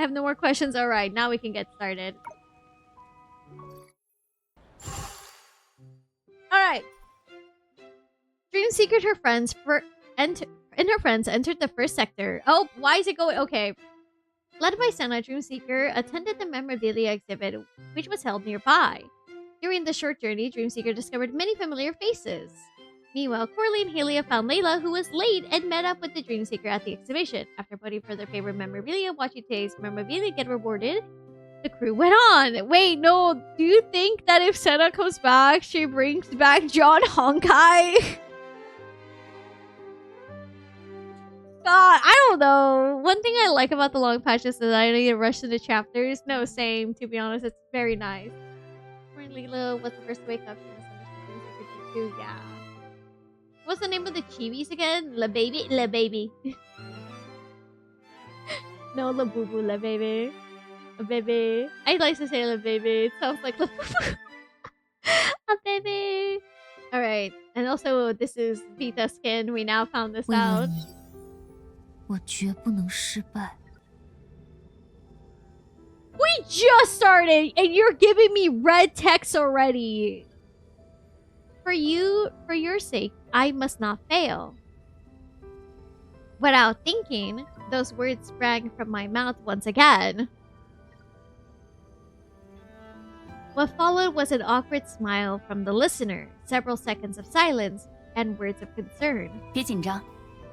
have no more questions. All right, now we can get started. All right. Dreamseeker and her friends entered the first sector. Oh, why is it going? Okay. Led by Sinnoh, Dreamseeker attended the memorabilia exhibit, which was held nearby. During the short journey, Dreamseeker discovered many familiar faces. Meanwhile, Corley and Helia found Layla, who was late, and met up with the Dreamseeker at the exhibition. After putting for their favorite memorabilia, watching today's memorabilia get rewarded, the crew went on. Wait, no, do you think that if Senna comes back, she brings back John Honkai? God, I don't know. One thing I like about the long patches is that I don't need to rush into chapters. No, same, to be honest. It's very nice. When Lila was the first to wake up, she misunderstood too. Yeah. What's the name of the chibis again? La Baby? La Baby. No, La Boo Boo, La Baby. La Baby. I like to say La Baby. It sounds like La Boo Boo. La Baby. Alright. And also, this is Vita's skin. We now found this out. 我绝不能失败。 We just started, and you're giving me red text already. For your sake, I must not fail. Without thinking, those words sprang from my mouth once again. What followed was an awkward smile from the listener, several seconds of silence, and words of concern. 别紧张，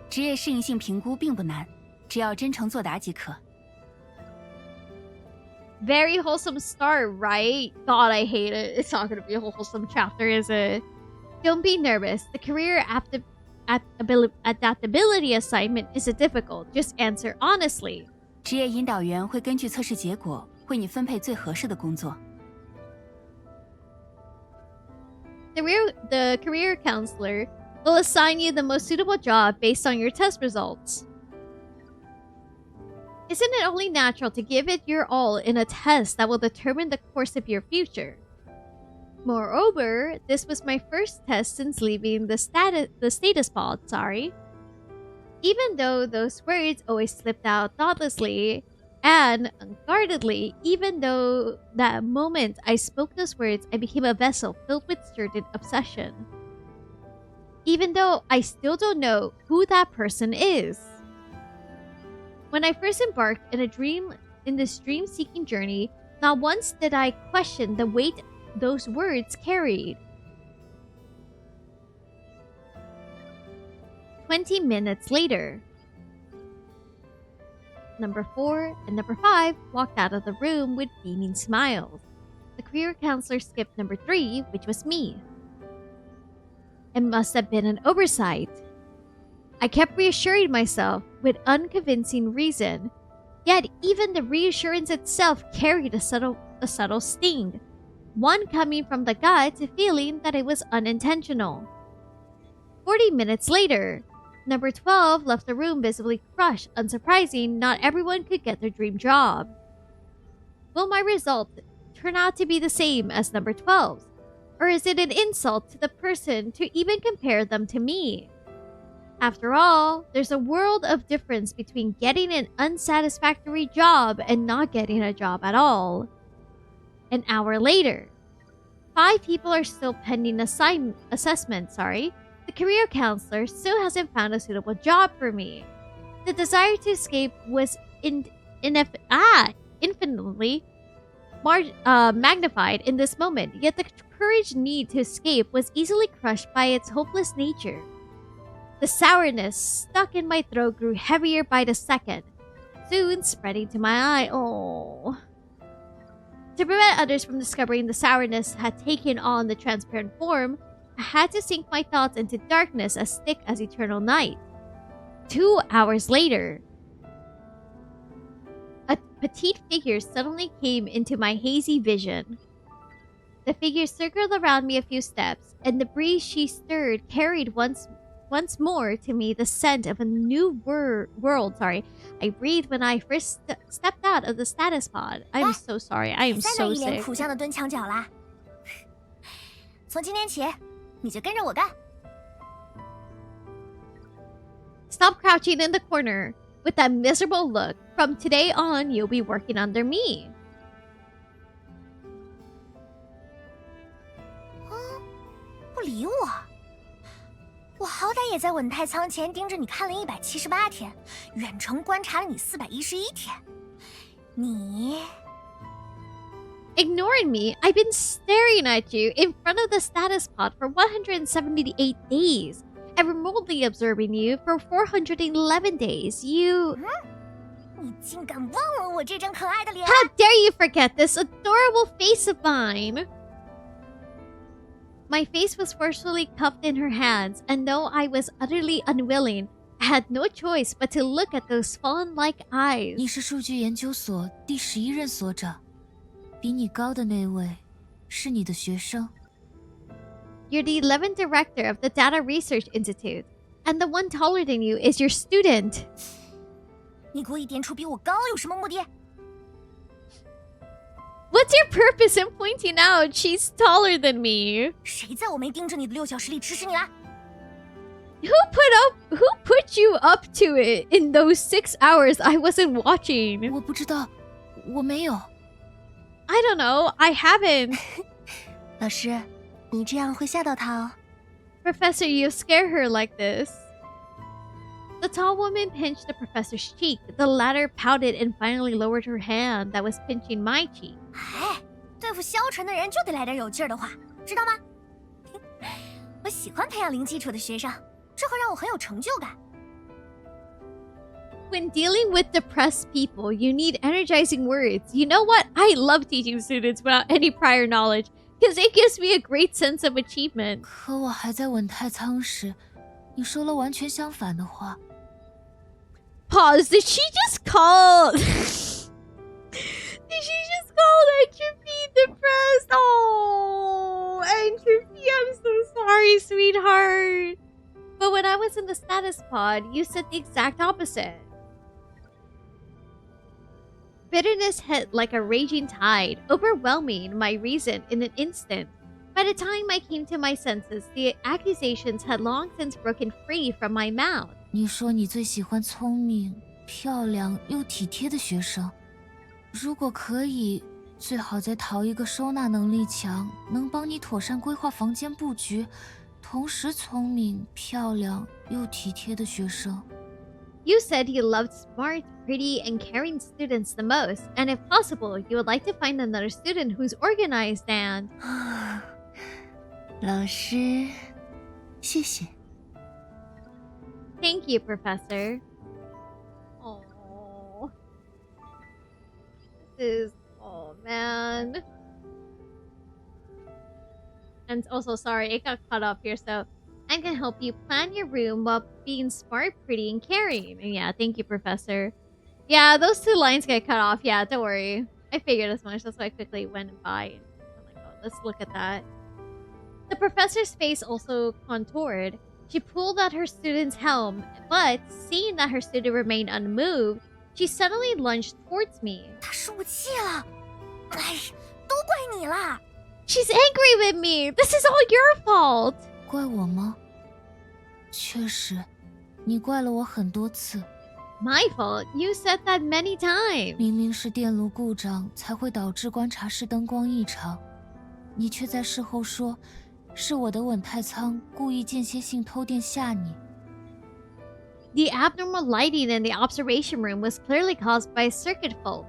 职业适应性评估并不难，只要真诚作答即可。 Very wholesome start, right? God, I hate it. It's not going to be a wholesome chapter, is it? Don't be nervous. The career adaptability assignment isn't difficult. Just answer honestly. 职业引导员会根据测试结果，为你分配最合适的工作。 The career counselor will assign you the most suitable job based on your test results. Isn't it only natural to give it your all in a test that will determine the course of your future? Moreover, this was my first test since leaving the status pod, sorry. Even though those words always slipped out thoughtlessly and unguardedly, even though that moment I spoke those words, I became a vessel filled with certain obsession. Even though I still don't know who that person is. When I first embarked in this dream-seeking journey, not once did I question the weight those words carried. 20 minutes later, number 4 and number 5 walked out of the room with beaming smiles. The career counselor skipped number 3, which was me. It must have been an oversight. I kept reassuring myself with unconvincing reason, yet even the reassurance itself carried a subtle sting, one coming from the gut feeling that it was unintentional. 40 minutes later, number 12 left the room visibly crushed. Unsurprising, not everyone could get their dream job. Will my result turn out to be the same as number 12's? Or is it an insult to the person to even compare them to me? After all, there's a world of difference between getting an unsatisfactory job and not getting a job at all. An hour later, 5 people are still pending assessment, sorry. The career counselor still hasn't found a suitable job for me. The desire to escape was infinitely magnified in this moment, yet the courage need to escape was easily crushed by its hopeless nature. The sourness stuck in my throat grew heavier by the second, soon spreading to my eye. Oh. To prevent others from discovering the sourness had taken on the transparent form, I had to sink my thoughts into darkness as thick as eternal night. 2 hours later, a petite figure suddenly came into my hazy vision. The figure circled around me a few steps, and the breeze she stirred carried once more to me the scent of a new world. Sorry, I breathed when I first stepped out of the status pod. I'm so sorry. I am so sick. 苦相的蹲墙角啦。从今天起，你就跟着我干。 Stop crouching in the corner. with that miserable look. From today on, you'll be working under me. 不理我，我好歹也在稳太仓前盯着你看了178天，远程观察了你411天。你 Ignoring me, I've been staring at you in front of the status pod for 178 days, and remotely observing you for 411 days. You... 你竟敢忘了我这张可爱的脸 How dare you forget this adorable face of mine? My face was forcefully cupped in her hands, and though I was utterly unwilling, I had no choice but to look at those fawn-like eyes. 你是数据研究所第11任所长，比你高的那位是你的学生。 You're the 11th director of the Data Research Institute, and the one taller than you is your student. 你故意点出比我高有什么目的？ What's your purpose in pointing out she's taller than me? 谁在我没盯着你的6小时里指使你了？ Who put you up to it in those 6 hours I wasn't watching? 我不知道，我没有。 I don't know, I haven't. 老师，你这样会吓到他哦。 Professor, you scare her like this. The tall woman pinched the professor's cheek. The latter pouted and finally lowered her hand that was pinching my cheek. 哎，对付消沉的人就得来点有劲儿的话，知道吗？我喜欢培养零基础的学生，这会让我很有成就感。 When dealing with depressed people, you need energizing words. You know what? I love teaching students without any prior knowledge because it gives me a great sense of achievement. 可我还在稳太仓时，你说了完全相反的话。 Pause. Did she just call? Did she just call Entropy depressed? Oh, Entropy, I'm so sorry, sweetheart. But when I was in the status pod, you said the exact opposite. Bitterness hit like a raging tide, overwhelming my reason in an instant. By the time I came to my senses, the accusations had long since broken free from my mouth. 你说你最喜欢聪明、漂亮又体贴的学生，如果可以，最好再淘一个收纳能力强、能帮你妥善规划房间布局，同时聪明、漂亮又体贴的学生。 You said you loved smart, pretty, and caring students the most, and if possible, you would like to find another student who's organized and... 老师，谢谢。 Thank you, Professor. Oh, this is... Oh, man. And also, sorry, it got cut off here, so I can help you plan your room while being smart, pretty, and caring. And yeah, thank you, Professor. Yeah, those 2 lines get cut off. Yeah, don't worry. I figured as much. That's why I quickly went by. And I'm like, oh, let's look at that. The professor's face also contoured. She pulled at her student's helm, but seeing that her student remained unmoved, she suddenly lunged towards me. 他输气了，哎，都怪你啦！ She's angry with me. This is all your fault. 怪我吗？确实，你怪了我很多次。 My fault. You said that many times. 明明是电路故障才会导致观察室灯光异常，你却在事后说。 是我的稳太仓故意间歇性偷电吓你。 The abnormal lighting in the observation room was clearly caused by a circuit fault,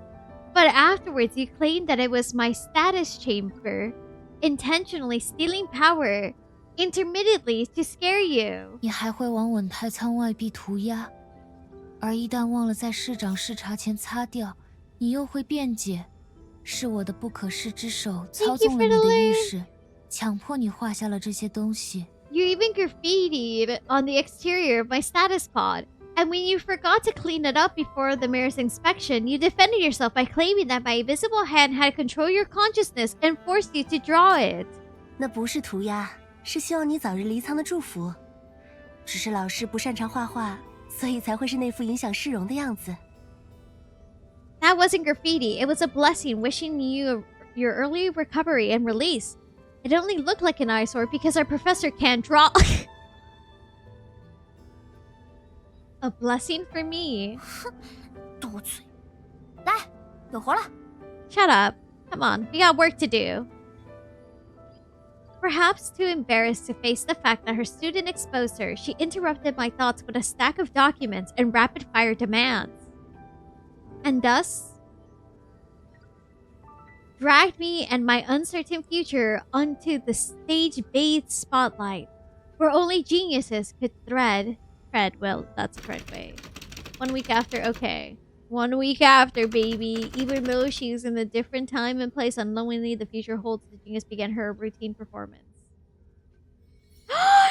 but afterwards you claimed that it was my status chamber intentionally stealing power intermittently to scare you. 你还会往稳太仓外壁涂鸦，而一旦忘了在市长视察前擦掉，你又会辩解，是我的不可视之手操纵了你的意识。 强迫你画下了这些东西。 You even graffitied on the exterior of my status pod, and when you forgot to clean it up before the mayor's inspection, you defended yourself by claiming that my invisible hand had controlled your consciousness and forced you to draw it. 那不是涂鸦，是希望你早日离舱的祝福。只是老师不擅长画画，所以才会是那副影响市容的样子。 That wasn't graffiti. It was a blessing wishing you your early recovery and release. It only looked like an eyesore because our professor can't draw. A blessing for me. 多嘴。来，有活了。 Shut up. Come on, we got work to do. Perhaps too embarrassed to face the fact that her student exposed her, she interrupted my thoughts with a stack of documents and rapid-fire demands. And thus, dragged me and my uncertain future onto the stage-bathed spotlight, where only geniuses could tread, well, that's a treadway. 1 week after, okay. 1 week after, baby. Even though she's in a different time and place unknowingly the future holds, the genius began her routine performance.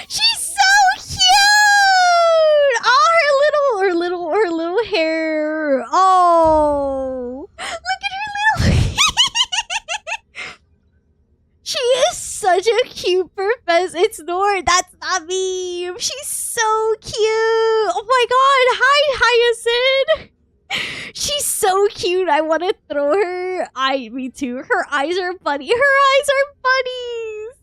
She's so cute! Oh, her little hair. Oh, look at her little. She is such a cute professor. It's Nohr. That's not me. She's so cute. Oh my god. Hi, Hyacinth. She's so cute. I want to throw her. Me too. Her eyes are bunny. Her eyes are bunnies.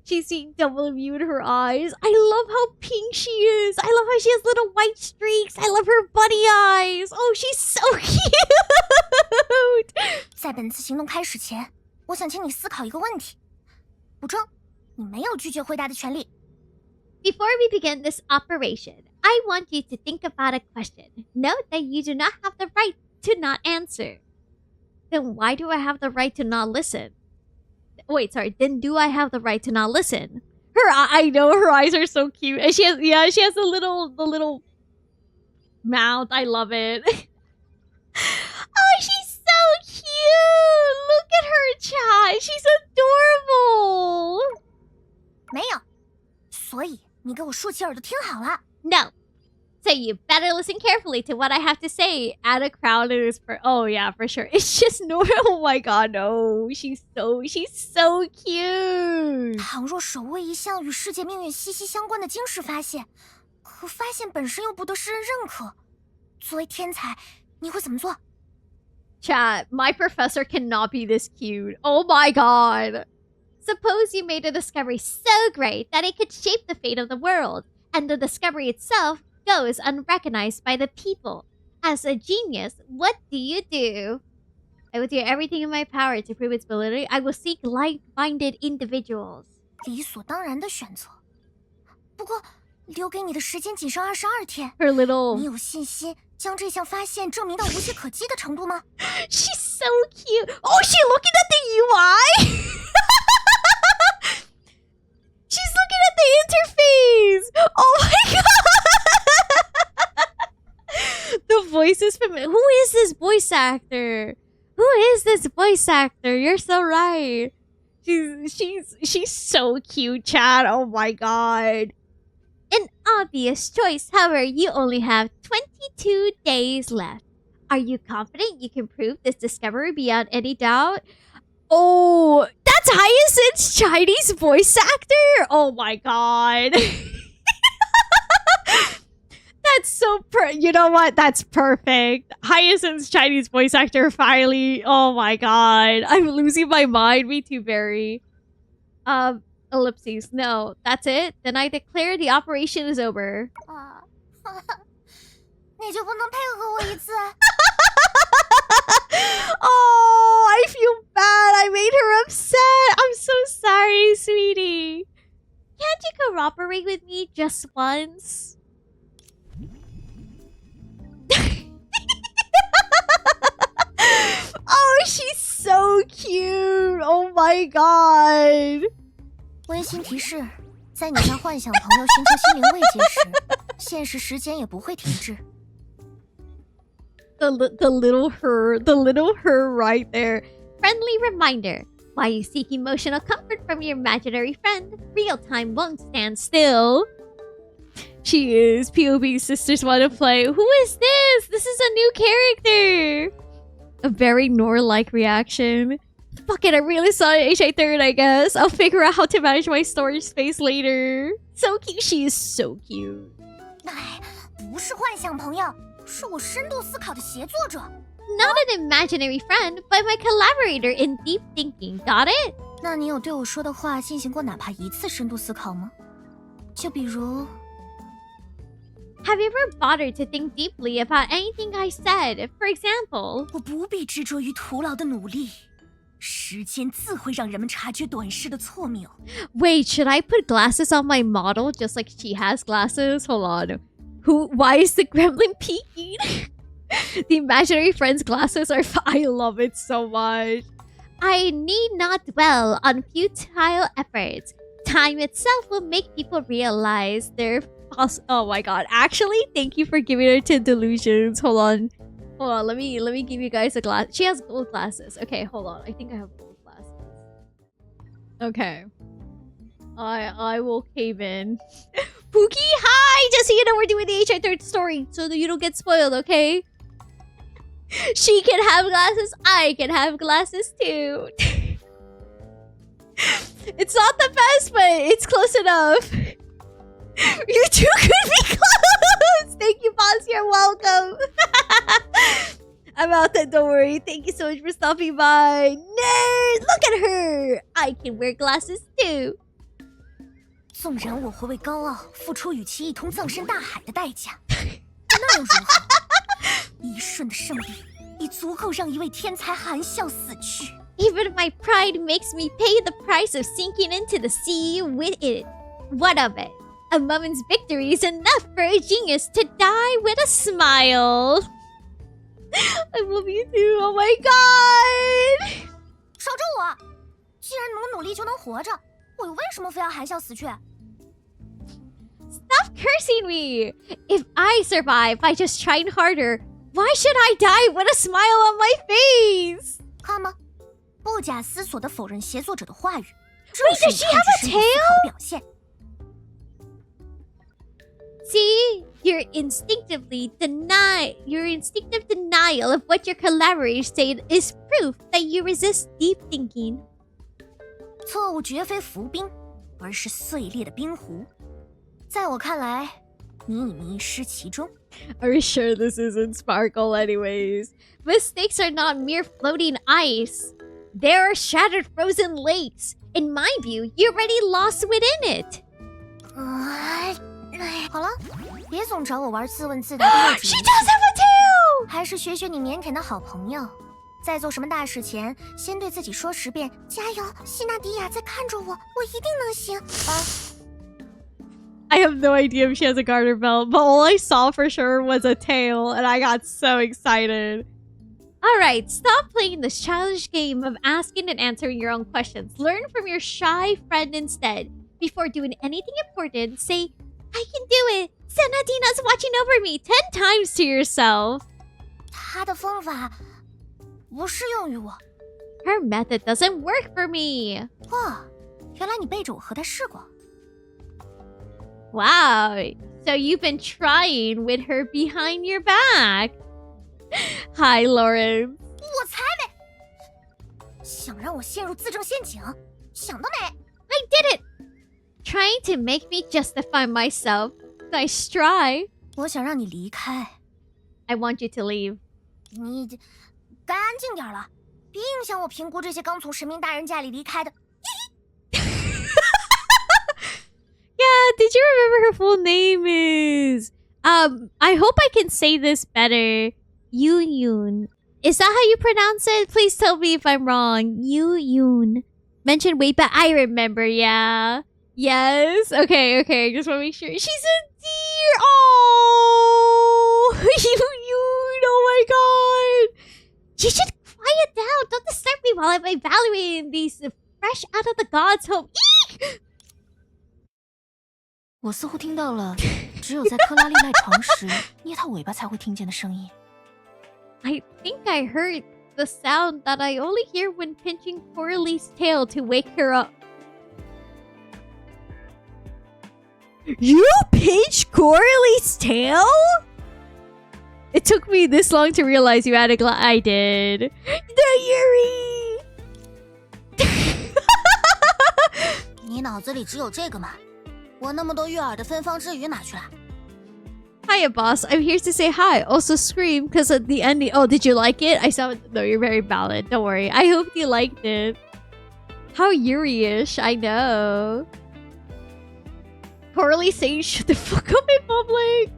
She's seeing double view in her eyes. I love how pink she is. I love how she has little white streaks. I love her bunny eyes. Oh, she's so cute. 在本次行动开始前，我想请你思考一个问题。补充，你没有拒绝回答的权利。 Before we begin this operation, I want you to think about a question. Note that you do not have the right to not answer. Then why do I have the right to not listen? Wait, sorry. Then do I have the right to not listen? I know her eyes are so cute, and she has the little mouth. I love it. Oh, she's so cute. Look at her, chat. She's adorable. 没有，所以你给我竖起耳朵听好了。 No. So you better listen carefully to what I have to say. Add a crowd is for oh yeah, for sure. It's just normal. Oh my god, no. She's so cute. 倘若手为一项与世界命运息息相关的惊世发现，可发现本身又不得世人认可，作为天才，你会怎么做？ Chat, my professor cannot be this cute. Oh my god. Suppose you made a discovery so great that it could shape the fate of the world, and the discovery itself goes unrecognized by the people. As a genius, what do? I will do everything in my power to prove its validity. I will seek like-minded individuals. 理所当然的选择。不过，留给你的时间仅剩22天。 Her little... 你有信心将这项发现证明到无懈可击的程度吗？ She's so cute. Oh, she's looking at the UI? She's looking at the interface. Oh my god. The voice is familiar. Who is this voice actor? You're so right. She's so cute, Chad. Oh my god. An obvious choice. However, you only have 22 days left. Are you confident you can prove this discovery beyond any doubt? Oh, that's Hyacinth's Chinese voice actor? Oh my god. That's so you know what? That's perfect. Hyacinth's Chinese voice actor finally. Oh my god. I'm losing my mind. Me too, Barry. Ellipses. No, that's it. Then I declare the operation is over. 啊，你就不能配合我一次？ Oh, I feel bad. I made her upset. I'm so sorry, sweetie. Can't you cooperate with me just once? Oh, she's so cute. Oh my god. 温馨提示：在你向幻想朋友寻求心灵慰藉时，现实时间也不会停滞。 The little her right there. Friendly reminder. While you seek emotional comfort from your imaginary friend, real time won't stand still. She is. POV sisters want to play. Who is this? This is a new character. A very Nohr-like reaction. Fuck it, I really saw it HI 3rd, I guess. I'll figure out how to manage my storage space later. So cute. She is so cute. 哎，不是幻想朋友，是我深度思考的协作者。 Not an imaginary friend, but my collaborator in deep thinking. Got it? 那你有对我说的话进行过哪怕一次深度思考吗？就比如 Have you ever bothered to think deeply about anything I said? For example, 我不必执着于徒劳的努力，时间自会让人们察觉短视的错谬。 wait, should I put glasses on my model just like she has glasses? Hold on. Why is the gremlin peeking? The imaginary friend's glasses are I love it so much. I need not dwell on futile efforts. Time itself will make people realize their oh my god. Actually, thank you for giving her to delusions. Hold on. Let me give you guys a glass. She has gold glasses. Okay, hold on. I think I have gold glasses. Okay. I will cave in. Pookie, hi! Just so you know, we're doing the HI third story so that you don't get spoiled, okay? She can have glasses. I can have glasses too. It's not the best, but it's close enough. You two could be close. Thank you, boss. You're welcome. I'm out there. Don't worry. Thank you so much for stopping by. Nerd, look at her. I can wear glasses too. 纵然我会为高傲付出与其一同葬身大海的代价，那又如何？一瞬的胜利已足够让一位天才含笑死去。 Even my pride makes me pay the price of sinking into the sea with it. What of it? A moment's victory is enough for a genius to die with a smile. I love you too. Oh my god. 守着我！既然能努力就能活着，我又为什么非要含笑死去？ Stop cursing me! If I survive by just trying harder, why should I die with a smile on my face? 看吧，不假思索地否认协作者的话语， Wait, does she have a tail? 表现。 See, your instinctive denial of what your collaborators say is proof that you resist deep thinking. 错误绝非浮冰，而是碎裂的冰湖。在我看来，你已迷失其中。 Are we sure this isn't sparkle anyways? Mistakes are not mere floating ice. There are shattered frozen lakes. In my view, you're already lost within it. 好了，别总找我玩自问自答的幼稚 She does have a tail! 还是学学你腼腆的好朋友。在做什么大事前，先对自己说10遍：加油，希纳迪亚在看着我，我一定能行。I have no idea if she has a garter belt, but all I saw for sure was a tail, and I got so excited. Alright, stop playing this childish game of asking and answering your own questions. Learn from your shy friend instead. Before doing anything important, say, I can do it! Senadina's watching over me 10 times to yourself. 他的方法不适用于我。 Her method doesn't work for me. 哇，原来你背着我和他试过。 Wow, so you've been trying with her behind your back. Hi, Lauren. 我才没！想让我陷入自证陷阱，想得美！ I did it! Trying to make me justify myself. Nice try. 我想让你离开， I want you to leave. 你该安静点了，别影响我评估这些刚从神明大人家里离开的。 Yeah, did you remember her full name is? I hope I can say this better. Youyun. Is that how you pronounce it? Please tell me if I'm wrong. Youyun. Mentioned way back. I remember, yeah. Yes. Okay. Just want to make sure. She's a deer. Oh, Youyun. Oh my god. You should quiet down. Don't disturb me while I'm evaluating these fresh out of the gods' home. Eek! 我似乎听到了只有在克拉丽赖床时捏她尾巴才会听见的声音。 I think I heard the sound that I only hear when pinching Coralie's tail to wake her up. You pinched Coralie's tail? It took me this long to realize you had a I did. The Yuri! 你脑子里只有这个吗？我那么多悦耳的芬芳之语哪去了？ Hiya, boss. I'm here to say hi. Also scream because at the ending. Oh, did you like it? I saw it. No, you're very valid. Don't worry. I hope you liked it. How Yuri-ish. I know. Coralie saying shut the fuck up in public.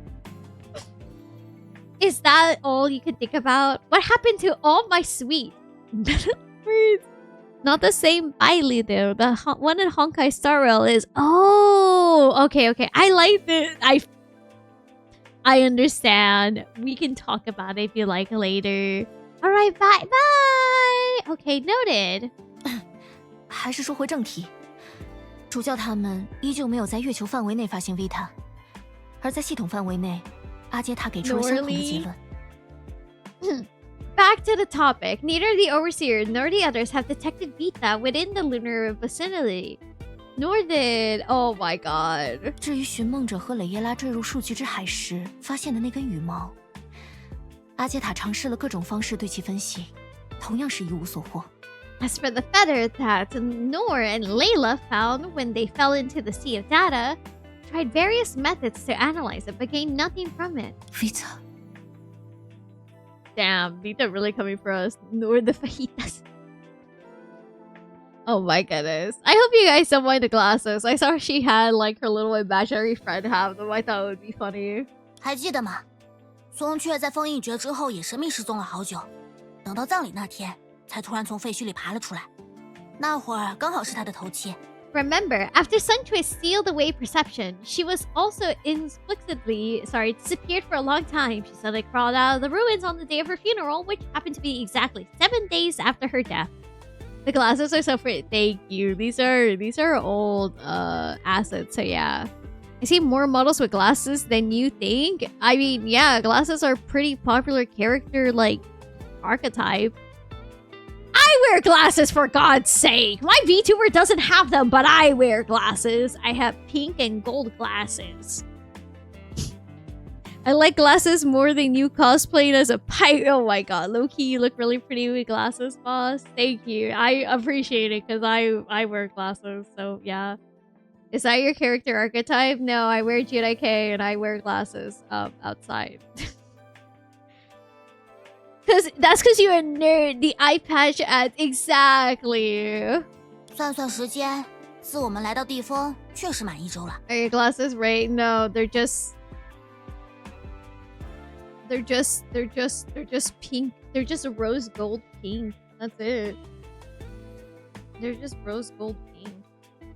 Is that all you could think about? What happened to all my sweet? Not the same baile though. The one in Honkai Star Rail is... Oh, okay. I like this. I understand. We can talk about it if you like later. Alright, bye! Okay, noted. 还是说回正题，主教他们依旧没有在月球范围内发现 Vita， 而在系统范围内，阿杰塔给出了相同的结论。Back to the topic. Neither the Overseer nor the others have detected Vita within the lunar vicinity. Nor did... Oh my god. 至于寻梦者和蕾耶拉坠入数据之海时发现的那根羽毛，阿杰塔尝试了各种方式对其分析，同样是一无所获。As for the feather that Nohr and Layla found when they fell into the sea of data, tried various methods to analyze it but gained nothing from it. Vita. Damn, Vita really coming for us. Nohr the fajitas. Oh my goodness. I hope you guys don't mind the glasses. I saw she had like her little imaginary friend have them. I thought it would be funny. 还记得吗？松雀在封印诀之后也神秘失踪了好久，等到葬礼那天，才突然从废墟里爬了出来。那会儿刚好是他的头七。Remember, after Suntwist sealed away perception, she was also inexplicably, disappeared for a long time. She suddenly crawled out of the ruins on the day of her funeral, which happened to be exactly 7 days after her death. The glasses are so pretty. Thank you. These are old assets, so yeah. I see more models with glasses than you think. I mean, yeah, glasses are pretty popular character, like, archetype. I wear glasses, for God's sake! My VTuber doesn't have them, but I wear glasses. I have pink and gold glasses. I like glasses more than you cosplaying as a pirate. Oh my god, low-key, you look really pretty with glasses, boss. Thank you. I appreciate it, because I wear glasses, so yeah. Is that your character archetype? No, I wear JK and I wear glasses outside. That's because you're a nerd. The eye patch ads. Exactly. 算算时间，自我们来到地峰，确实满1周了。Are your glasses right? No, they're just pink. They're just rose gold pink. That's it. They're just rose gold pink.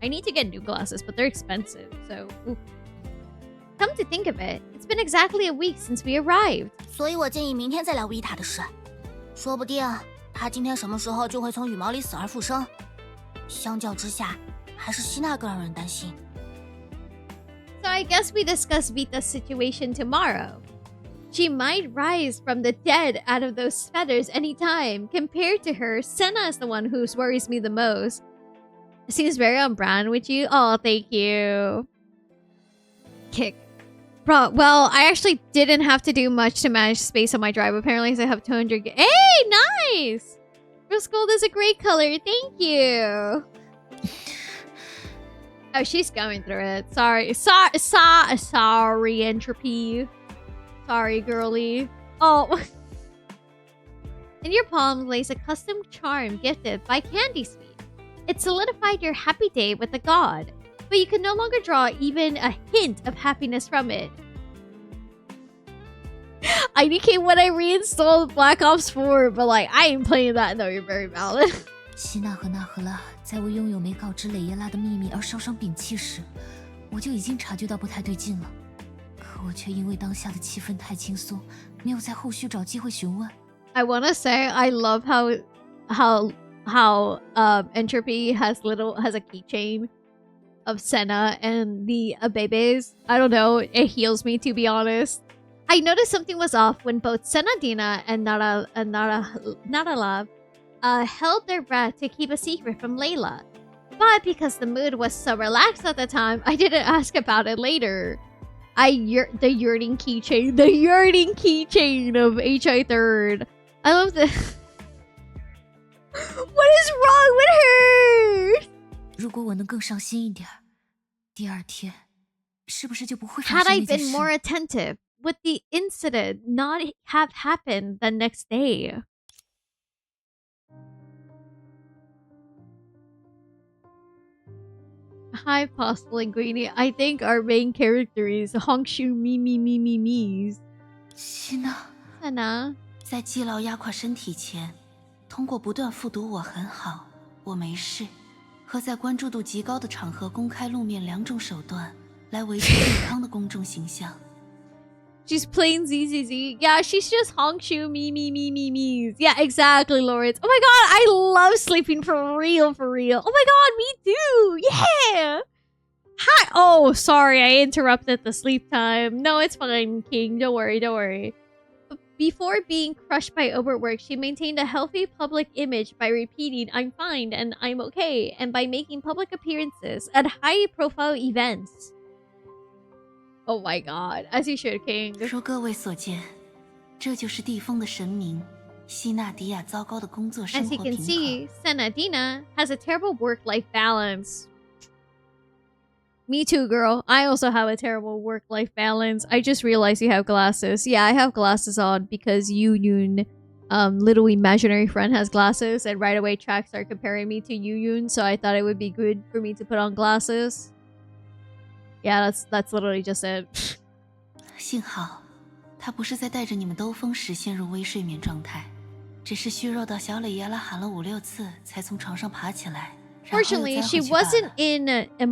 I need to get new glasses, but they're expensive, so... Oof. Come to think of it, it's been exactly a week since we arrived. 所以我建议明天再聊维塔的事，说不定他今天什么时候就会从羽毛里死而复生。相较之下，还是希娜更让人担心。So I guess we discuss Vita's situation tomorrow. She might rise from the dead out of those feathers anytime. Compared to her, Senna is the one who worries me the most. Seems very on brand with you. Oh, thank you. Kick. Bro, well, I actually didn't have to do much to manage space on my drive. Apparently, I have 200. Hey, nice! Rose gold is a great color. Thank you. Oh, she's going through it. Sorry, Entropy. Sorry, girly. Oh. In your palm lays a custom charm gifted by Candy Sweet. It solidified your happy day with the god, but you can no longer draw even a hint of happiness from it. IDK when I reinstalled Black Ops 4, but like, I ain't playing that. No, you're very valid. 希娜和纳赫拉在我拥有没告知蕾耶拉的秘密而烧伤摒弃时，我就已经察觉到不太对劲了。可我却因为当下的气氛太轻松，没有在后续找机会询问。I wanna say I love how Entropy has a keychain of Senna and the Abebes. I don't know, it heals me, to be honest. I noticed something was off when both Senadina and Naralav held their breath to keep a secret from Layla. But because the mood was so relaxed at the time, I didn't ask about it later. The yearning keychain of HI Third. I love this. What is wrong with her? 如果我能更上心一点，第二天是不是就不会发 Had 生 I 那件 been 事？ more attentive, would the incident not have happened the next day? Hi, possible ingredient. I think our main character is Hongshu Me's. 希娜。Senna. 在积劳压垮身体前，通过不断复读我很好，我没事，和在关注度极高的场合公开露面2种手段，来维持健康的公众形象。She's plain ZZZ. Yeah, she's just Hongshu, me. Yeah, exactly, Lawrence. Oh my god, I love sleeping for real. Oh my god, me too. Yeah. Hi. Oh, sorry, I interrupted the sleep time. No, it's fine, King. Don't worry. Before being crushed by overwork, she maintained a healthy public image by repeating, I'm fine and I'm okay, and by making public appearances at high-profile events. Oh my god, as you should, King. 如各位所见，这就是地风的神明希纳迪亚糟糕的工作生 As 活 you 平 can 衡。 see, Senadina has a terrible work-life balance. Me too, girl. I also have a terrible work-life balance. I just realized you have glasses. Yeah, I have glasses on because Youyun, little imaginary friend, has glasses, and right away tracks are comparing me to Youyun, so I thought it would be good for me to put on glasses. Yeah, that's literally just it. 幸好，他不是在带着你们兜风时陷入微睡眠状态，只是虚弱到小磊爷拉喊了5、6次才从床上爬起来。 Fortunately, she wasn't in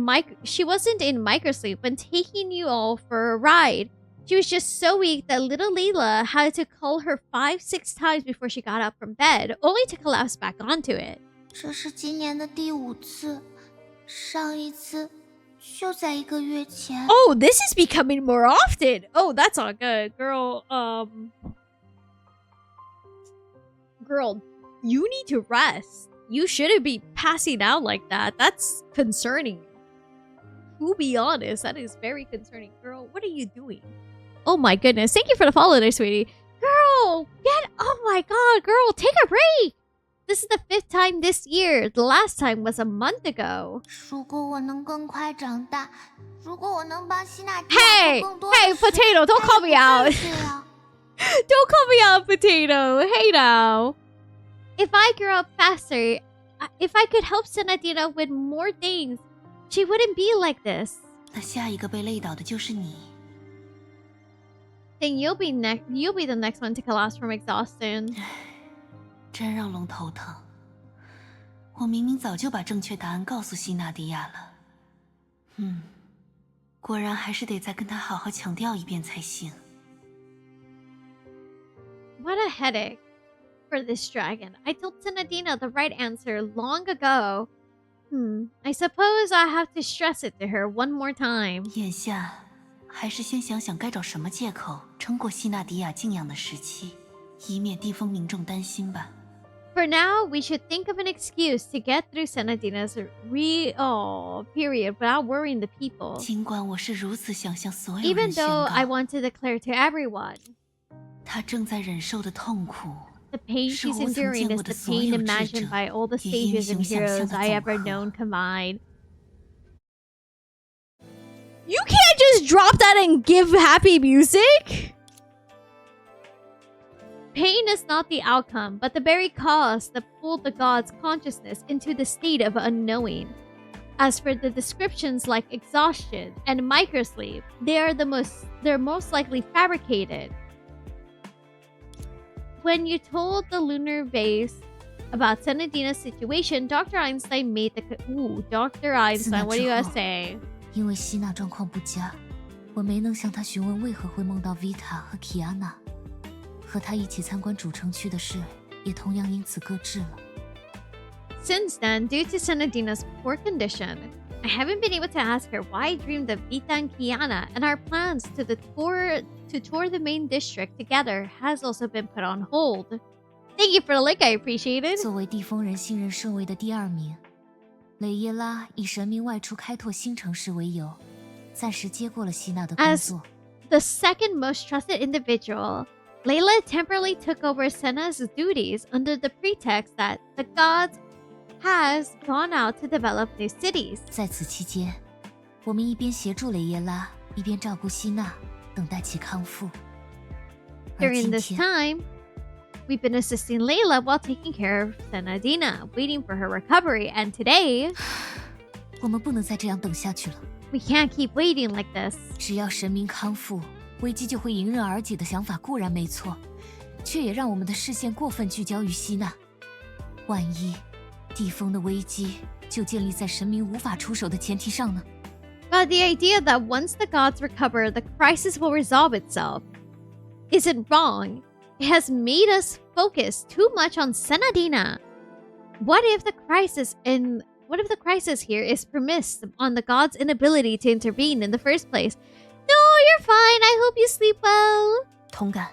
microsleep when taking you all for a ride. She was just so weak that little Leela had to call her 5-6 times before she got up from bed, only to collapse back onto it. 这是今年的第5次，上一次就在1个月前。 Oh, this is becoming more often. Oh, that's not good, girl. Girl, you need to rest. You shouldn't be passing out like that. That's concerning. To be honest, that is very concerning. Girl, what are you doing? Oh my goodness. Thank you for the follow there, sweetie. Girl, oh my god, girl, take a break. This is the 5th time this year. The last time was a month ago. 如果我能更快长大，如果我能帮希娜迪 Hey, 亚更多的 hey, 事 Potato, don't call me out. 对啊 Don't call me out, Potato. Hey now. If I grew up faster, if I could help Senadina with more things, she wouldn't be like this. 那下一个被累倒的就是你。 Then you'll be the next one to collapse from exhaustion. 真让龙头疼。我明明早就把正确答案告诉希纳迪亚了。果然还是得再跟他好好强调一遍才行。 What a headache for this dragon. I told Senadina the right answer long ago. I suppose I have to stress it to her one more time. 眼下还是先想想该找什么借口撑过希纳迪亚静养的时期，以免地方民众担心吧。 For now, we should think of an excuse to get through Senadina's period without worrying the people. 尽管我是如此想向所有 Even 人宣 though I 告， want to declare to everyone, 他正在忍受的痛苦， the pain she's enduring is the pain imagined by all the sages and heroes I ever known combined. You can't just drop that and give happy music! Pain is not the outcome, but the very cause that pulled the gods' consciousness into the state of unknowing. As for the descriptions like exhaustion and microsleep, they're most likely fabricated. When you told the lunar base about Senadina's situation, Dr. Einstein made Dr. Einstein, what do you guys say? 因为希娜状况不佳，我没能向她询问为何会梦到 Vita 和 Kiana， 和她一起参观主城区的事也同样因此搁置了。 Since then, due to Senadina's poor condition, I haven't been able to ask her why I dreamed of Vita and Kiana, and our plans to tour the main district together has also been put on hold. Thank you for the link, I appreciate it. 作为地风人信任顺位的第2名，雷耶拉以神明外出开拓新城市为由，暂时接过了希娜的工作。 The second most trusted individual, Layla temporarily took over Senna's duties under the pretext that the gods has gone out to develop new cities. 在此期间，我们一边协助雷耶拉，一边照顾希娜，等待其康复。而 During 今 this 天， time, we've been assisting Layla while taking care of Senadina, waiting for her recovery, and today, 我们不能再这样等下去了。 we can't keep waiting like this. 只要神明康复，危机就会迎刃而解的想法固然没错，却也让我们的视线过分聚焦于希娜。万一地风的危机就建立在神明无法出手的前提上呢？ But the idea that once the gods recover, the crisis will resolve itself isn't wrong. It has made us focus too much on Senadina. What if the crisis here is premised on the gods' inability to intervene in the first place? No, you're fine. I hope you sleep well. 同感。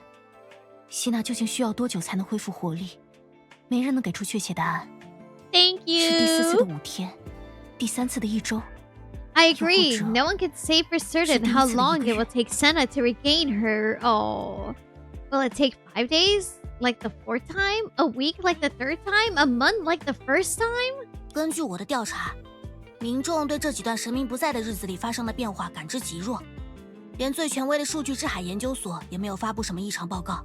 希娜究竟需要多久才能恢复活力？没人能给出确切答案。 Thank 是第4次的you. 5天，第3次的1周。 I agree. No one can say for certain how long it will take Senna to regain her. Oh. Will it take 5 days? Like the 4th time? A week like the 3rd time? A month like the 1st time? 根据我的调查，民众对这几段神明不在的日子里发生的变化感知极弱，连最权威的数据之海研究所也没有发布什么异常报告。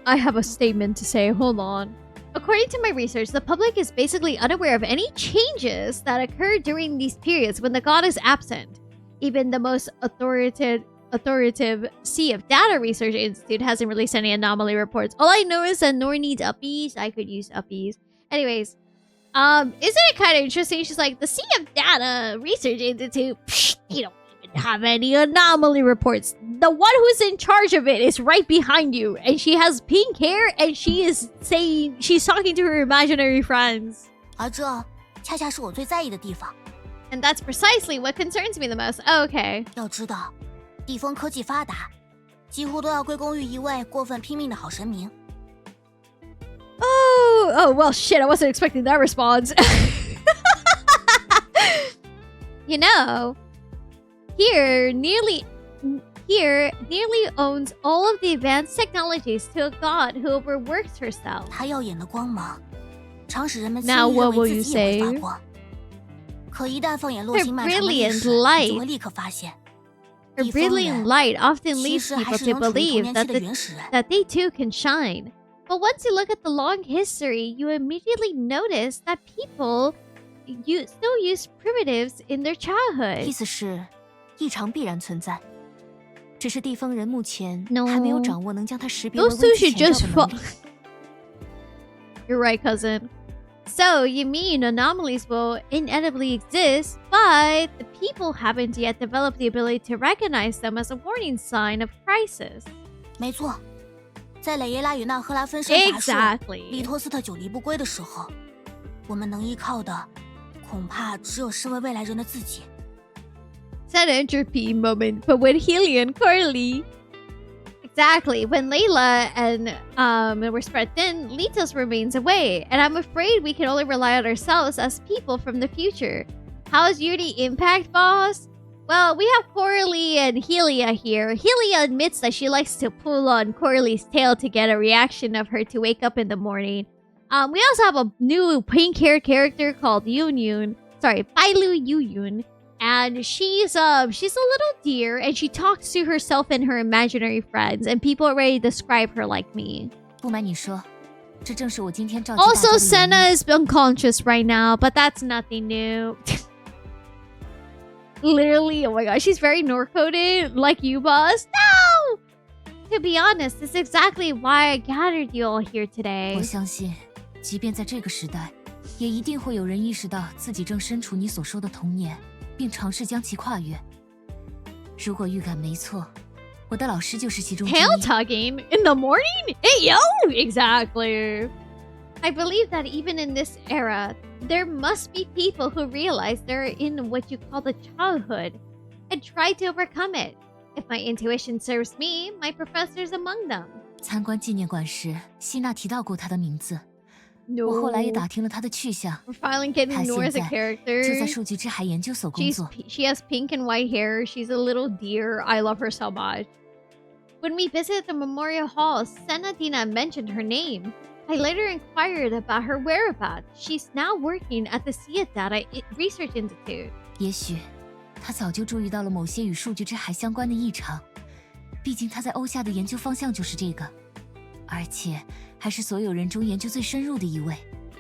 I have a statement to say. Hold on. According to my research, the public is basically unaware of any changes that occur during these periods when the god is absent. Even the most authoritative Sea of Data Research Institute hasn't released any anomaly reports. All I know is that Nohr needs uppies. I could use uppies. Anyways, isn't it kind of interesting? She's like, the Sea of Data Research Institute, they don't even have any anomaly reports. The one who's in charge of it is right behind you, and she has pink hair, and she is saying she's talking to her imaginary friends. 而这恰恰是我最在意的地方。 And that's precisely what concerns me the most. Oh, okay. 要知道，地风科技发达，几乎都要归功于一位过分拼命的好神明。 Oh, well, shit, I wasn't expecting that response. You know, here nearly owns all of the advanced technologies to a god who overworks herself. 她耀眼的光芒，常使人们轻 Now 易 what 认为 will 自 you 己也会 say? 发光。可一旦放眼落 Her 星漫长的历 brilliant 史， light 就会立刻发现， Her 地风 brilliant 人 light often 其 leads 实还 people 是 to 能处于童 believe 年期 that 的原始人。 that they too can shine. But once you look at the long history, you immediately notice that people still use primitives in their 意 childhood. 思是，异常必然存在，只是地风人目前 No 还没有掌握能将它识别为 Those 危 two 机 should 前兆 just 的 fall. 能力。 You're right, cousin. So, you mean anomalies will inevitably exist, but the people haven't yet developed the ability to recognize them as a warning sign of crisis. 没错，在雷耶拉与纳赫拉分身乏术，利 Exactly. 托斯特久离不归的时候，我们能依靠的，恐怕只有身为未来人的自己。 It's an entropy moment, but with Healy and Carly. Exactly. When Layla and were spread thin, Litos remains away, and I'm afraid we can only rely on ourselves as people from the future. How is Unity impact, boss? Well, we have Coralie and Helia here. Helia admits that she likes to pull on Coralie's tail to get a reaction of her to wake up in the morning. We also have a new pink-haired character called Youyun. Sorry, Bailu Youyun. And she's a little deer, and she talks to herself and her imaginary friends, and people already describe her like me. 不瞒你说，这正是我今天召集大家 Also, 的原 Senna 因。 is unconscious right now, but that's nothing new. Literally, oh my god, she's very Nohr-coded, like you, boss. No! To be honest, this is exactly why I gathered you all here 我 today. 相信，即便在这个时代，也一定会有人意识到自己正身处你所说的童年，并尝试将其跨越。如果预感没错，我的老师就是其中之一。 Tail tugging in the morning? Hey, yo! Exactly. I believe that even in this era, there must be people who realize they're in what you call the childhood and try to overcome it. If my intuition serves me, my professor's among them. 参观纪念馆时，希娜提到过他的名字。 No. 我后来也打听了他的去向， We're finally getting 他 Nohr 现 as a 在 character. 就在数据之海研究所工作。 She has pink and white hair. She's a little deer. I love her so much. When we visited the memorial hall, Senadina mentioned her name. I later inquired about her whereabouts. She's now working at the Sea Data Research Institute. 也许他早就注意到了某些与数据之海相关的异常，毕竟他在欧夏的研究方向就是这个，而且还是所有人中研究最深入的一位。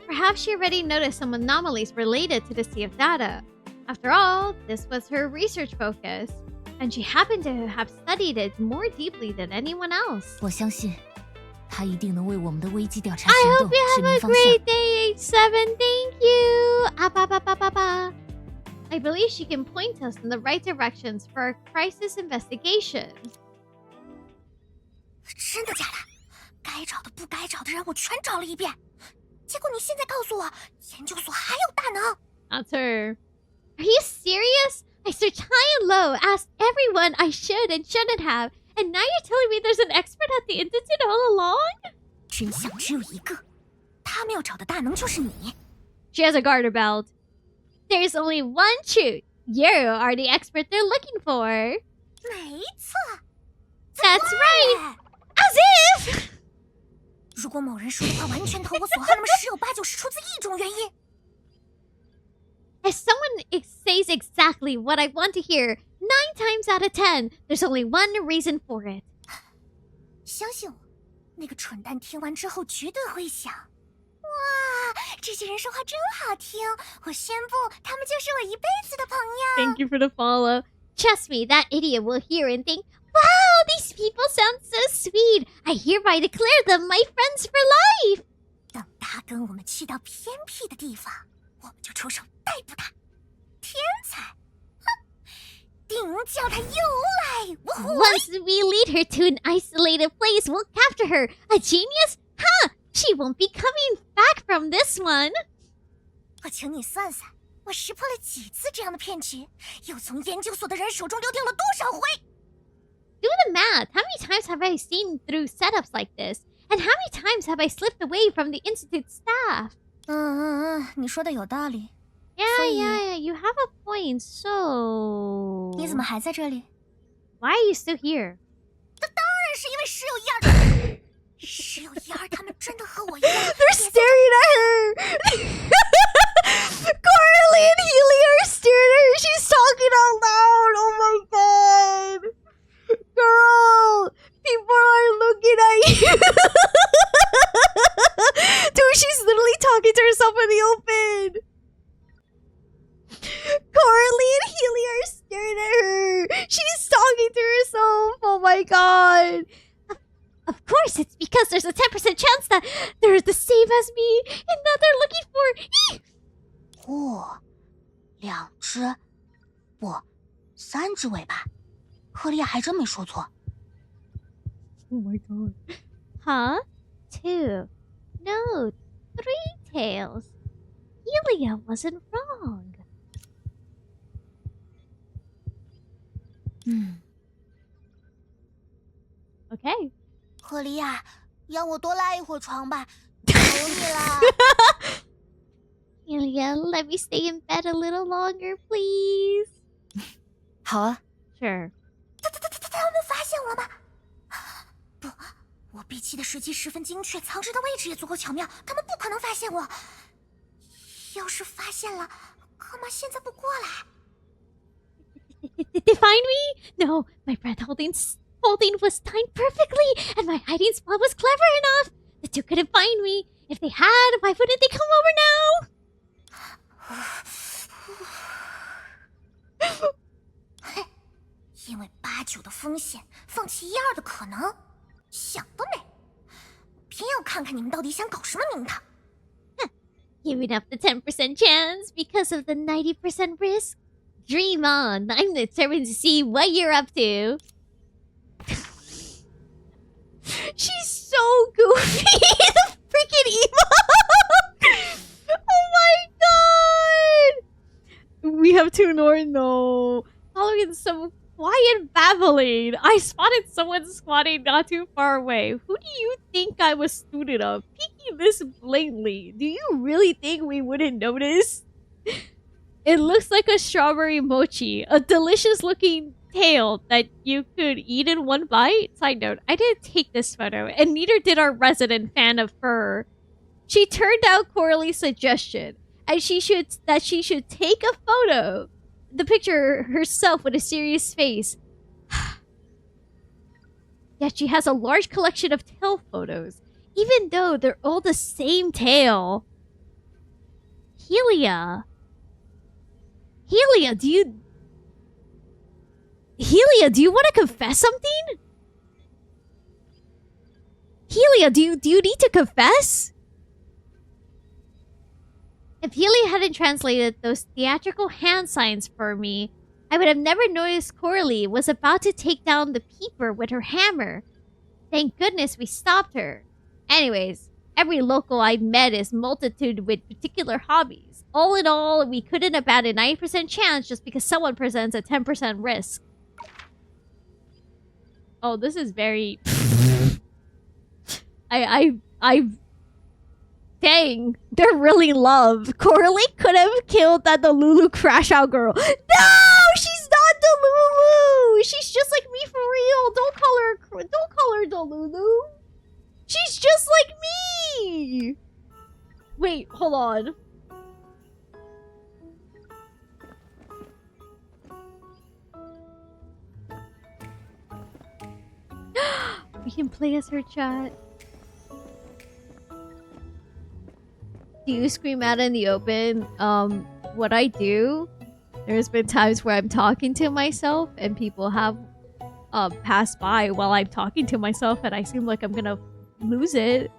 Perhaps she already noticed some anomalies related to the Sea of Data. After all, this was her research focus. And she happened to have studied it more deeply than anyone else. 我相信，他一定能为我们的危机调查 I 行 hope 动 you 指 have 明 a 方向。 great day, H7. Thank you. I believe she can point us in the right directions for a crisis investigation. 真的假的？该找的不该找的人我全找了一遍，结果你现在告诉我，研究所还有大能。That's her. Are you serious? I searched high and low, asked everyone I should and shouldn't have, and now you're telling me there's an expert at the Institute all along? 真相只有一个，他们要找的大能就是你。She has a garter belt. There's only one truth. You are the expert they're looking for. 没错 That's right. As if! 如果某人说的话完全投我所好，那么十有八九是出自一种原因。If someone says exactly what I want to hear, 9 times out of 10, there's only one reason for it. 相信我，那个蠢蛋听完之后绝对会想：哇，这些人说话真好听！我宣布，他们就是我一辈子的朋友。 Thank you for the follow. Trust me, that idiot will hear and think, wow, these people sound so sweet. I hereby declare them my friends for life. 等他跟我们去到偏僻的地方，我们就出手逮捕他。天才，哼，定叫他又来！呜呼！ Once we lead her to an isolated place, we'll capture her. A genius? Huh, she won't be coming back from this one. 我请你算算，我识破了几次这样的骗局，又从研究所的人手中溜掉了多少回？ Do the math. How many times have I seen through setups like this? And how many times have I slipped away from the Institute staff? 你说的有道理。 Yeah, you have a point, so... 你怎么还在这里？ Why are you still here? 当然是因为石有一二。石有一二他们真的和我一样。They're staring at her! Carly and Healy are staring at her! She's talking out loud! Oh my god! Girl! People are looking at you! Dude, she's literally talking to herself in the open! Carly and Healy are staring at her! She's talking to herself! Oh my god! Of course, it's because there's a 10% chance that they're the same as me and that they're looking for... 哦，2只，不，3只尾巴。赫利亚还真没说错。Oh my god. Huh? 2. No, 3 tails. Helia wasn't wrong. Okay. 赫利亚，让我多拉一会儿床吧，求你了。Helia, let me stay in bed a little longer, please. 好啊， Sure. 他们发现我了吗？不，我闭气的时机十分精确，藏身的位置也足够巧妙，他们不可能发现我。要是发现了，干嘛现在不过来？ Did they find me? No, my breath holding was timed perfectly, and my hiding spot was clever enough. The two couldn't find me. If they had, why wouldn't they come over now? 因为8、9的风险，放弃1、2的可能，想得美！偏要看看你们到底想搞什么名堂。 Giving up the 10% chance because of the 90% risk? Dream on. I'm determined to see what you're up to. She's so goofy. The freaking emo. Oh my god. We have two Nohr. No. Following some quiet babbling, I spotted someone squatting not too far away. Who do you think I was student of? Peeking this blatantly. Do you really think we wouldn't notice? It looks like a strawberry mochi, a delicious looking tail that you could eat in one bite. Side note, I didn't take this photo, and neither did our resident fan of fur. She turned down Coralie's suggestion, and she should take a photo. The picture herself with a serious face. Yet she has a large collection of tail photos, even though they're all the same tail. Helia, do you... Helia, do you want to confess something? Helia, do you need to confess? If Helia hadn't translated those theatrical hand signs for me, I would have never noticed Coralie was about to take down the peeper with her hammer. Thank goodness we stopped her. Anyways, every local I met is multitude with particular hobbies. All in all, we couldn't have had a 90% chance just because someone presents a 10% risk. Oh, this is very... Dang, they're really in love. Coralie could have killed that Delulu crash out girl. No, she's not Delulu. She's just like me for real. Don't call her Delulu. She's just like me. Wait, hold on. We can play as her, chat. Do you scream out in the open? What I do, there's been times where I'm talking to myself and people have passed by while I'm talking to myself and I seem like I'm gonna lose it.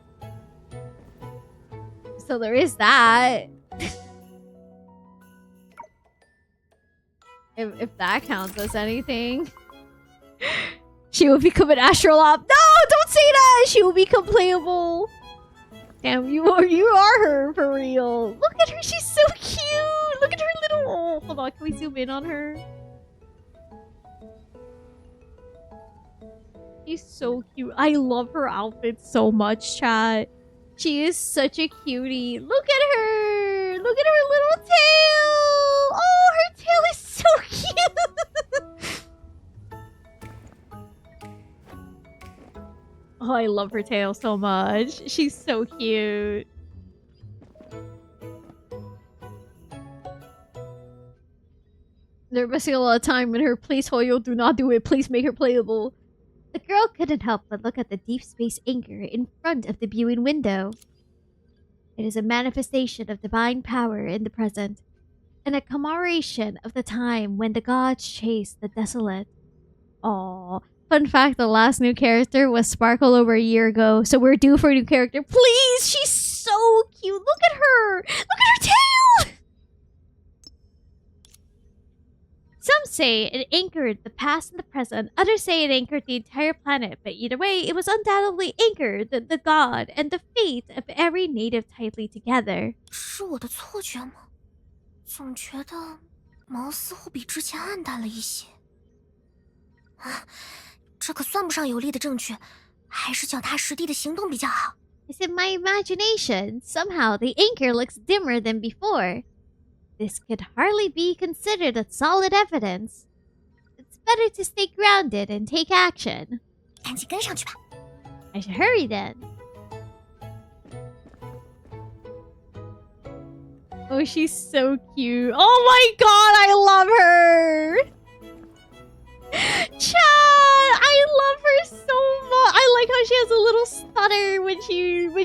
So there is that. if that counts as anything. She will become an astral op. No, don't say that! She will become playable. Damn, you are her for real. Look at her, she's so cute. Look at her little... Oh, hold on, can we zoom in on her? She's so cute. I love her outfit so much, chat. She is such a cutie. Look at her. Look at her little tail. Oh, her tail is so cute. Oh, I love her tail so much. She's so cute. They're investing a lot of time in her. Please, Hoyo, do not do it. Please make her playable. The girl couldn't help but look at the deep space anchor in front of the viewing window. It is a manifestation of divine power in the present, and a commemoration of the time when the gods chased the desolate. Aww. Fun fact, the last new character was Sparkle over a year ago, so we're due for a new character. Please! She's so cute! Look at her! Look at her tail! Some say it anchored the past and the present. Others say it anchored the entire planet. But either way, it was undoubtedly anchored the god and the fate of every native tightly together. 是我的错觉吗？总觉得毛似乎比之前暗淡了一些。啊，这可算不上有力的证据，还是脚踏实地的行动比较好。Is it my imagination? Somehow the anchor looks dimmer than before. This could hardly be considered a solid evidence. It's better to stay grounded and take action. 赶紧跟上去吧。 I should hurry then. Oh, she's so cute. Oh my god, I love her! Chad, I love her so much. I like how she has a little stutter when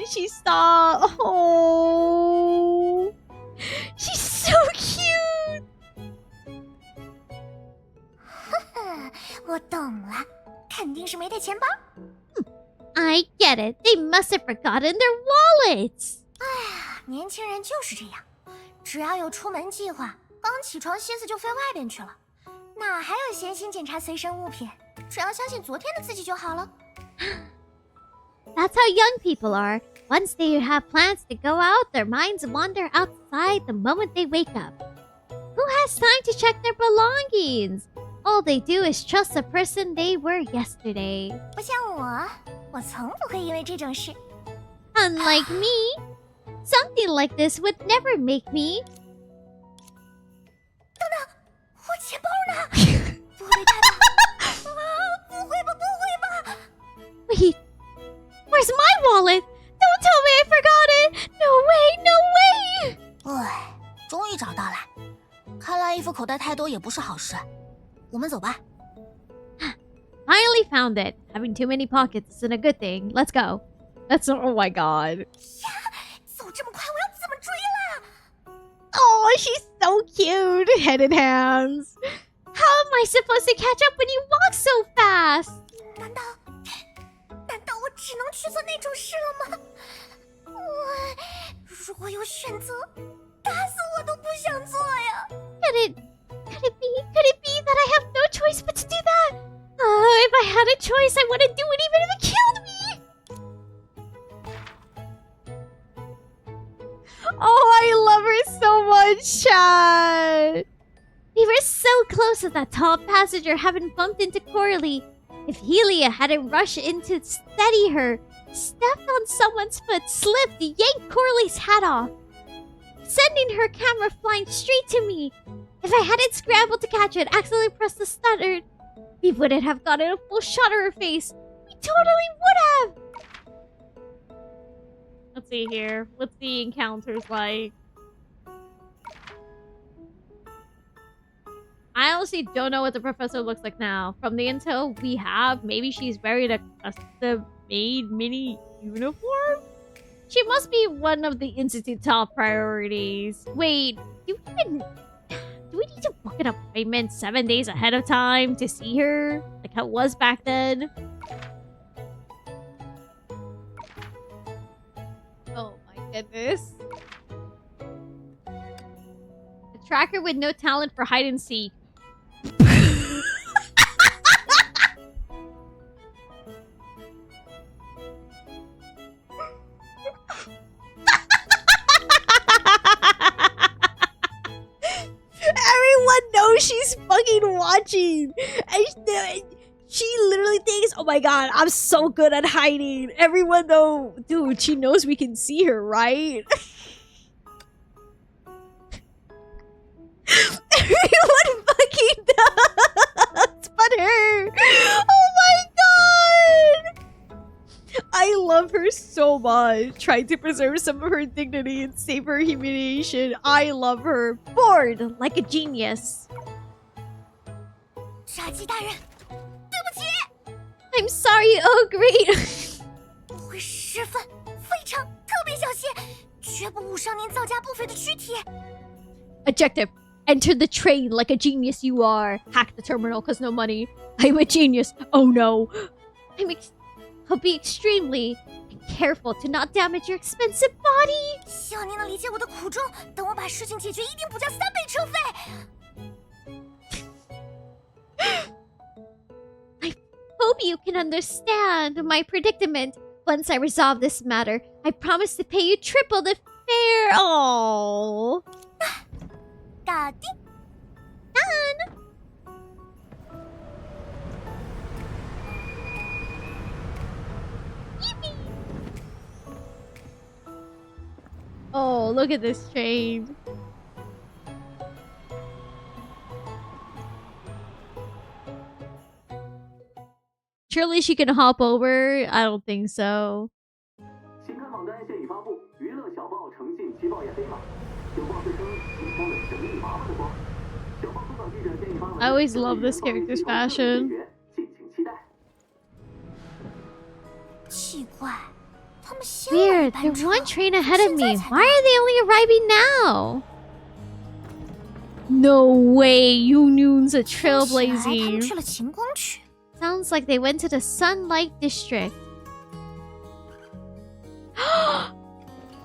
she stops. Oh, she's so cute. 我懂了，肯定是没带钱包。 I get it. They must have forgotten their wallets. 年轻人就是这样，只要有出门计划，刚起床心思就飞外边去了，哪还有闲心检查随身物品？只要相信昨天的自己就好了。That's how young people are. Once they have plans to go out, their minds wander outside the moment they wake up. Who has time to check their belongings? All they do is trust the person they were yesterday. 不像我，我从不会因为这种事。 Unlike me, something like this would never make me. 我钱包呢？不会带吧？不会吧，不会吧？ Wait, where's my wallet? Don't tell me I forgot it! No way, no way! 哎，终于找到了。看来衣服口袋太多也不是好事。我们走吧。 Finally found it. Having too many pockets isn't a good thing. Let's go. Oh my god. 走这么快，我要怎么追啦？ Oh, she's so cute. Head and hands. How am I supposed to catch up when you walk so fast? 难道我只能去做那种事了吗？如果有选择，打死我都不想做呀。Could it be that I have no choice but to do that? Oh, if I had a choice, I wouldn't do it even if it killed me. Oh, I love her so much, chat. We were so close with that tall passenger having bumped into Coralie. If Helia hadn't rushed in to steady her, stepped on someone's foot, slipped, yanked Coralie's hat off, sending her camera flying straight to me. If I hadn't scrambled to catch it, accidentally pressed the stutter, we wouldn't have gotten a full shot of her face. We totally would have. Let's see here. What's the encounters like? I honestly don't know what the professor looks like now. From the intel we have, maybe she's wearing a custom-made mini uniform? She must be one of the Institute top priorities. Wait, do we need to book an appointment 7 days ahead of time to see her? Like how it was back then? Oh my goodness. A tracker with no talent for hide and seek. Everyone knows she's fucking watching. And she literally thinks, oh my god, I'm so good at hiding. Everyone though, dude, she knows we can see her, right? Everyone fucking does but her. Oh my god. I love her so much. Trying to preserve some of her dignity and save her humiliation. I love her. Bored like a genius. 杀鸡大人，对不起， I'm sorry, oh great. 我会十分、非常、特别小心，绝不误伤您造价不菲的躯体。 Objective. Enter the train like a genius you are. Hack the terminal cause no money. I'm a genius. Oh no. I'll be extremely careful to not damage your expensive body. 希望您能理解我的苦衷。等我把事情解决，一定补交3倍车费。 I hope you can understand my predicament. Once I resolve this matter, I promise to pay you triple the fare. Oh. 搞定。 Done. Yippee. Oh, look at this train. Surely she can hop over? I don't think so. 新刊榜单现已发布，娱乐小报诚信其报业黑马，有报自称喜欢了神秘麻麻的光。小报副稿记者建议发文。 I always love this character's fashion. 敬请期待。奇怪，他们先来 Weird, 班 they're 车 one train ahead of 现 me. 在才 Why are they only arriving now? No way, Youyun's a 听起来他们 trailblazing. 去了晴光区。 Sounds like they went to the Sunlight District.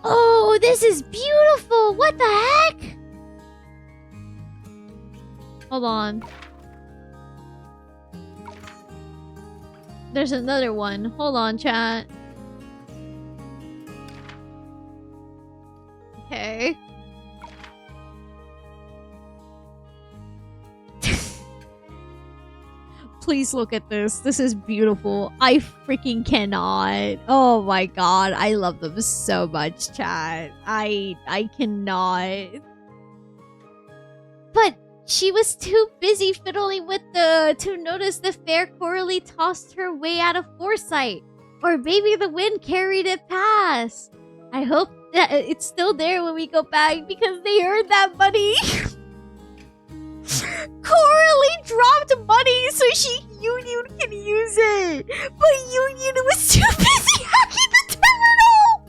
Oh, this is beautiful! What the heck? Hold on. There's another one. Hold on, chat. Okay. Please look at this. This is beautiful. I freaking cannot. Oh my god. I love them so much, chat. I cannot. But she was too busy fiddling with to notice the fair Coralie tossed her way out of foresight. Or maybe the wind carried it past. I hope that it's still there when we go back because they earned that money. Coralie dropped money so Youyun can use it. But Youyun was too busy hacking the terminal.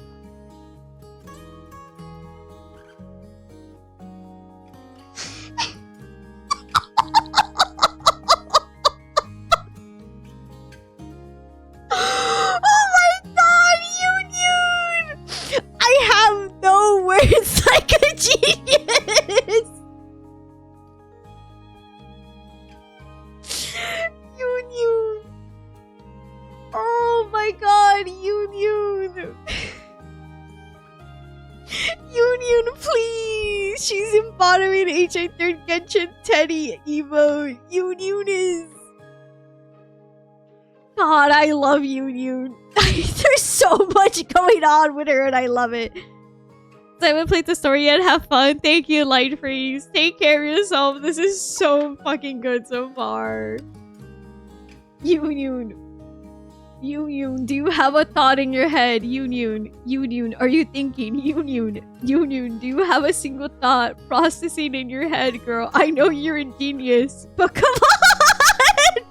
Youyun. Youyun, please. She's embodying HI 3rd Genshin Teddy emote. Youyun is. God, I love Youyun. There's so much going on with her, and I love it. So I haven't played the story yet. Have fun. Thank you, Light Freeze. Take care of yourself. This is so fucking good so far. Youyun. Youyun, do you have a thought in your head? Youyun, are you thinking? Youyun, do you have a single thought processing in your head, girl? I know you're a genius, but come on!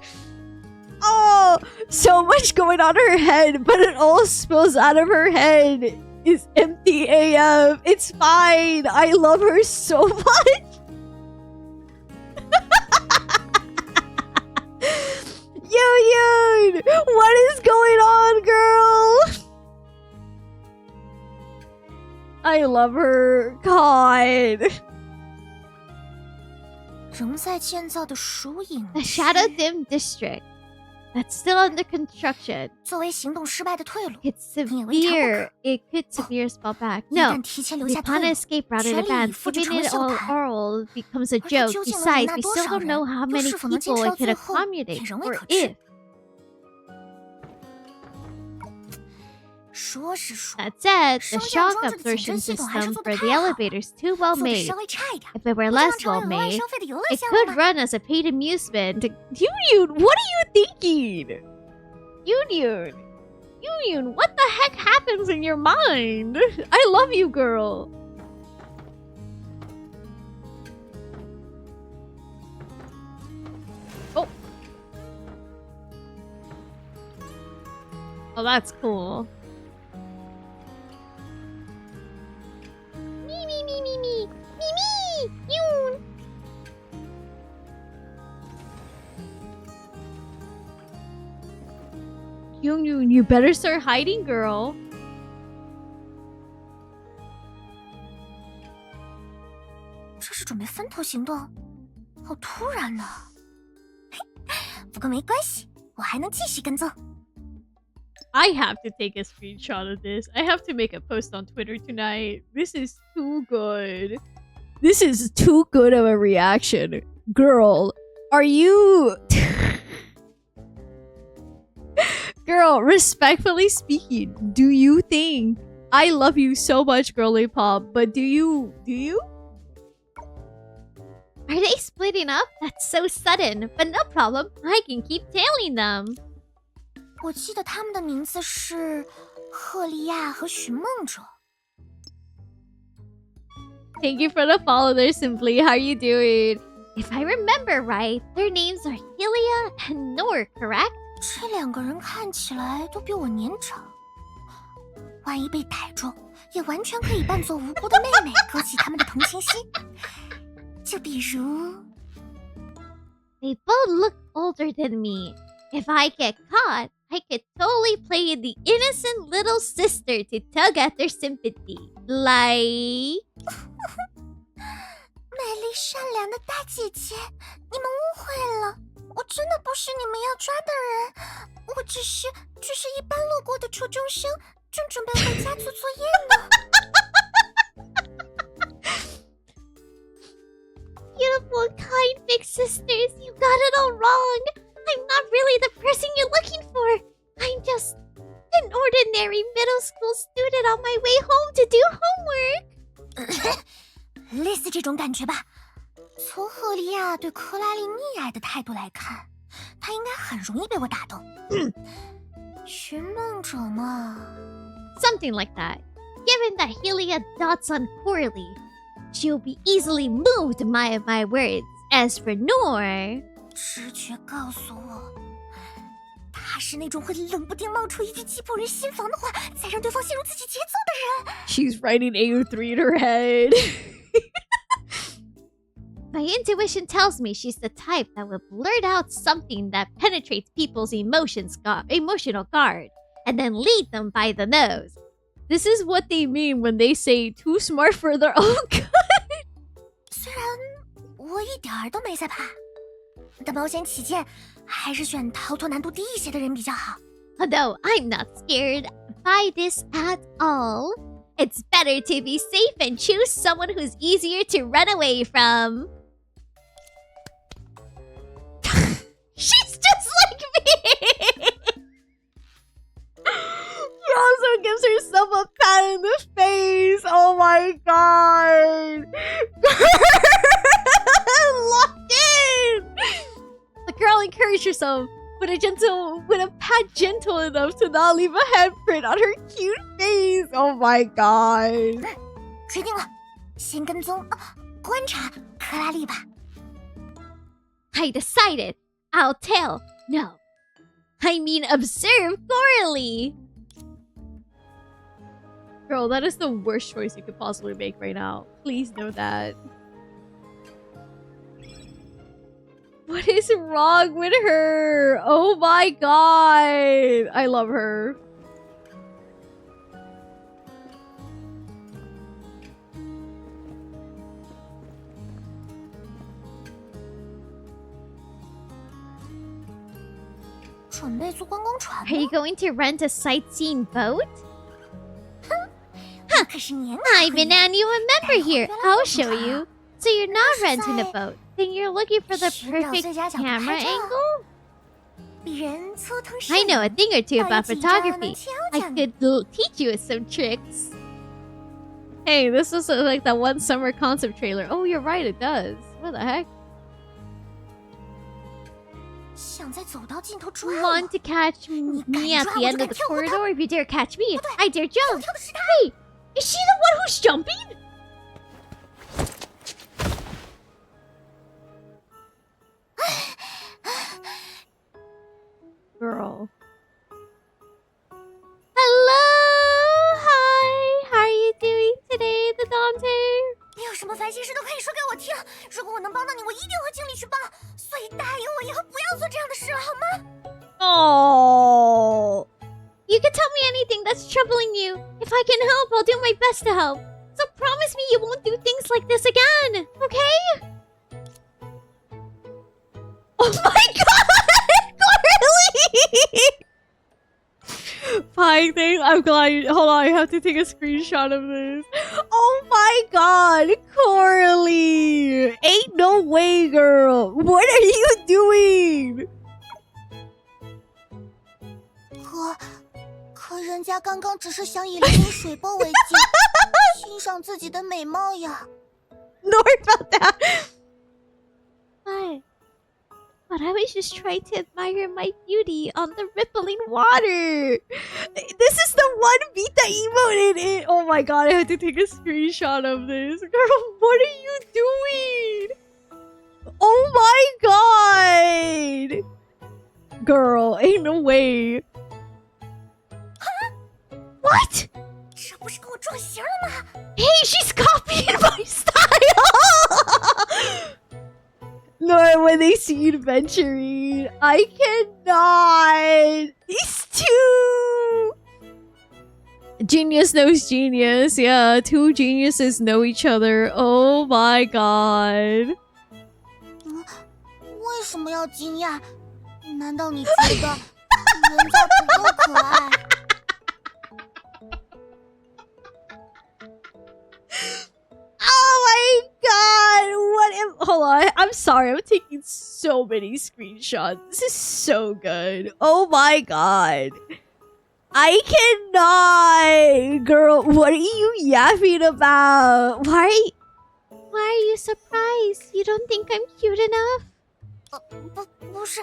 Oh, so much going on in her head, but it all spills out of her head. Is empty AF. It's fine. I love her so much. Youyun, what is going on, girl? I love her. God. 仍在建造的蜀影 The Shadow Dim District. That's still under construction. 作为行动失败的退路， It's 你也未尝不可。 severe. It could severe spell back. 一 No. 旦提前留 We 下退 plan 路 an，escape route in 全力以 advance. 赴这 Giving 成为 it 秀 all 谈。 oral becomes a 而 joke. 这究竟能 Besides, 容纳 we 多 still 少 don't know 人， how 又 many 是否能坚 people 持到 it could 最后， accommodate, 也仍未 or 可知。 if. 说是说， That said, the 升降 shock 装置的减 absorption 震系统还是 system 做得 for the 太好了， elevator's too well 做得 made. 稍微差一点， If it were 不就 less 能成 well 为额外 made, 消费的游乐 it 项目 could 吗？ run as a paid amusement. Youyun, what are you thinking? Youyun, what the heck happens in your mind? I love you, girl. Oh. Oh, that's cool. Yoon. Youyun, you better start hiding, girl. 这是准备分头行动，好突然呢。嘿，不过没关系，我还能继续跟踪。 I have to take a screenshot of this. I have to make a post on Twitter tonight. This is too good. This is too good of a reaction. Girl, are you... Girl, respectfully speaking, do you think... I love you so much, girly pop, but do you... Are they splitting up? That's so sudden. But no problem. I can keep tailing them. 我记得他们的名字是赫利亚和寻梦者。 Thank you for the follow there, Simply. How are you doing? If I remember right, their names are Hylia and Nohr, correct? 这两个人看起来都比我年长，万一被逮住，也完全可以扮作无辜的妹妹，勾起他们的同情心。就比如， They both look older than me. If I get caught, I could totally play the innocent little sister to tug at their sympathy. Like... 美丽善良的大姐姐，你们误会了，我真的不是你们要抓的人，我只是一般路过的初中生，正准备回家做作业呢。Beautiful, kind big sisters, you got it all wrong. I'm not really the person you're looking for. I'm just an ordinary middle school student on my way home to do homework. 类似这种感觉吧。从赫利亚对克拉丽溺爱的态度来看，她应该很容易被我打动。寻梦者嘛， Something like that. Given that Hylia dots on poorly, she'll be easily moved by my words. As for Nohr... 直觉告诉我，他是那种会冷不丁冒出一句击破人心房的话，再让对方陷入自己节奏的人。 She's writing AO3 in her head. My intuition tells me she's the type that will blurt out something that penetrates people's emotional guard, and then lead them by the nose. This is what they mean when they say too smart for their own good. 虽然我一点儿都没在怕，但保险起见，还是选逃脱难度低一些的人比较好。Although I'm not scared by this at all. It's better to be safe and choose someone who's easier to run away from. She's just like me! She also gives herself a pat in the face. Oh my god. Locked in. The girl encouraged herself with a pat gentle enough to not leave a handprint on her cute face. Oh my god. 决定了，先跟踪，观察克拉丽吧。 I decided. I'll tell. No. I mean observe Coralie. Girl, that is the worst choice you could possibly make right now. Please know that. What is wrong with her? Oh my god. I love her. Are you going to rent a sightseeing boat? I'm an annual member here. I'll show you. So you're not renting a boat. Then you're looking for the perfect camera angle? I know a thing or two about photography. I could teach you some tricks. Hey, this is like that one summer concept trailer. Oh, you're right, it does. What the heck? Want to catch me at the end of the corridor? If you dare catch me, I dare jump. Hey, is she the one who's jumping? Girl. Hello, hi. How are you doing today, the Dante? 你有什么烦心事都可以说给我听，如果我能帮到你，我一定会尽力去帮。所以答应我以后不要做这样的事了，好吗？ Oh. You can tell me anything that's troubling you. If I can help, I'll do my best to help. So promise me you won't do things like this again, okay? Oh my god! Coralie! Fine thing. I'm glad you... Hold on, I have to take a screenshot of this. Oh my god! Coralie! Ain't no way, girl! What are you doing? 可人家刚刚只是想以淋漓水波为镜，欣赏自己的美貌呀。Nohr about that. But I was just trying to admire my beauty on the rippling water. This is the one Vita emote in it. Oh my god, I have to take a screenshot of this. Girl, what are you doing? Oh my god. Girl, ain't no way. What? 这不是跟我撞型了吗？ Hey, she's copying my style! Nor when they see you venturing. I cannot. These two. Genius knows genius. Yeah, two geniuses know each other. Oh my god. 为什么要惊讶？难道你觉得人家不够可爱？ Oh my god! What if... Hold on, I'm sorry. I'm taking so many screenshots. This is so good. Oh my god. I cannot! Girl, what are you yapping about? Why are you surprised? You don't think I'm cute enough? 不是，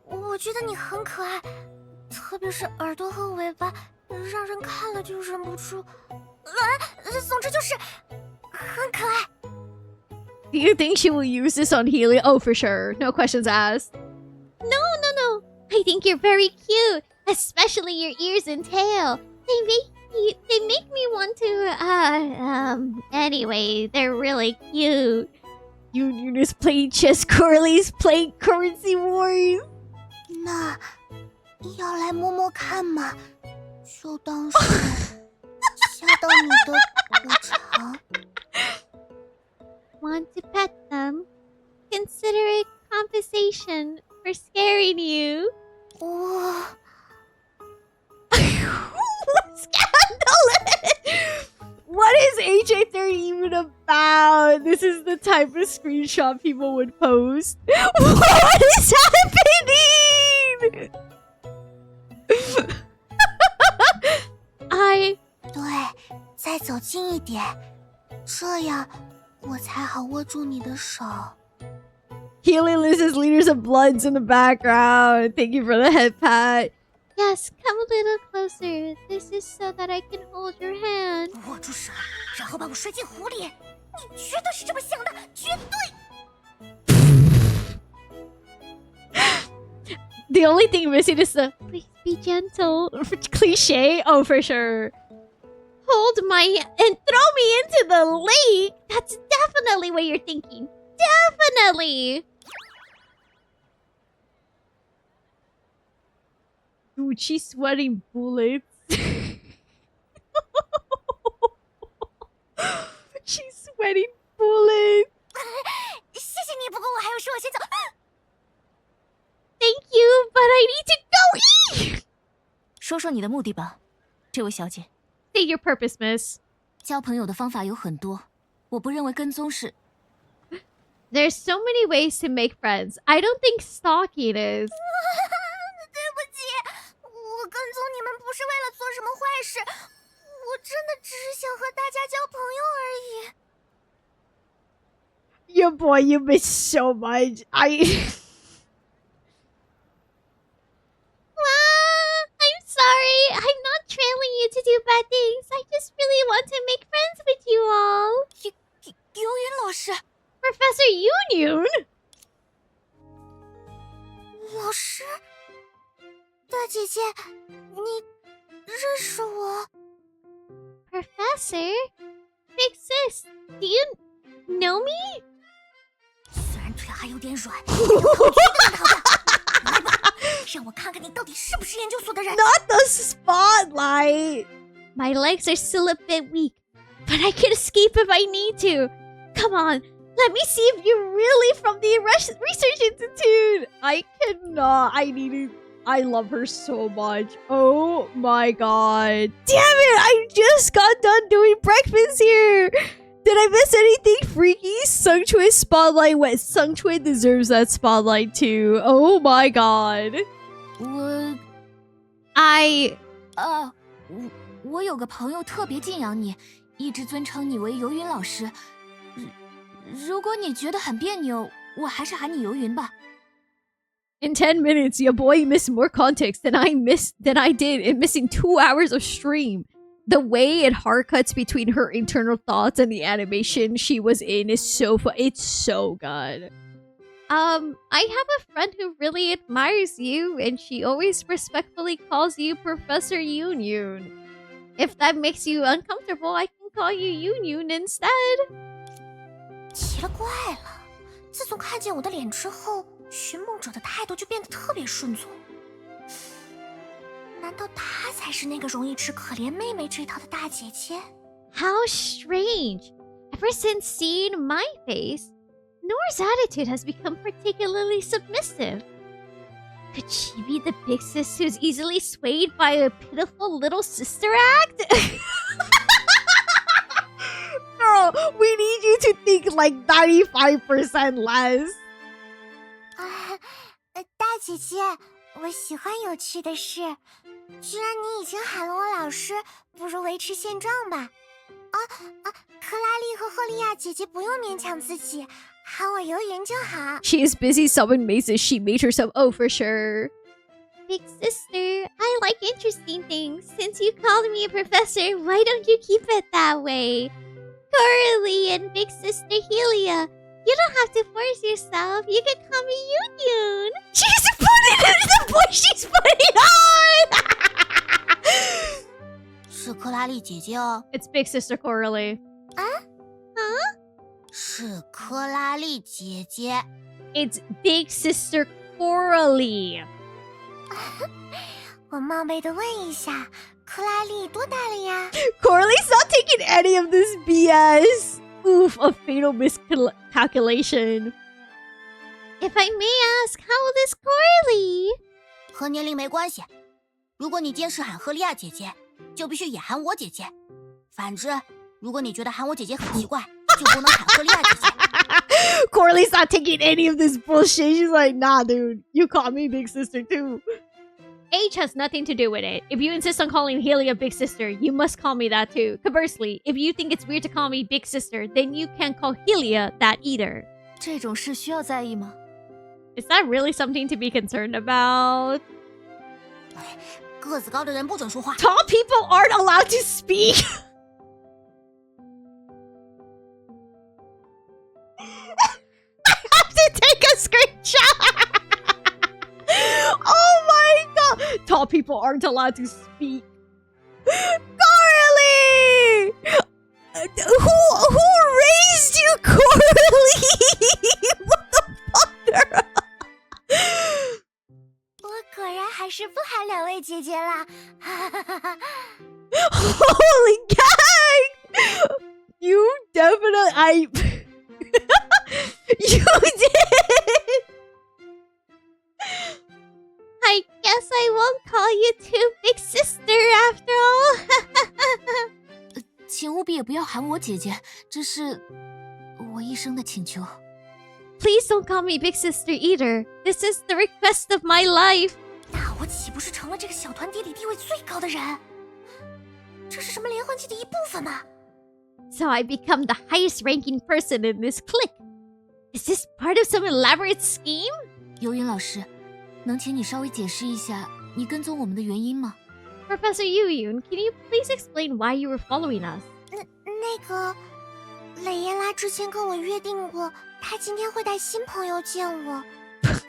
我觉得你很可爱，特别是耳朵和尾巴，让人看了就忍不住。总之就是很可爱。 Do you think she will use this on Healy? Oh, for sure. No questions asked. No. I think you're very cute, especially your ears and tail. They make me want to, anyway, they're really cute. Youyun is playing chess, Coralie's playing currency wars. 那要来摸摸看嘛，就当是吓到你的补偿。 Want to pet them? Consider it compensation for scaring you. even about? This is the type of screenshot people would post. What is happening? 对，再走近一点，这样我才好握住你的手。 Healing listens leaders of bloods in the background. Thank you for the head pat. Yes, come a little closer. This is so that I can hold your hand. 握住手，然后把我摔进湖里。你绝对是这么想的，绝对。 The only thing missing is the Please be gentle. cliche. Oh, for sure. Hold my hand and throw me into the lake. That's definitely what you're thinking. Definitely. Dude, she's sweating bullets. She's sweating bullets. 谢谢你，不过我还有事，我先走。 Thank you, but I need to go eat. 说说你的目的吧，这位小姐。 State your purpose, miss. 交朋友的方法有很多，我不认为跟踪是。 There's so many ways to make friends. I don't think stalking is. 对不起，我跟踪你们不是为了做什么坏事，我真的只是想和大家交朋友而已。 Your boy, you miss so much. I'm sorry. I'm not trailing you to do bad things. I just really want to make friends with you all. 游云老师， Professor Youyun? 老师，大姐姐，你认识我？ Professor? Big sis, do you know me? 虽然腿还有点软，但有口诀的你好的。来吧，让我看看你到底是不是研究所的人。 Not the spotlight. My legs are still a bit weak, but I can escape if I need to. Come on, let me see if you're really from the Research Institute. I cannot. I love her so much. Oh my god. Damn it! I just got done doing breakfast here. Did I miss anything freaky? Sungchue spotlight. What? Sungchue deserves that spotlight too. Oh my god. 我有个朋友特别敬仰你，一直尊称你为游云老师。如果你觉得很别扭，我还是喊你游云吧。 In 10 minutes, your boy missed more context than I did in missing 2 hours of stream. The way it hard cuts between her internal thoughts and the animation she was in is so fun. It's so good. I have a friend who really admires you, and she always respectfully calls you Professor Youyun. If that makes you uncomfortable, I can call you Youyun instead. 奇了怪了，自从看见我的脸之后，寻梦者的态度就变得特别顺从。难道她才是那个容易吃可怜妹妹这套的大姐姐？ How strange. Ever since seeing my face, Nohr's attitude has become particularly submissive. Could she be the big sis who's easily swayed by a pitiful little sister act? Girl, we need you to think like 95% less. 大姐姐，我喜欢有趣的事。既然你已经喊了我老师，不如维持现状吧。克拉丽和赫利亚姐姐不用勉强自己，喊我游云就好。 She is busy solving mazes she made herself. Oh, for sure. Big sister, I like interesting things. Since you called me a professor, why don't you keep it that way? Coralie and big sister Helia, you don't have to force yourself. You can call me Youyun. She's putting the voice she's putting on. 是克拉丽姐姐哦， It's big sister Coralie. 是克拉丽姐姐。 It's big sister Coralie. 我冒昧的问一下，克拉丽多大了呀？ Coralie's not taking any of this BS. Oof, a fatal miscalculation. If I may ask, how old is Coralie? 和年龄没关系。如果你坚持喊赫利亚姐姐，就必须也喊我姐姐。反之，如果你觉得喊我姐姐很奇怪，就不能喊赫利亚姐姐？ Corley's not taking any of this bullshit. She's like, nah, dude. You call me big sister too. Age has nothing to do with it. If you insist on calling Helia big sister, you must call me that too. Conversely, if you think it's weird to call me big sister, then you can't call Helia that either. 这种事需要在意吗？ Is that really something to be concerned about? 个子高的人不准说话。 Tall people aren't allowed to speak. I have to take a screenshot. Oh my god. Tall people aren't allowed to speak. Carly! Who raised you, Carly? What the fuck? 我果然还是不喊两位姐姐啦。 Holy gang! You definitely You did! I guess I won't call you two big sister after all. 请务必也不要喊我姐姐，这是我一生的请求。 Please don't call me big sister either. This is the request of my life. 那我岂不是成了这个小团体里地位最高的人？这是什么连环计的一部分吗？ So I become the highest ranking person in this clique. Is this part of some elaborate scheme? 游云老师，能请你稍微解释一下你跟踪我们的原因吗？ Professor Youyun, can you please explain why you were following us? 那个，蕾耶拉之前跟我约定过，她今天会带新朋友见我。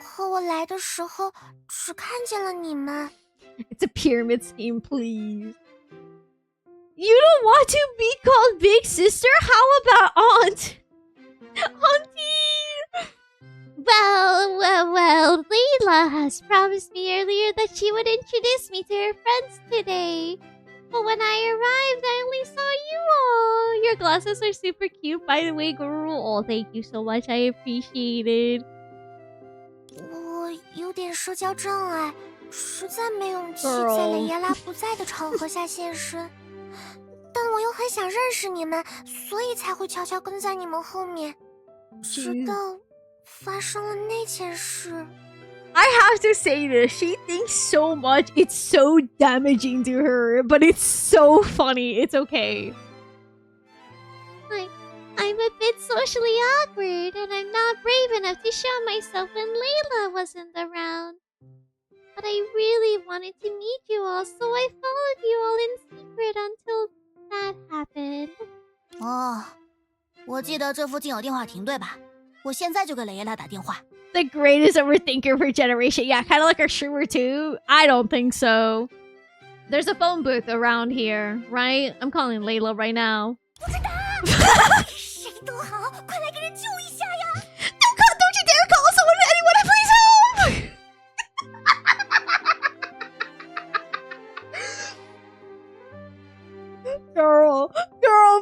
可我来的时候只看见了你们。 It's a pyramid scheme, please. You don't want to be called big sister? How about aunt? Auntie! Well, Layla has promised me earlier that she would introduce me to her friends today. But when I arrived, I only saw you all. Your glasses are super cute, by the way, girl. Oh, thank you so much. I appreciate it. 我有点社交障碍，实在没勇气 Girl 在蕾耶拉不在的场合下现身。但我又很想认识你们，所以才会悄悄跟在你们后面，直到发生了那件事。 I have to say this. She thinks so much. It's so damaging to her, but it's so funny. It's okay. I'm a bit socially awkward, and I'm not brave enough to show myself when Layla wasn't around. But I really wanted to meet you all, so I followed you all in secret until that happened. 哦，我记得这附近有电话亭，对吧？我现在就给蕾耶拉打电话。 The greatest overthinker of her generation. Yeah, kind of like our streamer too. I don't think so. There's a phone booth around here, right? I'm calling Layla right now. 谁都好，快来给人救一下呀！ Don't you dare call someone, anyone, please help! Girl,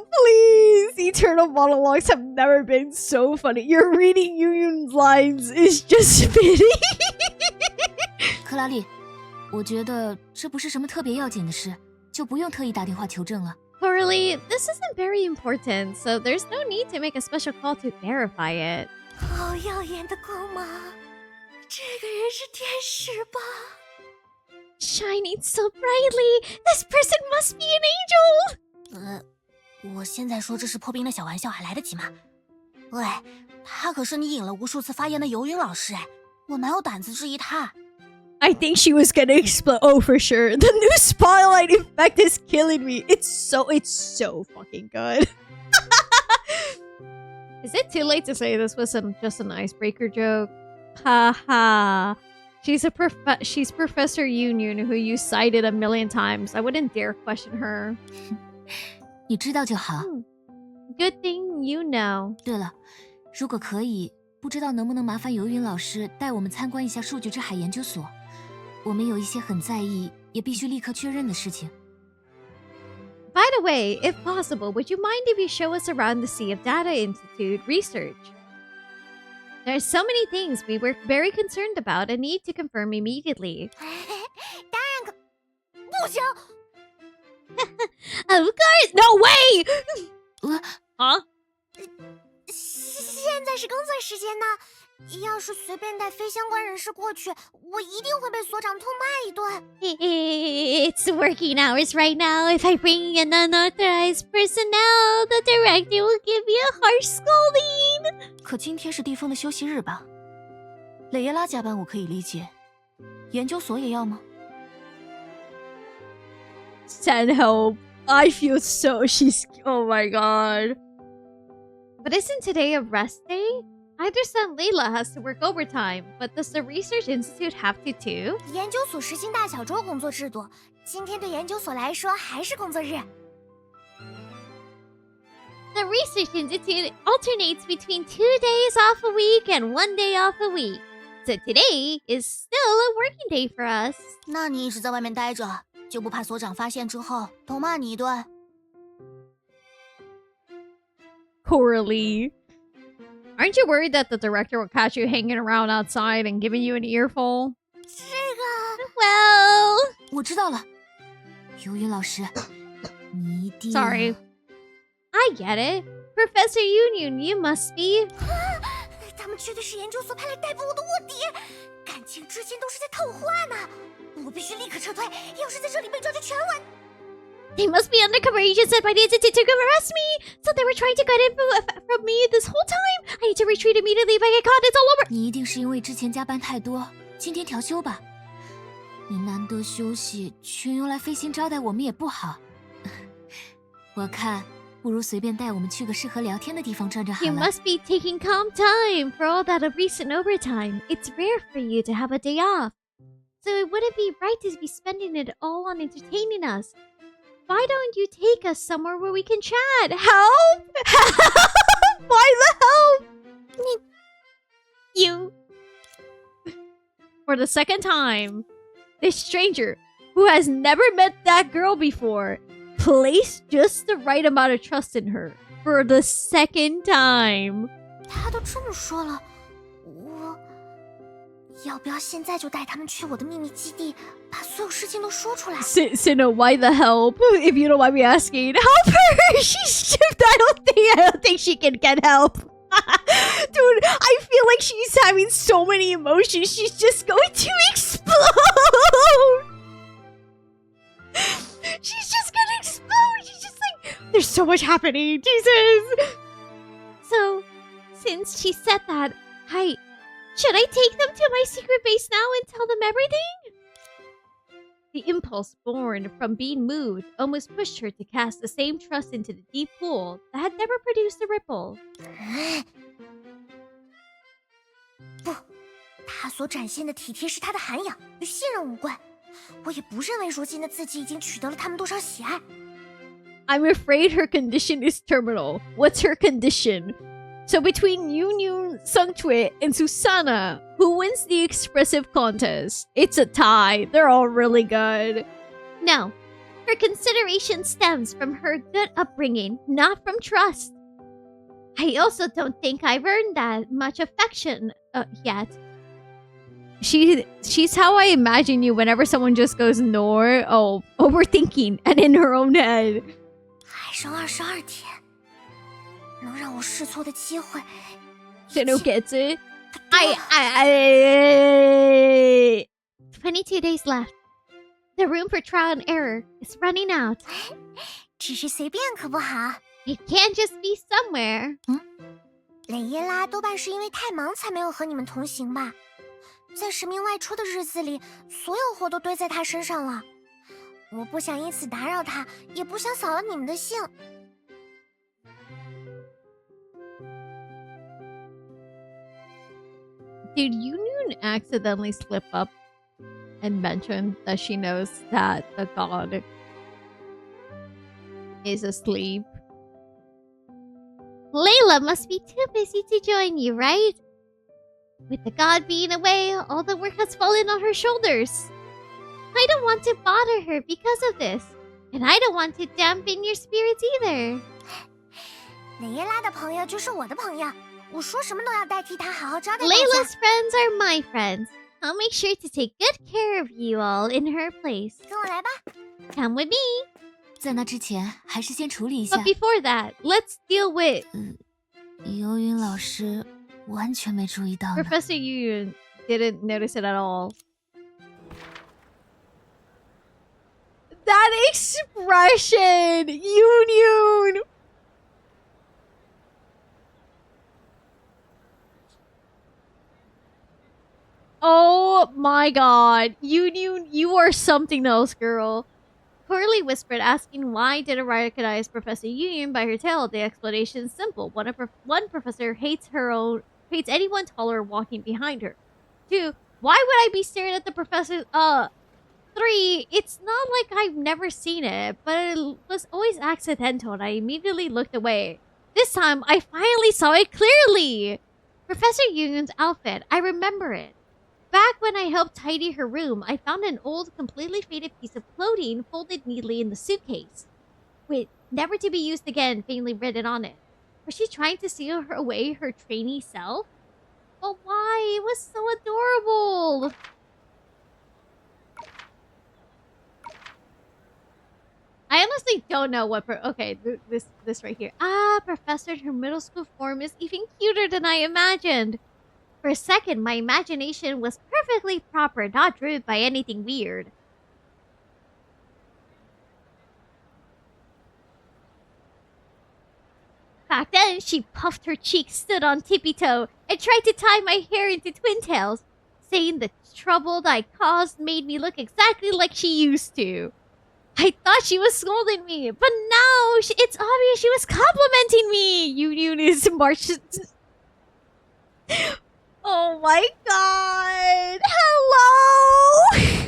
please! Eternal monologues have never been so funny. You're reading Youyun's lines is just spitting. 克拉丽，我觉得这不是什么特别要紧的事，就不用特意打电话求证了。 Corley, this isn't very important, so there's no need to make a special call to verify it. 好耀眼的光芒，这个人是天使吧？ Shining so brightly! This person must be an angel! 我现在说这是破冰的小玩笑还来得及吗？喂，他可是你引了无数次发言的游云老师哎，我哪有胆子质疑他？ I think she was gonna explode. Oh, for sure. The new spotlight effect is killing me. It's so fucking good. Is it too late to say this was just an icebreaker joke? Haha. She's Professor Youyun, who you cited a million times. I wouldn't dare question her. 你知道就好。 Good thing you know. 对了，如果可以，不知道能不能麻烦游云老师带我们参观一下数据之海研究所？我们有一些很在意，也必须立刻确认的事情。 By the way, if possible, would you mind if you show us around the Sea of Data Institute research? There's so many things we were very concerned about and need to confirm immediately. 当然可不行。 Of course! No way! Huh? 在是工作时间呢。要是随便带非相关人士过去，我一定会被所长痛骂一顿。It's working hours right now. If I bring in unauthorized personnel, the director will give me a harsh scolding. 可今天是地方的休息日吧？蕾耶拉加班我可以理解，研究所也要吗？ Send help. I feel so... Oh my god. But isn't today a rest day? I understand Layla has to work overtime, but does the Research Institute have to too? 研究所实行大小周工作制度，今天对研究所来说还是工作日。The Research Institute alternates between 2 days off a week and 1 day off a week. So today is still a working day for us. 那你一直在外面待着，就不怕所长发现之后痛骂你一顿？ Coralie. Aren't you worried that the director will catch you hanging around outside and giving you an earful? 这个 Well... 我知道了，游云老师，你一定 Sorry. I get it. Professor Youyun, you must be... 他们绝对是研究所派来逮捕我的卧底，感情之间都是在套话呢。我必须立刻撤退，要是在这里被抓就全完。 They must be undercover agents sent by the Institute to come arrest me. So they were trying to get info from me this whole time. I need to retreat immediately if I get caught. It's all over. 你一定是因为之前加班太多，今天调休吧？你难得休息，全用来费心招待我们也不好。我看不如随便带我们去个适合聊天的地方转转好 You 了。 must be taking calm time for all that recent overtime. It's rare for you to have a day off. So it wouldn't be right to be spending it all on entertaining us. Why don't you take us somewhere where we can chat? Help! Why the help? You... For the second time, this stranger, who has never met that girl before, placed just the right amount of trust in her. For the second time. 他都这么说了，我要不要现在就带他们去我的秘密基地，把所有事情都说出来？ Sinnoh, why the help? If you don't mind me asking, help her! She's I don't think she can get help. Dude, I feel like she's having so many emotions. She's just going to explode. She's just gonna explode. She's just like, there's so much happening. Jesus. So, since she said that, should I take them to my secret base now and tell them everything? The impulse born from being moved almost pushed her to cast the same trust into the deep pool that had never produced a ripple. 不，他所展现的体贴是他的涵养，与信任无关。我也不认为如今的自己已经取得了他们多少喜爱。 I'm afraid her condition is terminal. What's her condition? So between Youyun, Sungtue, and Susanna, who wins the expressive contest? It's a tie. They're all really good. No, her consideration stems from her good upbringing, not from trust. I also don't think I've earned that much affection yet. She's how I imagine you whenever someone just goes Nohr, overthinking and in her own head. 还剩22天，能让我试错的机会。 Sinnoh gets it. 22 days left. The room for trial and error is running out. 只是随便可不好。 It can't just be somewhere. 蕾耶拉多半是因为太忙才没有和你们同行吧。在神明外出的日子里，所有活都堆在他身上了。我不想因此打扰他，也不想扫了你们的兴。 Did Youyun accidentally slip up and mention that she knows that the god is asleep? Layla must be too busy to join you, right? With the god being away, all the work has fallen on her shoulders. I don't want to bother her because of this, and I don't want to dampen your spirits either. 蕾耶拉的朋友就是我的朋友，我说什么都要代替他好好招待大家。 Layla's friends are my friends. I'll make sure to take good care of you all in her place. 跟我来吧。 Come with me. 在那之前，还是先处理一下 But。before that, let's deal with... 游云老师，完全没注意到呢。 Professor Youyun didn't notice it at all. That expression! Youyun! Oh my god. Youyun, you are something else, girl. Curly whispered, asking why didn't recognize Professor Youyun by her tail. The explanation is simple. One professor hates anyone taller walking behind her. 2, why would I be staring at the professor? 3, it's not like I've never seen it, but it was always accidental and I immediately looked away. This time, I finally saw it clearly! Professor Youyun's outfit, I remember it. Back when I helped tidy her room, I found an old, completely faded piece of clothing folded neatly in the suitcase. With never to be used again faintly written on it. Was she trying to steal away her trainee self? But why? It was so adorable! I honestly don't know what... okay, this right here. Ah, Professor in her middle school form is even cuter than I imagined. For a second, my imagination was perfectly proper, not driven by anything weird. Back then, she puffed her cheeks, stood on tippy-toe, and tried to tie my hair into twin tails, saying the trouble I caused made me look exactly like she used to. I thought she was scolding me, but now it's obvious she was complimenting me. Youyun is marched. Oh my god! Hello!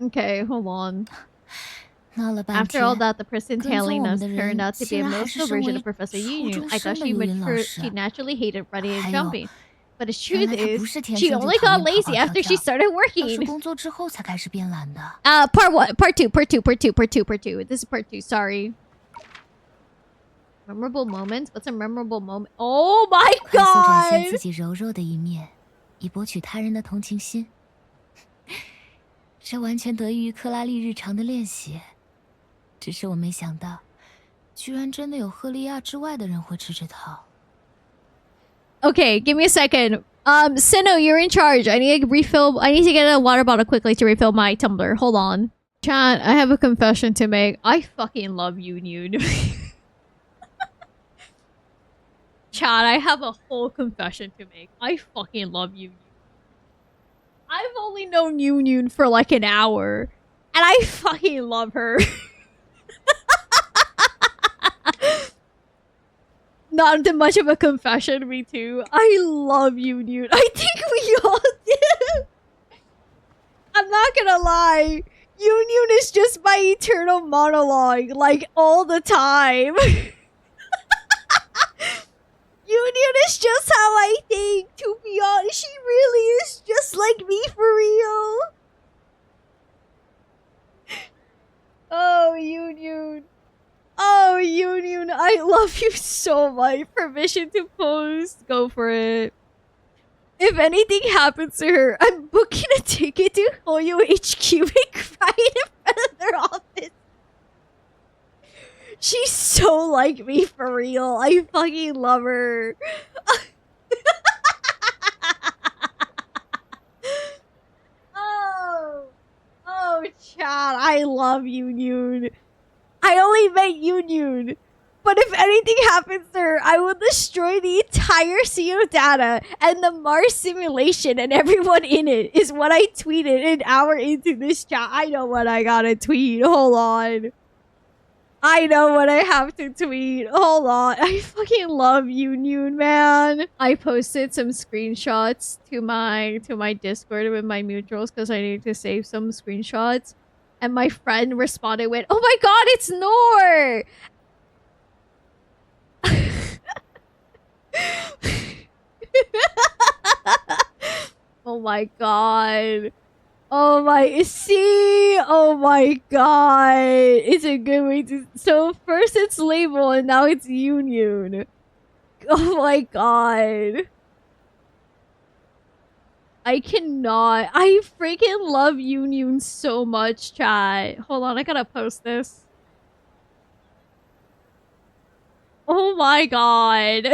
Okay, hold on. After all that, the person tailing us turned out to be a middle school version of Professor Youyun. I thought she naturally hated running and jumping. But the truth is, she only got lazy after she started working. Part two. This is part 2, sorry. Memorable moments? What's a memorable moment? Oh my god! 自己柔弱的一面，以博取他人的同情心。这完全得益于克拉丽日常的练习。只是我没想到，居然真的有赫利亚之外的人会吃这套。 Okay, give me a second. Sinnoh, you're in charge. I need to get a water bottle quickly to refill my tumbler. Hold on. Chat, I have a confession to make. I fucking love Youyun. Chat, I have a whole confession to make. I fucking love Youyun. I've only known Youyun for like an hour, and I fucking love her. Not that much of a confession, me too. I love Youyun. I think we all do. I'm not gonna lie. Youyun is just my eternal monologue, like, all the time. Youyun is just how I think, to be honest. She really is just like me for real. Oh, Youyun. Oh, Youyun, I love you so much. Permission to post. Go for it. If anything happens to her, I'm booking a ticket to Hoyo HQ and crying in front of their office. She's so like me for real. I fucking love her. Oh, chat. I love Youyun. I only met Youyun. But if anything happens to her, I will destroy the entire Sinnoh data and the Mars simulation and everyone in it, is what I tweeted an hour into this chat. I know what I gotta tweet. Hold on. I know what I have to tweet. Hold on. I fucking love Youyun, man. I posted some screenshots to my Discord with my mutuals because I need to save some screenshots. And my friend responded with, "Oh my god, it's Nohr!" Oh my god. Oh my, see? Oh my god. It's a good way to... So first it's Label and now it's Youyun. Oh my god. I cannot. I freaking love Youyun so much, chat. Hold on, I gotta post this. Oh my god.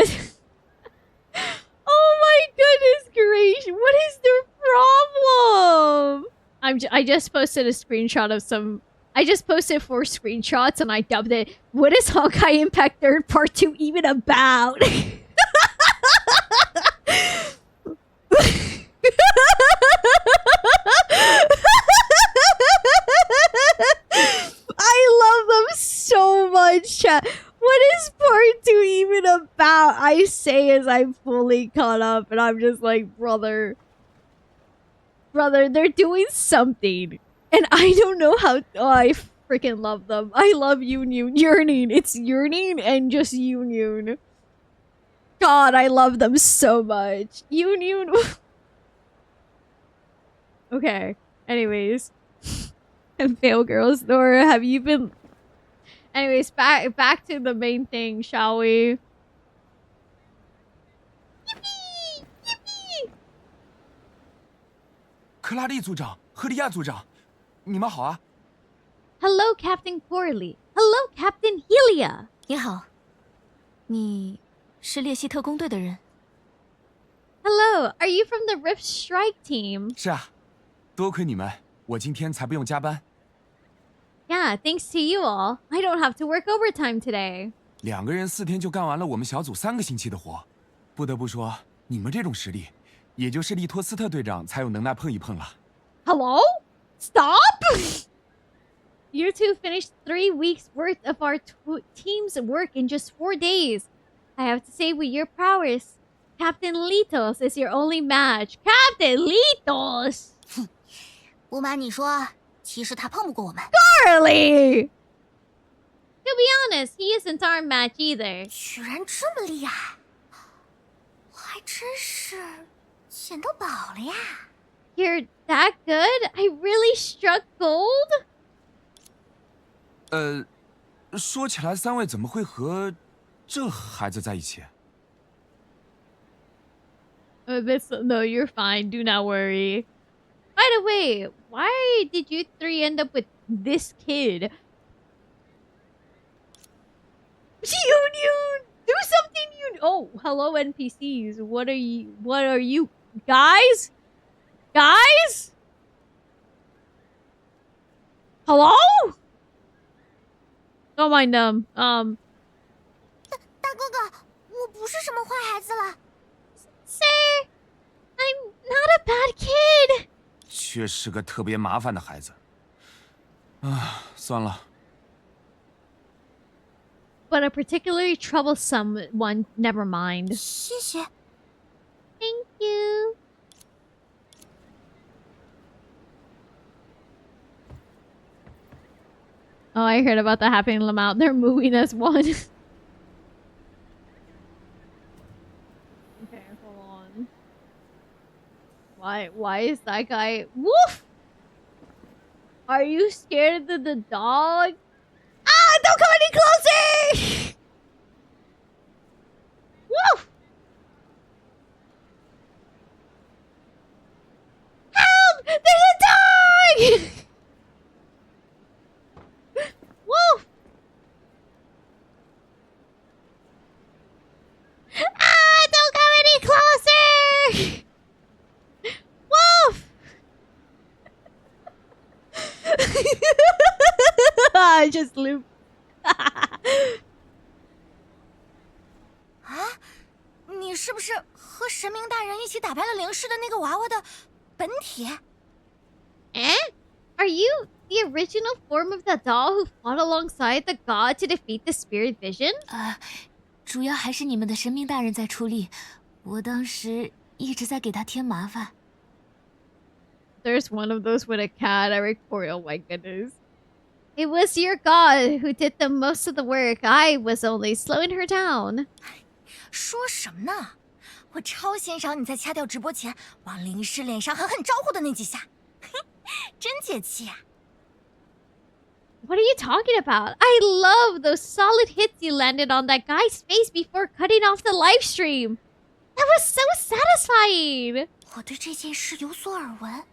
Oh my goodness gracious. What is their problem? I just posted a screenshot of some... I just posted 4 screenshots and I dubbed it, "What is Honkai Impact 3rd Part 2 even about?" I love them so much, chat. What is part 2 even about? I say as I'm fully caught up and I'm just like, brother, they're doing something. And I don't know how... Oh, I freaking love them. I love Youyun. Yearning. It's yearning and just Youyun. God, I love them so much. Youyun. Okay. Anyways. And fail girls. Nora, have you been... Anyways, back to the main thing, shall we? Yippee! Yippee! 克拉丽组长、赫利亚组长，你们好啊！ Hello, Captain Corley. Hello, Captain Helia. 你好，你是猎西特工队的人？ Hello, are you from the Rift Strike team? 是啊，多亏你们，我今天才不用加班。 Yeah, thanks to you all. I don't have to work overtime today. 2个人4天就干完了我们小组3个星期的活，不得不说，你们这种实力，也就是利托斯特队长才有能耐碰一碰了。 Hello? Stop! You two finished 3 weeks worth of our team's work in just 4 days. I have to say, with your prowess, Captain Litos is your only match. Captain Litos! 不瞒你说，其实他碰不过我们。 Charlie! To be honest, he isn't our match either. 居然这么厉害，我还真是捡到宝了呀！ You're that good? I really struck gold? 说起来，3位怎么会和这孩子在一起？ No, you're fine. Do not worry. By the way, why did you 3 end up with this kid? Youyun! Do something, you... Oh, hello, NPCs. What are you... Guys? Guys? Hello? Don't mind them. 大哥哥，我不是什么坏孩子了。 Sir, I'm not a bad kid. 却是个特别麻烦的孩子。啊，算了。 But a particularly troublesome one, never mind. 谢谢。 Thank you. Oh, I heard about that happening in Lamount. They're moving as one. Okay, hold on. Why is that guy... Woof! Are you scared of the dog? Ah! Don't come any closer! Woof! Help! There's a dog! Woof! Ah! Don't come any closer! Woof! I just looped. 啊，你是不是和神明大人一起打败了灵视的那个娃娃的本体？ Eh? Are you the original form of the doll who fought alongside the god to defeat the spirit vision? 主要还是你们的神明大人在出力，我当时一直在给他添麻烦。 There's one of those with a cat. I record. Oh my goodness. It was your god who did the most of the work. I was only slowing her down. 说什么呢？我超欣赏你在掐掉直播前往灵视脸上狠狠招呼的那几下，真解气啊！ What are you talking about? I love those solid hits you landed on that guy's face before cutting off the live stream. That was so satisfying. 我对这件事有所耳闻，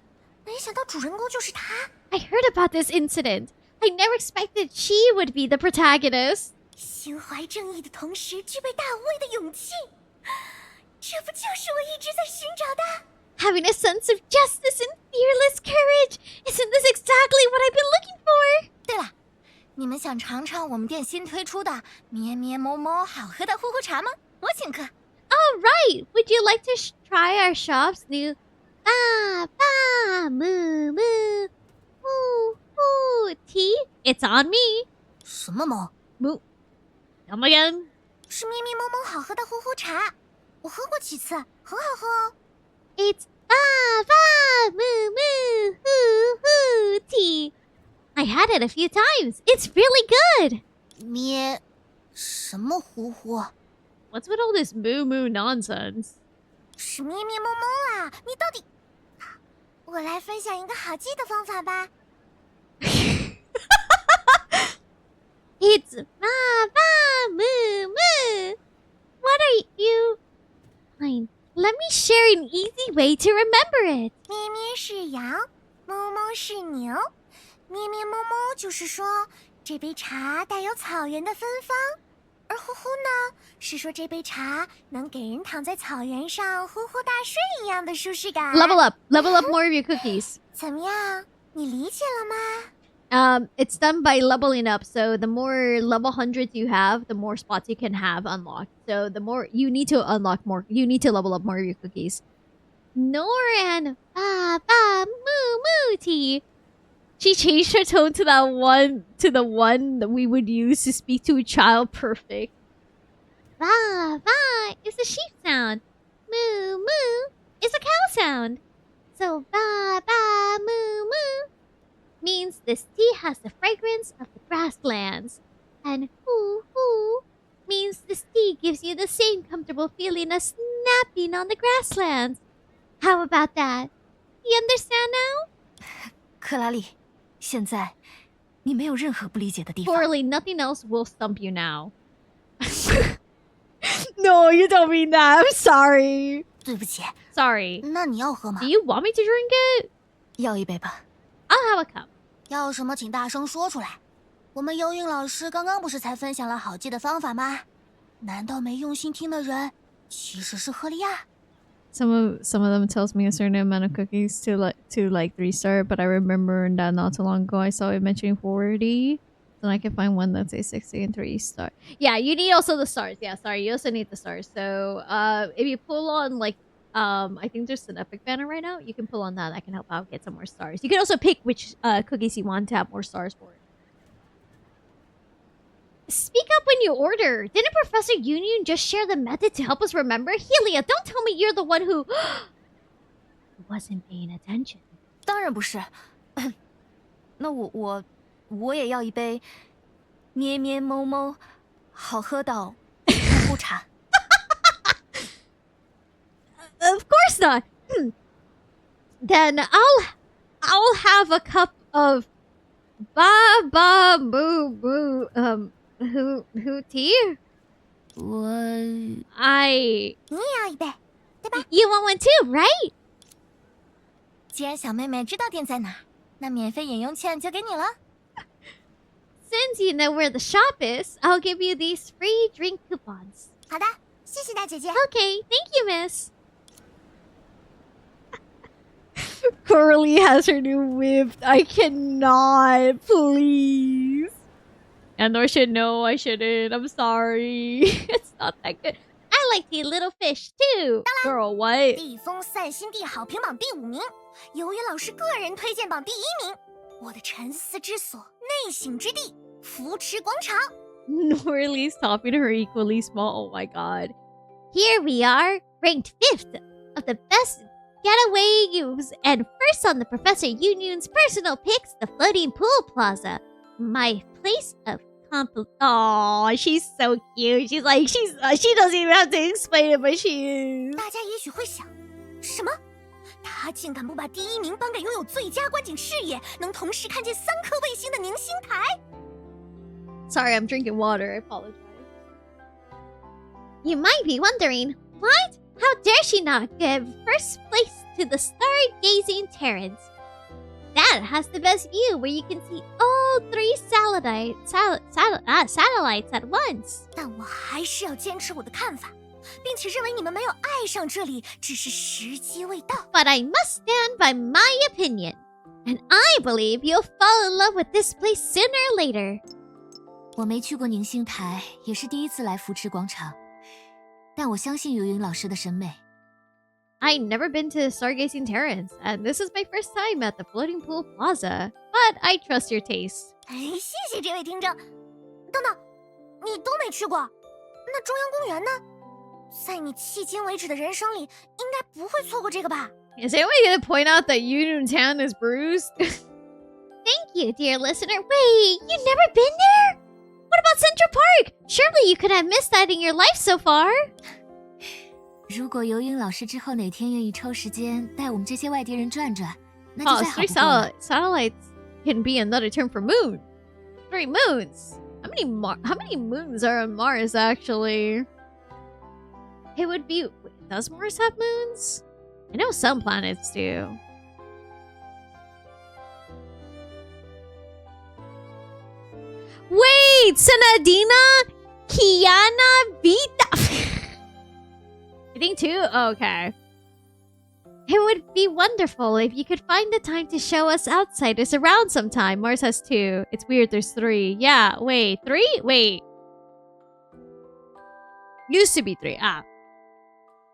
没想到主人公就是他。I heard about this incident. I never expected she would be the protagonist. 心怀正义的同时具备大无畏的勇气，这不就是我一直在寻找的？ Having a sense of justice and fearless courage. Isn't this exactly what I've been looking for? 对了，你们想尝尝我们店新推出的咩咩某某好喝的呼呼茶吗？我请客。Oh, right. Would you like to try our shop's new ba ba moo moo woo woo tea? It's on me. 什么某？ Moo. Come again. 是咩咩某某好喝的呼呼茶，我喝过几次，很好喝哦。It's ba ba moo moo hoo hoo tea. I had it a few times. It's really good. 咩什么呼呼？ What's with all this moo moo nonsense? 是咩咩某某啊！你到底……我来分享一个好记的方法吧。It's ba ba moo moo. What are you? Fine. Let me share an easy way to remember it. 咩咩是羊，某某是牛，咩咩某某就是说这杯茶带有草原的芬芳，而呼呼呢是说这杯茶能给人躺在草原上呼呼大睡一样的舒适感。 Level up more of your cookies. 怎么样？你理解了吗？ It's done by leveling up. So the more level hundreds you have, the more spots you can have unlocked. So the more you need to unlock more, you need to level up more of your cookies. Nohr and ba ba moo moo tea. She changed her tone to the one that we would use to speak to a child perfect. Ba ba is a sheep sound. Moo moo is a cow sound. So ba ba moo moo means this tea has the fragrance of the grasslands. And hoo hoo means this tea gives you the same comfortable feeling as napping on the grasslands. How about that? You understand now? 克拉丽，现在你没有任何不理解的地方。 Poorly, nothing else will stump you now. No, you don't mean that. I'm sorry. 对不起， Sorry. 那你要喝吗 Do？you want me to drink it? 要一杯吧。 I'll have a cup. 要什么请大声说出来。我们游泳老师刚刚不是才分享了好记的方法吗？难道没用心听的人其实是赫利亚？ Some of them tells me a certain amount of cookies to like 3-star, but I remember that not too long ago I saw it mentioning 40. Then I can find one that's a 60 and 3-star. Yeah, you need also the stars. Yeah, sorry, you also need the stars. So, if you pull on like, I think there's an epic banner right now. You can pull on that. That can help out get some more stars. You can also pick which cookies you want to have more stars for. Speak up when you order. Didn't Professor Youyun just share the method to help us remember? Helia, don't tell me you're the one who wasn't paying attention. 当然不是。那我也要一杯咩咩某某好喝到呼呼茶。 Of course not. Then I'll have a cup of ba ba boo boo who tea? 我 I 你也要一杯，对吧？ You want one too, right? 既然小妹妹知道店在哪，那免费饮用券就给你了。 Since you know where the shop is, I'll give you these free drink coupons. 好的，谢谢大姐姐。 Okay, thank you, miss. Coralie has her new whip. I cannot, please. And Nohr should know I shouldn't. I'm sorry. It's not that good. I like the little fish too. Girl, what? 地风散心地好评榜第5名，游泳老师个人推荐榜第1名。我的沉思之所，内省之地，扶持广场。 Nohrly's topping her equally small. Oh my god. Here we are, ranked 5th of the best getaway use and first on the Professor Youyun's personal picks, the floating pool plaza. My place of Oh, she's so cute. She's like, she doesn't even have to explain it, but she is. 大家也许会想，什么？他竟敢不把第1名颁给拥有最佳观景视野、能同时看见3颗卫星的凝星台？ Sorry, I'm drinking water. I apologize. You might be wondering, what? How dare she not give first place to the stargazing terrace. That has the best view where you can see all 3 satellites at once. 但我还是要坚持我的看法，并且认为你们没有爱上这里，只是时机未到。 But I must stand by my opinion. And I believe you'll fall in love with this place sooner or later. 我没去过宁星台，也是第一次来福池广场，但我相信游云老师的审美。 I've never been to Stargazing Terrace, and this is my first time at the Floating Pool Plaza. But I trust your taste. 哎，谢谢这位听众。等等，你都没去过，那中央公园呢？在你迄今为止的人生里，应该不会错过这个吧？ Is anyone gonna point out that Youyun Town is bruised? Thank you, dear listener. Wait, you've never been there? What about Central Park? Surely you could have missed that in your life so far. 如果游云老师之后哪天愿意抽时间带我们这些外地人转转，那 Oh, 就再好 3不过了。 satellites can be another term for moon. 3 moons. How many moons are on Mars actually? It would be. Wait, does Mars have moons? I know some planets do. Wait, Senadina, Kiana, Vita. I think 2? Okay. It would be wonderful if you could find the time to show us outsiders around sometime. Mars has 2. It's weird there's 3. Yeah, wait. 3? Wait. Used to be 3. Ah.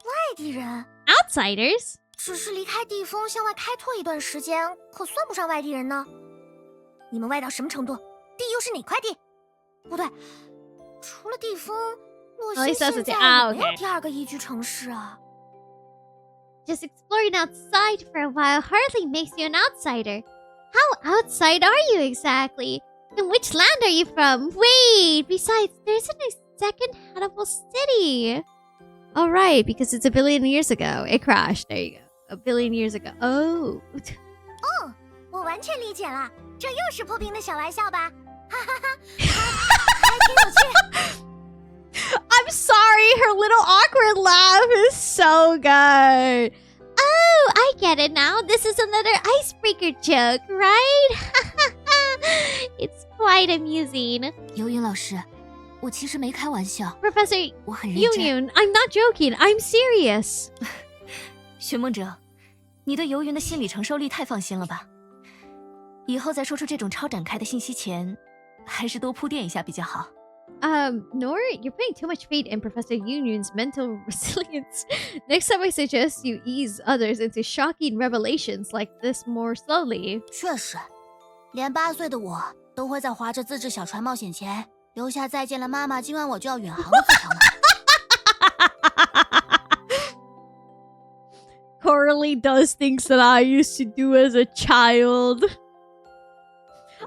外地人 Outsiders? 只是离开地风向外开拓一段时间，可算不上外地人呢。你们外到什么程度？地又是哪块地？不对，除了地风，洛哦意思是星现在这样也没有 OK 第2个宜居城市啊。 Just exploring outside for a while hardly makes you an outsider. How outside are you exactly? And which land are you from? Wait, besides, there isn't a second habitable city. Oh, right, because it's a billion years ago. It crashed. There you go. A billion years ago. Oh. 我完全理解了，这又是破冰的小玩笑吧？哈哈哈，还挺有趣。 I'm sorry, her little awkward laugh is so good. Oh, I get it now. This is another icebreaker joke, right? It's quite amusing. 游云老师，我其实没开玩笑， Professor 我很认真。 Youyun, I'm not joking. I'm serious. 寻梦者，你对游云的心理承受力太放心了吧？以后在说出这种超展开的信息前，还是多铺垫一下比较好。Nohr, you're putting too much faith in Professor Youyun's mental resilience. Next time I suggest you ease others into shocking revelations like this more slowly. 确实，连8岁的我都会在划着自制小船冒险前留下再见了妈妈，今晚我就要远航的字条呢。Coralie does things that I used to do as a child.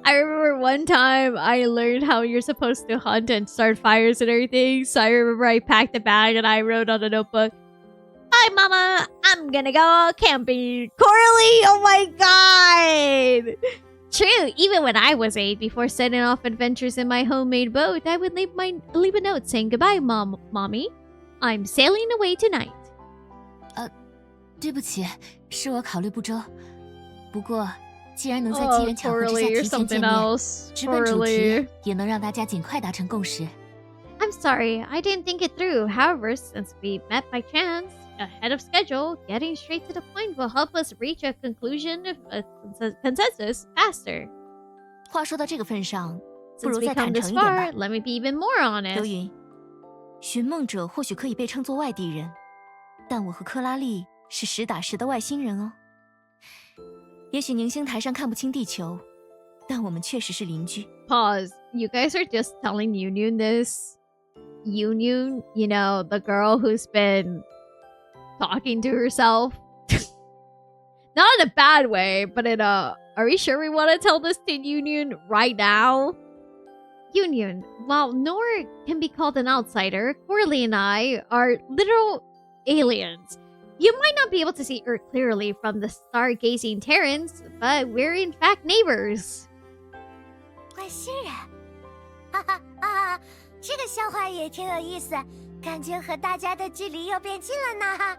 I remember one time I learned how you're supposed to hunt and start fires and everything. So I remember I packed a bag and I wrote on a notebook, "Bye, Mama. I'm gonna go camping." Coralie, oh my god! True, even when I was 8, before setting off adventures in my homemade boat, I would leave a note saying, "Goodbye, Mommy. I'm sailing away tonight." 对不起，是我考虑不周。不过，既然能在机缘巧合之下 Coralie, 提 or 前见 something 面， else. 直奔主 Coralie. 题，也能让大家尽快达成共识。 I'm sorry, I didn't think it through. However, since we met by chance, ahead of schedule, getting straight to the point will help us reach a conclusion of a consensus faster. 话说到这个份上，不 Since 如 we 再 come 坦 this 诚一点 far, 吧。 let me be even more 游 honest. 云，寻梦者或许可以被称作外地人，但我和克拉丽是实打实的外星人哦。也许宁星台上看不清地球，但我们确实是邻居。 Pause. You guys are just telling Youyun this. Youyun, you know, the girl who's been talking to herself. Not in a bad way, but in a... Are we sure we want to tell this to Youyun right now? Youyun, while Nohr can be called an outsider, Coralie and I are literal aliens. You might not be able to see Earth clearly from the stargazing terrace, but we're in fact neighbors. 外星人，哈哈啊，这个笑话也挺有意思，感觉和大家的距离又变近了呢。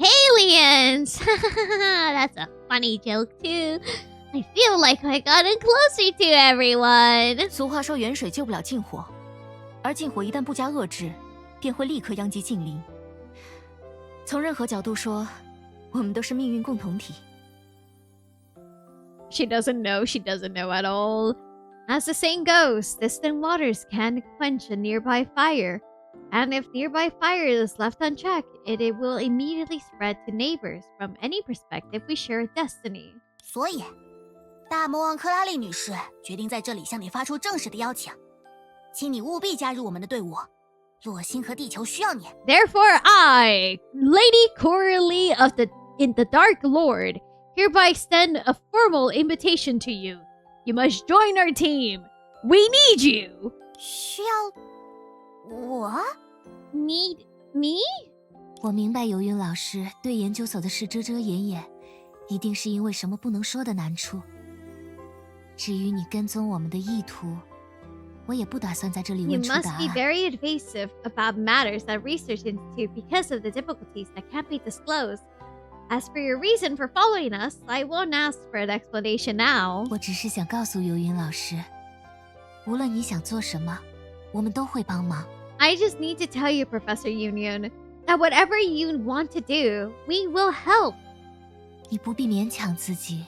Aliens! That's a funny joke too. I feel like I gotten closer to everyone. 俗话说远水救不了近火，而近火一旦不加遏制，便会立刻殃及近邻。从任何角度说，我们都是命运共同体。She doesn't know. She doesn't know at all. As the saying goes, distant waters can quench a nearby fire. And if nearby fire is left unchecked, it will immediately spread to neighbors. From any perspective, we share a destiny. 所以，大魔王克拉丽女士决定在这里向你发出正式的邀请，请你务必加入我们的队伍。洛星和地球需要你。Therefore, I, Lady Coralie of the Dark Lord, hereby extend a formal invitation to you. You must join our team. We need you. 需要我？ Need me? 我明白游云老师对研究所的事遮遮掩掩，一定是因为什么不能说的难处。至于你跟踪我们的意图，我也不打算在这里 You 问出 must 答 be 案。 very evasive about matters that research into because of the difficulties that can't be disclosed. As for your reason for following us, I won't ask for an explanation now. 我只是想告诉游云老师，无论你想做什么，我们都会帮忙。 I just need to tell you, Professor Youyun, that whatever you want to do, we will help. 你不必勉强自己，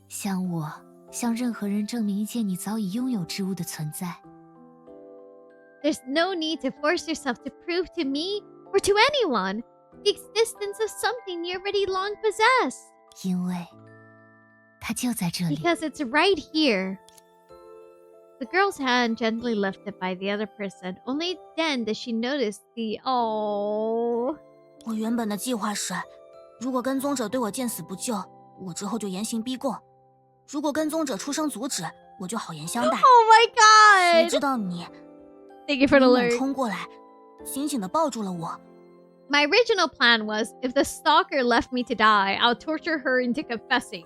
像我向任何人证明一件你早已拥有之物的存在。 There's no need to force yourself to prove to me or to anyone the existence of something you already long possess. 因为它就在这里。 Because it's right here. The girl's hand gently lifted by the other person. Only then does she notice the oh. 我原本的计划是，如果跟踪者对我见死不救，我之后就严刑逼供；如果跟踪者出声阻止，我就好言相待。 Oh my 谁 god! 知道你 Thank you for the 猛 alert. 冲过来，紧紧地抱住了我。 My original plan was if the stalker left me to die, I'll torture her into confessing.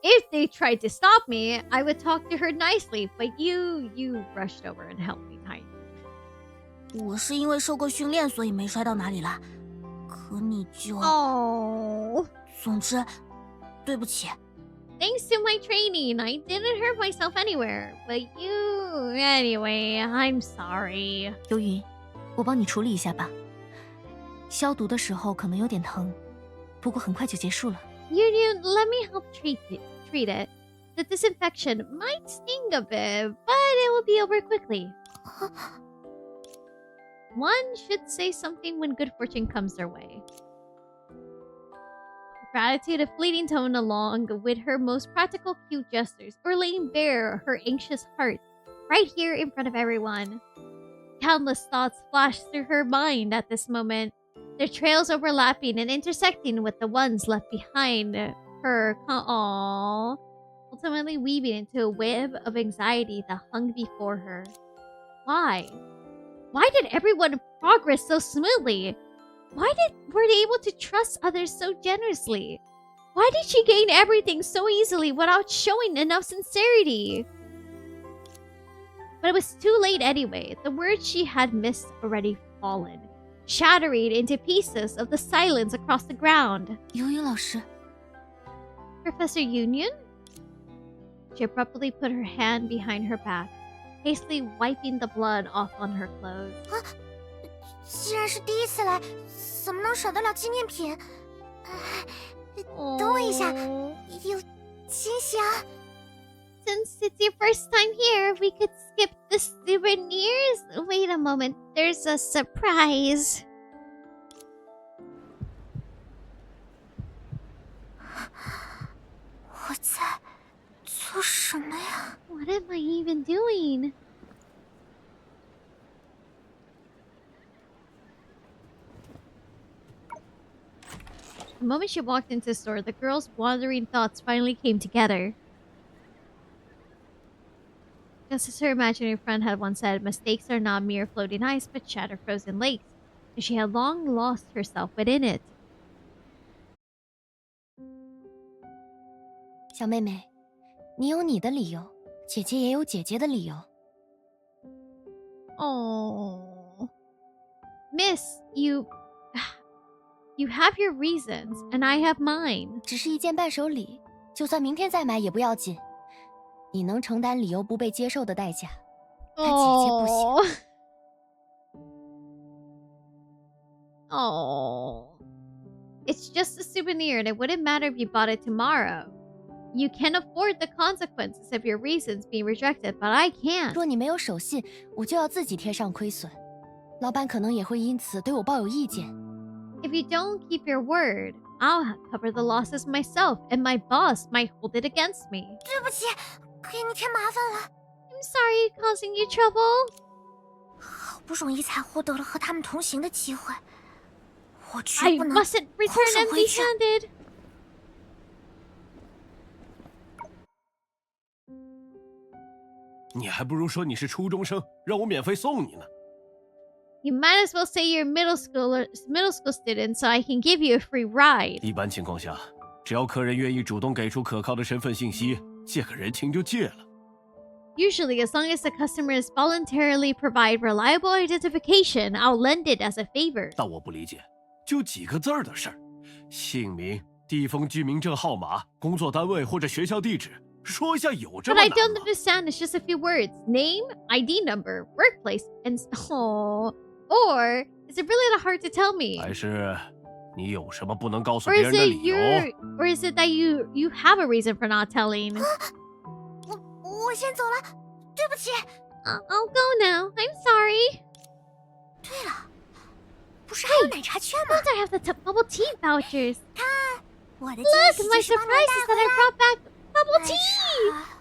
If they tried to stop me, I would talk to her nicely, but you rushed over and held me tight. 我是因为受过训练，所以没摔到哪里来。可你就…… Oh. 总之，对不起。 Thanks to my training, I didn't hurt myself anywhere. But you… Anyway, I'm sorry. 游云，我帮你处理一下吧。消毒的时候可能有点疼，不过很快就结束了。Youyun, let me help treat it. The disinfection might sting a bit, but it will be over quickly. One should say something when good fortune comes their way. Gratitude, a fleeting tone along with her most practical cute gestures, or laying bare her anxious heart, right here in front of everyone. Countless thoughts flashed through her mind at this moment, their trails overlapping and intersecting with the ones left behind her. Aww. Ultimately weaving into a web of anxiety that hung before her. Why? Why did everyone progress so smoothly? Were they able to trust others so generously? Why did she gain everything so easily without showing enough sincerity? But it was too late anyway. The words she had missed already fallen, shattering into pieces of the silence across the ground. 游云老师， Professor Youyun? She abruptly put her hand behind her back, hastily wiping the blood off on her clothes. 既然是第一次来，怎么能少得了纪念品？等我一下，有惊喜啊！ Since it's your first time here, we could skip the souvenirs. Wait a moment, there's a surprise. 我在做什么呀？ What am I even doing? The moment she walked into the store, the girl's wandering thoughts finally came together. Just as her imaginary friend had once said, mistakes are not mere floating ice, but shattered frozen lakes, and she had long lost herself within it. 小妹妹，你有你的理由，姐姐也有姐姐的理由。 Oh, Miss, you You have your reasons, and I have mine. 只是一件伴手礼，就算明天再买也不要紧。你能承担理由不被接受的代价，但姐姐不行。Oh. It's just a souvenir, and it wouldn't matter if you bought it tomorrow. You can afford the consequences of your reasons being rejected, but I can't. 若你没有守信，我就要自己贴上亏损。老板可能也会因此对我抱有意见。If you don't keep your word, I'll cover the losses myself, and my boss might hold it against me. 对不起，给你添麻烦了。I'm sorry causing you trouble. 好不容易才获得了和他们同行的机会，我 I 绝不能 mustn't 空 return 手回去。 empty-handed. 你还不如说你是初中生，让我免费送你呢。 You might as well say you're middle school student so I can give you a free ride. 一般情况下，只要客人愿意主动给出可靠的身份信息，借个人情就借了。 Usually, as long as the customers voluntarily provide reliable identification, I'll lend it as a favor. 但我不理解，就几个字儿的事儿，姓名、地方居民证号码、工作单位或者学校地址，说一下有这 But 么 I 难 don't 吗？ understand. It's just a few words: name, ID number, workplace, and or is it really that hard to tell me? 还是你有什么不能告诉 Or 别 is 人的 it 理由？ or is it that you have a reason for not telling? 我先走了，对不起。 I'll go now. I'm sorry. 对了，不是还有奶茶券吗？ Don't I have the bubble tea vouchers? 我的惊 Look, 喜 my 就是帮你 surprise is 带 that 回 I 来 brought back bubble 奶 tea. 茶。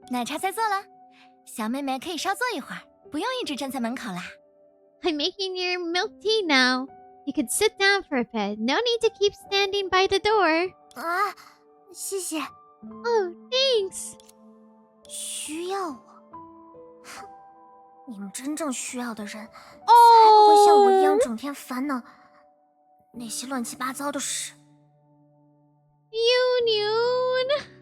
奶茶在做了，小妹妹可以稍坐一会儿，不用一直站在门口啦。 I'm making your milk tea now. You can sit down for a bit. No need to keep standing by the door. 啊，谢谢。 Oh, thanks. 需要我？哼，你们真正需要的人，才不会像我一样整天烦恼那些乱七八糟的事。 Youyun.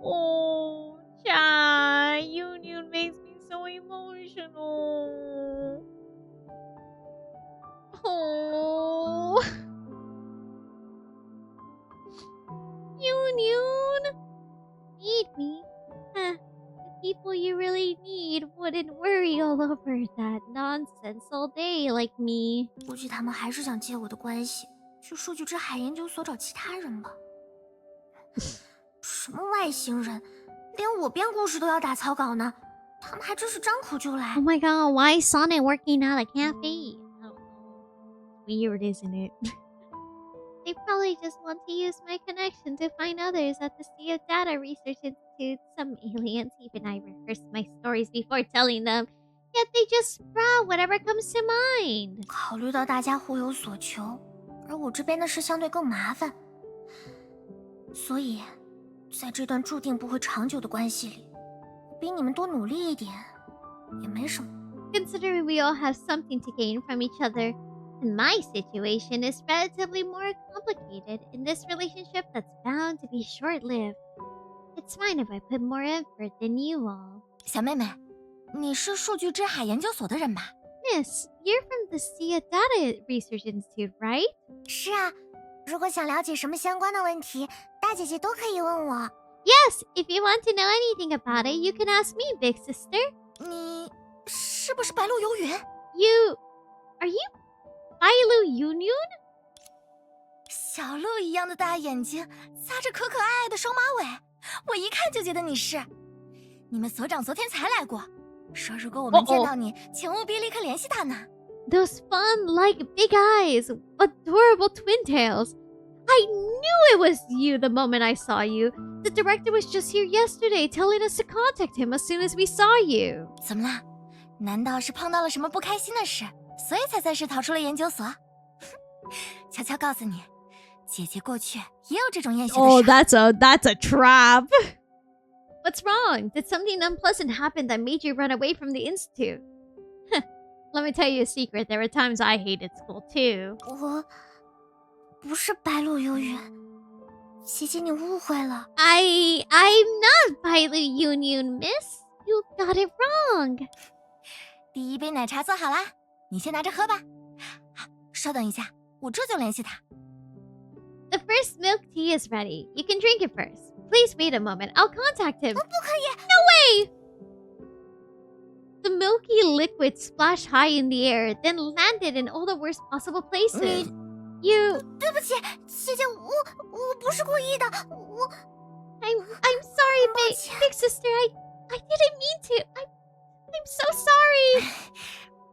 Oh, Chai. Youyun makes me so emotional. Oh. Youyun. Need me? Huh. The people you really need wouldn't worry all over that nonsense all day like me. 估计他们还是想借我的关系，去数据之海研究所找其他人吧。什么外星人，连我编故事都要打草稿呢，他们还真是张口就来 Oh。my god, why is Sonnet working at a cafe? I don't know. Weird, isn't it? They probably just want to use my connection to find others at the Sea of Data Research Institute. Some aliens, even I rehearsed my stories before telling them. Yet they just sprout whatever comes to mind. 考虑到大家互有所求，而我这边的事相对更麻烦，所以在这段注定不会长久的关系里，比你们多努力一点也没什么。 Considering we all have something to gain from each other, and my situation is relatively more complicated in this relationship that's bound to be short-lived. It's fine if I put more effort than you all. 小妹妹，你是数据之海研究所的人吧？ Miss, you're from the Sea of Data Research Institute, right? 是啊，如果想了解什么相关的问题，大姐姐都可以问我。 Yes, if you want to know anything about it, you can ask me, big sister. 你是不是白鹿游云？ Are you Bailu Youyun? 小鹿一样的大眼睛，撒着可可爱爱的双马尾，我一看就觉得你是。你们所长昨天才来过，说如果我们见到你，请务必立刻联系他呢。 Those fun, like big eyes, adorable twin tails. I knew it was you the moment I saw you. The director was just here yesterday telling us to contact him as soon as we saw you. 怎么了？难道是碰到了什么不开心的事，所以才暂时逃出了研究所？悄悄告诉你，姐姐过去也有这种厌学的时候。 Oh, that's a trap. What's wrong? Did something unpleasant happen that made you run away from the institute? Let me tell you a secret. There were times I hated school too. 我不是白鹿游云，姐姐你误会了。I'm not Bailu Youyun, Miss. You got it wrong. 第一杯奶茶做好啦，你先拿着喝吧。好，稍等一下，我这就联系他。The first milk tea is ready. You can drink it first. Please wait a moment. I'll contact him. 不可以， No way! The milky liquid splashed high in the air, then landed in all the worst possible places. You... 对不起，姐姐，我不是故意的，I'm sorry, big sister. I didn't mean to. I'm so sorry.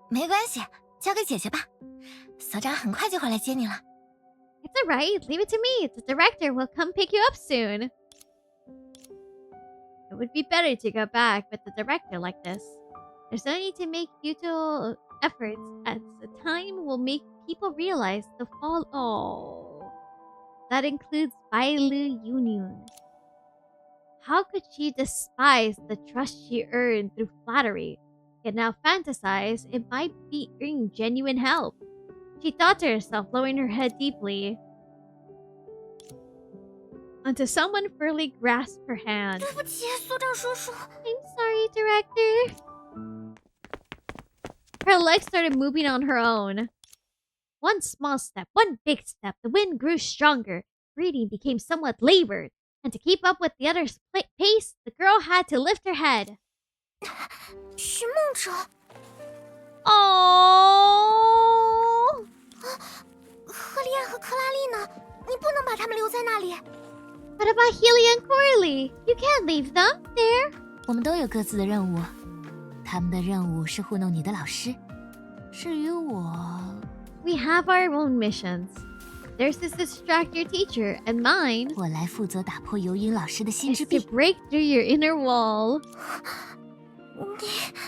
没关系，交给姐姐吧。所长很快就会来接你了。It's alright. Leave it to me. The director will come pick you up soon. It would be better to go back with the director like this. There's no need to make futile efforts, as the time will make people realize the fall. Oh, that includes Bailu Youyun. How could she despise the trust she earned through flattery, yet now fantasize it might be bring genuine help? She thought to herself, lowering her head deeply, until someone firmly grasped her hand. 对不起，所长叔叔。 I'm sorry, director. Her legs started moving on her own. One small step, one big step. The wind grew stronger. Breathing became somewhat labored. And to keep up with the other's pace, the girl had to lift her head. 寻梦者， Oh! 赫利安和克拉丽呢？你不能把他们留在那里。 What about Healy and Corley? You can't leave them there. 我们都有各自的任务，他们的任务是糊弄你的老师。至于我， We have our own missions. Theirs is to distract your teacher, and mine 我来负责打破尤因老师的心 is 之 to 壁。 break through your inner wall.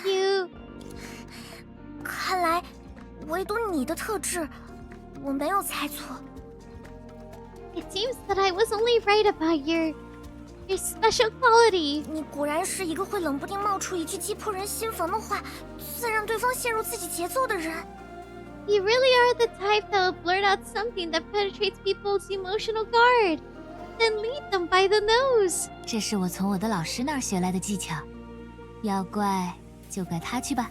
You... 看来，唯独你的特质，我没有猜错。 It seems that I was only right about your special quality. 你果然是一个会冷不丁冒出一句击破人心房的话，再让对方陷入自己节奏的人。 You really are the type that will blurt out something that penetrates people's emotional guard, then lead them by the nose. 这是我从我的老师那儿学来的技巧，要怪就怪他去吧。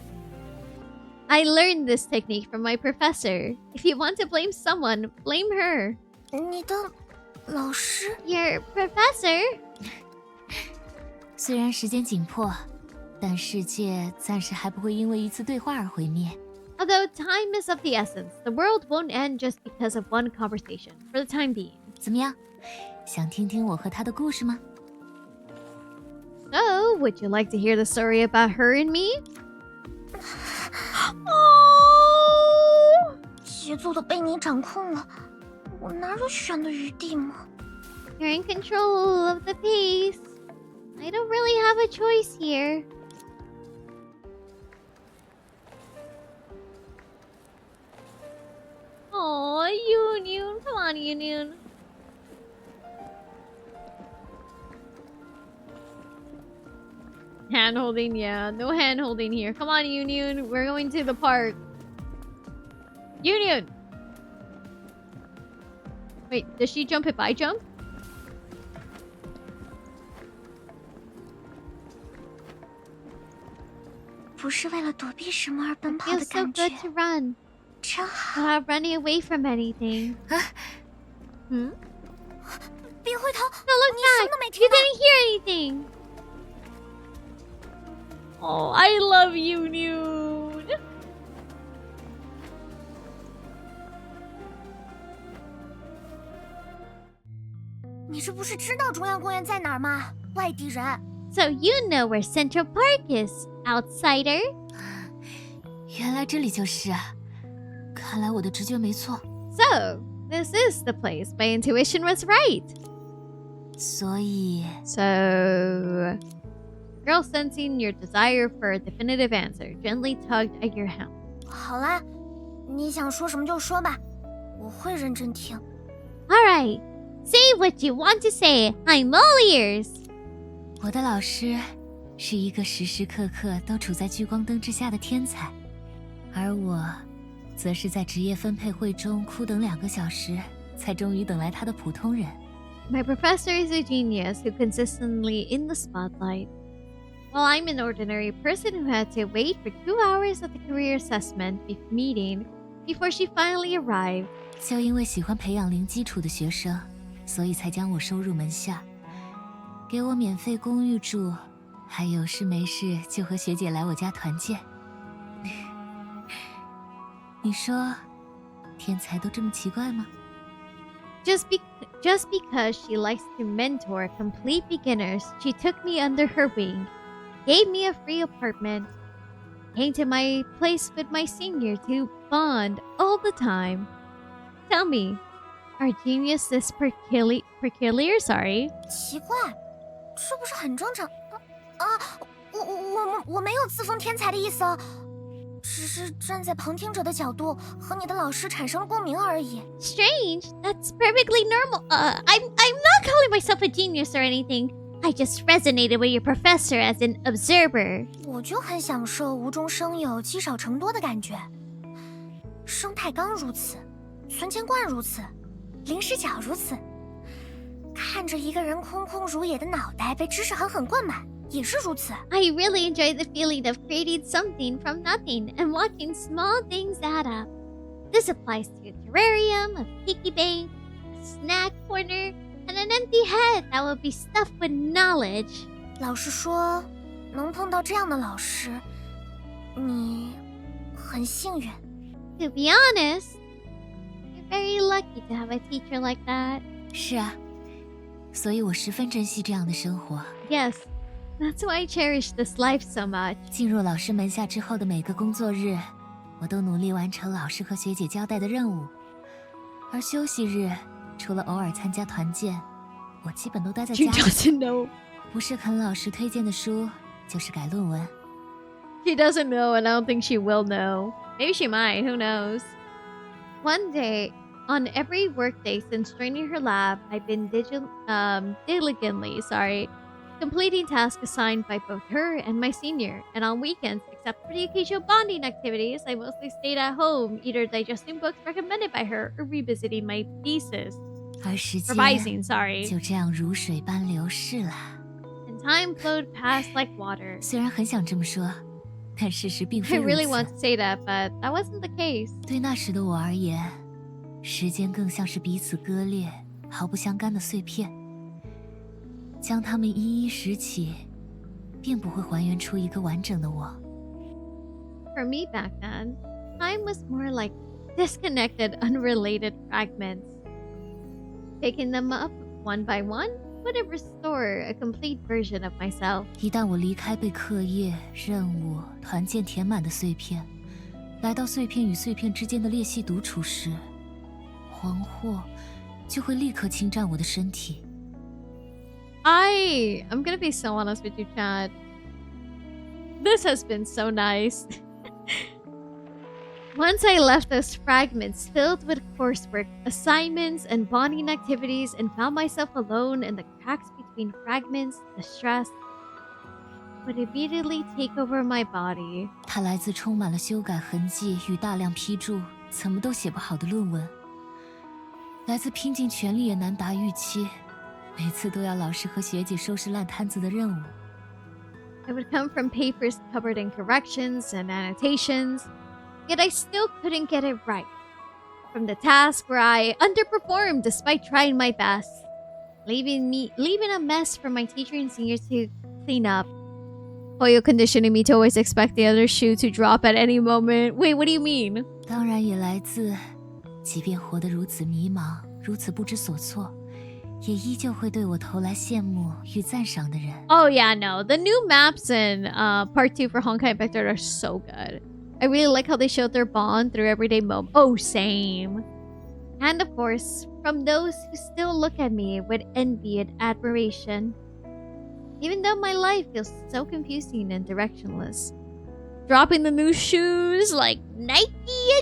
I learned this technique from my professor. If you want to blame someone, blame her. 你的老师？ Your professor? 虽然时间紧迫，但世界暂时还不会因为一次对话而毁灭。 Although time is of the essence, the world won't end just because of one conversation, for the time being. 怎么样？想听听我和他的故事吗？ So, would you like to hear the story about her and me? Oh! 节奏都被你掌控了，我哪有选的余地吗？ You're in control of the pace. I don't really have a choice here. Oh, Youyun. Come on, Youyun. Hand holding, yeah. No hand holding here. Come on, Youyun. We're going to the park. Youyun! Wait, does she jump if I jump? 不是为了躲避什么而奔跑 Feels 的 so 感觉， good to run 真好。 without running away from anything. Hmm? 别回头， No, look 你什么 back! 都没 You 听到。 didn't hear anything! Oh, I love Youyun! 你这不是知道中央公园在哪儿吗？外地人。 So you know where Central Park is, outsider? 原来这里就是啊！看来我的直觉没错。 So, this is the place. My intuition was right. 所以， So, girl sensing your desire for a definitive answer, gently tugged at your hem. 好啦，你想说什么就说吧，我会认真听。 Alright, say what you want to say. I'm all ears. 我的老师是一个时时刻刻都处在聚光灯之下的天才，而我，则是在职业分配会中苦等2个小时，才终于等来他的普通人。My professor is a genius who consistently in the spotlight, while I'm an ordinary person who had to wait for 2 hours at the career assessment meeting before she finally arrived. 就因为喜欢培养零基础的学生，所以才将我收入门下，给我免费公寓住，还有事没事就和学姐来我家团建。你说，天才都这么奇怪吗？ Just because she likes to mentor complete beginners, she took me under her wing, gave me a free apartment, came to my place with my senior to bond all the time. Tell me, are genius this peculiar? Sorry. 奇怪，这不是很正常我没有自封天才的意思哦，只是站在旁听者的角度和你的老师产生了共鸣而已。Strange? That's perfectly normal. I'm not calling myself a genius or anything. I just resonated with your professor as an observer. 我就很享受无中生有、积少成多的感觉。生态缸如此，存钱罐如此，零食角如此。看着一个人空空如也的脑袋被知识狠狠灌满，也是如此。I really enjoy the feeling of creating something from nothing and watching small things add up. This applies to a terrarium, a piggy bank, a snack corner, and an empty head that will be stuffed with knowledge. 老实说，能碰到这样的老师，你很幸运。To be honest, you're very lucky to have a teacher like that. 是啊，所以我十分珍惜这样的生活。Yes, that's why I cherish this life so much. 进入老师门下之后的每个工作日，我都努力完成老师和学姐交代的任务，而休息日，除了偶尔参加团建，我基本都待在家里。She doesn't know. 不是啃老师推荐的书，就是改论文。She doesn't know, and I don't think she will know. Maybe she might. Who knows? One day, on every workday since joining her lab, I've been diligently, completing tasks assigned by both her and my senior. And on weekends, except for the occasional bonding activities, I mostly stayed at home, either digesting books recommended by her or revisiting my thesis. 而时间 Revising, 就这样如水般流逝了。And time flowed past like water. 虽然很想这么说，但事实并 I 非如 really 此。 want to say that, but that wasn't the case. 对那时的我而言，时间更像是彼此割裂、毫不相干的碎片。将它们一一拾起，并不会还原出一个完整的我。For me back then, time was more like disconnected, unrelated fragments. Picking them up one by one wouldn't restore a complete version of myself. 一旦我离开被课业、任务、团建填满的碎片，来到碎片与碎片之间的裂隙独处时，惶惑就会立刻侵占我的身体。I'm gonna be so honest with you, Chad. This has been so nice. Once I left those fragments filled with coursework, assignments, and bonding activities and found myself alone in the cracks between fragments, the stress would immediately take over my body. 它来自充满了修改痕迹与大量批注，怎么都写不好的论文，来自拼尽全力也难达预期，每次都要老师和学姐收拾烂摊子的任务。 It would come from papers covered in corrections and annotations, yet I still couldn't get it right. From the task where I underperformed despite trying my best, leaving a mess for my teacher and senior to clean up. Oh, you're conditioning me to always expect the other shoe to drop at any moment. Wait, what do you mean? 当然也来自，即便活得如此迷茫，如此不知所措，也依旧会对我投来羡慕与赞赏的人。 Oh yeah, no. The new maps in part 2 for Honkai Vector are so good. I really like how they showed their bond through everyday moments. Oh, same. And of course, from those who still look at me with envy and admiration. Even though my life feels so confusing and directionless. Dropping the new shoes like Nike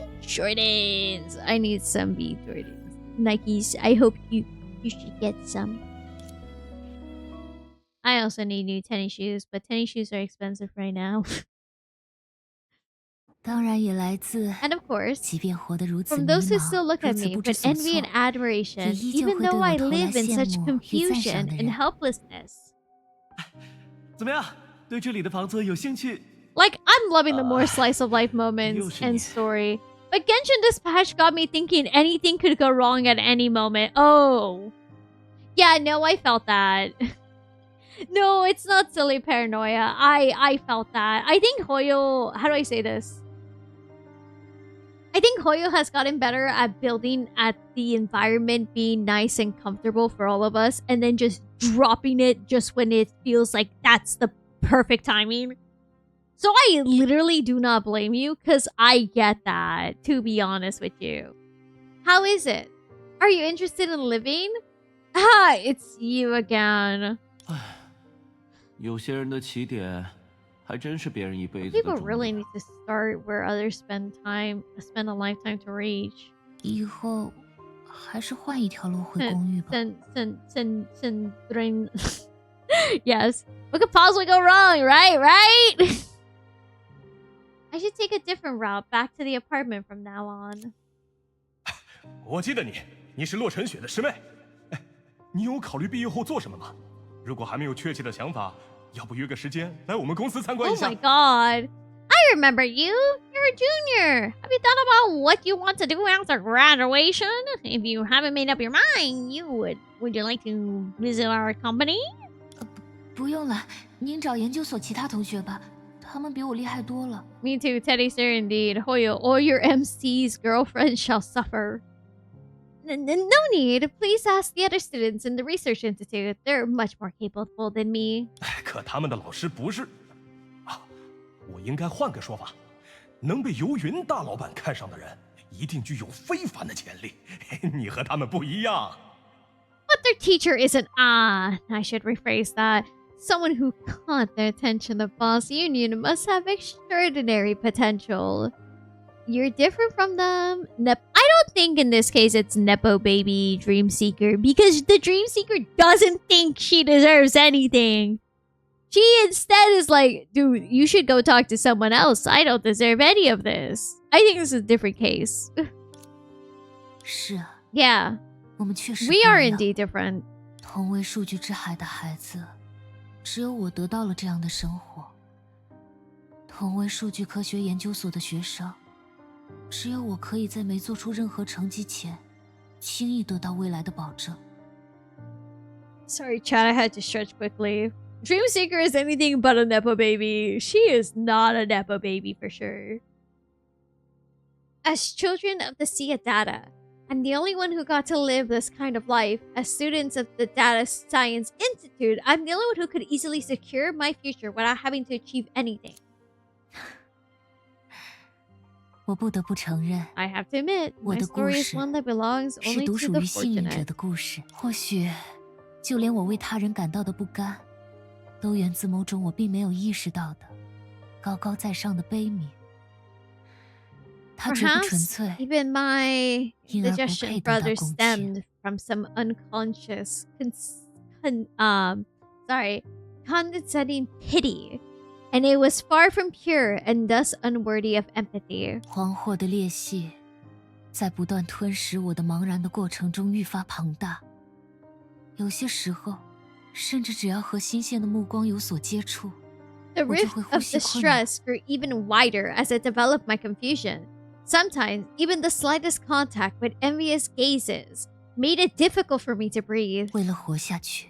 and Jordans. I need some B Jordans. Nikes. I hope you should get some. I also need new tennis shoes, but tennis shoes are expensive right now. 当然也来自 And of course, 即便活得如此 from 迷 those who 茫 still look 如 at 此 me 不知 with 所 envy 措 and admiration, 也依旧 even 会对 though 我 I 投来 live in 羡 such 慕与赞赏 confusion 的 and 人。 helplessness. 怎么样？对这里的房子有兴趣？ Like, I'm loving the more slice of life moments 又是 and 你。 story. But Genshin Dispatch got me thinking anything could go wrong at any moment. Oh. Yeah, no, I felt that. No, it's not silly paranoia. I felt that. I think Hoyo... How do I say this? I think Hoyo has gotten better at building at the environment being nice and comfortable for all of us, and then just dropping it just when it feels like that's the perfect timing. So I literally do not blame you, because I get that, to be honest with you. How is it? Are you interested in living? Ah, it's you again. 有些人的起点，还真是别人一辈子的 People 终 really 点。 need to start where others spend a lifetime to reach. 以后还是换一条路回公寓吧。 Yes. What could possibly go wrong, right? Right? I should take a different route back to the apartment from now on. 我记得你，你是洛晨雪的师妹。哎，你有考虑毕业后做什么吗？如果还没有确切的想法，要不约个时间来我们公司参观一 Oh 下 my god. I remember you. You're a junior. Have you thought about what you want to do after graduation? If you haven't made up your mind, would you like to visit our company? 不用了，您找研究所其他同学吧，他们比我厉害多了。 Me too, Teddy sir, indeed. Hoyo, all your MC's girlfriends shall suffer. No need. Please ask the other students in the research institute. They're much more capable than me. 哎，可他们的老师不是啊，我应该换个说法，能被游云大老板看上的人，一定具有非凡的潜力。你和他们不一样。 But their teacher isn't. I should rephrase that. Someone who caught the attention of Boss Youyun must have extraordinary potential. You're different from them. I don't think in this case it's Nepo Baby Dream Seeker, because the Dream Seeker doesn't think she deserves anything. She instead is like, dude, you should go talk to someone else. I don't deserve any of this. I think this is a different case. 是啊， Yeah, 我们确实 we 不 are 一样。 indeed different. 同为数据之海的孩子，只有我得到了这样的生活。同为数据科学研究所的学生，只有我可以在没做出任何成绩前，轻易得到未来的保证。 Sorry, Chad, I had to stretch quickly. Dreamseeker is anything but a Nepo baby. She is not a Nepo baby for sure. As children of the Sia Data, I'm the only one who got to live this kind of life. As students of the Data Science Institute, I'm the only one who could easily secure my future without having to achieve anything. 我不得不承认， I have to admit, 我 my 的故 story is 事 one that belongs 是 only 独 to 属 the 于幸运者 fortunate. 的故事。或许，就连我为他人感到的不甘，都源自某种我并没有意识到的高高在上的悲悯。它绝不纯 Perhaps 粹， even my 因而不 suggestion 配得到 rather 贡献。 stemmed from some unconscious, condescending pity, and it was far from pure and thus unworthy of empathy. 惶惑的裂隙，在不断吞噬我的茫然的过程中愈发庞大。有些时候，甚至只要和新鲜的目光有所接触， The 我就 rift 会呼 of 吸 the 困难。 stress grew even wider as I developed my confusion. Sometimes, even the slightest contact with envious gazes made it difficult for me to breathe. 为了活下去，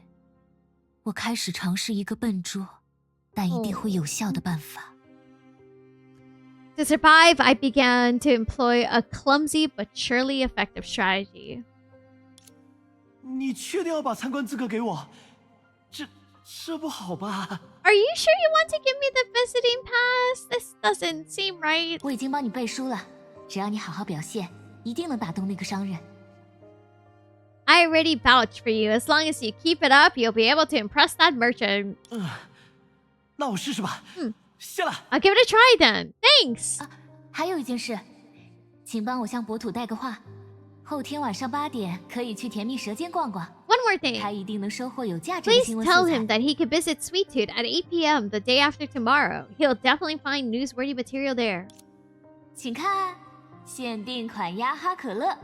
我开始尝试一个笨拙，但一定会有效的办法。 To survive, I began to employ a clumsy but surely effective strategy. 你确定要把参观资格给我？这不好吧？ Are you sure you want to give me the visiting pass? This doesn't seem right. 我已经帮你背书了，只要你好好表现，一定能打动那个商人。 I already vouched for you. As long as you keep it up, you'll be able to impress that merchant. 那我试试吧。谢了。 I'll give it a try then. Thanks. 还有一件事，请帮我向博土带个话，后天晚上8点可以去甜蜜舌尖逛逛， One more thing. 他一定能收获有价值的 Please 新闻 tell 素 him 材。 that he could visit Sweet Tooth at 8 p.m. the day after tomorrow. He'll definitely find newsworthy material there. 请看，限定款呀哈可乐，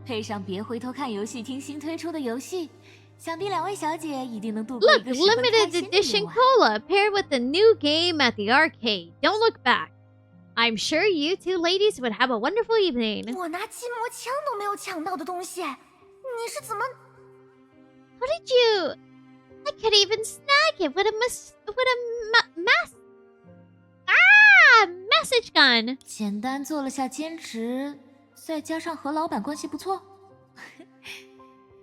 配上别回头看游戏厅新推出的游戏，想必两位小姐一定能度过一 Look, 个十分开 limited 心的 edition 夜晚。 cola paired with the new game at the arcade. Don't look back. I'm sure you two ladies would have a wonderful evening. 我拿筋膜枪都没有抢到的东西，你是怎么？ How did you? I could even snag it with a message gun. 简单做了下兼职，再加上和老板关系不错。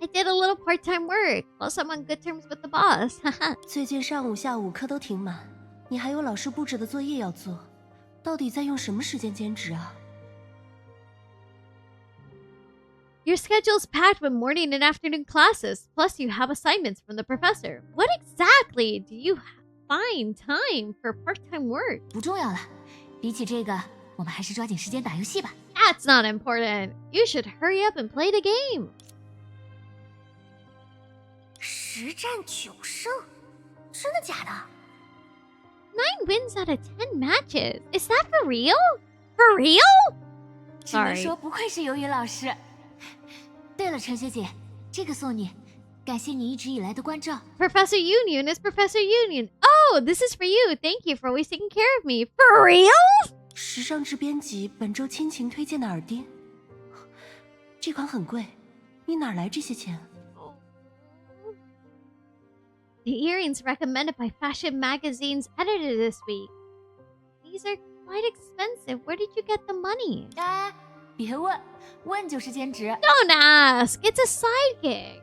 I did a little part-time work. Plus, I'm on good terms with the boss. 最近上午、下午课都挺满，你还有老师布置的作业要做，到底在用什么时间兼职啊？ Your schedule's packed with morning and afternoon classes. Plus, you have assignments from the professor. What exactly do you find time for part-time work? 不重要了，比起这个，我们还是抓紧时间打游戏吧。 That's not important. You should hurry up and play the game. 10战9胜，真的假的？ 9 wins out of 10 matches. Is that for real? For real? 只能 Sorry. 说不愧是游云老师。对了，陈学姐，这个送你，感谢你一直以来的关照。 Professor Youyun is Professor Youyun. Oh, this is for you. Thank you for always taking care of me. For real? 时尚志编辑本周亲情推荐的耳钉，这款很贵，你哪来这些钱？ The earrings recommended by fashion magazines edited this week. These are quite expensive. Where did you get the money? 哎，别问，问就是兼职。 Don't ask. It's a side gig.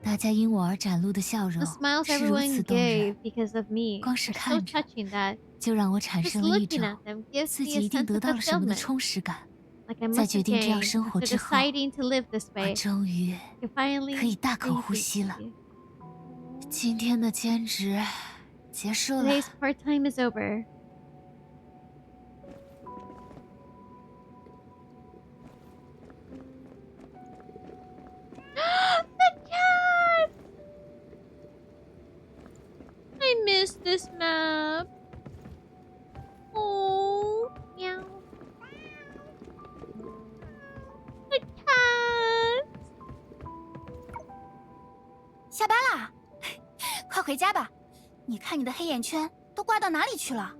大家因我而展露的笑容 The smiles 是如 everyone 此动人 gave，because of me. 光是 They're so 看着 touching that 就让我产 just 生了一 looking 种 at them gives 自 me 己 a 一定 sense 得 of 到了什么的 fulfillment. 充实感。 Like I 在 must 决 have 定这样 gained 生活 after 之后， deciding to live this 我 way. 终于 You finally 可以大口 breathe 呼吸了。 easy. 今天的兼职结束了。 Today's part time is over. The cat! I miss this map. Oh, meow. The cat! 下班啦，快回家吧。你看你的黑眼圈都刮到哪里去了？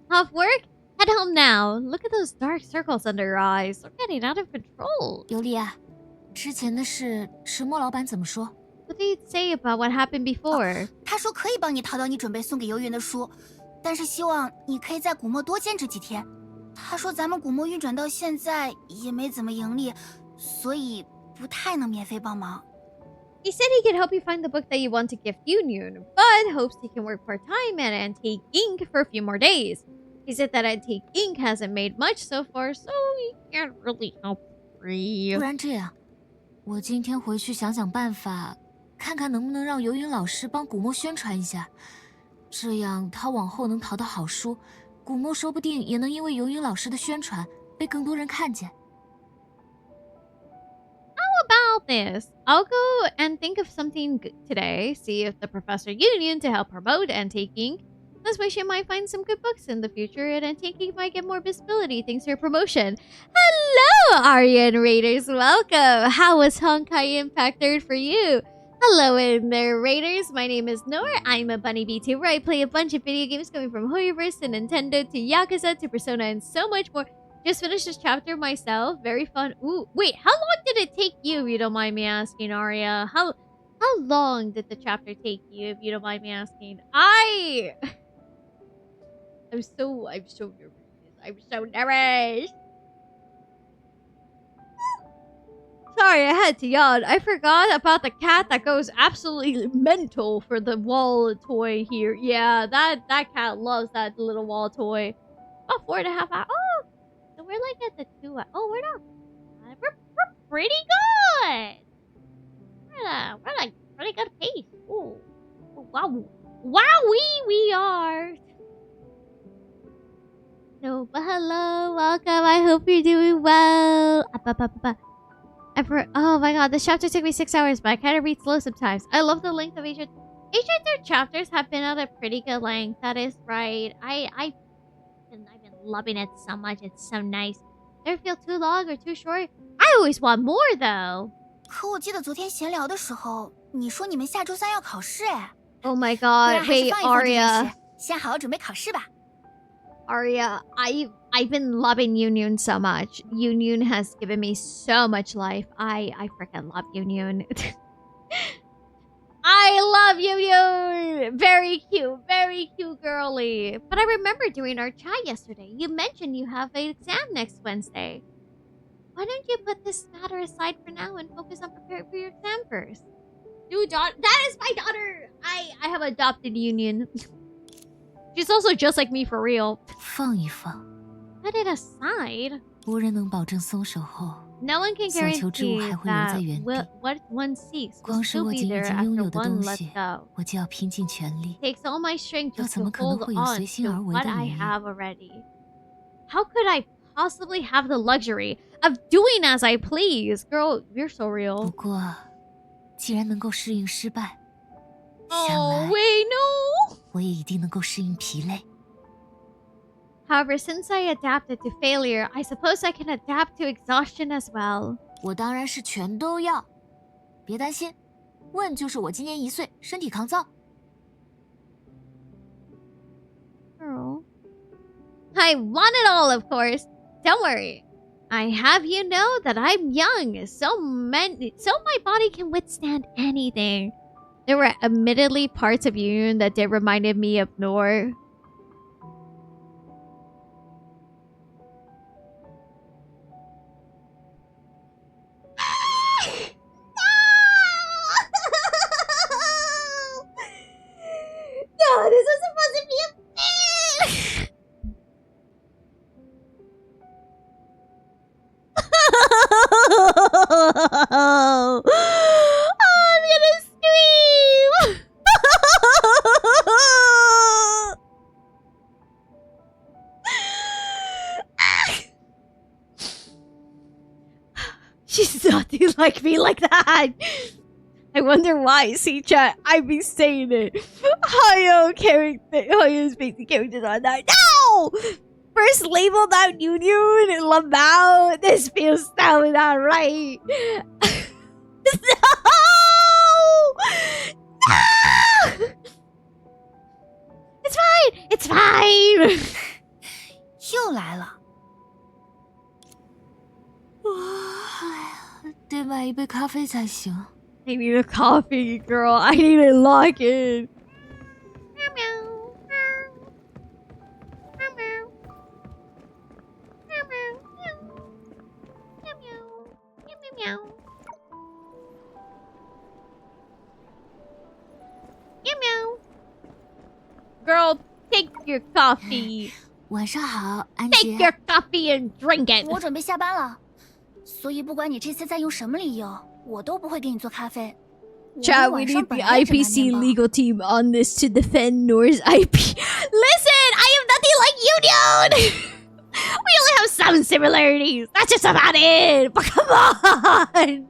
Off work? Head home now. Look at those dark circles under your eyes. They're getting out of control. 尤利亚，之前的事，石墨老板怎么说？ What did he say about what happened before? 他说可以帮你淘到你准备送给游云的书，但是希望你可以在古墨多兼职几天。他说咱们古墨运转到现在也没怎么盈利，所以不太能免费帮忙。 He said he could help you find the book that you want to gift Youyun, but hopes he can work part-time at Antique Ink for a few more days. He said that Antique Ink hasn't made much so far, so he can't really help free. 不然这样，我今天回去想想办法，看看能不能让游云老师帮古墨宣传一下，这样他往后能淘到好书，古墨说不定也能因为游云老师的宣传被更多人看见。 How about this? I'll go and think of something good today, see if the Professor Youyun to help promote Antique Ink. This way she might find some good books in the future and Antique Ink might get more visibility thanks to her promotion. Hello, Aryan Raiders, welcome! How was Honkai Impact 3rd for you? Hello in there, Raiders. My name is Nohr. I'm a bunny VTuber. I play a bunch of video games going from Hoyoverse to Nintendo to Yakuza to Persona and so much more. Just finished this chapter myself. Very fun. Ooh, wait, how long did it take you, if you don't mind me asking, Arya? How long did the chapter take you, if you don't mind me asking? I'm so nervous. I'm so nervous. Sorry, I had to yawn. I forgot about the cat that goes absolutely mental for the wall toy here. Yeah, that cat loves that little wall toy. About 4.5 hours. Oh, so we're like at the 2 hours. Oh, we're not. We're pretty good. We're like pretty good pace. Ooh. Wow. Wowee, we are. No, but hello, welcome. I hope you're doing well. Oh my god, this chapter took me 6 hours, but I kind of read slow sometimes. I love the length of each of their chapters have been at a pretty good length. That is right. I've been loving it so much. It's so nice. Never feel too long or too short. I always want more though. 可我记得昨天闲聊的时候，你说你们下周3要考试哎。Oh my 不然 god! 还是 Wait, 放一放这件 Arya. 事，先好好准备考试吧。 Arya, I've been loving Youyun so much. Youyun has given me so much life. I freaking love Youyun. I love Youyun. Very cute girly. But I remember during our chat yesterday, you mentioned you have an exam next Wednesday. Why don't you put this matter aside for now and focus on preparing for your exam first? Dude, that is my daughter. I have adopted Youyun. She's also just like me for real. 放一放， Put it aside. 无人能保证松手后， No one can 所求之物 guarantee 还会留在 that 原地。 what one seeks will 光是 still 握 be 紧已 there 经拥 after 有的 one 东 lets 西， go. 我就要拼尽全力。 Takes all my strength 又 just 怎么 to 可能 hold 会有 on 随心 to 而为 what 的 I 余裕？ have already. How could I possibly have the luxury of doing as I please? Girl, you're so 不 real. 过，既然能够适应失败，想 Oh, 来 wait, no! 我也一定能够适应疲累。 However, since I adapted to failure, I suppose I can adapt to exhaustion as well. 我当然是全都要，别担心，问就是我今年1岁，身体抗造。 Girl. I want it all, of course. Don't worry. I have you know that I'm young, so my body can withstand anything. There were admittedly parts of Youyun that did reminded me of Nohr. No, this was supposed to be a fan. Oh, I'm gonna scream. She's nothing like me like that. I wonder why. See, chat, I've been saying it. Hoyo's basic characters are that. No! First labeled out Youyun and Lamau. This feels so not right. No! No! It's fine! It's fine! 又来了。得买一杯咖啡才行。 I need a coffee, girl. I need a lock in. Girl, take your coffee. 晚上好，安 Take 杰。 your coffee and drink it. 我准备下班了，所以不管你这次再用什么理由，我都不会给你做咖啡。我 Chat, we 晚 need 上 the 本来也只买 IPC 面包 legal team on this to defend Nohr's IP. Listen, I am nothing like you, dude. We only have some similarities. That's just about it. But come on.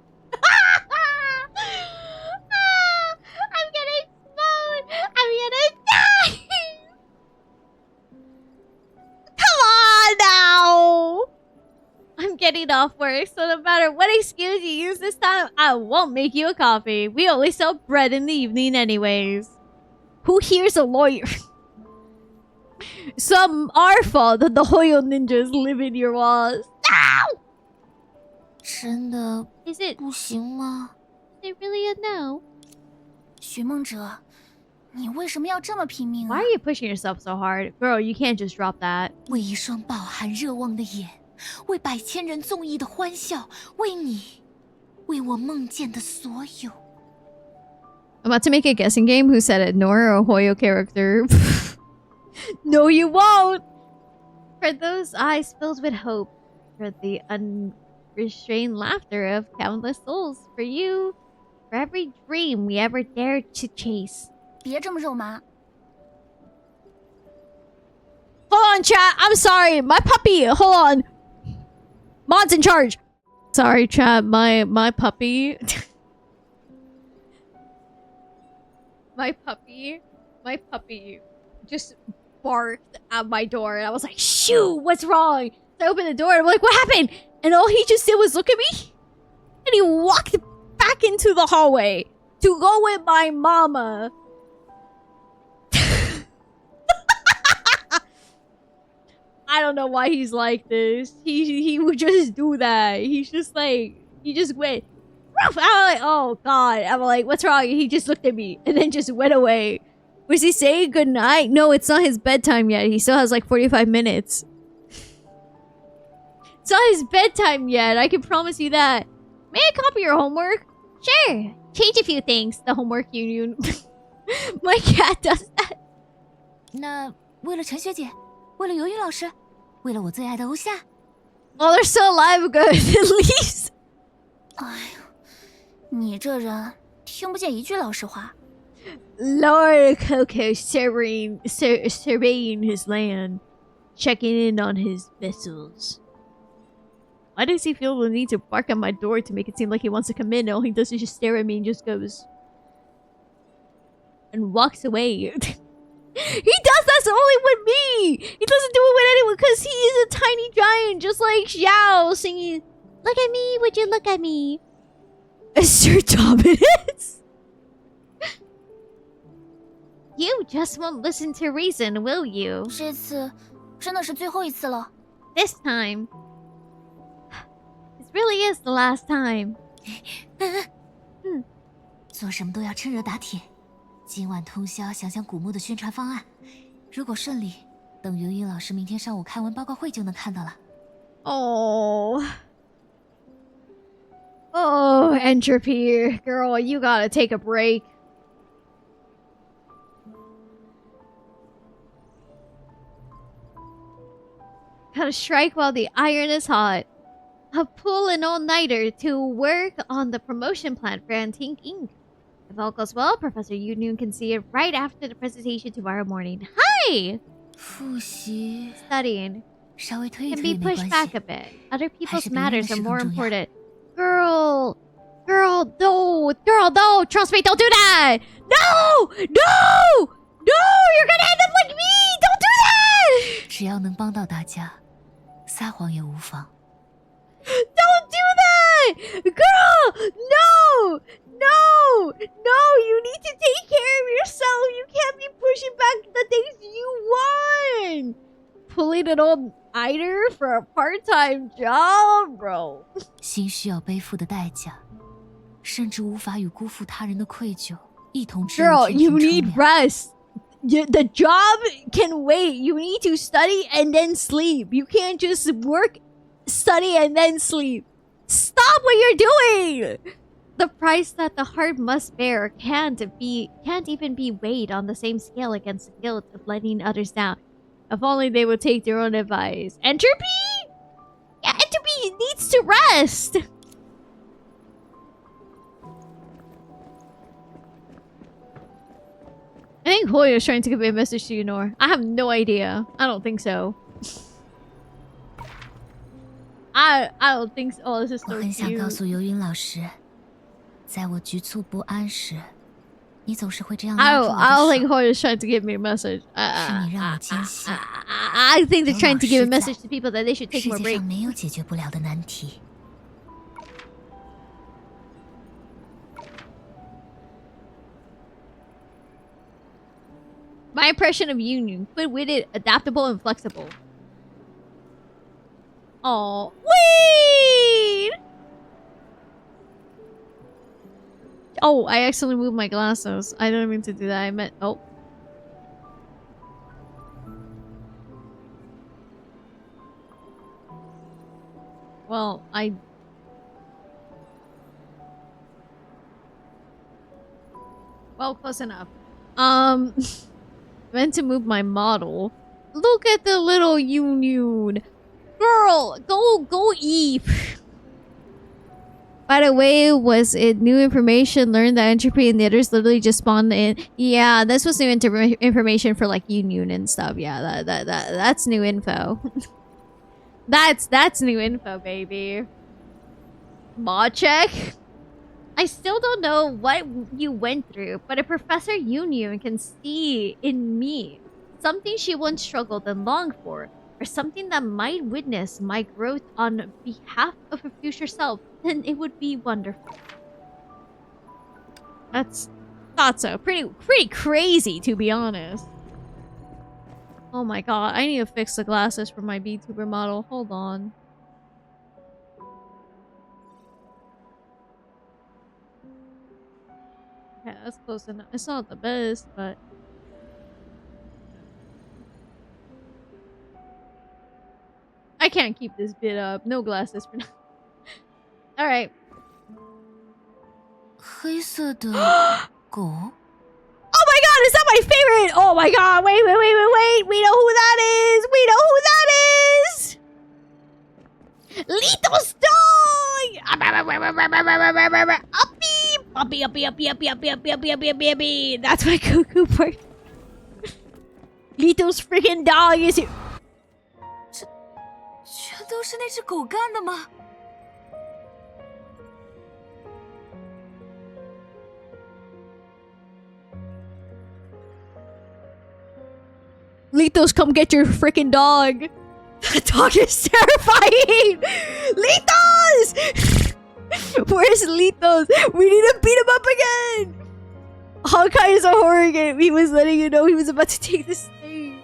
I'm gonna explode. I'm gonna die. Come on now. I'm getting off work, so no matter what excuse you use this time, I won't make you a coffee. We only sell bread in the evening anyways. Who here's a lawyer? Some our fault that the Hoyo ninjas live in your walls. Ow! 真的 Is it 不行吗？ really a no? 徐梦哲，你为什么要这么拼命 Why 啊 are？you pushing yourself so hard? Girl, you can't just drop that. 为一双饱含热望的眼，为百千人纵意的欢笑，为你，为我梦见的所有。 I'm about to make a guessing game. Who said it? Nohr or a Hoyo character? No, you won't! For those eyes filled with hope, for the unrestrained laughter of countless souls, for you, for every dream we ever dared to chase. 别这么肉麻。 Hold on, chat. I'm sorry. My puppy. Hold on. Mod's in charge. Sorry, chat. My puppy. My puppy just barked at my door, and I was like, shoot, what's wrong? So I opened the door, and I'm like, what happened? And all he just did was look at me, and he walked back into the hallway to go with my mama. I don't know why he's like this. He would just do that. He's just like, he just went, Ruff! I'm like, oh god. I'm like, what's wrong? He just looked at me and then just went away. Was he saying good night? No, it's not his bedtime yet. He still has like 45 minutes. It's not his bedtime yet. I can promise you that. May I copy your homework? Sure. Change a few things. The homework Youyun. My cat does that. 那为了陈学姐，为了游泳老师，为了我最爱的欧夏。Oh, they're still alive, good. At least. 哎呦，你这人听不见一句老实话。Lord Coco surveying his land, checking in on his vessels. Why does he feel the need to bark at my door to make it seem like he wants to come in? All he does is just stare at me and just goes and walks away. He does that only with me. He doesn't do it with anyone because he is a tiny giant, just like Xiao singing, "Look at me, would you look at me?" Sir Dominus. You just won't listen to reason, will you? 这次真的是最后一次了。 This time. This really is the last time. 做什么都要趁热打铁。今晚通宵想想古墓的宣传方案，如果顺利，等云云老师明天上午开完报告会就能看到了。Oh. Oh, Entropy. Girl, you gotta take a break. Gotta strike while the iron is hot. I'll pull an all-nighter to work on the promotion plan for Antique Inc. If all goes well, Professor Youyun can see it right after the presentation tomorrow morning. Hi! 复习 Studying 稍微推一 can 推 be 也没 pushed 关 back 系 a。bit. Other people's 还是别人的 matters 事 are 更 more 重要。 important. Girl, no! Trust me, don't do that! No! You're gonna end up like me! Don't do that! 只要能帮到大家，撒谎也无妨。 Don't do that! Girl! No! You need to take care of yourself! You can't be pushing back the things you want! Pulling an all-nighter for a part-time job, bro. 心需要背负的代价，甚至无法与辜负他人的愧疚一同置入 Girl, 天 you 庭 need 乘凉。 rest. The job can wait. You need to study and then sleep. You can't just work, study, and then sleep. Stop what you're doing! The price that the heart must bear can't even be weighed on the same scale against the guilt of letting others down. If only they would take their own advice. Entropy? Yeah, Entropy needs to rest! I think Hoya is trying to convey a message to you, Nohr. I have no idea. I don't think so. I don't think so. Oh, this is 我 so 很想告 cute. 诉游云老师，在我局促不安时，你总是会这样拉住我 I don't 的 think 手。 Hoya is trying to give me a message. 是你让我坚信， I think they're trying to give a message to people that they should take 世 more 界 breaks. 上没有解决不了的难题。 My impression of Youyun: quick-witted, adaptable, and flexible. Oh, wait! Oh, I accidentally moved my glasses. I didn't mean to do that. I meant oh. Well, well, close enough. Meant to move my model. Look at the little Youyun. Girl, go eat. By the way, was it new information learned that Entropy and the others literally just spawned in? Yeah, this was new information for like Youyun and stuff. Yeah, that's new info. that's new info, baby. Mod check. I still don't know what you went through, but a Professor Youyun can see in me something she once struggled and longed for, or something that might witness my growth on behalf of her future self, then it would be wonderful. That's thought so. Pretty crazy, to be honest. Oh my god, I need to fix the glasses for my VTuber model. Hold on. Yeah, that's close enough. It's not the best, but... I can't keep this bit up. No glasses for now. Alright. 黑色的狗。 Oh my god, is that my favorite? Oh my god, wait. We know who that is. Lito's dog! Uppy. That's my cuckoo part. Lito's freaking dog is here. 全都是那只狗干的吗？ Litos, come get your freaking dog. The dog is terrifying. Litos! Where's Litos? We need to beat him up again. Honkai is a horror game. He was letting you know he was about to take the stage.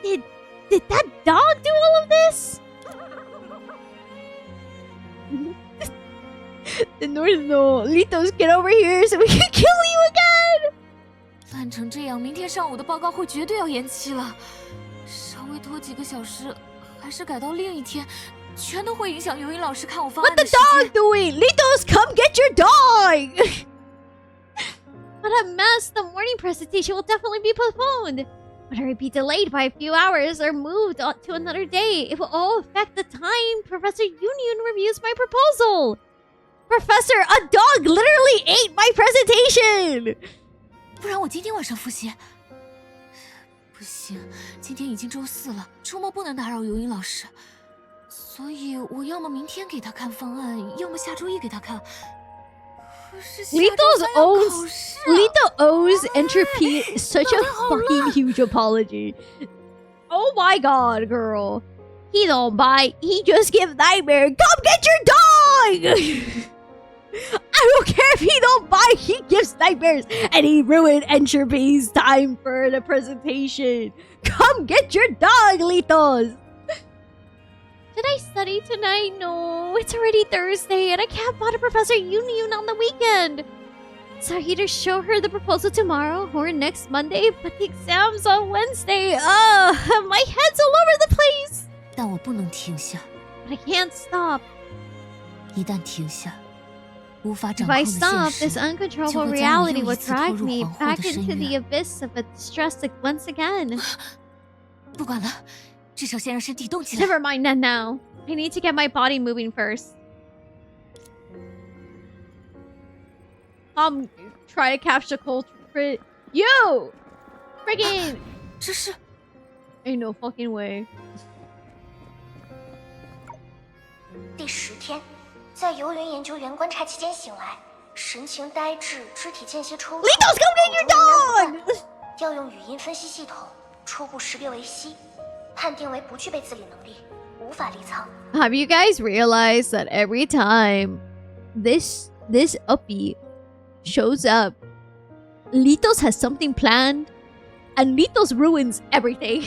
Did that dog do all of this? The North no. Litos, get over here so we can kill you again. 烂成这样，明天上午的报告会绝对要延期了。稍微拖几个小时，还是改到另一天，全都会影响尤云老师看我方案 What 的 the 时间。 dog doing? Litos, come get your dog! But a mess, the morning presentation will definitely be postponed. Whether it be delayed by a few hours or moved to another day, it will all affect the time Professor Youyun reviews my proposal. Professor, a dog literally ate my presentation! 不然我今天晚上复习。不行，今天已经周4了，周末不能打扰尤云老师，所以我要么明天给他看方案，要么下周一给他看。可是下周三要考试啊 Lito owes Entropy such a fucking huge apology. Oh my god, girl. He don't bite, he just gives nightmare. Come get your dog! I don't care if he don't bite, he gives nightmares. And he ruined Entropy's time for the presentation. Come get your dog, Litos! Did I study tonight? No, it's already Thursday and I can't bother Professor Youyun on the weekend. So I either show her the proposal tomorrow or next Monday, but the exam's on Wednesday. My head's all over the place. 但我不能停下， But I can't stop. 一旦停下，无法 If 掌控 I 的 stop, 现 this 实 uncontrollable 就会将我 reality 又 will 一次投 drag 入 me 惶惑 back 的深 into the 渊。 abyss of a stress once again. 不管了，至少先让身体动起来。 Never mind that now. I need to get my body moving first. Try to catch the culprit. You! Friggin'! 这是 Ain't no fucking way. 第10天，在游园研究员观察期间醒来，神情呆滞，肢体间歇抽搐。 Litos, come get your 口中 dog! 喃不断调用语音分析系统，初步识别为西，判定为不具备自理能力，无法离舱。 Have you guys realized that every time this uppy shows up, Litos has something planned, and Litos ruins everything.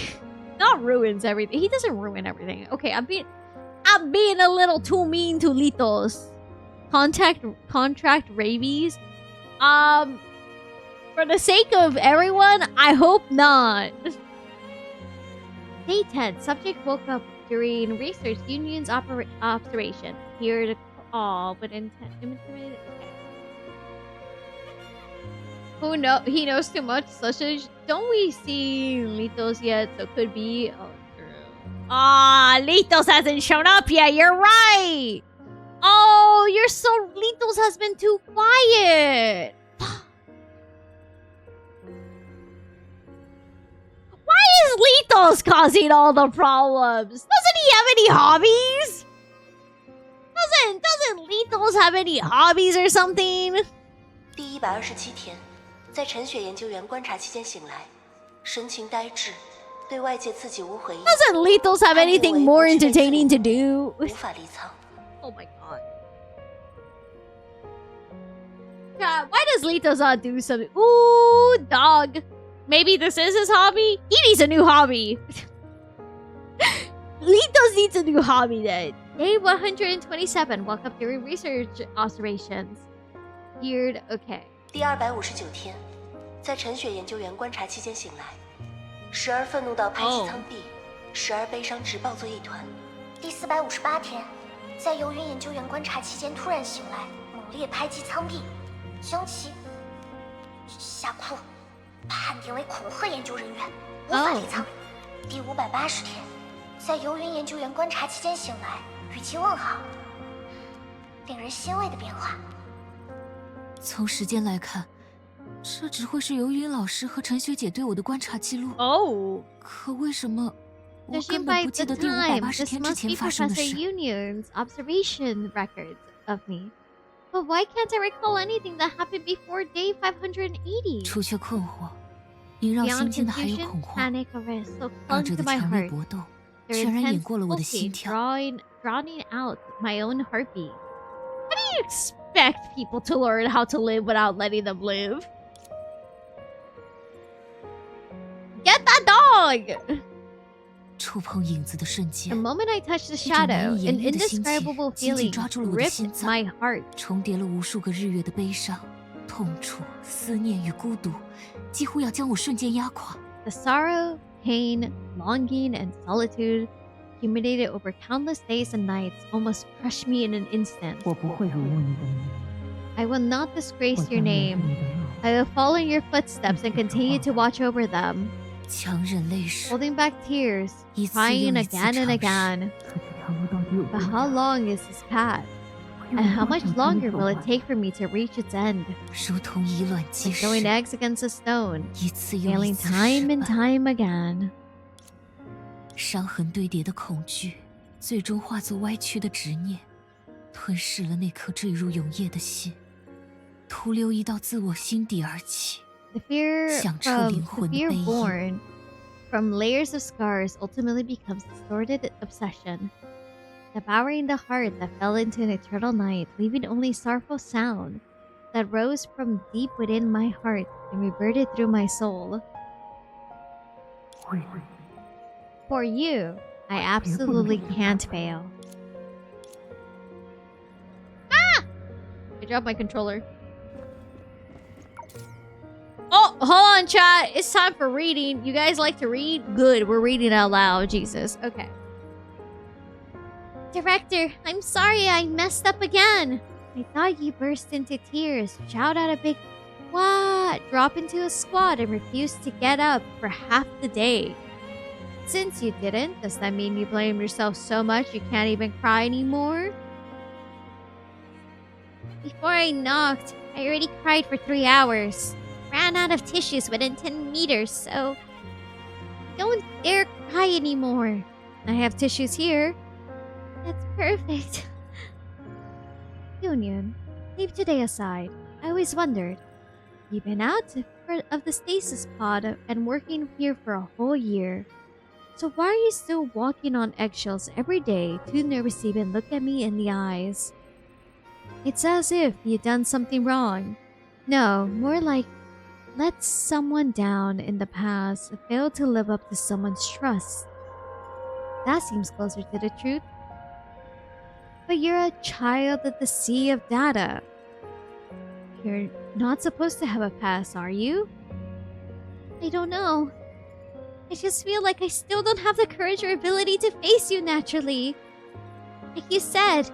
Not ruins everything. He doesn't ruin everything. Okay, I'm being a little too mean to Litos. Contract rabies. For the sake of everyone, I hope not. Day 10. Subject woke up during research union's observation. Here to but intimidated. Okay. Who know? He knows too much. Such as don't we see Litos yet? So could be. Oh, true. Litos hasn't shown up yet. You're right. Oh, you're so Litos has been too quiet. Why is Litos causing all the problems? Doesn't he have any hobbies? Doesn't Litos have any hobbies or something? 第127天，在陈雪研究员观察期间醒来，神情呆滞，对外界刺激无回应。 Doesn't Lethals have anything more entertaining to do? 无法离舱。 Oh my god. God, why does Lethals not do something? Ooh, dog. Maybe this is his hobby? He needs a new hobby. Lethals needs a new hobby then. Day 127. Walk up during research observations. Weird. Okay. 第259天，在陈雪研究员观察期间醒来，时而愤怒到拍击舱壁，时而悲伤直抱作一团。第458天，在游云研究员观察期间突然醒来，猛烈拍击舱壁，将其吓哭，判定为恐吓研究人员，无法离舱。第580天，在游云研究员观察期间醒来，语气问好，令人欣慰的变化。从时间来看，这只会是游云老师和陈学姐对我的观察记录。Oh. 可为什么我 Judging 根本 by 不记 the 得第 time, 580 this 天之 must 前 be 发生的 Professor 事？ Youyun's observation records of me. But why can't I recall anything that happened before day 580? 除却困惑，萦绕 Beyond 心间的还有 confusion, 恐慌。 panic, or rest so 二 clung 者 to 的 my 强烈 heart. 搏斗， Their 全然掩 intense 过了我的 pulsing, 心跳。 drowning out my own heartbeat. How do you expect people to learn how to live without letting them live? Get that dog! 触碰影子的瞬 The 间， moment I touched the 一种难 shadow, 以 an 言喻的心情 indescribable 紧紧 feeling 抓住了我的 gripped 心脏， my heart. 重叠了无数个日月的悲伤、痛楚、思念与孤独，几乎要将我瞬间压垮。 The sorrow, pain, longing, and solitude accumulated over countless days and nights almost crushed me in an instant. 我不会辱没你的名， I will not disgrace 我 your 将沿 name. 着你的路， I will follow in your footsteps and continue to watch over them, 强忍泪水， holding back tears, 一次 crying 又一次 again and 尝试。 again. 可这条路到底有 But 多 how 长？ long is this path? 我 And 有 how 多 much 想才 longer 能走 will it 完？ take for me to reach its end? 如同以卵击 Like 石， throwing eggs against a stone, 一次又一 failing 次 time 失 and 败。 time again. 伤痕堆叠的恐惧，最终化作歪曲的执念，吞噬了那颗坠入永夜的心，徒留一道自我心底而起。 The fear 响彻 from 灵 the 魂的 fear 悲音。 born from layers of scars ultimately becomes distorted obsession, devouring the heart that fell into an eternal night, leaving only sorrowful sound that rose from deep within my heart and reverted through my soul. 会 For you, I absolutely can't fail. Ah! I dropped my controller. Oh, hold on, chat. It's time for reading. You guys like to read? Good, we're reading out loud. Jesus. Okay. Director, I'm sorry I messed up again. I thought you burst into tears, shout out a big what, drop into a squat, and refuse to get up for half the day. Since you didn't, does that mean you blame yourself so much you can't even cry anymore? Before I knocked, I already cried for 3 hours. Ran out of tissues within 10 meters, so don't dare cry anymore. I have tissues here. That's perfect. Youyun, leave today aside. I always wondered. You've been out of the stasis pod and working here for a whole year. So why are you still walking on eggshells every day, too nervous to even look at me in the eyes? It's as if you'd done something wrong. No, more like let someone down in the past and failed to live up to someone's trust. That seems closer to the truth. But you're a child of the sea of data. You're not supposed to have a past, are you? I don't know. I just feel like I still don't have the courage or ability to face you naturally. Like you said,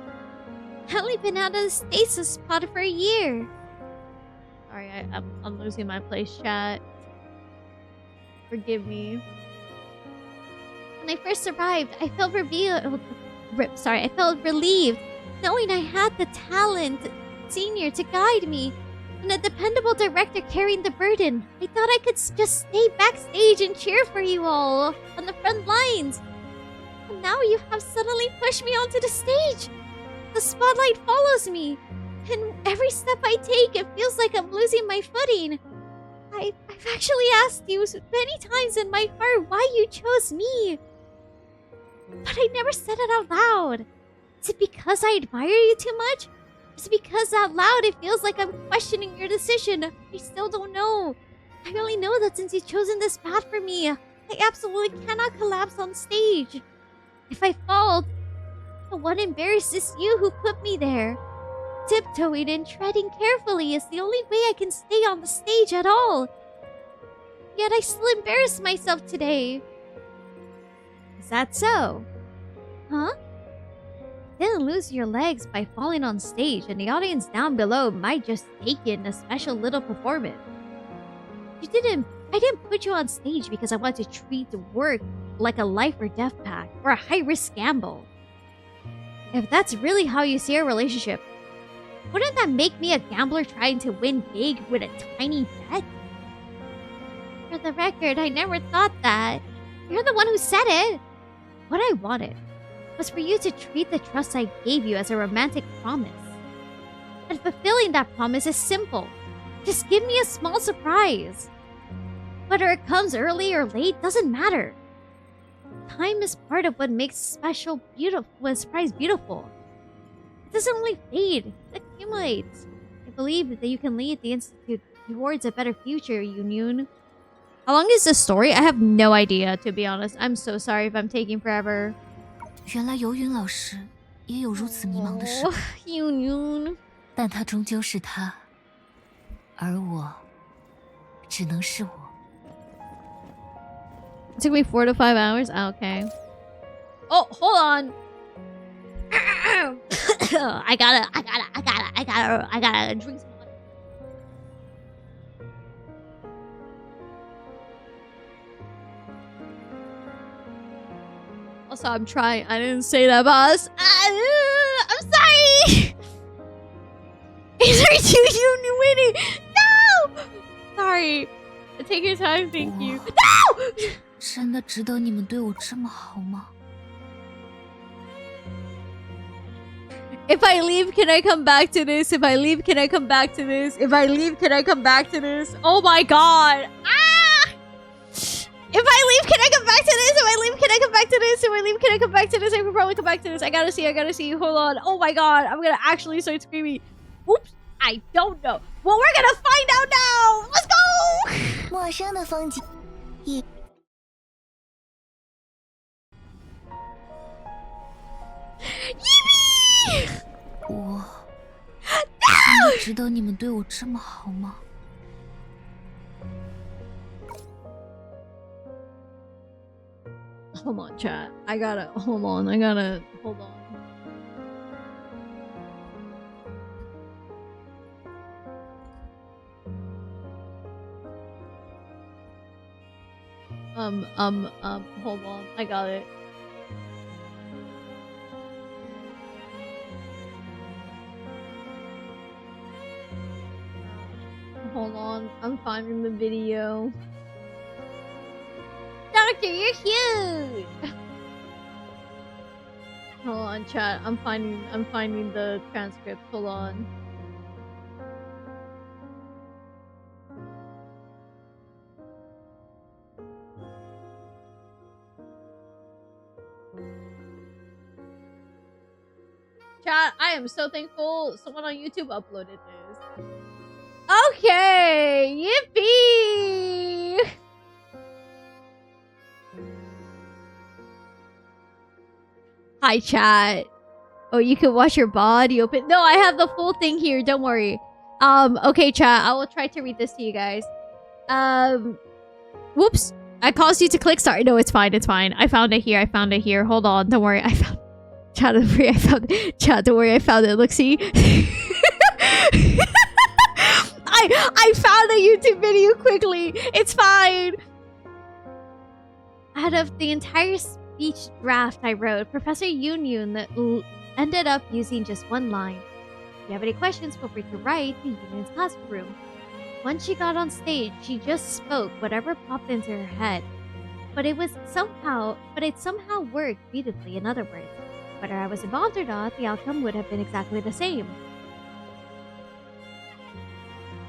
I've only been out of the stasis pod for a year. Sorry, I'm losing my place, chat. Forgive me. When I first arrived, I felt I felt relieved, knowing I had the talent, senior, to guide me, and a dependable director carrying the burden. I thought I could just stay backstage and cheer for you all on the front lines. And now you have suddenly pushed me onto the stage. The spotlight follows me, and every step I take, it feels like I'm losing my footing. I I've actually asked you many times in my heart why you chose me. But I never said it out loud. Is it because I admire you too much? Is it because out loud it feels like I'm questioning your decision? I still don't know. I only know that since you've chosen this path for me, I absolutely cannot collapse on stage. If I fall, the one embarrassed is you who put me there. Tiptoeing and treading carefully is the only way I can stay on the stage at all. Yet I still embarrass myself today. Is that so? Huh? Didn't lose your legs by falling on stage, and the audience down below might just take in a special little performance. I didn't put you on stage because I want to treat the work like a life or death pact or a high-risk gamble. If that's really how you see our relationship, wouldn't that make me a gambler trying to win big with a tiny bet? For the record, I never thought that. You're the one who said it. What I wanted was for you to treat the trust I gave you as a romantic promise. And fulfilling that promise is simple. Just give me a small surprise. Whether it comes early or late doesn't matter. Time is part of what makes a surprise beautiful. It doesn't only fade, it accumulates. I believe that you can lead the Institute towards a better future, Youyun. How long is this story? I have no idea, to be honest. I'm so sorry if I'm taking forever. 原来游云老师也有如此迷茫的时候， Youyun. 但他终究是他，而我只能是我。 It took me 4 to 5 hours. Okay. Oh, hold on. I gotta drink some water. Also, I'm trying. I didn't say that, boss. I'm sorry. Is you winning? No. Sorry. Take your time. Thank you. No. 真的值得你们对我这么好吗？ If I leave, can I come back to this? If I leave, can I come back to this? If I leave, can I come back to this? Oh my god! Ah! If I leave, can I come back to this? If I leave, can I come back to this? If I leave, can I come back to this? I can probably come back to this. I gotta see. Hold on. Oh my god, I'm gonna actually start screaming. Oops, I don't know. Well, we're gonna find out now! Let's go! 陌生的风景，一 我真的值得你们对我这么好吗？ Hold on, chat. Hold on. Hold on. I got it. Hold on. I'm finding the video. Doctor, you're huge! Hold on, chat. I'm finding the transcript. Hold on. Chat, I am so thankful someone on YouTube uploaded this. Okay! Yippee! Hi, chat. Oh, you can watch your body open. No, I have the full thing here. Don't worry. Okay, chat. I will try to read this to you guys. Whoops. I caused you to click. Sorry. No, it's fine. It's fine. I found it here. Hold on. Don't worry. I found... Chat, don't worry. I found it. Chat, don't worry. I found it. Look, see? I found the YouTube video quickly. It's fine. Out of the entire speech draft I wrote, Professor Youyun ended up using just one line. If you have any questions, feel free to write to Youyun's classroom. Once she got on stage, she just spoke whatever popped into her head. But it somehow worked beautifully. In other words, whether I was involved or not, the outcome would have been exactly the same.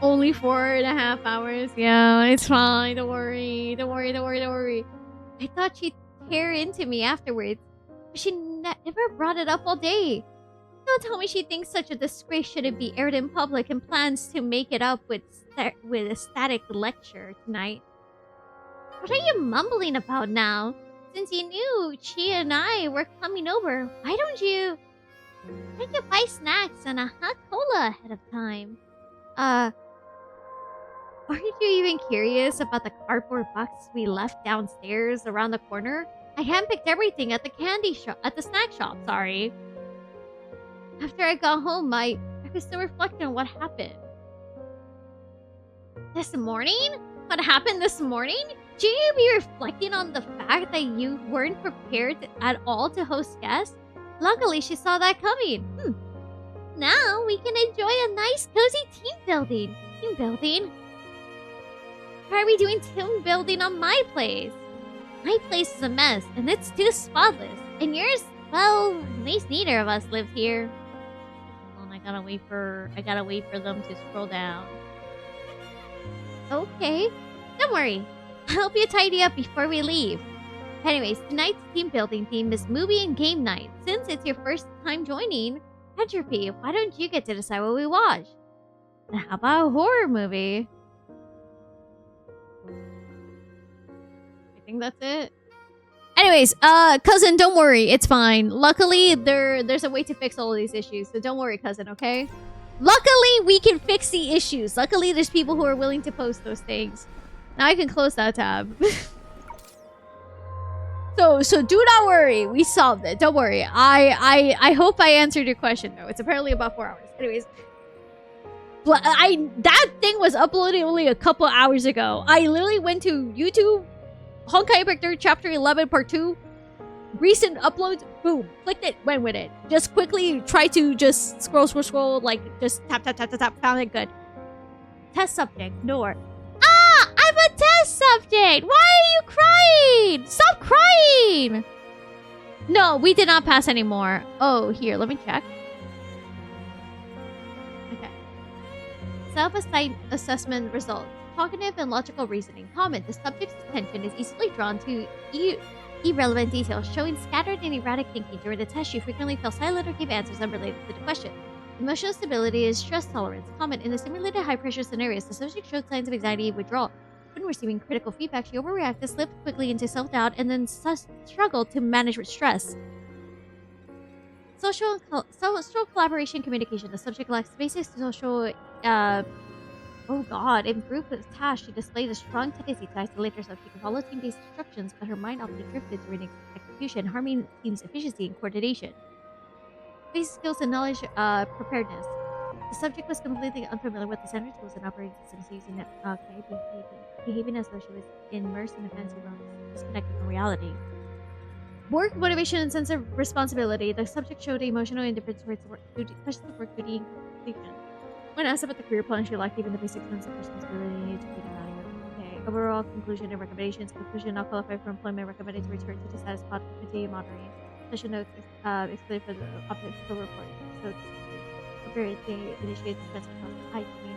Only 4.5 hours. Yeah, it's fine. Don't worry. Don't worry. Don't worry. Don't worry. I thought she'd tear into me afterwards, but she never brought it up all day. Don't tell me she thinks such a disgrace shouldn't be aired in public and plans to make it up with a static lecture tonight. What are you mumbling about now? Since you knew she and I were coming over, why don't you buy snacks and a hot cola ahead of time? Aren't you even curious about the cardboard box we left downstairs around the corner? I handpicked everything at the snack shop, sorry. After I got home, I was still reflecting on what happened. This morning? What happened this morning? Should you be reflecting on the fact that you weren't prepared at all to host guests? Luckily, she saw that coming. Now we can enjoy a nice, cozy team building. Team building? Why are we doing team building on my place? My place is a mess, and it's too spotless. And yours, well, at least neither of us live here. Hold on, I gotta wait for them to scroll down. Okay, don't worry. I'll help you tidy up before we leave. Anyways, tonight's team building theme is movie and game night. Since it's your first time joining Entropy, why don't you get to decide what we watch? And how about a horror movie? I think that's it. Anyways, cousin, don't worry. It's fine. Luckily, there's a way to fix all of these issues. So don't worry, cousin, okay? Luckily, we can fix the issues. Luckily, there's people who are willing to post those things. Now I can close that tab. So do not worry. We solved it. Don't worry. I hope I answered your question, though. It's apparently about 4 hours. Anyways. That thing was uploaded only a couple hours ago. I literally went to YouTube, Honkai Epic 3rd Chapter 11 Part 2. Recent uploads, boom, clicked it, went with it. Just quickly try to just scroll, like just tap, found it good. Test subject, Nohr. Ah, I'm a test subject! Why are you crying? Stop crying! No, we did not pass anymore. Oh, here, let me check. Okay. Self-assessment results. Cognitive and logical reasoning. Comment. The subject's attention is easily drawn to irrelevant details, showing scattered and erratic thinking. During the test, she frequently fell silent or gave answers unrelated to the question. Emotional stability is stress tolerance. Comment. In the simulated high-pressure scenarios, the subject showed signs of anxiety and withdrawal. When receiving critical feedback, she overreacted, slipped quickly into self-doubt, and then struggled to manage with stress. Social collaboration communication. The subject lacks basic social... Oh god, in group tasks, she displayed a strong tendency to isolate herself. She can follow team-based instructions, but her mind often drifted during execution, harming team's efficiency and coordination. Basic skills and knowledge preparedness. The subject was completely unfamiliar with the standard tools and operating systems using it, behaving as though she was immersed in a fantasy world, disconnected from reality. Work, motivation, and sense of responsibility. The subject showed emotional indifference towards work duty, especially work duty and completion. When asked about the career plan, she lacked even the basic sense of responsibility to be evaluated. Okay. Overall conclusion and recommendations. Conclusion: not qualified for employment. Recommended to return to the status quo. Continue monitoring. Session notes excluded for the official report. So prepared to initiate the transfer process. I think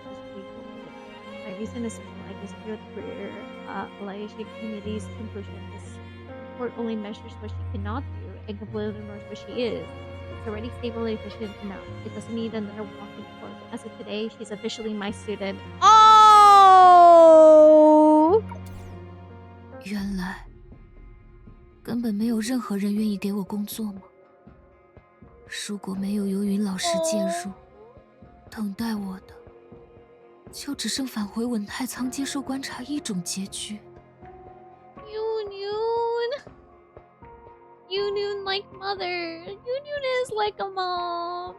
my reason is simple. I disagree with the career evaluation committee's conclusion. This report only measures what she cannot do and completely ignores what she is. It's already stable and efficient enough. It doesn't need another walking course. As of today, she's officially my student. Oh! 原来根本没有任何人愿意给我工作吗？如果没有游云老师介入，等待我的就只剩返回稳太仓接受观察一种结局。Youyun like mother. Youyun is like a mom.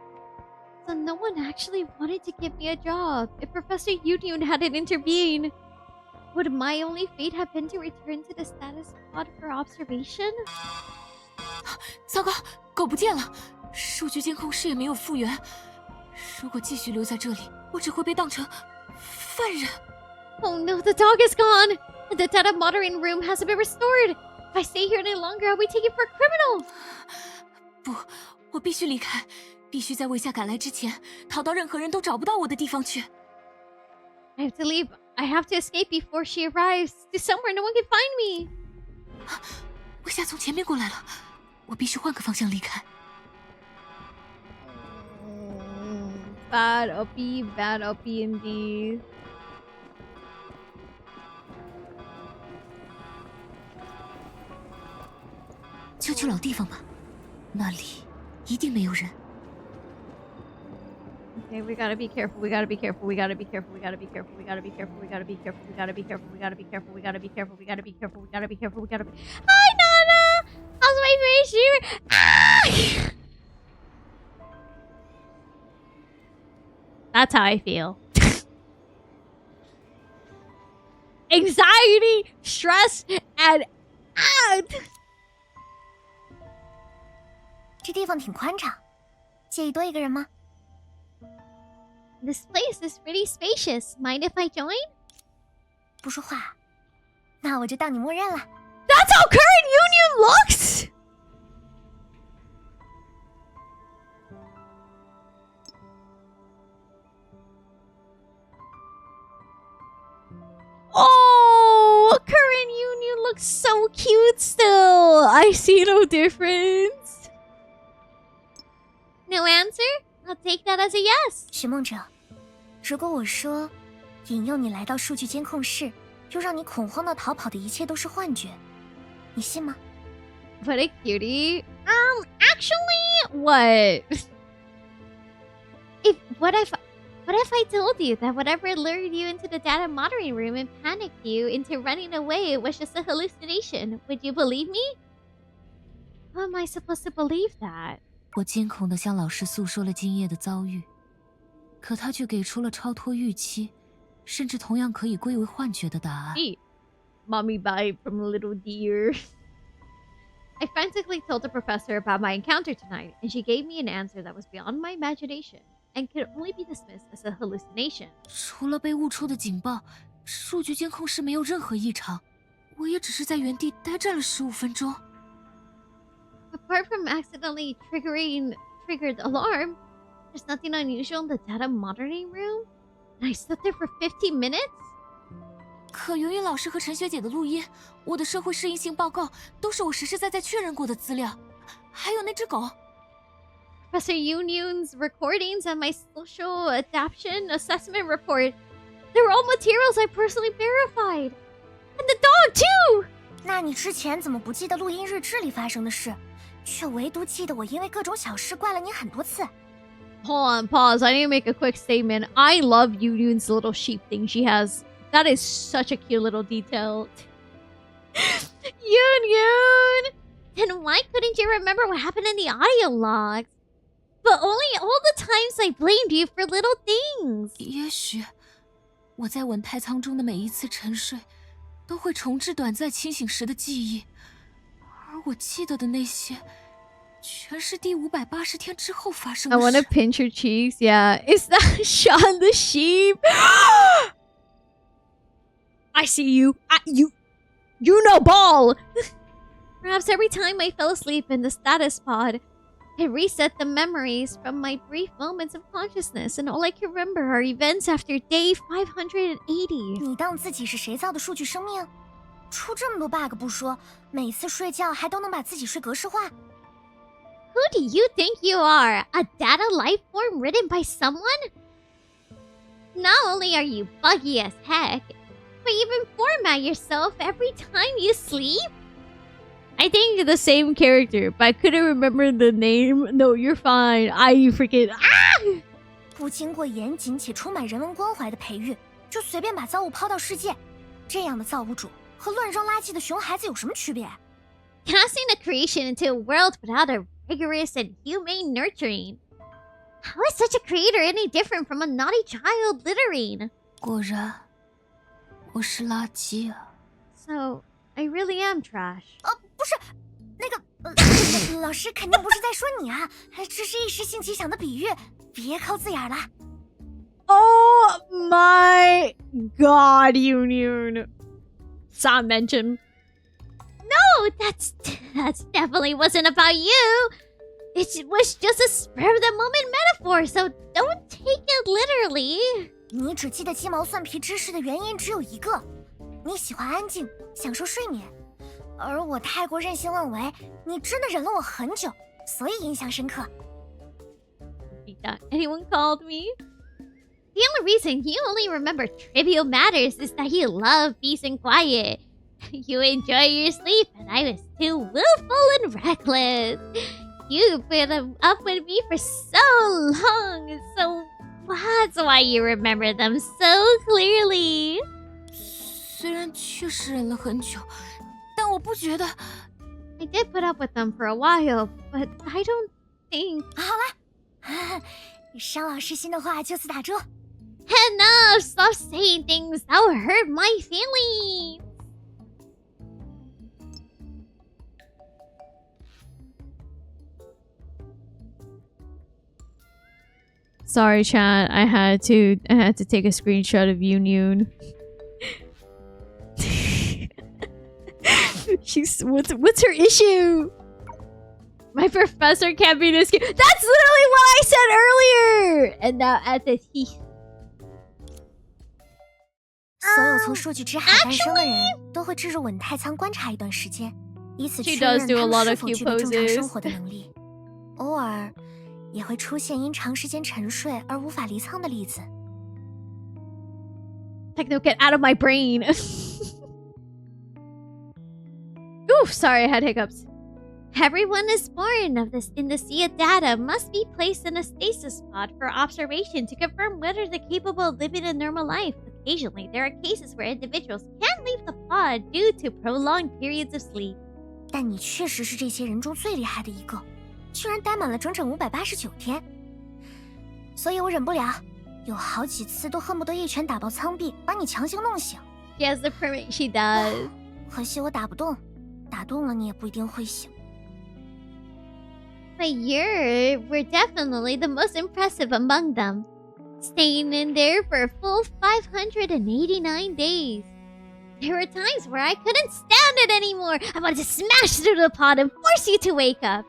So no one actually wanted to give me a job. If Professor Youyun hadn't intervened, would my only fate have been to return to the status pod for observation? 糟糕，狗不见了，数据监控室也没有复原。如果继续留在这里，我只会被当成犯人。Oh no, the dog is gone. The data monitoring room hasn't been restored. If I stay here any longer, I'll be taken for a criminal. 不，我必须离开，必须在卫夏赶来之前逃到任何人都找不到我的地方去。I have to leave. I have to escape before she arrives to somewhere no one can find me. 危险从前面过来了，我必须换个方向离开。Bad uppy indeed. 就去老地方吧，那里一定没有人。Okay, we gotta be careful. We gotta be careful. We gotta be careful. We gotta be careful. We gotta be careful. We gotta be careful. We gotta be careful. We gotta be careful. We gotta be careful. We gotta be careful. We gotta be careful. We gotta be. Hi, Nana. How's my face here? Ah! That's how I feel. Anxiety, stress, and out. 这地方挺宽敞，介意多一个人吗？ This place is pretty spacious. Mind if I join? 不说话，那我就当你默认了。 That's how current Youyun looks! Oh, current Youyun looks so cute still. I see no difference. No answer? I'll take that as a yes. 寻梦者，如果我说引诱你来到数据监控室，又让你恐慌到逃跑的一切都是幻觉，你信吗？ What a cutie. Actually, what? What if I told you that whatever lured you into the data monitoring room and panicked you into running away was just a hallucination? Would you believe me? How am I supposed to believe that? 我惊恐地向老师诉说了今夜的遭遇，可他却给出了超脱预期，甚至同样可以归为幻觉的答案。Mommy bite from a little deer. I frantically told the professor about my encounter tonight, and she gave me an answer that was beyond my imagination and could only be dismissed as a hallucination. 除了被误触的警报，数据监控室没有任何异常，我也只是在原地呆站了15分钟。Apart from accidentally triggered alarm, there's nothing unusual in the data monitoring room. And I stood there for 15 minutes? 可云云老师和陈学姐的录音，我的社会适应性报告，都是我实实在在确认过的资料，还有那只狗。Professor Youyun's recordings and my social adaptation assessment report. They were all materials I personally verified. And the dog, too! 那你之前怎么不记得录音日志里发生的事，却唯独记得我因为各种小事怪了你很多次？ Hold on, pause. I need to make a quick statement. I love Youyun's little sheep thing she has. That is such a cute little detail. Youyun! Then why couldn't you remember what happened in the audio logs? But only all the times I blamed you for little things. 也许我在稳态舱中的每一次沉睡，都会重置短暂清醒时的记忆，而我记得的那些，全是第580天之后发生的 I 事。 want to pinch her cheeks. Yeah, is that Sean the sheep? I see you. You know ball. Perhaps every time I fell asleep in the status pod, it reset the memories from my brief moments of consciousness, and all I can remember are events after day 580. 你当自己是谁造的数据生命？出这么多 bug 不说，每次睡觉还都能把自己睡格式化。 Who do you think you are? A data life form written by someone? Not only are you buggy as heck, but you even format yourself every time you sleep? I think the same character, but I couldn't remember the name. No, you're fine. I freaking... Ah! 不经过严谨且充满人文关怀的培育，就随便把造物抛到世界，这样的造物主和乱扔垃圾的熊孩子有什么区别？ Casting a creation into a world without a rigorous and humane nurturing. How is such a creator any different from a naughty child littering? 果然，我是垃圾啊！ So, I really am trash. 不是，那个老师肯定不是在说你啊，只是一时兴起想的比喻，别抠字眼了。 Oh my god, Youyun. Stop mention. No, that's definitely wasn't about you. It was just a spur of the moment metaphor, so don't take it literally. 你只记得鸡毛蒜皮知识的原因只有一个，你喜欢安静，享受睡眠。而我太过任性妄为，你真的忍了我很久，所以印象深刻。Anyone called me? The only reason you only remember trivial matters is that you love peace and quiet. You enjoy your sleep, and I was too willful and reckless. You've been up with me for so long, so that's why you remember them so clearly. 虽然确实忍了很久，但我不觉得。I did put up with them for a while, but I don't think. 好了，商老师心的话就此打住。Enough! Stop saying things that will hurt my feelings. Sorry, chat. I had to take a screenshot of Youyun. She's what's her issue? My professor can't be this cute. That's literally what I said earlier. And now at the teeth. 所有从数据之海诞生的人都会置入稳态舱观察一段时间，以此确认他们是否具备正常生活的能力。偶尔也会出现因长时间沉睡而无法离舱的例子。Techno, get out of my brain. Oof, sorry, I had hiccups. Everyone is born of this in the sea of data must be placed in a stasis pod for observation to confirm whether they're capable of living a normal life. Occasionally, there are cases where individuals can't leave the pod due to prolonged periods of sleep. 但你确实是这些人中最厉害的一个，居然待满了整整589天。所以我忍不了，有好几次都恨不得一拳打爆舱壁，把你强行弄醒。She has the permit, she does. 可惜我打不动，打动了你也不一定会醒。But we're definitely the most impressive among them. Staying in there for a full 589 days. There were times where I couldn't stand it anymore. I wanted to smash through the pod and force you to wake up.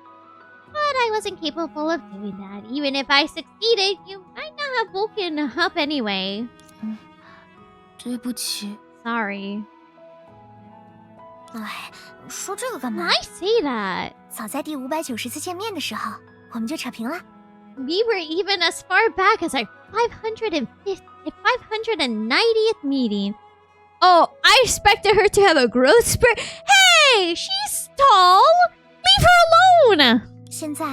But I wasn't capable of doing that. Even if I succeeded, you might not have woken up anyway. 对不起。Sorry. 哎，说这个干嘛 Why say that? 早在第590次见面的时候，我们就扯平了。We were even as far back as our 590th meeting. Oh, I expected her to have a growth spurt. Hey, she's tall. Leave her alone. 现在，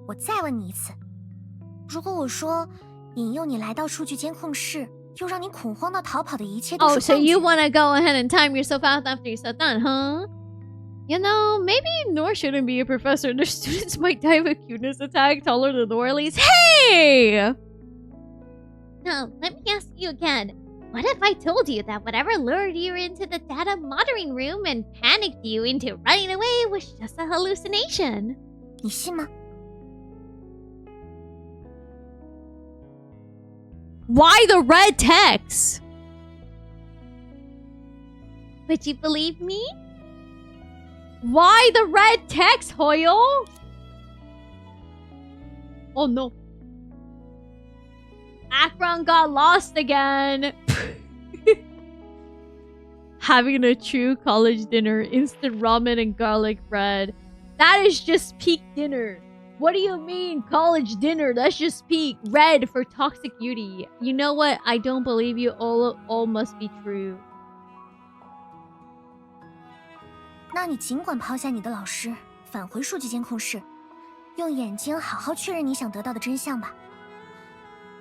我再问你一次，如果我说引诱你来到数据监控室，又让你恐慌到逃跑的一切都是 Oh, so you want to go ahead and time yourself out after you said that, huh? You know, maybe Nohr shouldn't be a professor. Their students might die of a cuteness attack taller than Nohr at least. Hey! Now, let me ask you again. What if I told you that whatever lured you into the data monitoring room and panicked you into running away was just a hallucination? 你信吗？ Why the red text? Would you believe me? Why the red text, Hoyo? Oh no. Akron got lost again. Having a true college dinner, instant ramen and garlic bread. That is just peak dinner. What do you mean, college dinner? That's just peak. Red for toxic beauty. You know what? I don't believe you. All must be true. 那你尽管抛下你的老师，返回数据监控室，用眼睛好好确认你想得到的真相吧。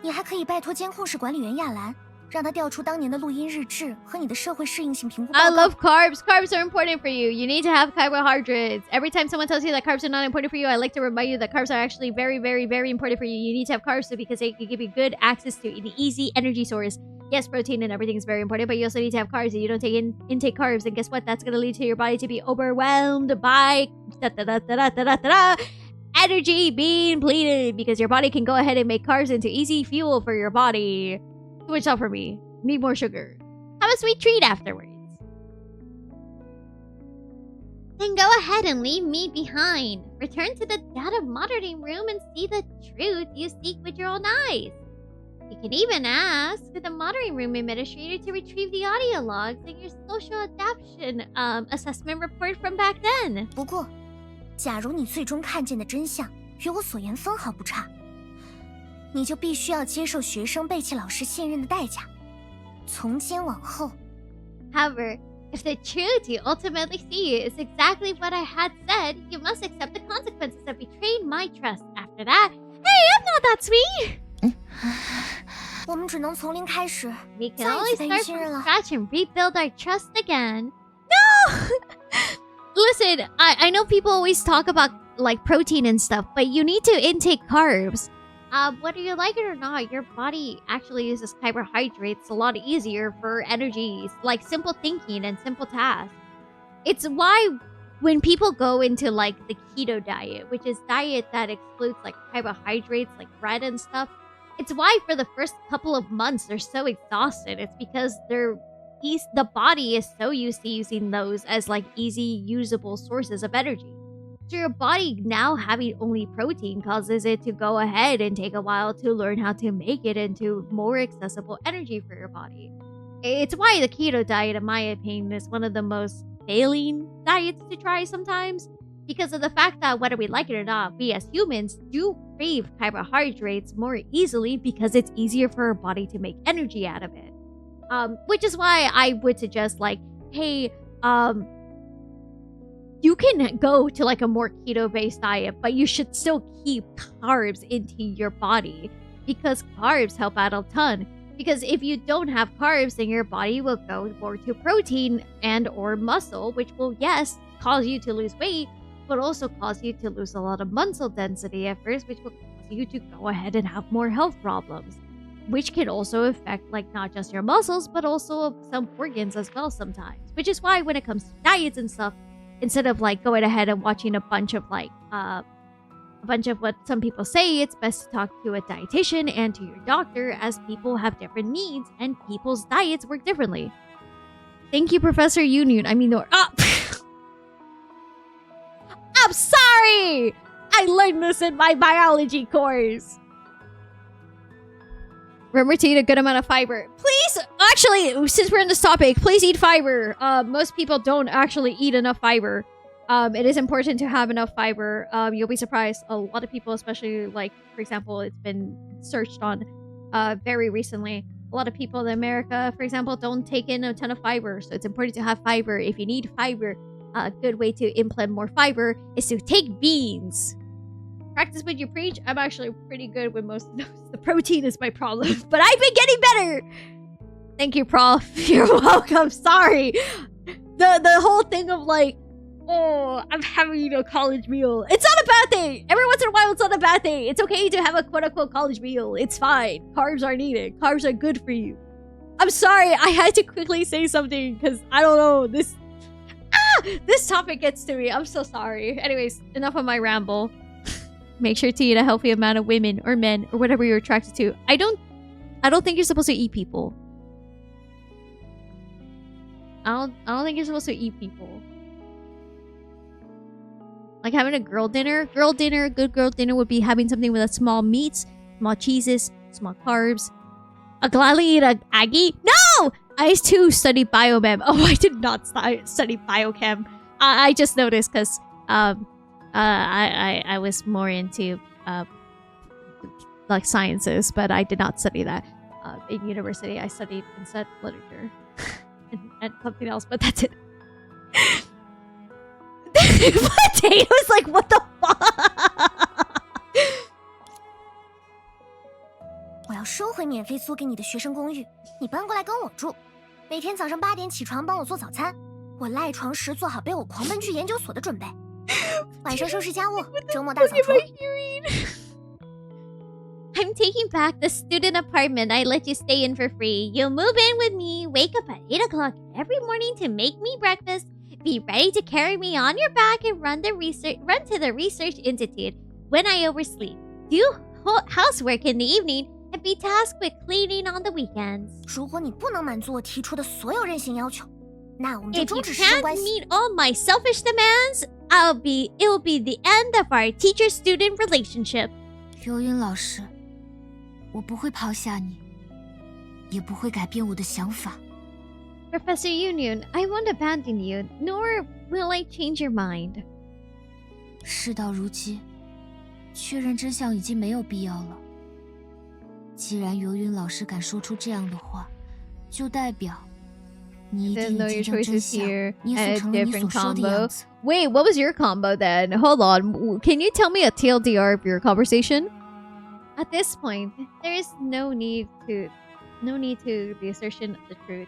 你还可以拜托监控室管理员亚兰，让他调出当年的录音日志和你的社会适应性评估报告。 I love carbs. Carbs are important for you. You need to have carbohydrates. Every time someone tells you that carbs are not important for you, I like to remind you that carbs are actually very, very, very important for you. You need to have carbs because they can give you good access to an easy energy source. Yes, protein and everything is very important, but you also need to have carbs. If you don't take intake carbs, then guess what? That's going to lead to your body to be overwhelmed by energy being depleted because your body can go ahead and make carbs into easy fuel for your body. Switch out for me. Need more sugar. Have a sweet treat afterwards. Then go ahead and leave me behind. Return to the data monitoring room and see the truth you seek with your own eyes. You can even ask the monitoring room administrator to retrieve the audio logs and your social adaptation assessment report from back then. 不过，假如你最终看见的真相与我所言分毫不差，你就必须要接受学生背弃老师现任的代价。从今往后。However, if the truth you ultimately see is exactly what I had said, you must accept the consequences of betraying my trust. After that, hey, I'm not that sweet. 我们只能从零开始， We can 再 always 一次培育 start 新人 from 了。 scratch and rebuild our trust again. No! Listen, I know people always talk about like protein and stuff, but you need to intake carbs. Whether you like it or not, your body actually uses carbohydrates a lot easier for energies, like simple thinking and simple tasks. It's why when people go into like the keto diet, which is diet that excludes like carbohydrates, like bread and stuff, it's why for the first couple of months they're so exhausted. It's because the body is so used to using those as like easy usable sources of energy. So your body now having only protein causes it to go ahead and take a while to learn how to make it into more accessible energy for your body. It's why the keto diet, in my opinion, is one of the most failing diets to try sometimes, because of the fact that whether we like it or not, we as humans do crave carbohydrates more easily because it's easier for our body to make energy out of it. Which is why I would suggest like, hey, you can go to like a more keto-based diet, but you should still keep carbs into your body because carbs help out a ton. Because if you don't have carbs, then your body will go more to protein and or muscle, which will, yes, cause you to lose weight, but also cause you to lose a lot of muscle density at first, which will cause you to go ahead and have more health problems, which can also affect like not just your muscles, but also some organs as well sometimes. Which is why when it comes to diets and stuff, instead of like going ahead and watching a bunch of like a bunch of what some people say, it's best to talk to a dietitian and to your doctor, as people have different needs and people's diets work differently. Thank you, Professor Youyun. I mean, I'm sorry! I learned this in my biology course. Remember to eat a good amount of fiber. Please, actually, since we're on this topic, please eat fiber. Most people don't actually eat enough fiber. It is important to have enough fiber. You'll be surprised. A lot of people, especially like, for example, it's been searched on very recently. A lot of people in America, for example, don't take in a ton of fiber. So it's important to have fiber. If you need fiber, a good way to implement more fiber is to take beans. Practice what you preach. I'm actually pretty good with most of those. The protein is my problem, but I've been getting better. Thank you, Prof. You're welcome. Sorry. The whole thing of like, oh, I'm having a college meal. It's not a bad thing. Every once in a while, it's not a bad thing. It's okay to have a quote-unquote college meal. It's fine. Carbs are needed. Carbs are good for you. I'm sorry. I had to quickly say something because I don't know. This topic gets to me. I'm so sorry. Anyways, enough of my ramble. Make sure to eat a healthy amount of women or men or whatever you're attracted to. I don't think you're supposed to eat people. I don't think you're supposed to eat people. Like having a girl dinner. A good girl dinner would be having something with a small meats, small cheeses, small carbs. I'll gladly eat an Aggie. No! I used to study biochem. Oh, I did not study biochem. I just noticed because I was more into like sciences, but I did not study that. In university, I studied instead literature and something else, but that's it. Potatoes, like what the fuck? 我要收回免费租给你的学生公寓，你搬过来跟我住。每天早上8点起床帮我做早餐，我赖床时做好背我狂奔去研究所的准备。晚上收拾家务，周末大扫除。I'm taking back the student apartment I let you stay in for free. You'll move in with me, wake up at 8 o'clock every morning to make me breakfast, be ready to carry me on your back and run to the research institute when I oversleep. Do housework in the evening and be tasked with cleaning on the weekends. 如果你不能满足我提出的所有任性要求，那我们就 If 终 you 止师生 can't 关系。 meet all my selfish demands, it will be the end of our teacher-student relationship. 尤云老师，我不会抛下你，也不会改变我的想法。 Professor Youyun, I won't abandon you, nor will I change your mind. 事到如今，确认真相已经没有必要了。既然游云老师敢说出这样的话，就代表你一定 Didn't know 已 your 经将真 choices 相 here 捏塑 at a 成了你所 different 说的样 combo. 子。 Wait, what was your combo then? Hold on. Can you tell me a TLDR of your conversation? At this point, there is no need to the assertion of the truth.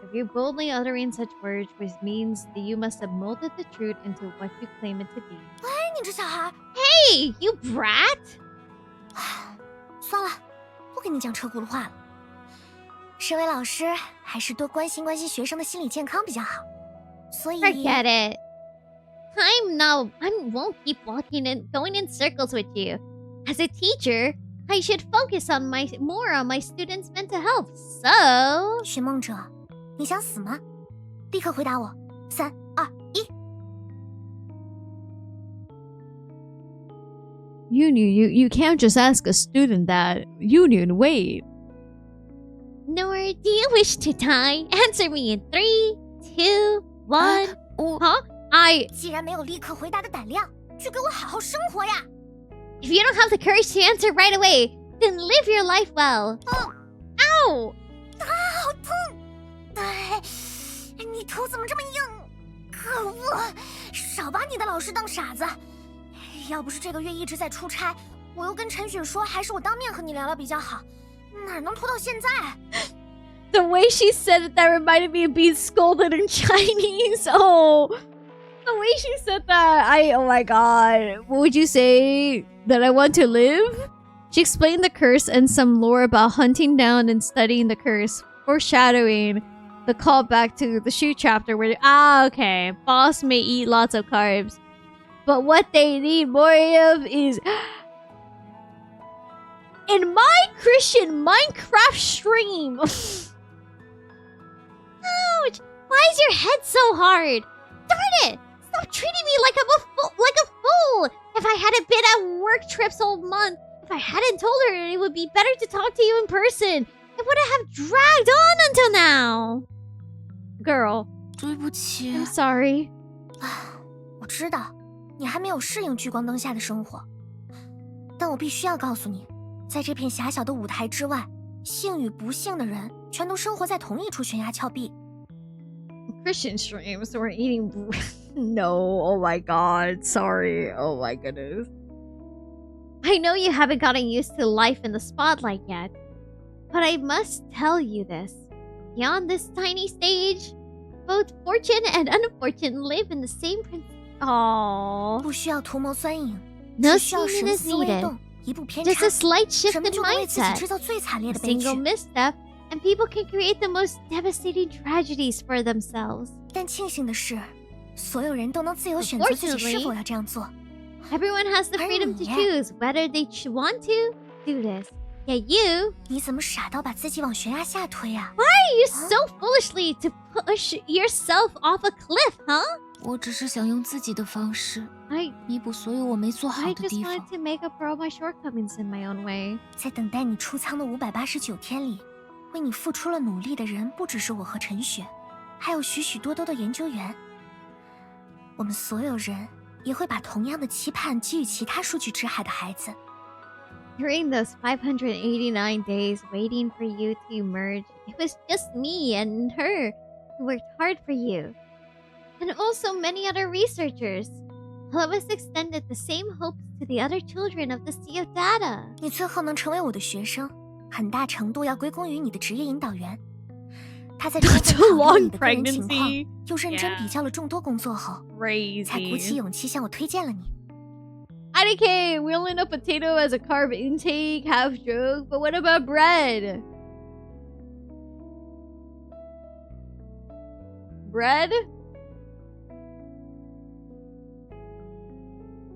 If you boldly uttering such words, which means that you must have molded the truth into what you claim it to be. 哎，你这小孩， Hey, you brat! 算了，不跟你讲车轱辘话了。身为老师，还是多关心关心学生的心理健康比较好。所以 Forget it. I won't keep walking and going in circles with you. As a teacher, I should focus more on my students' mental health. So, 寻梦者，你想死吗？立刻回答我！3、2、1。 Youyun, you can't just ask a student that. Youyun, wait. Nohr, do you wish to die? Answer me in 3, 2, 1. 我 Huh? I. 既然没有立刻回答的胆量，就给我好好生活呀！ If you don't have the courage to answer right away, then live your life well. Ow! 好痛！哎，你头怎么这么硬？可恶！少把你的老师当傻子。要不是这个月一直在出差，我又跟陈雪说，还是我当面和你聊聊比较好，哪能拖到现在？ The way she said it, that reminded me of being scolded in Chinese. Oh, the way she said that. Oh my god. What would you say? That I want to live? She explained the curse and some lore about hunting down and studying the curse, foreshadowing the callback to the shoe chapter where, okay, boss may eat lots of carbs, but what they need more of is... In my Christian Minecraft stream... Ouch! Why is your head so hard? Darn it! Stop treating me like I'm a fool! If I hadn't been at work trips all month, if I hadn't told her it would be better to talk to you in person, it wouldn't have dragged on until now. Girl, 对不起。 I'm sorry. 我知道你还没有适应聚光灯下的生活，但我必须要告诉你，在这片狭小的舞台之外，幸与不幸的人全都生活在同一处悬崖峭壁。 Christian streams were eating... No, oh my god, sorry. Oh my goodness. I know you haven't gotten used to life in the spotlight yet, but I must tell you this. Beyond this tiny stage, both fortune and unfortune live in the same Aww. 不需要图谋钻营， No 只需要 scheming 神 is 思微 needed. 动，一步偏 Just 差， a slight shift 什么 in 就能为自己 mindset. 制造最惨烈 A 的悲剧。 single misstep, and people can create the most devastating tragedies for themselves. 但庆幸的是，所有人都能自由选择自己是否要这样做。 Everyone has the freedom to choose whether they want to do this. Yet you, 你怎么傻到把自己往悬崖下推啊？ you so foolishly to push yourself off a cliff, huh? 我只是想用自己的方式 I 弥补所有我没做好 I 的 just 地 wanted 方。 to make up for all my shortcomings in my own way. 在等待你出舱的589天里，为你付出了努力的人不只是我和陈雪，还有许许多多的研究员。我们所有人也会把同样的期盼给予其他数据之海的孩子。 During those 589 days waiting for you to emerge, it was just me and her who worked hard for you. And also many other researchers. All of us extended the same hopes to the other children of the Sea of Data. 你最后能成为我的学生，很大程度要归功于你的职业引导员。他在充分 That's a 考虑 long 你的个人情况， pregnancy. 又认真 Yeah. 比较了众多工作后，才鼓起 Crazy. 勇气向我推荐了你。 IDK, we only know potato as a carb intake, half joke, but what about bread? Bread?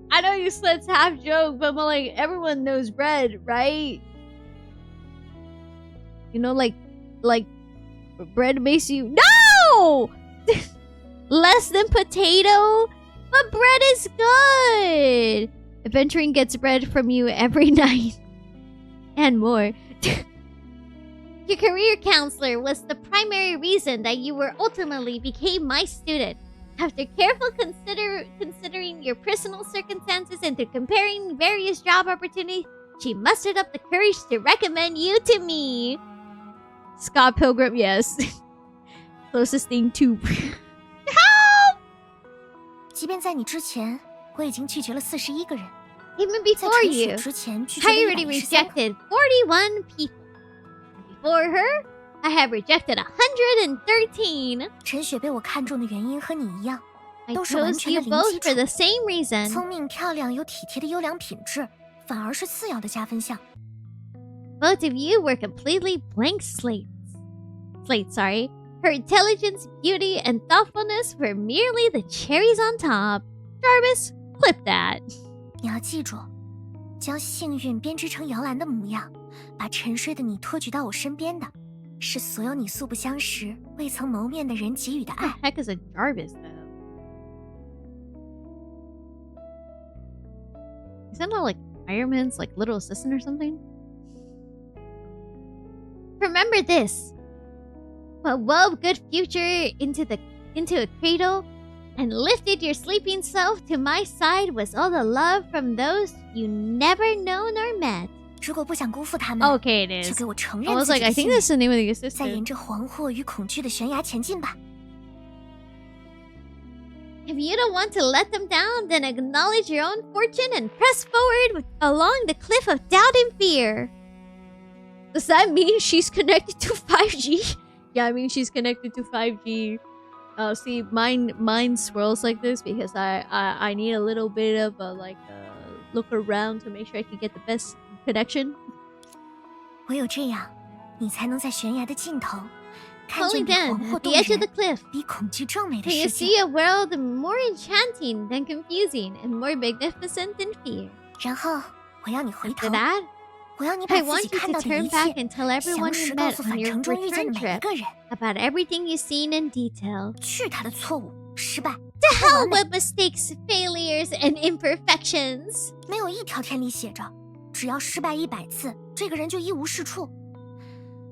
I know you said it's half joke, but like everyone knows bread, right? You know, like bread makes you no less than potato, but bread is good. Adventuring gets bread from you every night. and more. Your career counselor was the primary reason that you were ultimately became my student. After careful considering your personal circumstances and through comparing various job opportunities, she mustered up the courage to recommend you to me. Scott Pilgrim, yes. Closest thing to. 即便在你之前，我已经拒绝了41个人。 Even 在 before 陈雪 you, 之前拒绝 I 了 already 113个。 rejected 41 people. Before her, I have rejected 113. 陈雪被我看中的原因和你一样， I 都是完 chose 全 you 的零 both 基 for 础。 the same reason. 聪明、漂亮、有体贴的优良品质，反而是次要的加分项。 Both of you were completely blank slates. Sorry. Her intelligence, beauty, and thoughtfulness were merely the cherries on top. Jarvis, clip that. 你要记住，将幸运编织成摇篮的模样，把沉睡的你托举到我身边的，是所有你素不相识、未曾谋面的人给予的 What 爱。 the heck is a Jarvis, though? Isn't that like Iron Man's like little assistant or something? Remember this. But wove good future into a cradle and lifted your sleeping self to my side was all the love from those you never known or met. 如果不想辜负他们， Okay, it 就 is. 给我承 I 认 was 自己 like, 的 I 幸 think 运， that's the name of the 再 assistant. 沿着惶惑与恐惧的悬崖前进吧。 If you don't want to let them down, then acknowledge your own fortune and press forward along the cliff of doubt and fear. Does that mean she's connected to 5G? Yeah, I mean she's connected to 5G. See, mine swirls like this because I need a little bit of a look around to make sure I can get the best connection. 唯有这样，你才能在悬崖的尽头，看 Only 见比 then, 惶惑 at 动 the edge of 人 the、cliff, 比恐惧壮美的 can you 世界。 see a world more enchanting than confusing and more magnificent than fear. 然后我要你回头 For，that, 我要你把 I 自 want 己 you 看 to 到的 turn 一 back 切， and tell everyone 详 you 实告 met 诉 on 返 your 程中遇见 return 的每一 trip 个人。 about everything you've seen in detail. 去他的错误、失败， To 不完 hell 美， with mistakes, failures, and imperfections. 没有一条天里写着，只要失败100次，这个人就一无是处。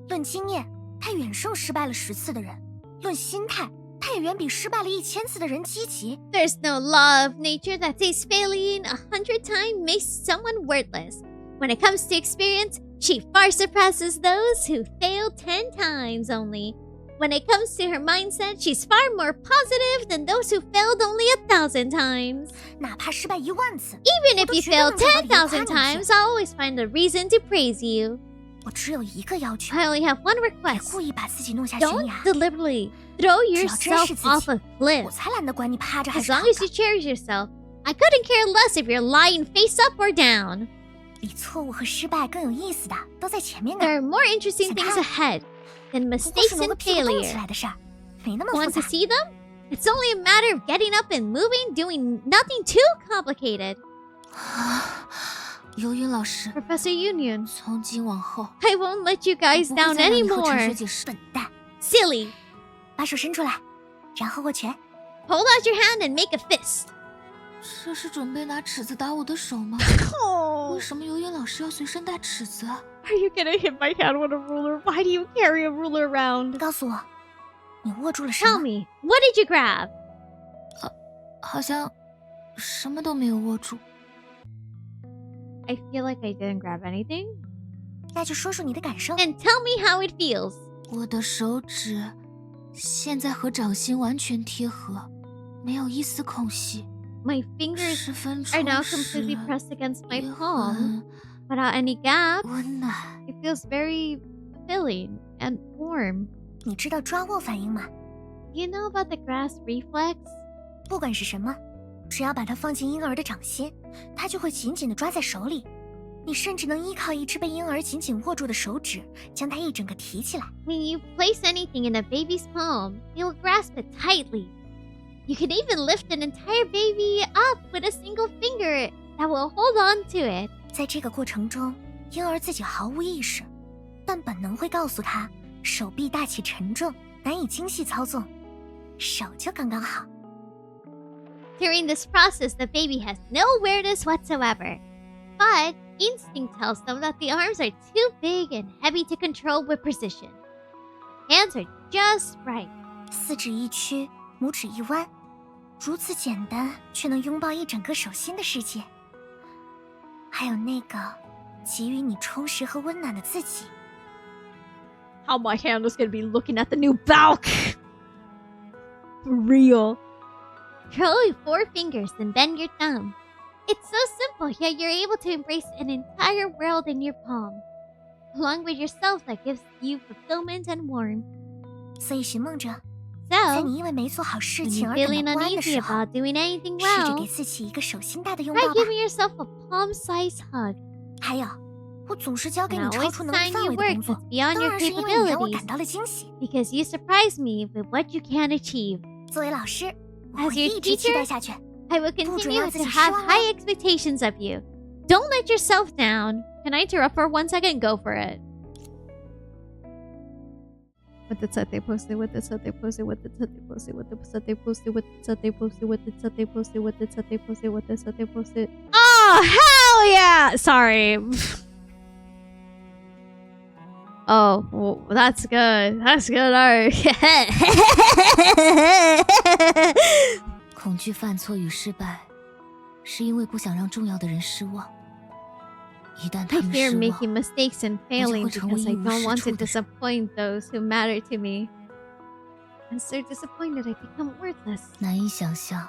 论经验，他远胜失败了10次的人；论心态，他也远比失败了1000次的人积极。 There's no law of nature that says failing 100 times makes someone worthless. When it comes to experience, she far surpasses those who fail 10 times only. When it comes to her mindset, she's far more positive than those who failed only 1,000 times. 哪怕失败10000次， Even 我 if 都 you 绝对 fail 能找到理由夸 10,000 你一 times, 下。 I'll always find a reason to praise you. 我只有一个要求， I only have one 别 request. 故意把自己弄下悬 Don't 崖。 deliberately throw 只要珍 yourself 视自己， off a cliff. 我才懒得管你趴着还 As 是 long 躺 as 着 you。cherish yourself, I couldn't care less if you're lying face up or down. 比错误和失败更有意思的都在前面呢。 There are more interesting things ahead than 不过 mistakes 是挪个 and 屁股动起 failure. 来的事儿，没那么复 Want to 杂。 see them? It's only a matter of getting up and moving, doing nothing too complicated. 游云老师， Professor Youyun, 从今往后， I won't let you guys 我不会 down 再让你和陈 anymore. 学姐是笨蛋。 Silly. 把手伸出来，然后握拳。 Hold out your hand and make a fist. 这是准备拿尺子打我的手吗？ Oh, 为什么游云老师要随身带尺子啊？ are you gonna hit my hand with a ruler? Why do you carry a ruler around? 告诉我，你握住了什 Tell 么？ me, what did you grab? 好像什么都没有握住。 I feel like I didn't grab anything. 那就说说你的感受。 And tell me how it feels. 我的手指现在和掌心完全贴合，没有一丝空隙， My fingers 十分 are 充 now 实 completely pressed against my 也 palm 很 without any gap. 温暖。 It feels very filling and warm. 你知道抓握反应吗？ You know about the grasp reflex? 不管是什么，只要把它放进婴儿的掌心，它就会紧紧地抓在手里。你甚至能依靠一只被婴儿紧紧握住的手指，将它一整个提起来。 When you place anything in a baby's palm, you'll grasp it tightly. You can even lift an entire baby up with a single finger that will hold on to it. 在这个过程中，婴儿自己毫无意识，但本能会告诉他，手臂大起沉重，难以精细操纵，手就刚刚好。 During this process, the baby has no awareness whatsoever. But Instinct tells them that the arms are too big and heavy to control with precision. Hands are just right. 四指一屈，拇指一弯，如此简单，却能拥抱一整个手心的世界。还有那个给予你充实和温暖的自己。How my hand is gonna be looking at the new Balk. For real. Curl your 4 fingers and bend your thumb. It's so simple, yet you're able to embrace an entire world in your palm, along with yourself that gives you fulfillment and warmth. 所以寻梦者，在 So, 你因为没做好事 when 情 you're 而感 feeling 到不安的 uneasy 时候， about doing anything 试着 well, 给自己一个手心大的拥 try 抱吧。 giving yourself a palm-sized hug. 还有，我总是交给 And 你 I 超 always 出能力 assign 范 you 围的 work 工作， that's beyond 当 your 然是因为你让我 capabilities, 感到了惊喜。 because you surprise me with what you can achieve. 作为老师，我 As 会 your 一直期 teacher, 待下去。 I will 不准 continue 让自 to 己失 have 望哦。 high expectations of you. Don't let yourself down. Can I interrupt for 1 second? Go for it. What the set they posted, what the set they posted, what the set they posted, what the set they posted, what the set they posted, what the set they posted, what the set they posted, what the set they posted. Oh, hell yeah! Sorry. Oh, well, that's good. That's good art. 恐惧犯错与失败，是因为不想让重要的人失望。一旦 I 他们 fear 失 making 望， mistakes and failing because I don't want to disappoint those who matter to me. I'm so disappointed I become worthless. 难以想象，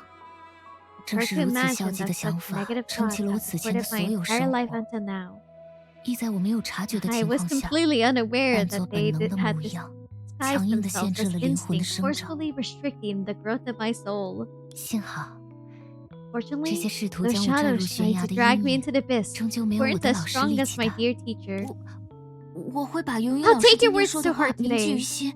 正 Hard 是 to 如此 imagine 消极 that 的 such 想法 negative 撑 thoughts 起了我 have 此前的 supported 所 my 有 entire 生 life 活。 until now. 亦在我没有察觉的 I 情 was 况下， completely unaware 扮作 that they 本能的 had 模样， disguised 强硬地 themselves 限制 as 了灵魂的 instinct, 生长。 forcefully restricting the growth of my soul. 幸好，这 Fortunately, 些试图 those 将我拽入 shadows 悬 tried 崖 to 的 drag 阴 me 影， into the abyss 终究没有我 weren't 的 as 老师 strong 力 as 气 my 大。 dear teacher. 我会把游泳 I'll 老师 take 今 your 天 words 说 to 的话 heart 铭记 today. 于心。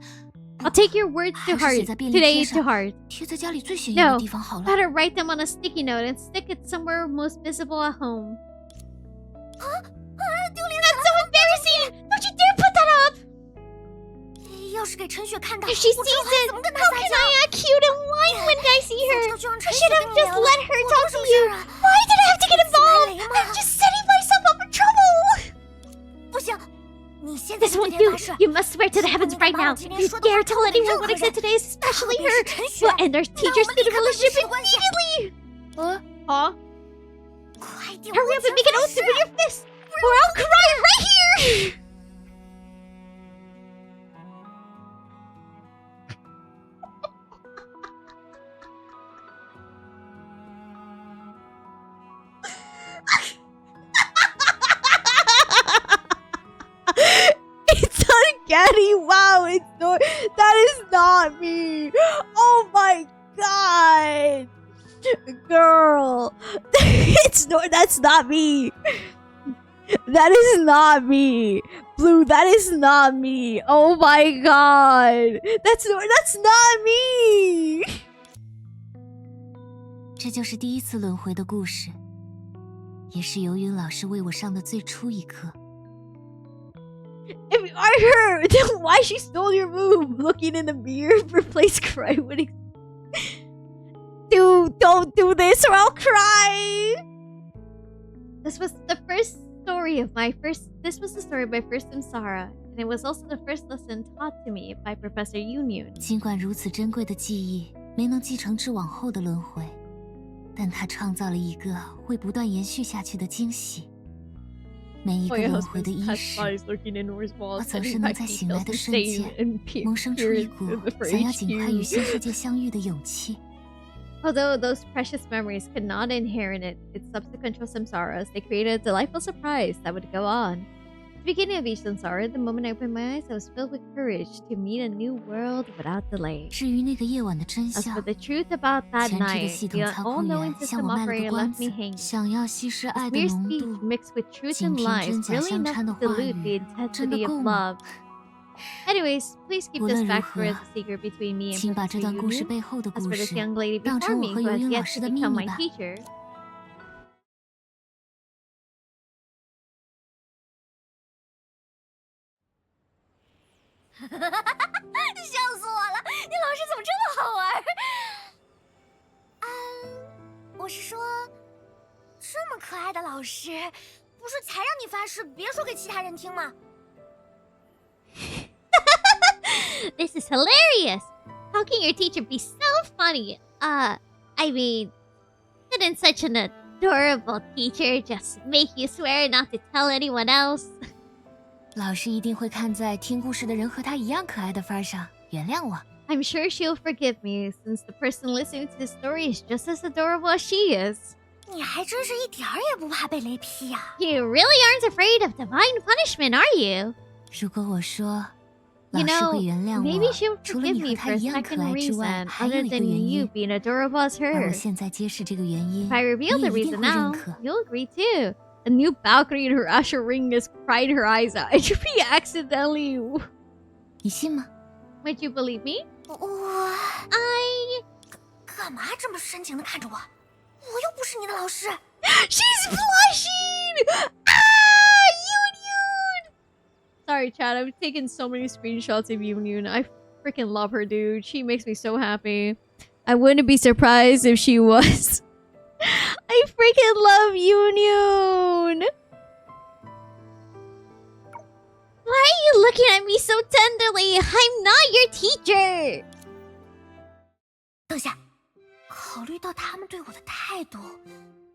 I'll take your words to 还是 heart 写在便利贴 today 上 to heart. 贴在家里最显眼的 No, 地方好了。 better write them on a sticky note and stick it somewhere most visible at home. 丢脸 That's so embarrassing! Don't you dare put that up! 要是给陈雪看到， If she 我 sees 之后还 it, 怎么跟她 how 撒 can 娇？ I act cute and whine when I see 早 her? 知道就让 I 陈雪 should 跟 have 你 just 聊了。 let her 我 talk 做什 to 么 you. 事啊？ Why did I have to get 自己来 involved? 雷吗？ I'm just setting myself up for trouble. 不行，你现在 This 就 won't 对天 do. 发誓， You must swear to the 如果 heavens 你敢 right 把我 now. 今 If 天 you 说的 dare 话 tell 透露给 anyone 任 what 何 I said 人， today, 特 especially 别是 her, 陈雪， we'll end our 那 teacher 我们立 student 刻分手 relationship 关系。 immediately. Huh? 快点， Hurry 我 up 全 and make an 发 oath 誓 with your fist, or I'll cry right here. It's uncanny. Wow, it's no. That is not me. Oh my god, girl. It's no. That's not me. That is not me. Blue, that is not me. Oh my god. That's not me. 这就是第一次轮回的故事，也是游云老师为我上的最初一课。 If you are her, then why she stole your move? Looking in the mirror, replace cry with Dude, don't do this or I'll cry. This was the story of my first samsara, and it was also the first lesson taught to me by Professor Youyun. 尽管如此珍贵的记忆没能继承至往后的轮回，但它创造了一个会不断延续下去的惊喜。每一个轮回的伊始，我总是能在醒来的瞬间萌生出一股想要尽快与新世界相遇的勇气。 Although those precious memories could not inherit its subsequent samsaras, they created a delightful surprise that would go on. At the beginning of each samsara, the moment I opened my eyes, I was filled with courage to meet a new world without delay. 至于那个夜晚的真 As 相， for the truth about that 前置的 night, 系 the 统操控 all-knowing 员向 system 我卖了 operator 个关 left 子 me，hanging. 想要稀释爱的 Mere 浓 speech 度， mixed with truth 仅 and 凭 lies, 真假 really 相 enough 掺的 to 话 dilute the 语，真的 intensity 够 of 吗？ love. Anyways, please keep 无 this 论如 fact 何 as a secret between me and 请把 Professor 这段故事 Youyun. 背后的 As 故 for this 事 young lady 当 before 成我 me 和 who 游 has 云 yet 老师 to 的秘 become 密 my 吧。 teacher. "笑死我了！你老师怎么这么好玩？我是说，这么可爱的老师，不是才让你发誓别说给其他人听吗？ This is hilarious. How can your teacher be so funny? I mean, couldn't such an adorable teacher just make you swear not to tell anyone else? 老师一定会看在听故事的人和他一样可爱的份上，原谅我。I'm sure she'll forgive me, since the person listening to the story is just as adorable as she is. 你还真是一点儿也不怕被雷劈呀！You really aren't afraid of divine punishment, are you? 如果我说 You 老师 know, 会原谅 maybe 我， she'll 除了 forgive 你 me 和 for 他 a 一样可 second 爱之外， reason, 还有 other 一个 than 原 you 因。 being adorable as 而我 her. 现在揭示这个原因， If I reveal 你 the 一定 reason 会认 now, 可。 you'll agree too. A new balcony in her Asher ring has cried her eyes out. It should be accidentally. 你信吗？ Would you believe me? 我 I... 干嘛这么深情的看着我？我又不是你的老师。She's blushing! Ah! Youyun! Sorry, Chad. I've taken so many screenshots of Youyun. I freaking love her, dude. She makes me so happy. I wouldn't be surprised if she was. I freaking love Youyun! Why are you looking at me so tenderly? I'm not your teacher! 等下，考虑到他们对我的态度，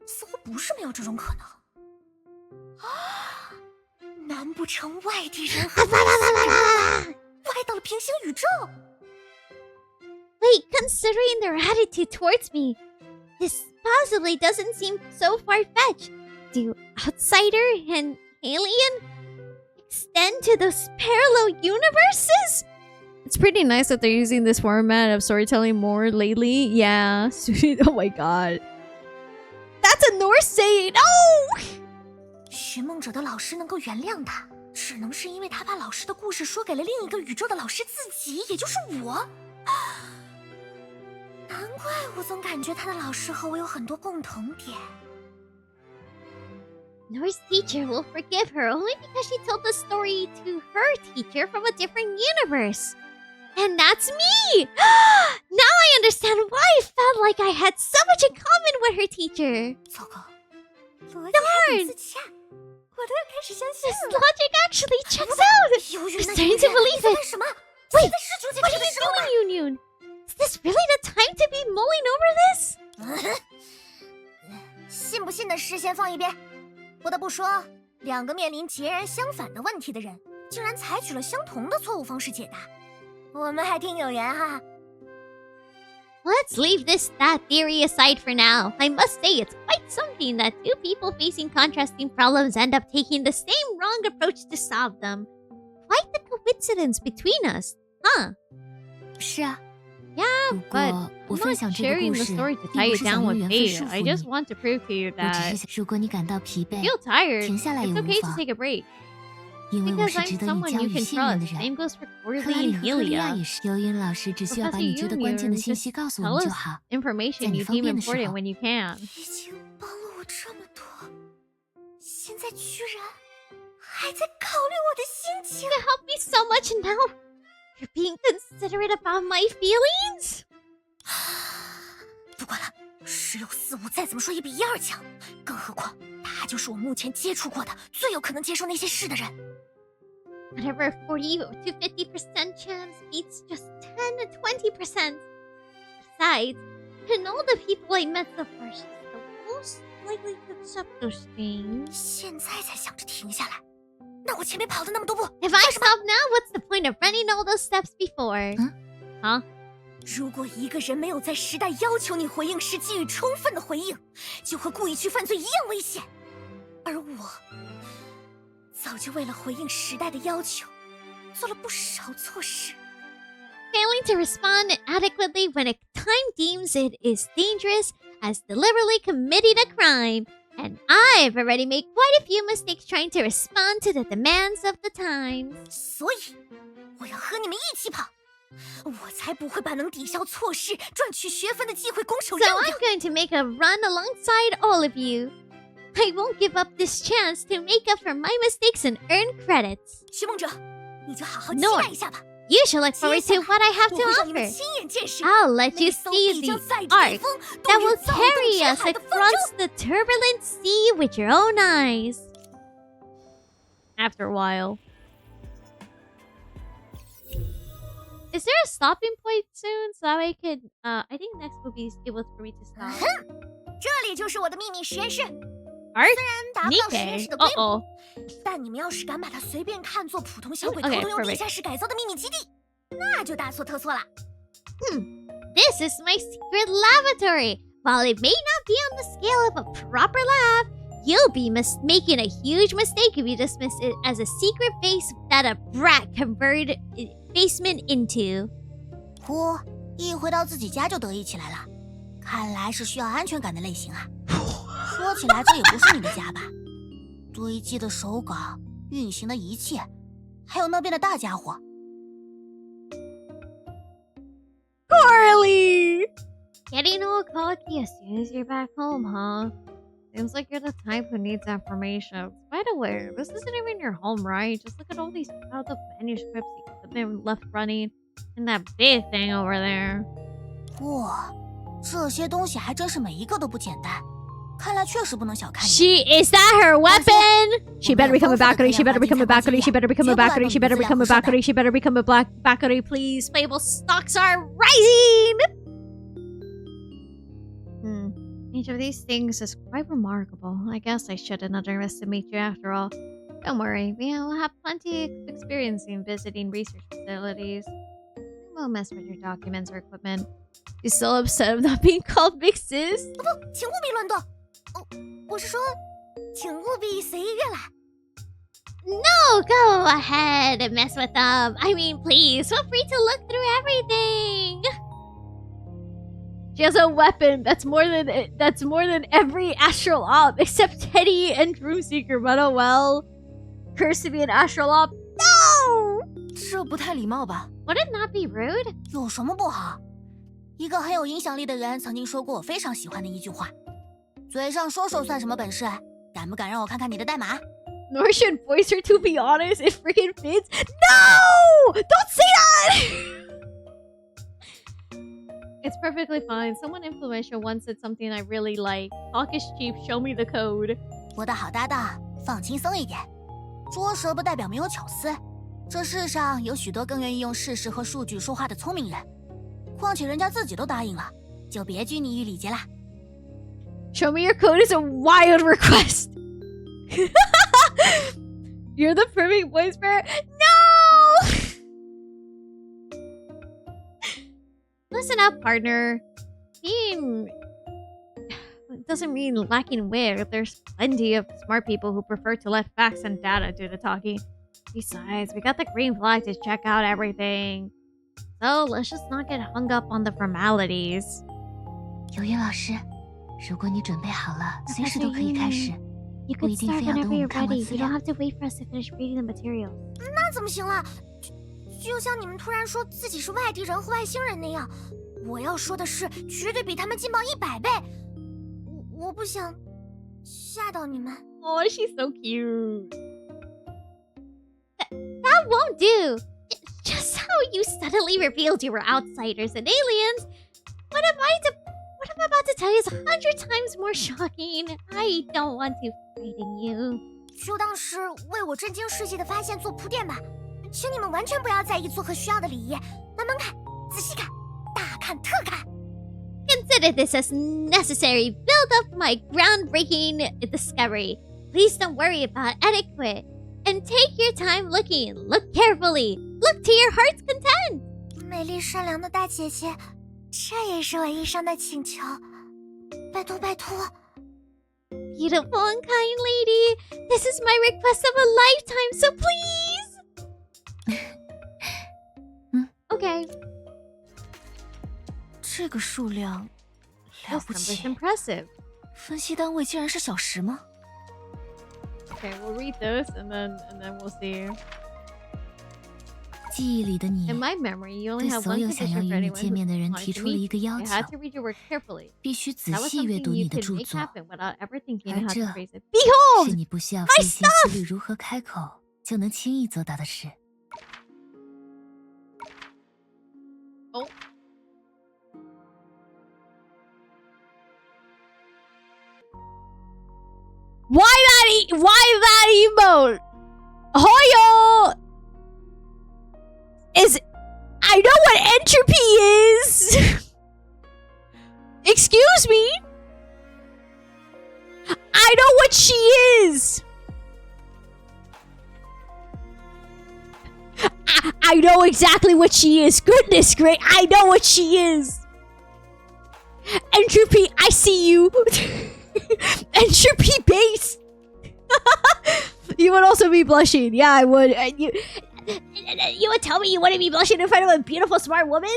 似乎不是没有这种可能。难不成外地人和外星人歪到了平行宇宙？ Wait, considering their attitude towards me, this possibly doesn't seem so far-fetched. Do outsider and alien extend to those parallel universes? It's pretty nice that they're using this format of storytelling more lately. Yeah. Oh my god. That's a Norse saying! Oh! 寻梦者的老师能够原谅他，只能是因为他把老师的故事说给了另一个宇宙的老师自己，也就是我。难怪我总感觉他的老师和我有很多共同点。 Nor's teacher will forgive her only because she told the story to her teacher from a different universe. And that's me! Now I understand why I felt like I had so much in common with her teacher. 糟糕，逻辑还很自洽，我都要开始相信 This 了。 logic actually checks out. 由于 I'm 那 starting to believe 你在 it. 干什么？ Wait, 现在是纠结 What 这 are 个 you 时候吗？ doing, Youyun? Is this really the time to be mulling over this? 信不信的事先放一边。不得不说，两个面临截然相反的问题的人，竟然采取了相同的错误方式解答，我们还挺有缘哈。 Let's leave that theory aside for now. I must say it's quite something that two people facing contrasting problems end up taking the same wrong approach to solve them. Quite the coincidence between us, huh? 是啊。 Yeah, 不 but 过我 I'm 分 not 享这个 sharing 故 the 事， story to 并 tie 不 you 是想 down 用 with 缘分 fate. 束 I 缚 just 你。 want to prove to you 我只 that 是想，如果你感到疲惫， feel tired. 停下来 It's 也无 okay to 妨， take a break. 因为我 Because 是 I'm 值得你 someone 交 you 予 can 信任的 trust. 人。 Same goes for 克拉 Corley 丽 and 和克利亚 Helia. 也是。尤云老师只需要把 Professor 你觉得关键的 Youyun, 信息 just 告诉我 tell 们就 us 好。 information 在你 you 方 deem 便的时 important 候。 when you can. 已经帮了我这么多，现在居然还在考虑我的心情。 You help me so much now. You're being considerate about my feelings? 不管了，10有4，我再怎么说也比1、2强。更何况，他就是我目前接触过的最有可能接受那些事的人。 Whatever 40 to 50% chance beats just 10 to 20%. Besides, in all the people I met so far, she's the most likely to accept those things. 现在才想着停下来，那我前面跑了那么多步， If I stop now, what's the point of running all those steps before? Huh? 如果一个人没有在时代要求你回应时给予充分的回应，就和故意去犯罪一样危险。而我早就为了回应时代的要求，做了不少错事。 Failing to respond adequately when a time deems it is dangerous as deliberately committing a crime. And I've already made quite a few mistakes trying to respond to the demands of the times. 所以，我要和你们一起跑，我才不会把能抵消错事、赚取学分的机会拱手 So 让 I'm 掉。 going to make a run alongside all of you. I won't give up this chance to make up for my mistakes and earn credits. 寻梦者，你就好好期 Nohr, 待一下吧。 You should look forward to what I have 我 to 会让你们 offer. 亲眼见识 I'll let 那 you 艘 see 必 the 将载着 arc 北风 that 动 will 人躁动 carry 填 us 海的方舟。 across the turbulent sea with your own eyes. after a while. Is there a stopping point soon so that way I could I think next will be able for me to stop. 这里就是我的秘密实验室。 Alright. 虽然达不到实验室的规模， 但你们要是敢把它随便看作普通小鬼偷偷用地下室改造的秘密基地，那就大错特错了。This is my secret lavatory. While it may not be on the scale of a proper lab, you'll be making a huge mistake if you dismiss it as a secret base that a brat converted basement into. 呼，一回到自己家就得意起来了，看来是需要安全感的类型啊。说起来，这也不是你的家吧？堆积的手稿、运行的仪器，还有那边的大家伙。Carly! Getting all cocky as soon as you're back home, huh? Seems like you're the type who needs affirmations. By the way, this isn't even your home, right? Just look at all these piles of manuscripts you left running and that big thing over there. 哇，这些东西还真是每一个都不简单。看来确实不能小看你。 Is that her weapon? She better become a Bakuri. She better become a Bakuri. She better become a Bakuri. She better become a Bakuri. She better become a black Bakuri, please. Playable stocks are rising. Each of these things is quite remarkable. I guess I shouldn't underestimate you after all. Don't worry, we'll have plenty of experience in visiting research facilities. We won't mess with your documents or equipment. You still upset of not being called big sis? 不，请务必乱动。我是说，请务必随意阅览。 No, go ahead and mess with them. I mean, please, feel free to look through everything. She has a weapon that's more than every astral op except Teddy and Dreamseeker. But oh well, cursed to be an astral op. No, 这不太礼貌吧？ would it not be rude? 有什么不好？一个很有影响力的人曾经说过我非常喜欢的一句话：嘴上说说算什么本事？敢不敢让我看看你的代码？ Nor should voice her to be honest. It freaking fits. No, don't say that. It's perfectly fine. Someone influential once said something I really like. Talk is cheap. Show me the code. 我的好搭档，放轻松一点。捉蛇不代表没有巧思，这世上有许多更愿意用事实和数据说话的聪明人。况且人家自己都答应了，就别拘泥于礼节啦。 Show me your code is a wild request. You're the perfect voice for her. No! Listen up, partner. Being doesn't mean lacking wit. There's plenty of smart people who prefer to let facts and data do the talking. Besides, we got the green flag to check out everything. So let's just not get hung up on the formalities. 有云老师，如果你准备好了，随时都可以开始。 You 不 could 一定 start 非要等 whenever 我们 you're 看完 ready. 资 You 料 don't。have to wait for us to finish reading the materials. 那怎么行了？就像你们突然说自己是外地人和外星人那样，我要说的是绝对比他们劲爆100倍。我不想吓到你们。 Oh, she's so cute. That won't do. Just how you suddenly revealed you were outsiders and aliens. What I'm about to tell you is 100 times more shocking. I don't want to frighten you. 就当是为我震惊世界的发现做铺垫吧。请你们完全不要在意做客需要的礼仪，慢慢看，仔细看，大看特看。 Consider this as necessary. Build up my groundbreaking discovery. Please don't worry about etiquette. And take your time looking. Look carefully. Look to your heart's content. 美丽善良的大姐姐，这也是我一生的请求，拜托拜托。 Beautiful and kind lady, this is my request of a lifetime, so please. Okay. 这个数量了 This 不 number's 起。 impressive. 分析单位竟然是小时吗？ Okay, we'll read this and then we'll see. 记忆里的你 In my memory, you only 对 have 所 one 有想 condition 要 for 与你 anyone 见面的人 who 提 wanted to 出了 meet 一个 you. 要 They 求 had，to read your work carefully. 必须仔 That was 细阅 something 读 you 你的 could 著 make 作， happen without ever thinking 而 how to 这 phrase it. 是 Behold! 你不需要费心思虑如何开口就能轻易做到的事。 Oh. Why that emote? Hoyo is... I know what entropy is! Excuse me? I know what she is! I know exactly what she is. Goodness great, I know what she is! Entropy, I see you! Entropy base! You would also be blushing. Yeah, I would. You would tell me you wouldn't be blushing in front of a beautiful, smart woman?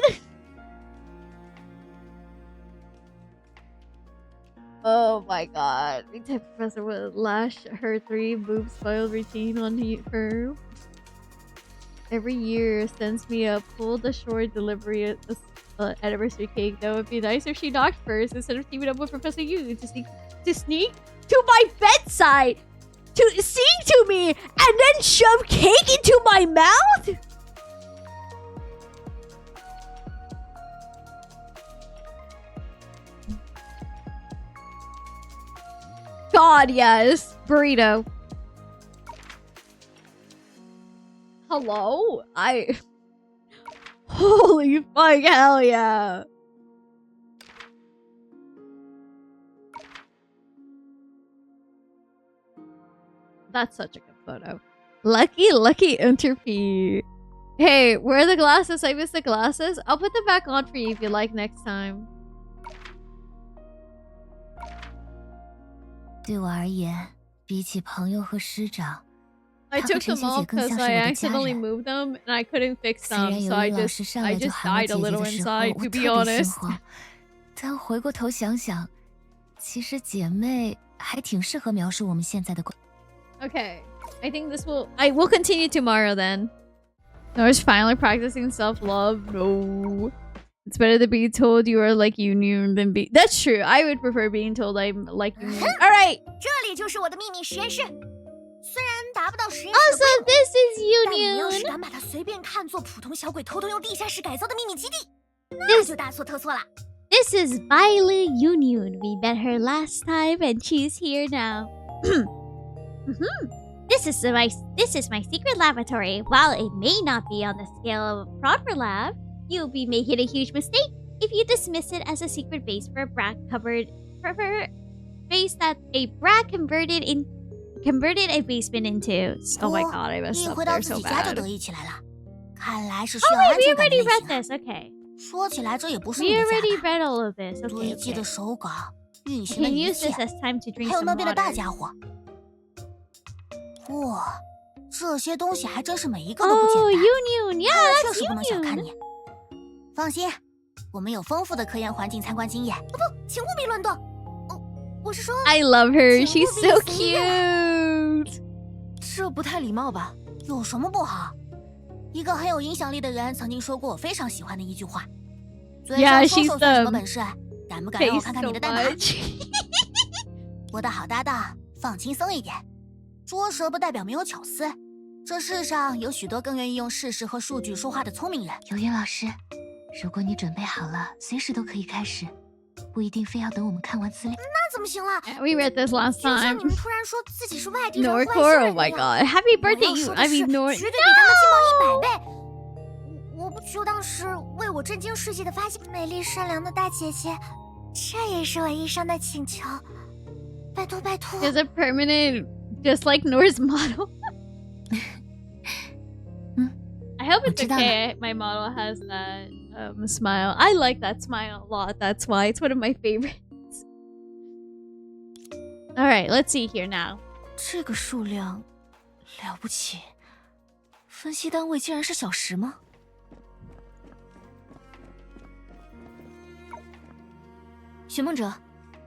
Oh my god. The type of professor would lash her 3 boobs spoiled routine on her. Every year sends me a pulled ashore delivery anniversary cake. That would be nice if she knocked first instead of teaming up with Professor Youyun to sneak to my bedside, to sing to me, and then shove cake into my mouth? God, yes. Burrito. Hello? Holy fuck, hell yeah. That's such a good photo. Lucky entropy. Hey, where are the glasses? I missed the glasses. I'll put them back on for you if you like next time. 对我而言，比起朋友和师长， I took them off because I accidentally moved them and I couldn't fix them, so I just died a little inside, to be honest. 但回过头想想，其实姐妹还挺适合描述我们现在的关。 Okay, I think I will continue tomorrow then. Nohr's finally practicing self-love. No. It's better to be told you are like Youyun than be... That's true. I would prefer being told I'm like Youyun. Alright! 这里就是我的秘密实验室。虽然达不到实验室的 Also, this is 但你要是 Youyun. 敢把它随便看作普通小鬼偷偷用地下室改造的秘密基地，那就大错特错了。 This is Violet Youyun. We met her last time and she's here now. This is my secret laboratory. While it may not be on the scale of a proper lab, you'll be making a huge mistake if you dismiss it as a secret base for a brat converted a basement into. Oh my god, I messed 一 up 回到 there 自 so 己家就 bad. 得意起来了。看来是需 Oh 要 wait, 安 we 全感的 already 类 read 型。 this. Okay, 说起来，这也不是 we 你的 already 家 read all of this. 吧？堆 Okay, 积的 okay. 手稿、运 I 行的 can 仪 use 器， this as time to drink 还有 some 那边的大 water. 家伙。哇，这些东西还真是每一个都不简 Oh, 单。 Youyun, 看 yeah, 来 that's 确实不能小看 Youyun. 你。放心，我们有丰富的科研环境参观经验。不，请务必乱动。我是说， I love her. 请 She's 务必 so 随意阅览。 cute. 这不太礼貌吧？有什么不好？一个很有影响力的人曾经说过我非常喜欢的一句话：嘴 Yeah, 上说 she's 说算什么 the 本事？敢不敢让我 Face 看看 so 你的代码？ much. 我的好搭档，放轻松一点。拙舌不代表没有巧思。这世上有许多更愿意用事实和数据说话的聪明人。游云老师，如果你准备好了，随时都可以开始，不一定非要等我们看完资料。那怎么行了？ We read this last 就像 time. 你们突然说自己是外地人、 Nohr 外星 Core, 人 oh my 一样。 god. Happy 我 birthday, 要 you. 说 I 的是， mean, Nohr. 绝对比他们劲爆100倍。我不就当是为我震惊世界的发现。美丽善良的大姐姐，这也是我一生的请求。拜托拜托。 Is it permanent, just like Nohr's model? I hope it's okay. My model has that smile. I like that smile a lot. That's why it's one of my favorites. All right, let's see here now. 这个数量了不起，分析单位竟然是小时吗？寻梦者，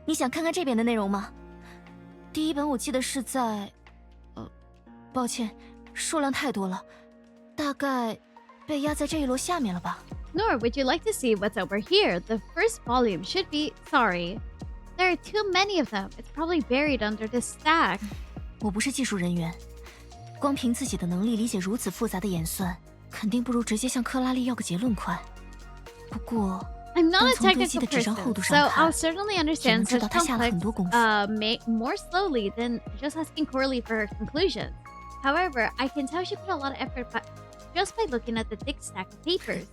你想看看这边的内容吗？第一本我记得是在……抱歉，数量太多了，大概被压在这一摞下面了吧。 Nohr, would you like to see what's over here? The first volume should be... Sorry. There are too many of them. It's probably buried under this stack. 我不是技术人员，光凭自己的能力理解如此复杂的演算，肯定不如直接向克拉丽要个结论快。不过， I'm not a 从堆积 technical 的纸张 person, 厚度 so 上 I'll 看， certainly 也能 understand 知 such 道他下了 complex 很多功夫。 more slowly than just asking Corley for her conclusions. However, I can tell she put a lot of effort just by looking at the thick stack of papers.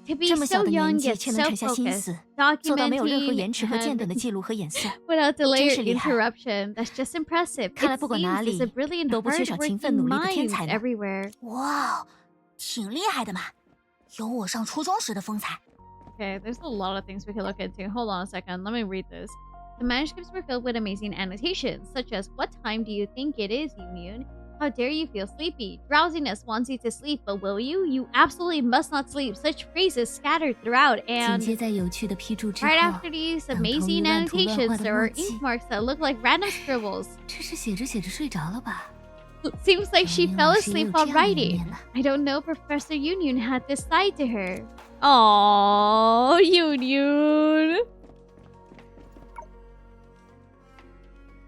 To be 这么小 so 的 young 年纪 yet 却能 so 沉下心 focused, 思，做到没有任何 documenting 延迟和间断的 and 记录和演算， without delay 真 or 是厉害。 interruption. That's just impressive. 看来 It 不管哪 seems there's a 里 brilliant, 都不缺少勤奋 hardworking 努力的天 minds 才呢。 everywhere. 哇，挺厉害的嘛，有我上初中时的风采。 Okay, there's a lot of things we could look into. Hold on a second. Let me read this. The manuscripts were filled with amazing annotations, such as, "What time do you think it is, Youyun? How dare you feel sleepy? Drowsiness wants you to sleep, but will you? You absolutely must not sleep." Such phrases scattered throughout, 紧 and 接在有趣的批注之 right 后， after these 等同于 amazing 乱涂乱画 annotations, 的 there 墨 are 迹。 ink marks that look like random scribbles. 这是写着写着睡着了吧？ Seems like she 明 fell 老师也 asleep 有 while 这样的一 writing. 面呢。 I don't know, Professor Youyun had this side to her. Oh, Youyun.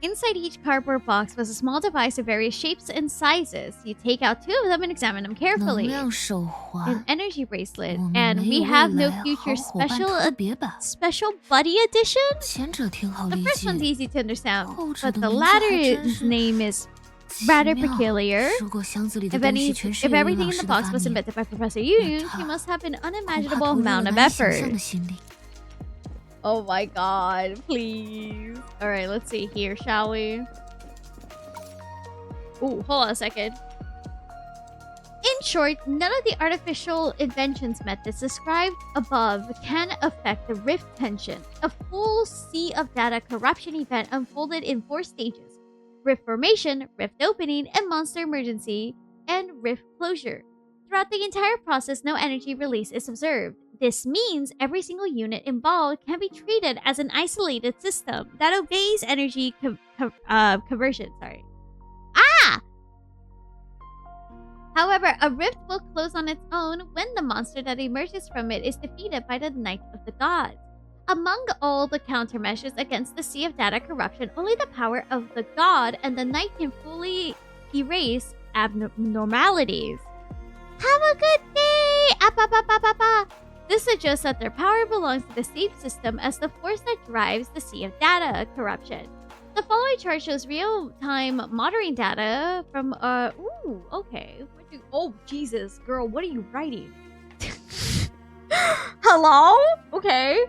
Inside each cardboard box was a small device of various shapes and sizes. You take out 2 of them and examine them 能 carefully. 量手环 An，energy bracelet, 我们 and 没 we 有 have 未 no 来 future 好伙伴 special 特别版。 special buddy edition. 前者挺好 The 理 first one's 解， easy to understand, 后者 but 的 the 名字还真 latter's 是 name is 奇 rather 妙。 peculiar. 如果箱子里的 If 东西 any, 全是 if 有 everything 老 in 师 the 的 box 发 was 明， invented by Professor Youyun, 那 she 他 must have an 恐怕 unimaginable 投入了 amount of 难以想象 effort. 的心力。 Oh my god, please. Alright, let's see here, shall we? Ooh, hold on a second. In short, none of the artificial inventions methods described above can affect the rift tension. A full sea of data corruption event unfolded in 4 stages: rift formation, rift opening, and monster emergency, and rift closure. Throughout the entire process, no energy release is observed. This means every single unit involved can be treated as an isolated system that obeys energy conversion. However, a rift will close on its own when the monster that emerges from it is defeated by the Knight of the Gods. Among all the countermeasures against the Sea of Data corruption, only the power of the God and the Knight can fully erase abnormalities. Have a good day! This suggests that their power belongs to the safe system as the force that drives the Sea of Data corruption. The following chart shows real-time monitoring data from ooh, okay. Oh, Jesus, girl, what are you writing? Hello? Okay.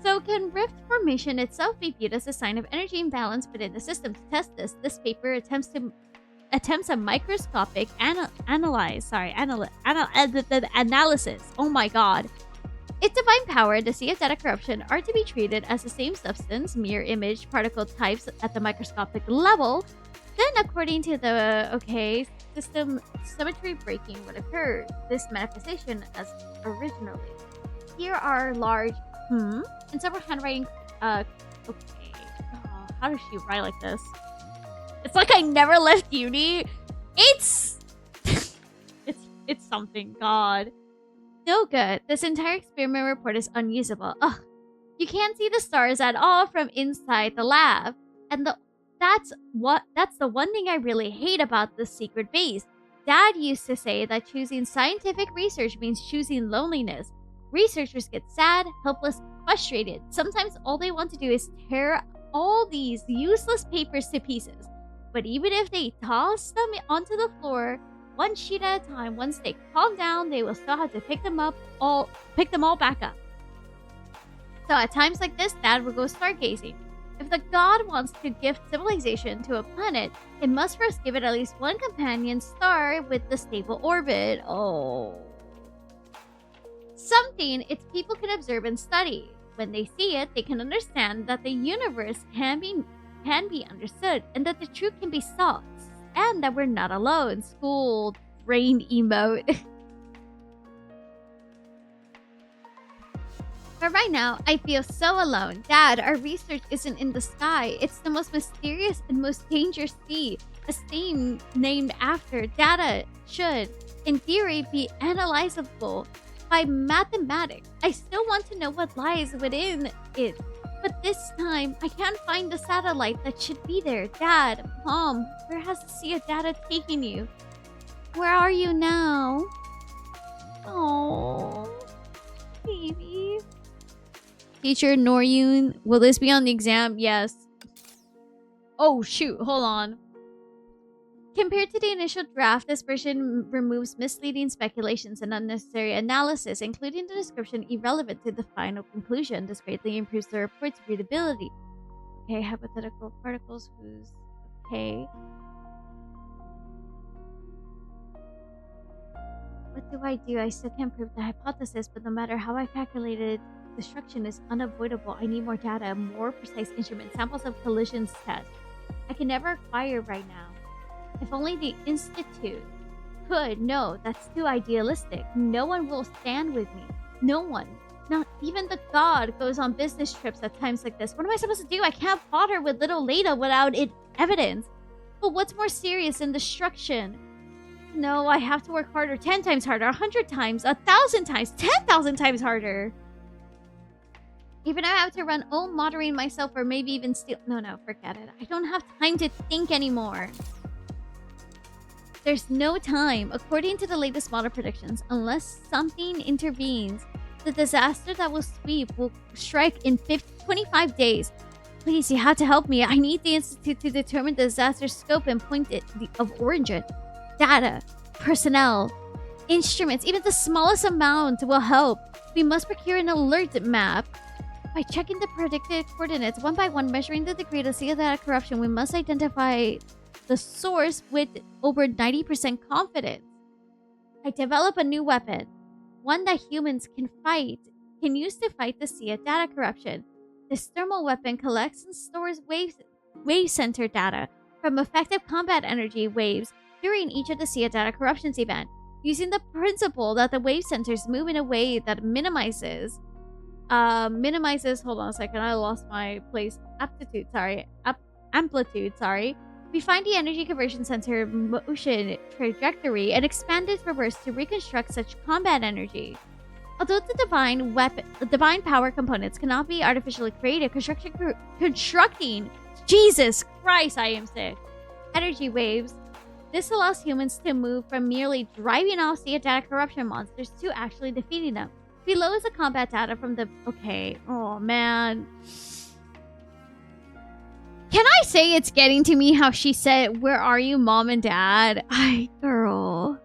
So can rift formation itself be viewed as a sign of energy imbalance within the system? To test this, this paper attempts a microscopic analysis. Oh my god. Its divine power and the Sea of Data corruption are to be treated as the same substance, mirror image, particle types at the microscopic level. Then, according to the system, symmetry breaking would occur. This manifestation as originally. Here are large and several handwriting. How does she write like this? It's like I never left uni. It's it's something. God. No good. This entire experiment report is unusable. Ugh. You can't see the stars at all from inside the lab. And that's the one thing I really hate about this secret base. Dad used to say that choosing scientific research means choosing loneliness. Researchers get sad, helpless, frustrated. Sometimes all they want to do is tear all these useless papers to pieces. But even if they toss them onto the floor, one sheet at a time, once they calm down, they will still have to pick them all back up. So at times like this, Dad will go stargazing. If the god wants to gift civilization to a planet, it must first give it at least one companion star with the stable orbit. Oh. Something its people can observe and study. When they see it, they can understand that the universe can be understood and that the truth can be sought. And that we're not alone. School brain emote. But right now, I feel so alone. Dad, our research isn't in the sky. It's the most mysterious and most dangerous sea. A sea named after data should, in theory, be analyzable by mathematics. I still want to know what lies within it. But this time, I can't find the satellite that should be there. Dad, Mom, where has the Sea of Data taken you? Where are you now? Oh, baby. Teacher Youyun, will this be on the exam? Yes. Oh, shoot. Hold on. Compared to the initial draft, this version removes misleading speculations and unnecessary analysis, including the description irrelevant to the final conclusion. This greatly improves the report's readability. Okay, hypothetical particles whose... Okay. What do? I still can't prove the hypothesis, but no matter how I calculated, destruction is unavoidable. I need more data, more precise instrument samples of collisions test. I can never acquire right now. If only the Institute could. No, that's too idealistic. No one will stand with me. No one. Not even the god goes on business trips at times like this. What am I supposed to do? I can't plot her with little Leda without evidence. But what's more serious than destruction? No, I have to work harder. 10 times harder. 100 times. 1,000 times. 10,000 times harder. Even if I have to run all moddering myself or maybe even steal... No, forget it. I don't have time to think anymore. There's no time. According to the latest model predictions, unless something intervenes, the disaster that will sweep will strike in 25 days. Please, you have to help me. I need the Institute to determine the disaster's scope and point of origin. Data, personnel, instruments, even the smallest amount will help. We must procure an alert map. By checking the predicted coordinates one by one, measuring the degree of data corruption, we must identify the source with over 90% confidence. I develop a new weapon, one that humans can use to fight the sea of data corruption. This thermal weapon collects and stores wave center data from effective combat energy waves during each of the sea of data corruptions event, using the principle that the wave centers move in a way that minimizes, hold on a second, I lost my place, amplitude, sorry. We find the energy conversion center motion trajectory and expand its reverse to reconstruct such combat energy. Although the divine power components cannot be artificially created, constructing, Jesus Christ, I am sick, energy waves, this allows humans to move from merely driving off sea data corruption monsters to actually defeating them. Below is the combat data from the... Okay, oh man. Can I say it's getting to me how she said, "Where are you, mom and dad?" Ay, girl.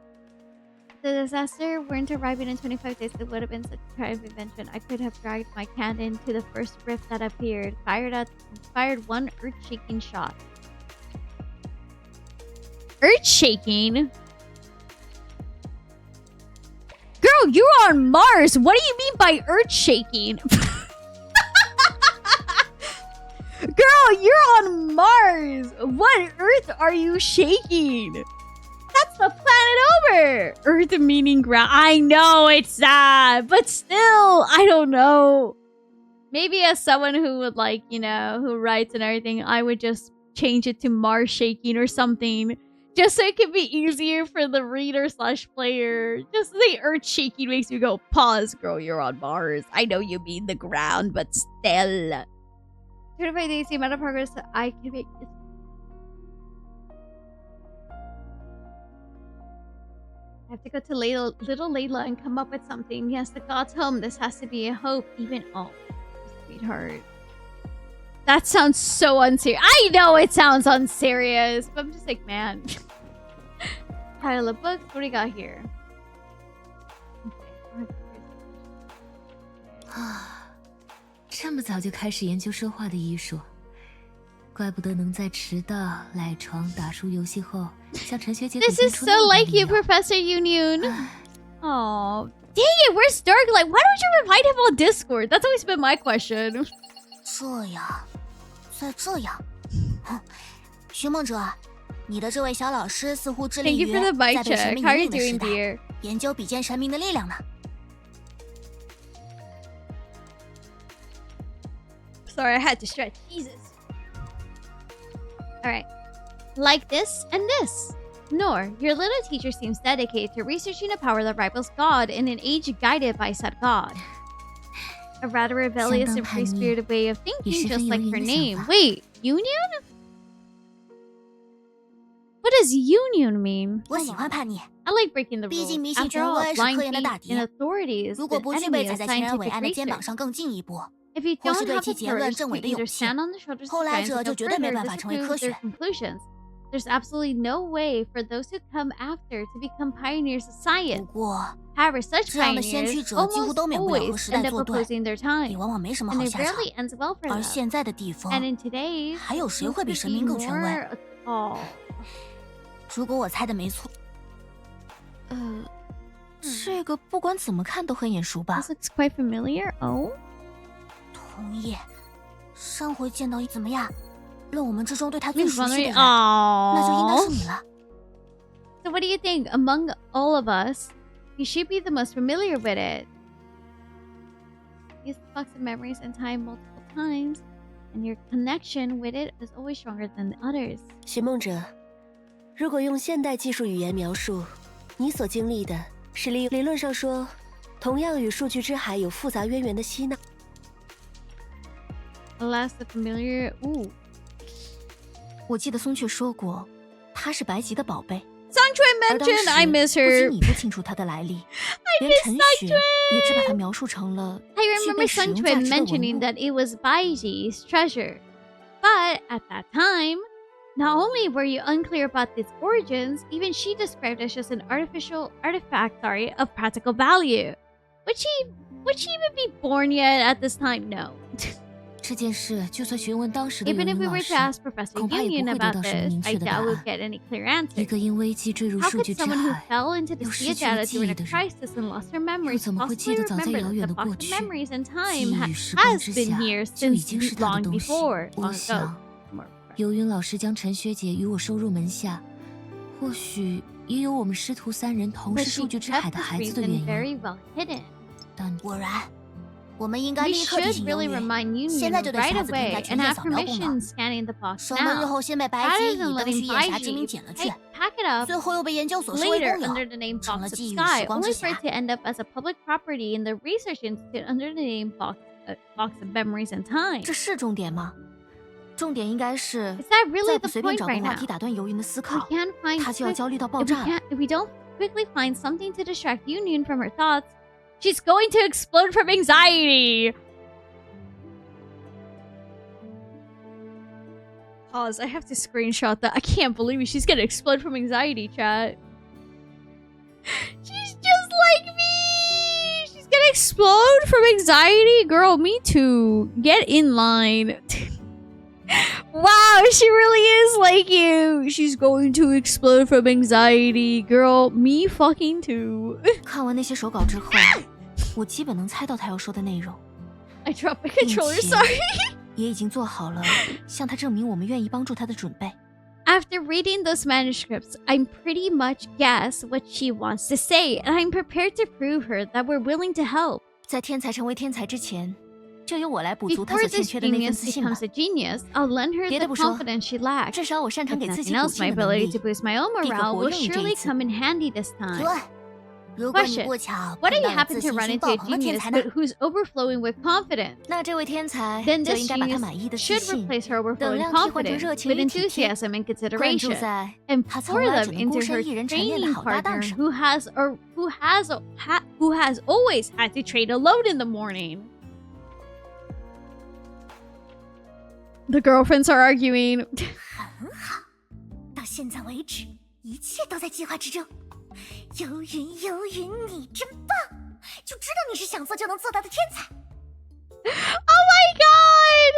The disaster weren't arriving in 25 days. It would have been such a triumph invention. I could have dragged my cannon to the first rift that appeared, fired one earth-shaking shot. Earth-shaking? Girl, you're on Mars! What do you mean by earth-shaking? Girl, you're on Mars! What Earth are you shaking? That's the planet over! Earth meaning ground. I know it's that, but still, I don't know. Maybe as someone who would like, you know, who writes and everything, I would just change it to Mars shaking or something. Just so it can be easier for the reader / player. Just the Earth shaking makes me go, pause, girl, you're on Mars. I know you mean the ground, but still. 25 days, the amount of progress that I can make is... I have to go to little Layla and come up with something. Yes, the god's home. This has to be a hope. Even... Oh, sweetheart. That sounds so unserious. I know it sounds unserious, but I'm just like, man. Pile of books. What do we got here? Okay. 这么早就开始研究说话的艺术，怪不得能在迟到、赖床、打输游戏后，向陈学姐表 This 现 is 出 so 那么 like 力 you, 量。Professor Youyun. Oh, dang it! Where's Darklight? Why don't you invite him on Discord? That's always been my question. 这样，再这样，寻梦者，你的这位小老师似乎致力 Thank you 于 for the 在 mic 被神 check. 明 How are 引 you 领的时 doing, 代， dear? 研究比肩神明的力量呢。 Sorry, I had to stretch. Jesus. Alright. Like this and this. Nohr, your little teacher seems dedicated to researching a power that rivals God in an age guided by said God. A rather rebellious and free-spirited way of thinking, just like her name. Wait, Youyun? What does Youyun mean? 我喜欢叛逆， I like breaking the 毕竟 rules. 迷信 After 权 all, 威是 blind 科研的 faith 大 in 敌。 authority is 如 the 果不具 enemy 备 of 踩在前人伟 scientific 岸的肩膀 research. 上更进一步， If you 或 don't 是对 have 其 the 结论 courage 证 to 伪的 either 勇气， stand on the shoulders of 后来 giants 者 or 就 go 绝对没 further 办法成为 disprove 科 their 学。 conclusions, There's absolutely no way for those who come after to become pioneers of 不 science. 过 However, such 这样的先驱 pioneers 者几乎 almost 都免不了和 always 时代 end up 作对， opposing their time, 也往往没什么 and 好 it 下场。 rarely ends well for 而 them. 现在的地方， And in today's, 还有谁 who 会比 could 神 be 明更权威？ more- Oh. 如果我猜的没错，这个不管怎么看都很眼熟吧 This？ looks quite familiar. Oh. 同意。上回见到怎么样？论我们之中对他最 Miss 熟悉的 Valerie, 人，那就应该 oh. 是你了。 So what do you think? Among all of us, you should be the most familiar with it. Use the box of memories and time multiple times, and your connection with it is always stronger than the others. 寻梦者，如果用现代技术语言描述，你所经历的是理论上说，同样与数据之海有复杂渊源的吸纳。 Alas, the familiar. Ooh. 我记得松雀说过，她是白吉的宝贝。 Sangchue 而当时 mentioned I miss 不仅 her. 你不清楚她的来历，连陈雪也只把她描述成了 I 具 remember 备使用价 Sunchun 值的文 mentioning 物。 that it was Baiji's treasure. But at that time, not only were you unclear about its origins, even she described it as an artifact, of practical value. Would she even be born yet at this time? No. 这件事就算询问当时的 Even 游 if 泳 we 老 were 师 to，ask Professor 恐怕也 Youyun 不会得 about 到什么 this, 明 I 确的答 doubt we'll 案。 get any clear 一 answer. 个因危机坠入 How 数 could 据之 someone who 海， fell into the 又 sea 失去了 data 记 during 忆 a 的人， crisis and lost her memories 怎么会记 possibly 得早在 remember 遥 that 远 the 的过 box of 去？ memories and 记 time 忆 ha- 与时光 has 之 been 下 here 就已 since 经是他的 long 东西。 before. 我 Long ago. 想，游云老师将陈学姐与我收入门下，或许也有我们师徒三人同 But 是 she 数据之 kept 海的 this 孩子的 reason 原因。 very well hidden. 但果然，我们应该 We 立刻提 should 醒游 really 云， remind 现在 Youyun 就对 right 匣子平 away 台 and 全件 have 扫描功 permission 能。 scanning the box 省得日 now. 后先被白 Rather 金 than 以灯 letting 虚掩瑕之 Baiji 名捡了去， pack it up 最后又被研究所视为 later 公有， under the name 成了 Box of 寄予 Sky, 时光之 only for 匣 it。to end up as a public property in the research institute under the name Box of Memories and Time. 这是重点吗？重点应该是 Is that really 再 the 不随便 point 找个 right 话 now? 题打断游云的思 We 考， can't find 他就要 quick- 焦虑到爆 if we 炸了。 if we don't quickly find something to distract Youyun from her thoughts, she's going to explode from anxiety. Pause. I have to screenshot that. I can't believe it. She's gonna explode from anxiety, chat. She's just like me. She's gonna explode from anxiety. Girl, me too. Get in line. Wow, she really is like you. She's going to explode from anxiety. Girl, me fucking too. 看完那些手稿之后，我基本能猜到他要说的内容， I dropped my 并 controller, 且 sorry. 也已经做好了向他证明我们愿意帮助他的准备。 After reading those manuscripts, I'm pretty much guess what she wants to say, and I'm prepared to prove her that we're willing to help. 在天才成为天才之前，就由我来补足他 Before 所欠 this 缺的那份 genius 自信吧 becomes。a genius, I'll lend her 别 the 的不说， confidence she lacks. 至少我擅长 If 给自 nothing 己鼓 else, 劲 my 的能 ability 力 to boost my own 必可 morale 活 will 用于这 surely 一次。 come in handy this time. 对，如果你 Question. 不巧 What 碰 if you 到了 happen 自 to 信 run 心 into 爆 a 棚的天 genius 才呢？ who's overflowing with confidence? 那这位天才 Then 就 this 应该把他 genius 满意的自 should 信 replace her 等 overflowing 量替换成 confidence 热情 with 与体贴， enthusiasm and 灌注 consideration, 在 and 他从 pour 来 them 只能孤 into 身 her 一人沉淀的 training 好搭档 partner 上。 who has always had to trade alone in the morning. The girlfriends are arguing. 很好，到现在为止，一切都在计划之中。游云，游云，你真棒！就知道你是想做就能做到的天才。 Oh my god!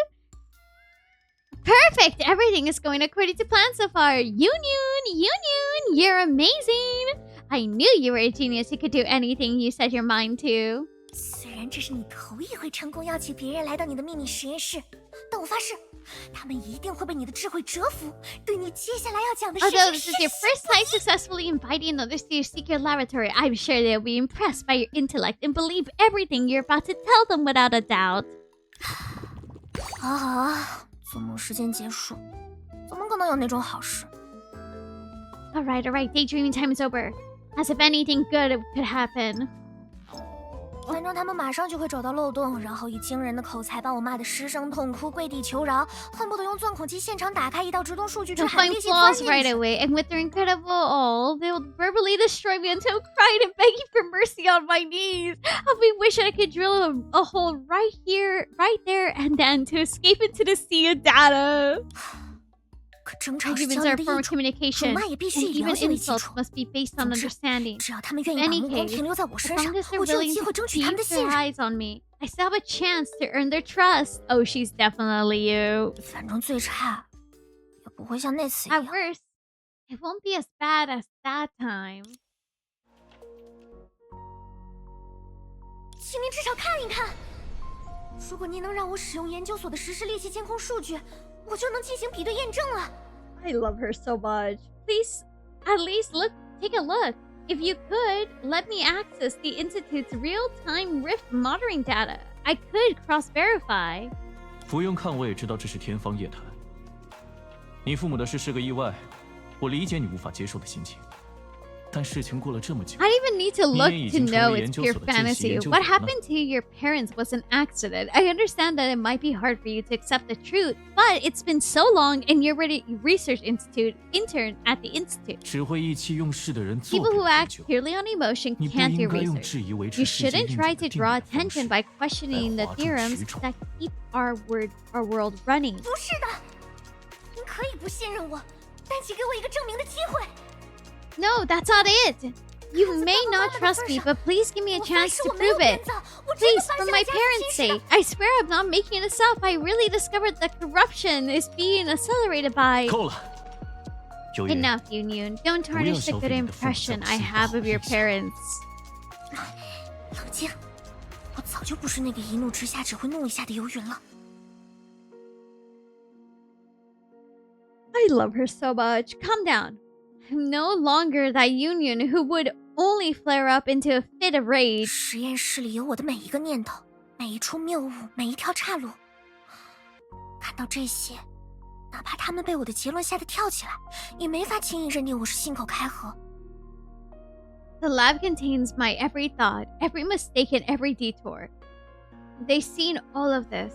Perfect! Everything is going according to plan so far. Youyun, you're amazing! I knew you were a genius who could do anything you set your mind to. 虽然这是你头一回成功邀请别人来到你的秘密实验室，但我发誓，他们一定会被你的智慧折服，对你接下来要讲的事 Although 情 this is your first time successfully inviting others to your secret laboratory, I'm sure they'll be impressed by your intellect and believe everything you're about to tell them without a doubt. 好好啊，做梦时间结束，怎么可能有那种好事？ Alright, daydreaming time is over. As if anything good could happen. 反正他们马上就会找到漏洞，然后以惊人的口才把我骂得失声痛哭、跪地求饶，恨不得用钻孔机现场打开一道直通数据之 They'll 海的 find 裂隙钻 flaws 进 right 去。 away, and with their incredible all, they'll verbally destroy me until I'm crying and begging for mercy on my knees. I'll be wishing I could drill a hole right here, right there, and then to escape into the sea of data. 可争吵是 Arguments 交 are 流 a 的 form 艺 of 术，辱 communication, 骂也必须 and 以 even 了解为基 insults 础。 must be based on 总之， understanding. 只要他们愿意 In 把 any 目光 case, 停留在我 as 身上， long as they're 我就有 willing 机 to 会争取他们 keep 的信 their 任。 eyes on me, I still have a chance to earn their trust. Oh, she's definitely you. 反正最差也不会像那次一 At 样。 worst, it won't be as bad as that time. 请您至少看一看。如果您能让我使用研究所的实时猎奇监控数据，我就能进行比对验证了。 I love her so much. Please, at least take a look. If you could, let me access the Institute's real-time rift monitoring data. I could cross-verify. 不用看，我也知道这是天方夜谭。你父母的事是个意外，我理解你无法接受的心情。但事情过了这么久， I don't even need to look 你也已 to 经成 know 为 it's 研究 pure 所的见习 fantasy. 研究 What 员了。 happened to your parents was an accident. I understand that it might be hard for you to accept the truth, but it's been so long and you're already a research institute intern at the institute. 只会意气用事的人做 People 不 who 了 act 研究。 purely on emotion 你不 can't 应 do 该用 research. 质疑维 You 持世界 shouldn't 运 try 转 to 的定 draw 义的方 attention 式 by questioning the 来哗众 theorems 取宠。 that keep our world running. 不是的，您可以不信任我，但请给我一个证明的机会。 No, that's not it. You may not trust me, but please give me a 我发 chance 誓 to 我没有 prove 编 it. 造，我真的 Please, 发 for 现 my 了家 parents' 亲事 sake, I swear I'm not making this up. I really discovered that corruption is being accelerated by... 够了，有云， Enough, Youyun. Don't tarnish the good impression I have of your parents. 冷静，我早就不是那个一怒之下只会怒一下的游云了。 I love her so much. Calm down. I'm no longer that Youyun who would only flare up into a fit of rage. 实验室里有我的每一个念头，每一处谬误，每一条岔路。看到这些，哪怕他们被我的结论吓得跳起来，也没法轻易认定我是信口开河。 The lab contains my every thought, every mistake, and every detour. They've seen all of this.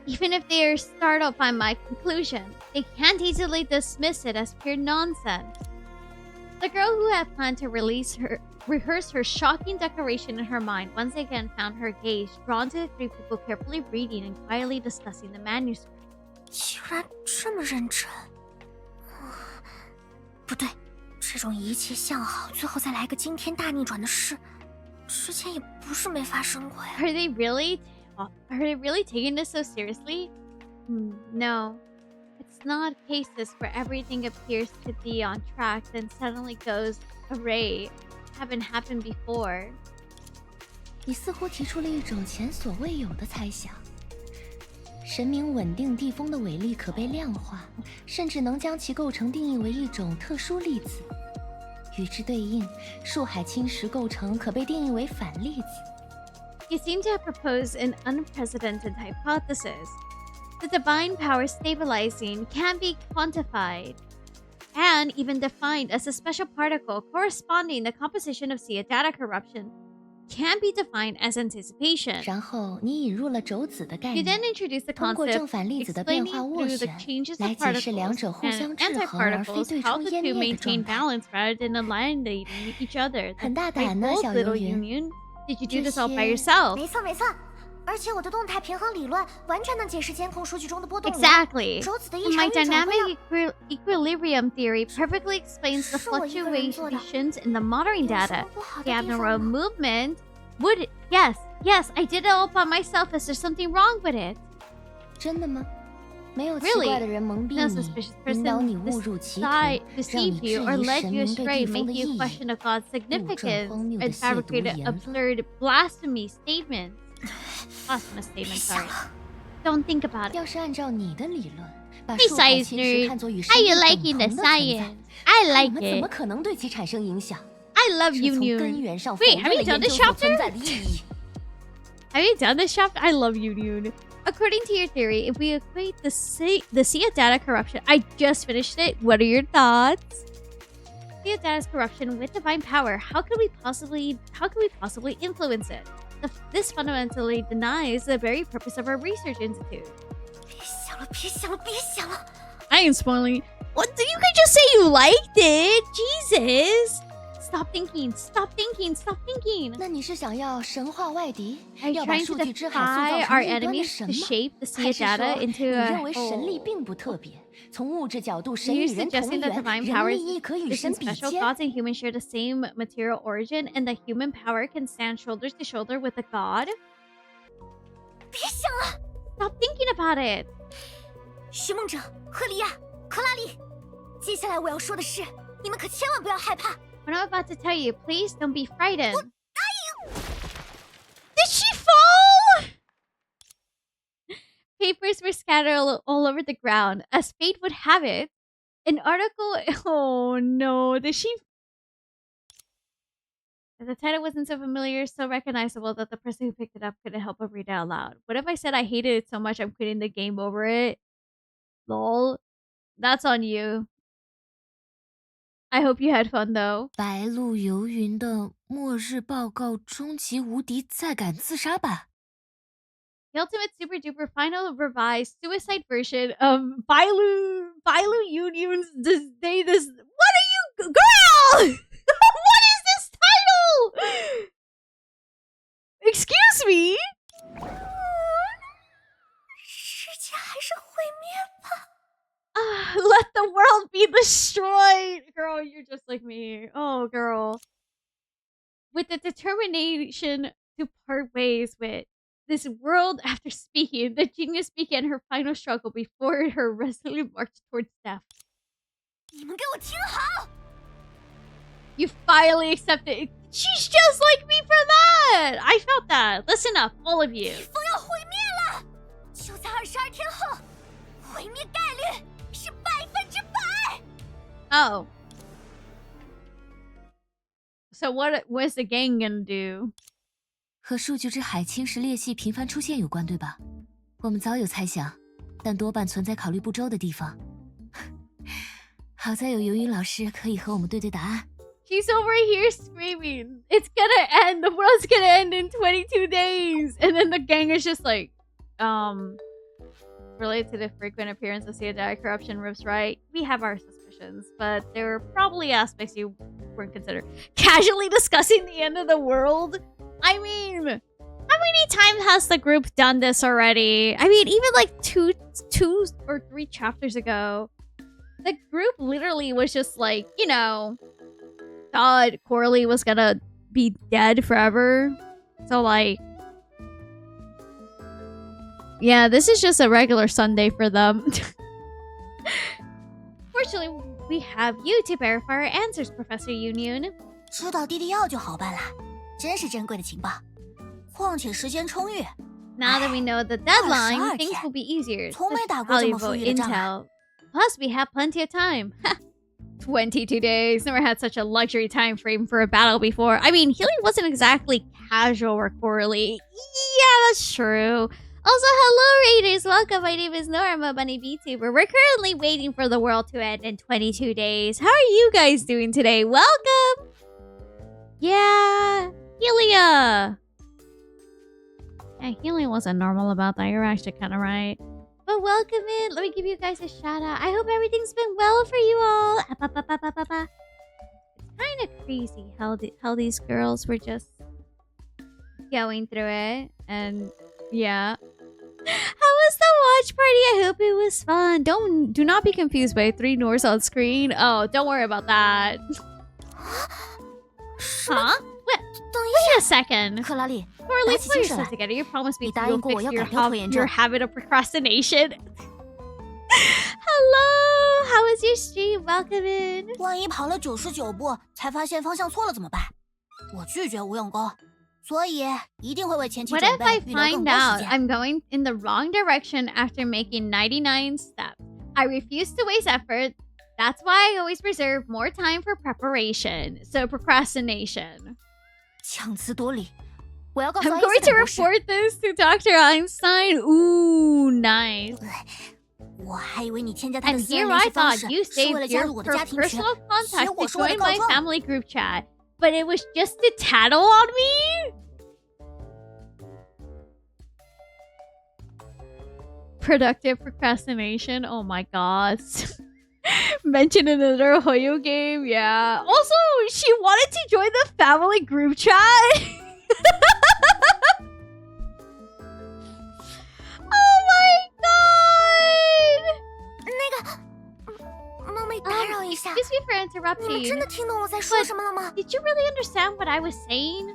Even if they are startled by my conclusion, they can't easily dismiss it as pure nonsense. The girl who had planned to rehearse her shocking declaration in her mind once again found her gaze drawn to the three people carefully reading and quietly discussing the manuscript. 居然这么认真，不对，这种一切向好，最后再来个惊天大逆转的事，之前也不是没发生过呀。 Are they really taking this so seriously? No. It's not cases where everything appears to be on track, then suddenly goes array. Haven't happened before. 你似乎提出了一种前所未有的猜想。神明稳定地风的伟力可被量化，甚至能将其构成定义为一种特殊粒子。与之对应，树海侵蚀构成可被定义为反粒子。 You seem to have proposed an unprecedented hypothesis. The divine power stabilizing can be quantified and even defined as a special particle corresponding the composition of Sia data corruption can be defined as anticipation. 然后你引入了轴子的概 You 念， then introduce the 通过正 concept 反粒子的变 explaining 化斡 through the 旋 changes 来 of 解释 particles 两者互 and 相制衡而非 antiparticles 对 how 冲 the 湮 two 灭的 maintain 状态。 balance rather than annihilating each other. 很大 That's 胆 quite 呢， bold, 小 little 游云。 Youyun. Did you do 这 this all by 些 yourself? 没错没错，而且我的动态平衡理论完全能解释监控数据中的波动源。 Exactly. 轴子的异 And 常 my 运转会让 dynamic equilibrium theory perfectly explains the 是我一个人做的。 fluctuations in the monitoring 有什 data. 么不好的 The 地 abnormal 方吗？ movement would... Yes, I did it all by myself. Is there something wrong with it? 真的吗？没有奇 Really? 怪的人蒙蔽 No 你， suspicious 引导 person 你误入歧途， decide, 让 deceive 你质 you, or 疑 led 神 you 明对 astray, 地风 make 的 you 意义。 question of God's 误证 significance, 荒谬的 and 亵渎 fabricated 言论。 absurd blasphemy statements. Blasphemous 别 statements, 想 sorry. 了， Don't think about it. 要是按照你的理论，把树海 Besides, 侵蚀 nerd, 看作与 I 生命 you 等 liking 同 the 的存在， science. I 那我 like 们怎么 it. 可能对其产生影响？ I love 是从根 Youyun. 源上否 Wait, 认 have 了 you 研 done 究 this 所 chapter? 存在的意义。 Have you done this chapter? I love Youyun. According to your theory, if we equate the Sia data corruption, I just finished it. What are your thoughts? Sia data's corruption with divine power. How could we possibly influence it? This fundamentally denies the very purpose of our research institute. 别想了，别想了，别想了！ I ain't spoiling. What? You could just say you liked it. Jesus. Stop thinking. Stop thinking. Stop thinking. 那你是想要神化外敌， Are you 要把 trying to 数据之海塑 defy 造成 our 异端的 enemies 神 to 吗？ shape the 还 sea 是说 data 你 into 认 a 为神力并不特别？从物质角度，神 Are 与 you 人同 suggesting that 源， divine 人 powers 力亦可与 is 神比 special 肩。 gods and humans share the same material origin, and the human power can stand shoulders to shoulder with the god? 别想了， Stop thinking about it. 寻梦者、赫利亚、克拉丽，接下来我要说的是，你们可千万不要害怕。 What I'm about to tell you, please don't be frightened. Did she fall? Papers were scattered all over the ground. As fate would have it, an article. Oh no, did she? The title wasn't so familiar, so recognizable that the person who picked it up couldn't help but read it out loud. What if I said I hated it so much I'm quitting the game over it? Lol. That's on you. I hope you had fun though. 白鹿游云的末日报告终极无敌再敢自杀版。 The ultimate super duper final revised suicide version of Youyun's Day This. What are you, girl? What is this title? Excuse me? 世界还是毁灭吧。 Let the world be destroyed. Girl, you're just like me. Oh, girl. With the determination to part ways with this world after speaking, the genius began her final struggle before her resolute march towards death. 你们给我听好！ You finally accepted. She's just like me for that. I felt that. Listen up, all of you. 风要毁灭了，就在22天后，毁灭概率是100%。 Oh. So what was the gang gonna do? 和数据之海侵蚀裂隙频繁出现有关，对吧？我们早有猜想，但多半存在考虑不周的地方。好在有游云老师可以和我们对对答案。 She's over here screaming, "It's gonna end! The world's gonna end in 22 days!" And then the gang is just like, related to the frequent appearance of CDI corruption, Rips right. We have our suspicions, but there were probably aspects you weren't considering. Casually discussing the end of the world? I mean, how many times has the group done this already? I mean, even like two or three chapters ago, the group literally was just like, you know, thought Coralie was gonna be dead forever. So like, yeah, this is just a regular Sunday for them. Fortunately, we have you to verify our answers, Professor Youyun. 知道滴滴药就好办了，真是珍贵的情报。况且时间充裕。 Now that we know the deadline, 22 things will be easier. 从没打过这么 Valuable 富裕的仗啊。 intel. Plus, we have plenty of time. 22 days. Never had such a luxury time frame for a battle before. I mean, healing wasn't exactly casual or Coralie. Yeah, that's true. Also, hello, Raiders. Welcome. My name is Nohr. I'm a bunny VTuber. We're currently waiting for the world to end in 22 days. How are you guys doing today? Welcome. Yeah, Helia. Yeah, Healing wasn't normal about that. You're actually kind of right. But welcome in. Let me give you guys a shout out. I hope everything's been well for you all. It's kind of crazy how these girls were just going through it. And yeah. How was the watch party? I hope it was fun. Do not be confused by 3 Nohrs on screen. Oh, don't worry about that. Huh? Wait a second. 克拉丽， Coralie, 打起 pull 精神 yourself 来。 together. You promised me 你答 you'll 应过我 fix 要 your, 改掉拖延症。 your habit of procrastination. Hello, how was your stream? Welcome in. 万一跑了99步才发现方向错了怎么办？我拒绝无用功，所以一定会为前期 What 准 if I 备预留更 find 多时 out 间。 I'm going in the wrong direction after making 99 steps? I refuse to waste effort. That's why I always reserve more time for preparation. So procrastination. 强词夺理，我要告诉 I'm 爱因 going 斯 to 坦博士。 report this to Dr. Einstein. Ooh, nice. 我还以为你添加他的 And 私人 here 联 I 系方 thought 式 you 是为 saved 了加 your 入我的家庭群， personal 结 contact 果 to 是为了 join 告 my 状。 family group chat, but it was just to tattle on me? Productive procrastination? Oh my god. Mention another Hoyo game, yeah. Also, she wanted to join the family group chat. Oh my god! 冒昧打扰一下， Excuse me for 你们 interrupting. 真的听懂我在说什么了吗？ Did you really understand what I was saying?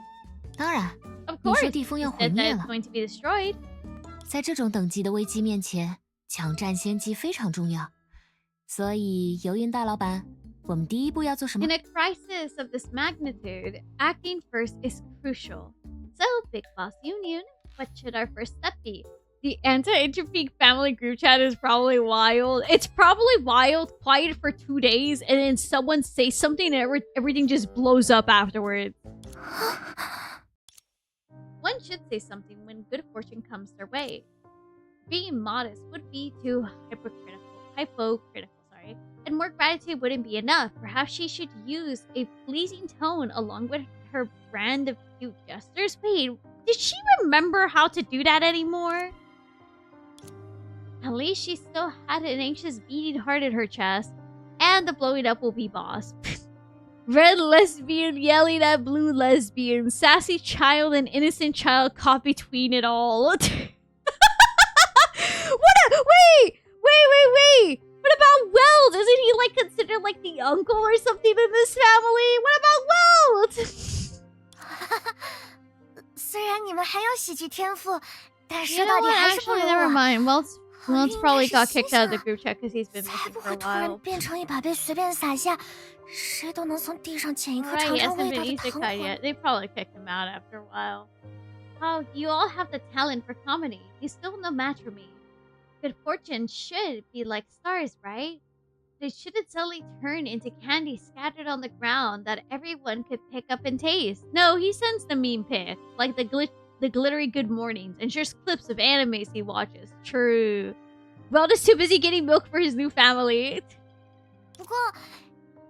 当然， Of 你 course. 说地风要 You 毁 said 灭 that 了 it's，going to be destroyed. 在这种等级的危机面前，抢占先机非常重要。所以，游云大老板，我们第一步要做什么 In？ a crisis of this magnitude, acting first is crucial. So, Big Boss Youyun, what should our first step be? The anti-interpeak family group chat is probably wild. It's probably wild, quiet for 2 days, and then someone says something and everything just blows up afterwards. One should say something when good fortune comes their way. Being modest would be too hypocritical, and more gratitude wouldn't be enough. Perhaps she should use a pleasing tone along with her brand of cute gestures. Wait, Did she remember how to do that anymore? at least she still had an anxious beating heart in her chest. And the blowing up will be boss. Red lesbian yelling at blue lesbian. Sassy child and innocent child caught between it all. Wait! What about Weld? Isn't he like considered like the uncle or something in this family? What about Weld? 虽然你们很有喜剧天赋，但 You 说 know 到底 what? 还是不 Actually, 如 never 我。 mind. Welt's 应 probably 该 got 是心 kicked out of the 想 group chat because he's been 才 missing 不 for 会 a 突然 while. 变成一把被随便撒下，谁都能从地上捡一颗 Right, 尝 he 尝 hasn't 味 been 道的 isekai 藤黄。 yet. They probably kicked him out after a while. Oh, you all have the talent for comedy. You still no match for me. Good fortune should be like stars, right? They shouldn't suddenly turn into candy scattered on the ground that everyone could pick up and taste. No, he sends the meme pics, like the glittery good mornings, and shares clips of animes he watches. True. Weld is too busy getting milk for his new family. 不过，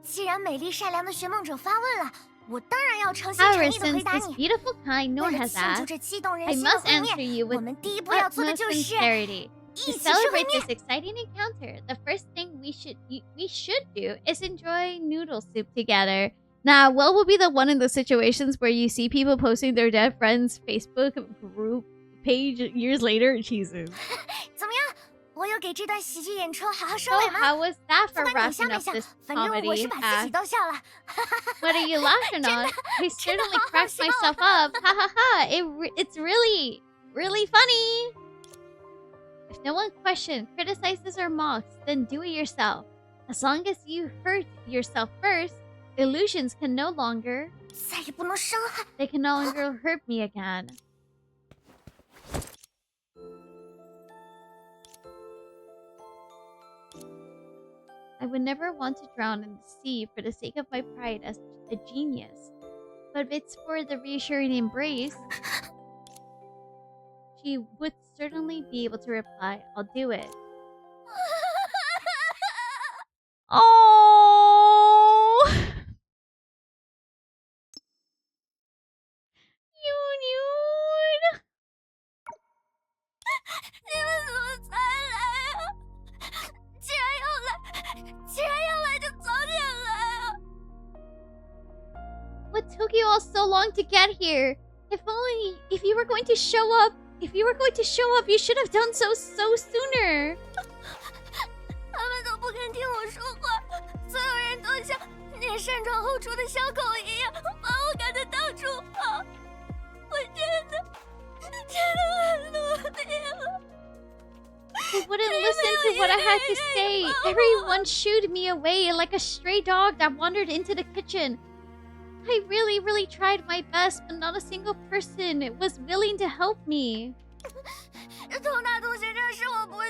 既然美丽善良的寻梦者发问了，我当然要诚心诚 However, 意的回 since 答 this 你。 beautiful kind 为 Nohr 了 has 庆祝 asked, 这激动人 I 心的 must 会 answer 面， you 我 with 们第一步要做的 utmost 就是 sincerity. 一 To 起去会 celebrate 面 this。exciting encounter, the first thing we should do is enjoy noodle soup together. Nah, Will will be the one in those situations where you see people posting their dead friends' Facebook group page years later. Jesus. 怎么样？我有给这段喜剧演出好好收 So 尾吗？ how was that 不 for 管你笑 wrapping 没 up 笑， this 反正我是 comedy 把自己 act? 逗笑了。 What are you laughing on? I certainly cracked myself up. Ha ha ha! It's really, really funny. If no one questions, criticizes, or mocks, then do it yourself. As long as you hurt yourself first, illusions can no longer. 再也不能伤害。 They can no longer hurt me again. I would never want to drown in the sea for the sake of my pride as a genius. But if it's for the reassuring embrace, she would certainly be able to reply, I'll do it. Oh. Youyun. 你们怎么才来啊？既然要来就早点来啊！ What took you all so long to get here? If you were going to show up, you should have done so sooner. 他们都不肯听我说话，所有人都像那擅闯后厨的小狗一样，把我赶得到处跑。我真的很努力了。 They wouldn't listen to what I had to say. Everyone shooed me away like a stray dog that wandered into the kitchen. I really, really tried my best, but not a single person was willing to help me. 佟大同学证是我不对，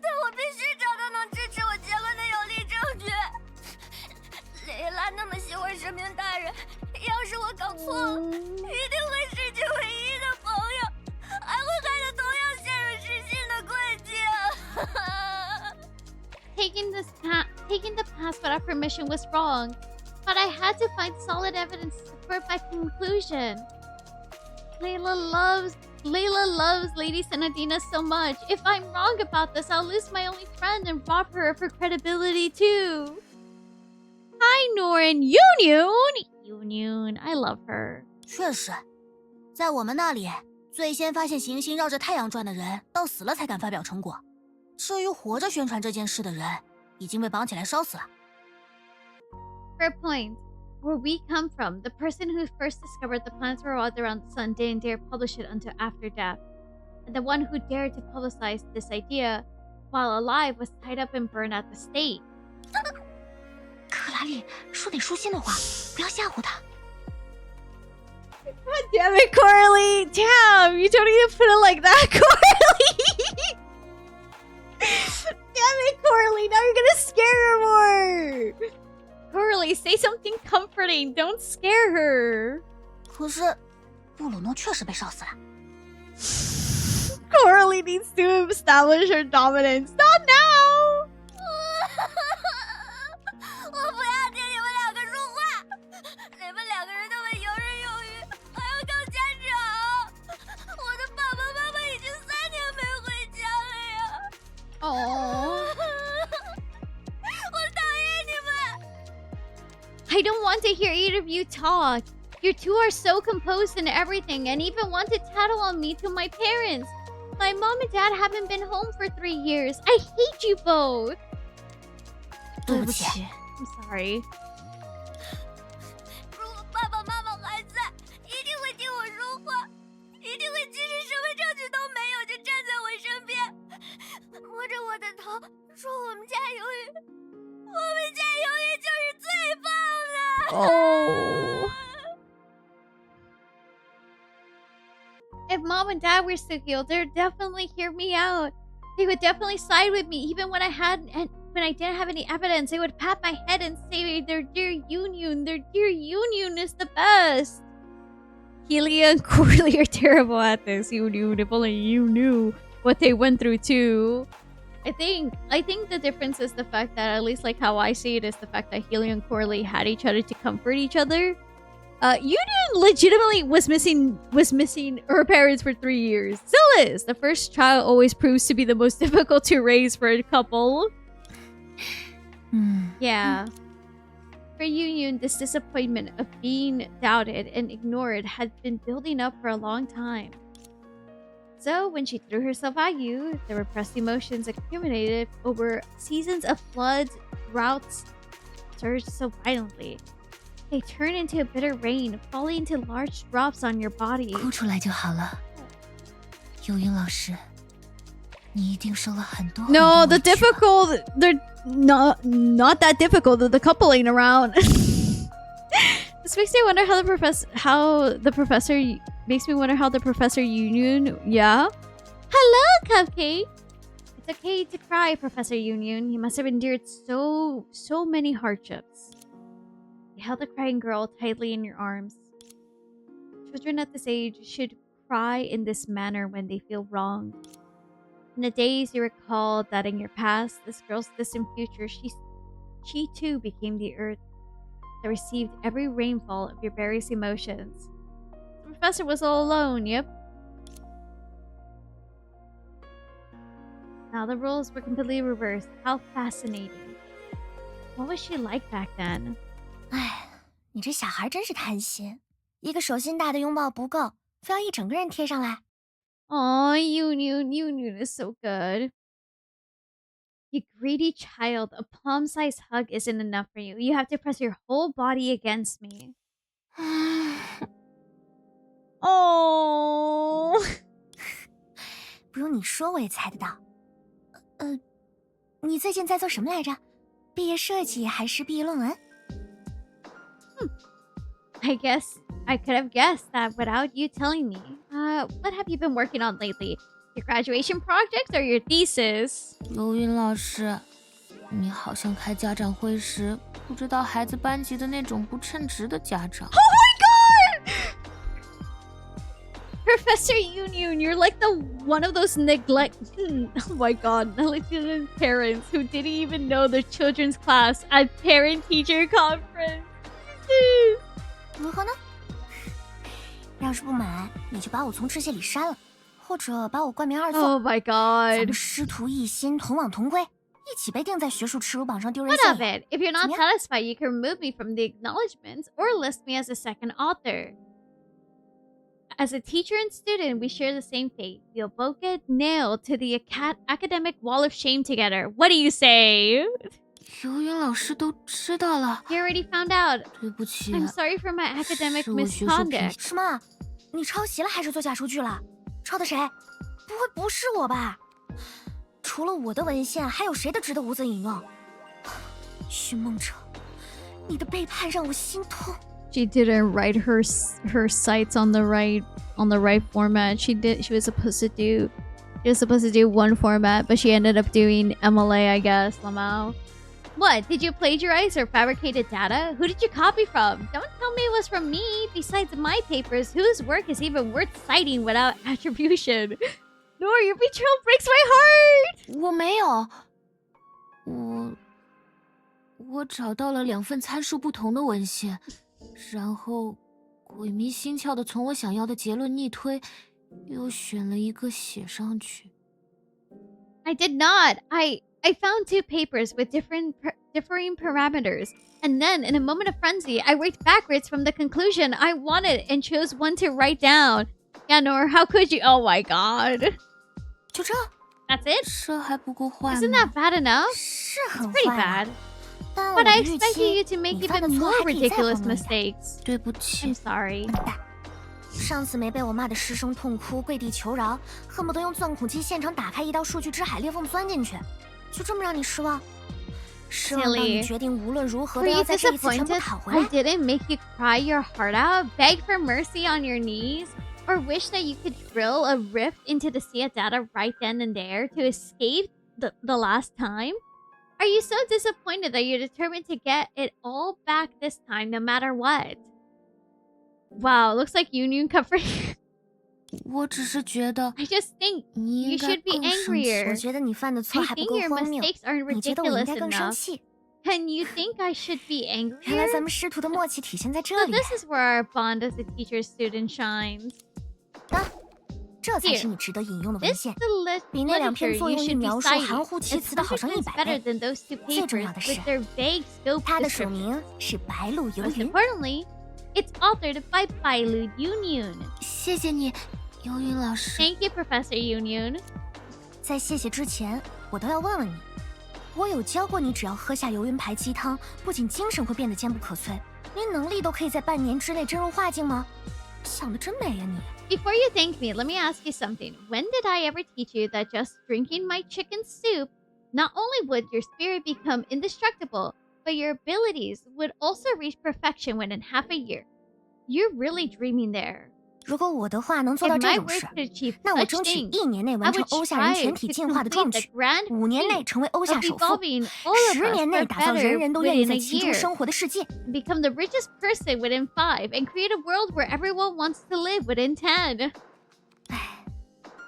但我必须找到能支持我结论的有力证据。蕾拉那么喜欢神明大人，要是我搞错了，一定会失去唯一的朋友，还会害得同样陷入失信的困境。Taking the path without permission was wrong, but I had to find solid evidence to support my conclusion. Layla loves Layla loves Lady Senadina so much. If I'm wrong about this, I'll lose my only friend and rob her of her credibility too. Hi, Nohr and Youyun. Youyun, I love her. 确实，在我们那里，最先发现行星绕着太阳转的人，到死了才敢发表成果。至于活着宣传这件事的人，已经被绑起来烧死了。Fair point. Where we come from, the person who first discovered the planets revolved around the sun didn't dare publish it until after death. And the one who dared to publicize this idea while alive was tied up and burned at the stake. 克拉丽，说点舒心的话，不要吓唬他。God damn it, Coralie! Damn, you don't need to put it like that, Coralie! Damn it, Coralie! Now you're gonna scare her more! Coralie, say something comforting. Don't scare her. 可是，布鲁诺确实被烧死了。Coralie needs to establish her dominance. Not now! 我不要听你们两个说话！你们两个人那么游刃有余，还要当家长。我的爸爸妈妈已经3年没回家了呀。Oh. 我讨厌你们！ I don't want to hear either of you talk. You two are so composed and everything, and even want to tattle on me to my parents. My mom and dad haven't been home for 3 years. I hate you both. 对不起。I'm sorry. 如果爸爸妈妈还在，一定会听我说话，一定会即使什么证据都没有，就站在我身边，摸着我的头，说我们家鱿鱼，我们家鱿鱼就是最棒的。Oh. If mom and dad were still here, they'd definitely hear me out. They would definitely side with me, even when I didn't have any evidence. They would pat my head and say their dear Youyun is the best. Helia and Coralie are terrible at this. Youyun, if only you knew what they went through too. I think the difference is the fact that, at least like how I see it, is the fact that Helia and Coralie had each other to comfort each other. Youyun legitimately was missing her parents for 3 years. Still is. The first child always proves to be the most difficult to raise for a couple. Yeah. For Youyun, this disappointment of being doubted and ignored had been building up for a long time. So, when she threw herself at you, the repressed emotions accumulated over seasons of floods, droughts, surged so violently. They turned into a bitter rain, falling into large drops on your body. 哭出来就好了。游云老师，你一定受了很多。No, the difficult. They're not that difficult. The couple ain't around. This makes me wonder how the professor Youyun. Yeah. Hello, Cupcake. It's okay to cry, Professor Youyun. You must have endured so many hardships. You held the crying girl tightly in your arms. Children at this age should cry in this manner when they feel wronged. In the days you recalled that in your past, this girl's distant future, she too became the earth that received every rainfall of your various emotions. The professor was all alone, yep. Now the roles were completely reversed. How fascinating. What was she like back then? 哎，你这小孩真是贪心，一个手心大的拥抱不够，非要一整个人贴上来。Aw, Youyun is so good. You greedy child, a palm-sized hug isn't enough for you. You have to press your whole body against me. Oh. 不用你说我也猜得到。你最近在做什么来着？毕业设计还是毕业论文？ I guess I could have guessed that without you telling me. What have you been working on lately? Your graduation project or your thesis? 游云老师，你好像开家长会时不知道孩子班级的那种不称职的家长。Oh my god! Professor Youyun, you're like one of those oh my god, negligent parents who didn't even know their children's class at parent-teacher conference. 如何呢？要是不满，你就把我从致谢里删了，或者把我冠名二作。 Oh my 咱 god. 们师徒一心，同往同归，一起被钉在学术耻辱榜上丢人 What 现 of 眼。 it? If you're not 怎么样？ satisfied, you can remove me from the acknowledgements or list me as a second author. As a teacher and student, we share the same fate. We'll both get nailed to the academic wall of shame together. What do you say? 游云老师都知道了， You already found out. 对不起。 I'm sorry for my academic 是我学术评 misconduct. 什么？你抄袭了还是做假数据了？抄的谁？不会不是我吧？除了我的文献，还有谁的值得无责引用？寻梦者，你的背叛让我心痛。 She didn't write her sites on the right format. She was supposed to do one format, but she ended up doing MLA, I guess, somehow. What? Did you plagiarize or fabricated data? Who did you copy from? Don't tell me it was from me. Besides my papers, whose work is even worth citing without attribution? Nohr, your betrayal breaks my heart! 我没有，我找到了2份参数不同的文献，然后鬼迷心窍的从我想要的结论逆推，又选了一个写上去。 I did not. I found 2 papers with differing parameters. And then, in a moment of frenzy, I worked backwards from the conclusion I wanted and chose one to write down. Yeah, Nohr, how could you? Oh my god. 就这？ That's it? 这还不够坏吗？ Isn't that bad enough? 是 It's 很 pretty 坏 bad. 了。但我 But 的 I 预 expected 期 you to make 你犯的 even 错 more 还可以再 ridiculous 荒谬一点。 mistakes. 对不起 I'm，sorry. 笨蛋！上次没被我骂得失声痛哭、跪地求饶，恨不得用钻孔机现场打开一道数据之海，裂缝钻进去，就这么让你失望？失望到你 Silly. 决定无论如何 Were 都 you 要在这一次全部 disappointed 讨回 I 来？ didn't make you cry your heart out, beg for mercy on your knees, or wish that you could drill a rift into the sea of data right then and there to escape the last time? Are you so disappointed that you're determined to get it all back this time, no matter what? Wow, looks like Youyun comfort. 我只是觉得 I just think 你 you 应该 should be 更生气。 angrier. 我觉得你犯的错 I 还不 think 够 your 荒谬， mistakes aren't 你觉得我应 ridiculous 该更生 enough. 气。 And you think I should be 原来 angrier? 咱们师徒的默契体现在这 So 里。 this is where our bond as a teacher-student shines. 这才是你值得引用的文 This 献 is。the 比那两 literature 篇作 you 用力 should be 描述 citing. 含糊其 It's 辞的好上 100 100 better 倍。 than those 2最重 papers 要的是 with their vague scope 它的署 descriptions. 名是白鹿游 Most 云。 importantly, it's authored by Bailu Youyun. 谢谢你，游云老师。 Thank you, Professor Youyun. 在谢谢之前，我都要问问你，我有教过你，只要喝下游云牌鸡汤，不仅精神会变得坚不可摧，连能力都可以在半年之内真如化境吗？想得真美呀你！ Before you thank me, let me ask you something. When did I ever teach you that just drinking my chicken soup, not only would your spirit become indestructible, but your abilities would also reach perfection within half a year? You're really dreaming there. 如果我的话能做到 If 这 my 种 work 事， could achieve 那我 such 争取 things, 1年内 I 完成 would 欧夏人 try 全体 to 进化的 complete 壮 the 举 grand ，5年内 feat 成为欧夏 of 首富 evolving all of ，10 us 年内 for 打造人 better 人都愿意 within 在 a 其中 year, 生活的世界。 become the richest person within 5, and create a world where everyone wants to live within 10.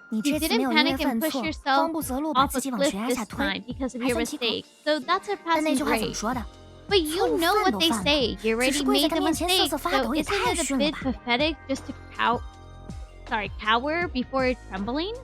你 You 这次没 didn't 有因为 panic 犯 and push 错， yourself 慌不择路把 off 自 a 己往 cliff 悬崖 this 下推， time because of 还 your 算奇怪。 mistake. So that's a 但那 passing 句话怎么 grade. 说的？ But you 错误 know 犯 what 都 they 犯了， say. You 只是 already 跪在 made 他 the 面前瑟 mistake. 瑟发 So 抖，也 isn't 太 it a 逊了 bit 吧？ pathetic just to cower before trembling?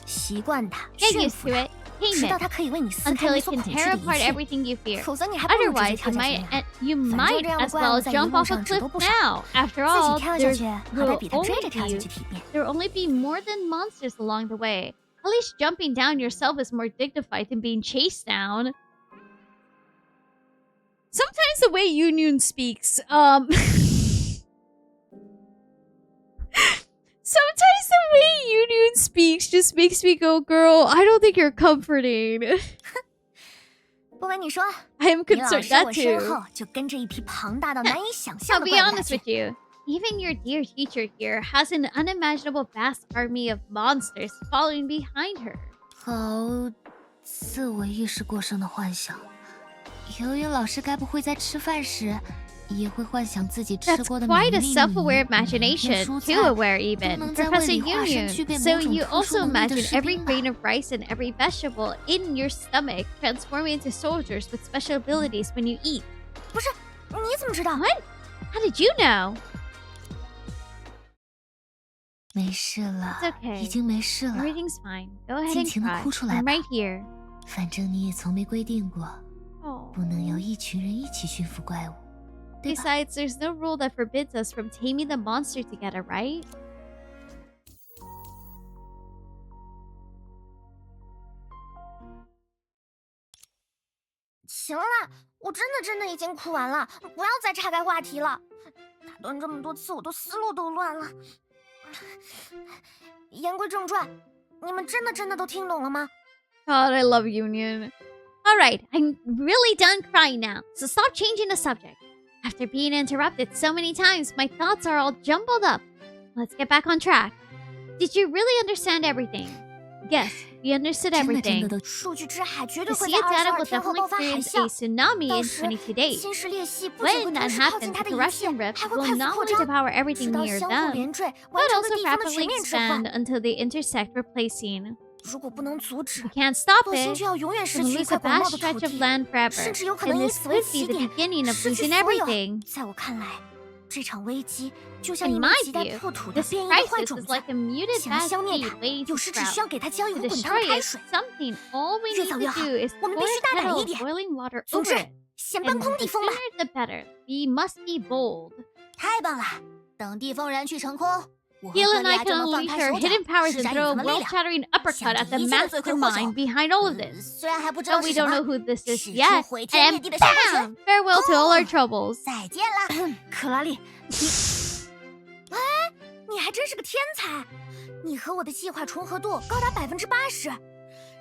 习惯他， Get 驯 used 服 to 他， it. Tame 直到 it 他可以为你撕开 until 你 it 所 can 恐惧 tear 的 apart 一切， everything you fear. 否则你还不如直接 Otherwise, 跳 you 下悬 might 崖。 you 反正 might 这样的 as 怪 well 物在荧 jump 幕 off a 上只 cliff 多不少， now. After 自 all, 己跳下 there 去好歹 will 比他追着跳下 only 去体面。 there will only be more than monsters along the way. At least jumping down yourself is more dignified than being chased down. Sometimes the way Youyun speaks, sometimes the way Youyun speaks just makes me go, girl, I don't think you're comforting. 不瞒你说， I am 你老 concerned 师我 that 身 too. 后就跟着一匹庞大到难以想象 I'll 的 be 怪物打 honest 去 with。you. Even your dear teacher here has an unimaginable vast army of monsters following behind her. 好自我意识过剩的幻想。游云老师该不会在吃饭时也会幻想自己吃 That's 过的每 quite 一 a 粒米、 self-aware 每一 imagination, 片蔬 too 菜 aware 都 even. 能在胃 Professor 里化身 Youyun. 具备 So 某种 you 特殊 also 能力的 imagine 士 every 兵吧？ grain of rice and every vegetable in your stomach transforming into soldiers with special abilities when you eat. 不是，你怎么知道？ What? How did you know? 没事了 It's okay. 已经没事了， Everything's fine. Go ahead 尽 and 情的 cry. 哭出来 I'm 吧。 right here. 反正你也从没规定过， Oh. 不能由一群人一起驯服怪物，对吧？ Besides, there's no rule that forbids us from taming the monster together, right? 行了，我真的已经哭完了，不要再岔开话题了。打断这么多次，我都思路都乱了。言归正传，你们真的都听懂了吗？ God, I love Youyun. Alright, I'm really done crying now, so stop changing the subject. After being interrupted so many times, my thoughts are all jumbled up. Let's get back on track. Did you really understand everything? Yes, we understood 真的 everything. 都数据之海绝 The 对会 sea 在 data 22 will 天后 definitely 爆发海 experience a 啸。 tsunami 到 in 时 22 days. 侵蚀裂隙不仅 When 会 that 同时靠近 happens, 它 the 的一切， Russian rift 还会 will 快速 not 扩 only 张， devour 直 everything 到 near 相互 them, 连缀， but 完成 also 对地方的 rapidly 全面置换。 expand until they intersect, replacing. 如果不能阻止， We can't stop 洛星 it. 就要永远失 We'll 去一 lose 块 a 广袤 vast 的土 stretch of 地， land forever. 甚至有可 And 能以 this 此为 could 起 be the 点， beginning of 失去 losing 所有。 everything. 在我看来，这场危机就像一 In 枚 my 亟待 view, 破土的 this 变异的坏 crisis 种 is 子， like a muted 想要 bad 消灭 seed 它， waiting 有 to 时只需 sprout. 要给它浇一 To 壶滚烫的 destroy 开 it, 水。 something all we 越 need 早 to 越好， do is 我们 pour 必须 a 大胆 kettle 一 of 点。 boiling water 总 over 之， it. 先 And 搬空 the 地风吧。 sooner the better. We must be bold. 太棒了！等地风燃去成空，我和 Gil 赫 and 利 I 亚就 can 能放 unleash 开 our 手脚， hidden powers 施 and 展与 throw 咱 a 们力量。 world-shattering uppercut at the 想尽一切的罪魁祸首。 mastermind behind all of this. 虽然还不知道 But 是 we 什 don't 么 know，who this is 使出 yet. 毁天灭 And 地的小魔神。 bam! Farewell to all our troubles. 再见了，克拉丽，你还真是个天才！你和我的计划重合度高达80%，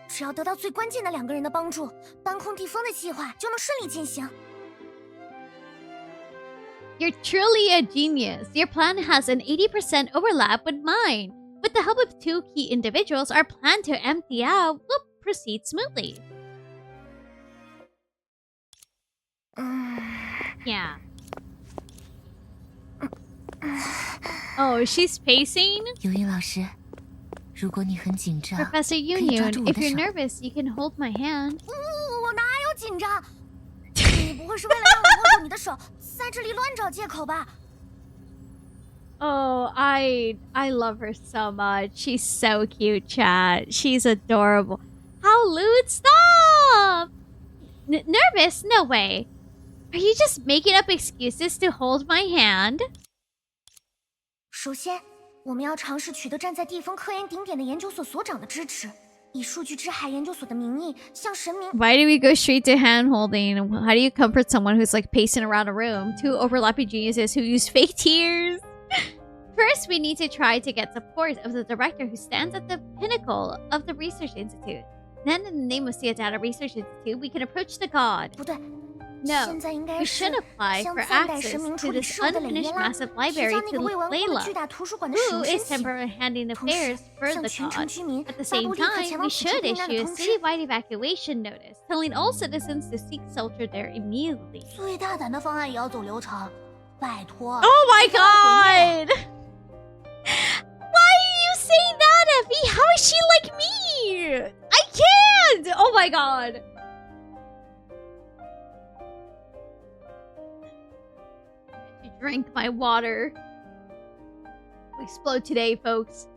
只要得到最关键的2个人的帮助，搬空地风的计划就能顺利进行。 You're truly a genius. Your plan has an 80% overlap with mine. With the help of 2 key individuals, our plan to empty out will proceed smoothly. Yeah. Oh, she's pacing? 尤云老师，如果你很紧张， Professor 可以抓住 Youyun, 我 if 的 you're 手。 nervous, you can hold my hand. 我哪有紧张？你不会是为了让我握住你的手，在这里乱找借口吧？ Oh, I love her so much. She's so cute, chat. She's adorable. How lewd, stop! Nervous? No way. Are you just making up excuses to hold my hand? 首先，我们要尝试取得站在地风科研顶点的研究所所长的支持，以数据之海研究所的名义向神明。 Why do we go straight to hand holding? How do you comfort someone who's like pacing around a room? 2 overlapping geniuses who use fake tears. First, we need to try to get support of the director who stands at the pinnacle of the research institute. Then, in the name of Sea Data Research Institute, we can approach the god. 不对， No, 现在应该 we 是 should apply 向 for 暂代 access 神明 to 处理 this 事务的蕾耶 unfinished 拉 massive 提 library 交那个 to 未完工的 Layla, 巨大图书馆的使 who 用申 is 请。 temporarily handling 同时 affairs for 向 the 全城 god. 居民 At the 发 same 布立刻前 time, 往 we 此处 should 避难 issue 的 a 通知。 citywide evacuation notice, telling all citizens to seek shelter there immediately. 最大胆的方案也要走流程，拜托。 Oh my god! Why are you saying that, Effie? How is she like me? I can't! Oh my god! To drink my water. We'll explode today, folks.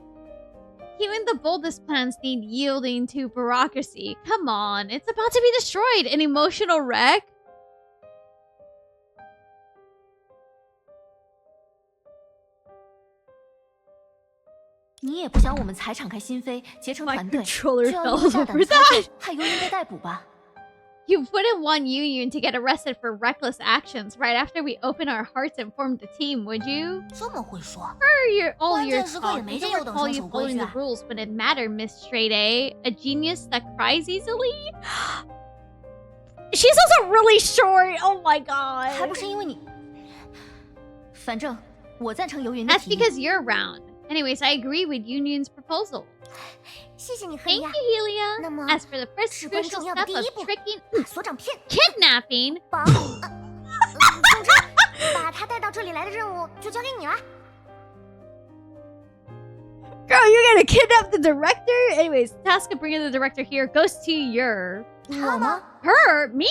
Even the boldest plans need yielding to bureaucracy. Come on, it's about to be destroyed. An emotional wreck? 你也不想我们才敞开心扉，结成 My 团队， controller 就要 fell 一个大胆 over 的操 that. 作，害游云被逮捕吧？ You wouldn't want Youyun to get arrested for reckless actions right after we open our hearts and formed a team, would you? 这么会说？ For all your 关键时刻也 talk, 没 I 见 don't 有等 recall 生 you 守规 following 矩 the 啊。 rules when it mattered, Miss Straight A. A genius that cries easily? She's also really short. Oh my 还 god. 不是因为你。反正我赞成游云的 That's 提议。 because you're around. Anyways, I agree with Youyun's proposal. 谢谢你，赫 Thank 利 you, 亚。 Helia. 那么 As for the first 至关 crucial 重要的 step 第 of 一步， tricking 把所长骗 kidnapping, 绑。总之，把他带到这里来的任务就交给你了。 girl, you're gonna kidnap the director? Anyways, the task of bringing the director here goes to your... 我吗？ Her? Me?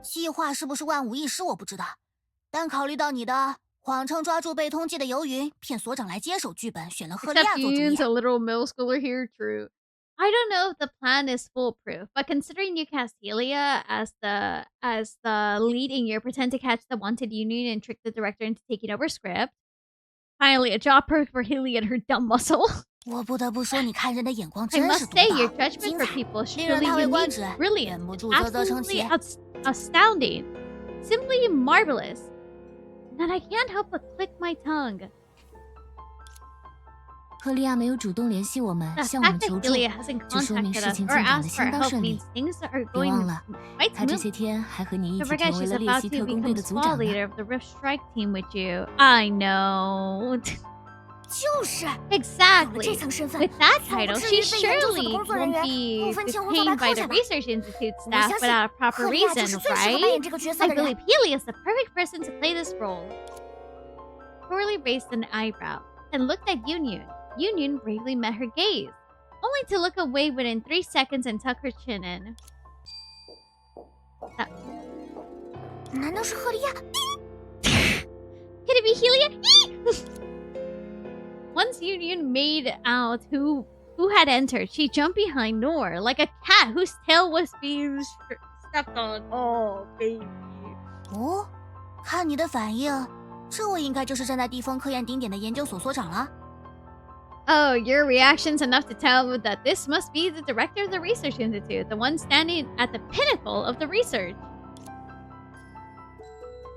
计划是不是万无一失我不知道，但考虑到你的谎称抓住被通缉的游云，骗所长来接手剧本，选了赫利亚 Except 做主演。 Youyun's a literal middle schooler here, true. I don't know if the plan is foolproof, but considering you cast Helia as the lead in your pretend to catch the wanted Youyun and trick the director into taking over script. Finally, a job perk for Helia and her dumb muscle. 我不得不说，你看人的眼光 I 真是 must 独 say, your 到， judgment 精 for 彩， people is 令人 truly 叹为观 unique, 止， brilliant, 忍不住啧啧称 absolutely 奇。 astounding, simply marvelous. That I can't help but click my tongue. 赫利亚没有主动联系我们， The 向我 fact 们 that 求助， Helia hasn't 就说明 contacted 事 us 情 or 进展得 asked for 相当 help 顺利。 means things are 别 going 忘了， quite 他这 smooth. 些天还和你一 Don't 起 forget 成为 she's 了猎 about 奇 to 特工队 become 的组 squad 长呢。 leader of the Rift Strike team with you. I know. 就是， Exactly. 这层身份， With that 总不 title, 至于 she 被研究所的 surely 工作人 won't 员 be 不分青红皂白 detained by 扣 the 下吧。 Research Institute 我 staff 相信 without a 赫 proper 利亚就 reason, 是最适合扮演 right? 这个角色 I 的人 believe。Helia is the perfect person to play this role. Corley raised an eyebrow and looked at Youyun. Youyun bravely met her gaze, only to look away within 3 seconds and tuck her chin in. 难道是赫利亚？ Could it be Helia? Once Youyun made out who had entered, she jumped behind Nohr like a cat whose tail was being stepped on. Oh, baby. 哦，看你的反应，这位应该就是站在地方科研顶点的研究所所长了。 Oh, your reaction's enough to tell me that this must be the director of the Research Institute, the one standing at the pinnacle of the research.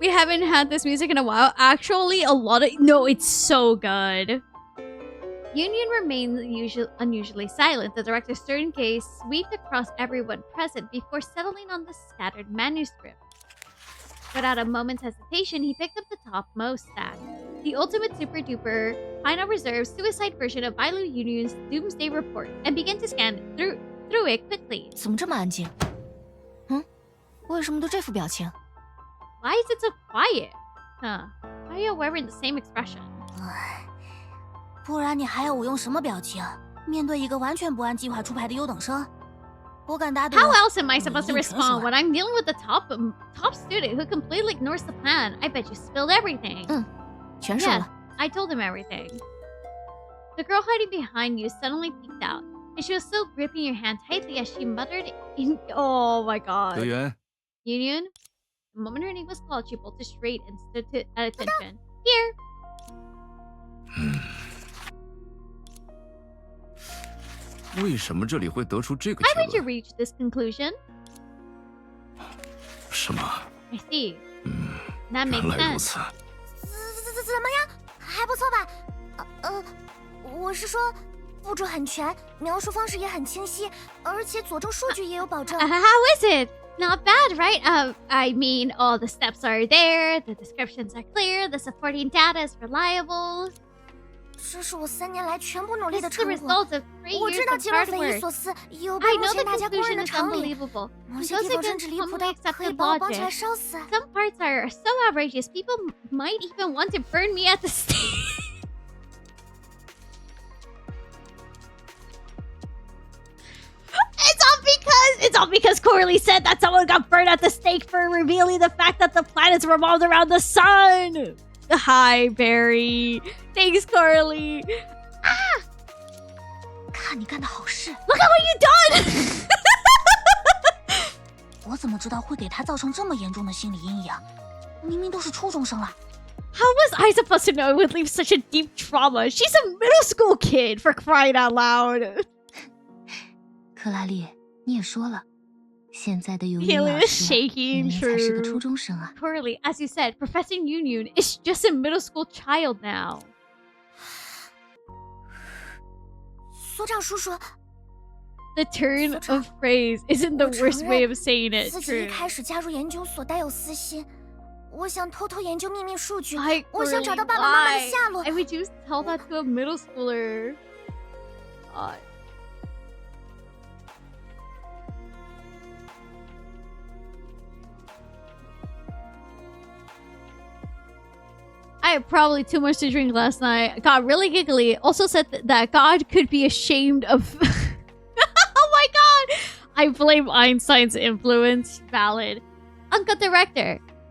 We haven't had this music in a while. Actually, a lot of... No, it's so good. Youyun remained unusually silent. The director's stern gaze swept across everyone present before settling on the scattered manuscript. Without a moment's hesitation, he picked up the topmost stack. The ultimate super-duper, final reserve, suicide version of Bailu Youyun's Doomsday Report, and began to scan through it quickly. 怎么这么安静？为什么都这副表情？ Why is it so quiet? Huh. Why are you wearing the same expression? 唉，不然你还要我用什么表情？面对一个完全不按计划出牌的优等生，我敢打赌。 How else am I supposed to 你一定全手 respond when I'm dealing with the top student who completely ignores the plan? I bet you spilled everything. 全说 Yes, 了。 I told him everything. The girl hiding behind you suddenly peeked out, and she was still gripping your hand tightly as she muttered in... Oh my god. 德元， Youyun? The moment her name was called, she bolted straight and stood at attention. Here! 为什么这里会得出这个 Why 结 would you 论？ reach this conclusion? 是吗？ I see. That makes 原来如 sense. 此。怎么样？还不错吧？我是说，步骤很全，描述方式也很清晰，而且佐证数据也有保证。 How is it? Not bad, right? I mean, all the steps are there, the descriptions are clear, the supporting data is reliable. 这是我3年来全部努力 This 的 is the 成果。 result of 3我知 years 道 of 结论 hard 匪夷 work. 所思，有 I 悖目 know 前 the 大家公认 conclusion 的 is 常理。 unbelievable. 某 It 些 goes 地方甚 against 至离谱到 commonly 可以 accepted 把我绑起来 logic. 烧死。 Some parts are so outrageous, people might even want to burn me at the stake. It's all because Corley said that someone got burned at the stake for revealing the fact that the planets revolved around the sun. Hi, Barry. Thanks, Corley. 看你干的好事， Look at what you done. 我怎么知道会给他造成这么严重的心理阴影？明明都是初中生了。 How was I supposed to know it would leave such a deep trauma? She's a middle school kid, for crying out loud. 克拉丽，你也说了，现在的游 Helia 泳老 is 师 shaking, 明明才是个 true. 初中生啊。 Corley, as you said, Professor Youyun is just a middle school child now. 所长叔叔， The turn of phrase isn't the 我承 worst way 认 of saying it. 自己一 True. 开始加入研究所带有私心，我想偷偷研究秘密数据， Why, 我想找 Corley, 到爸爸妈妈的 why? 下落 I。would just tell that to a middle schooler. God. I had probably too much to drink last night. Got really giggly. Also said that God could be ashamed of... Oh my god! I blame Einstein's influence. Valid. Uncle Director,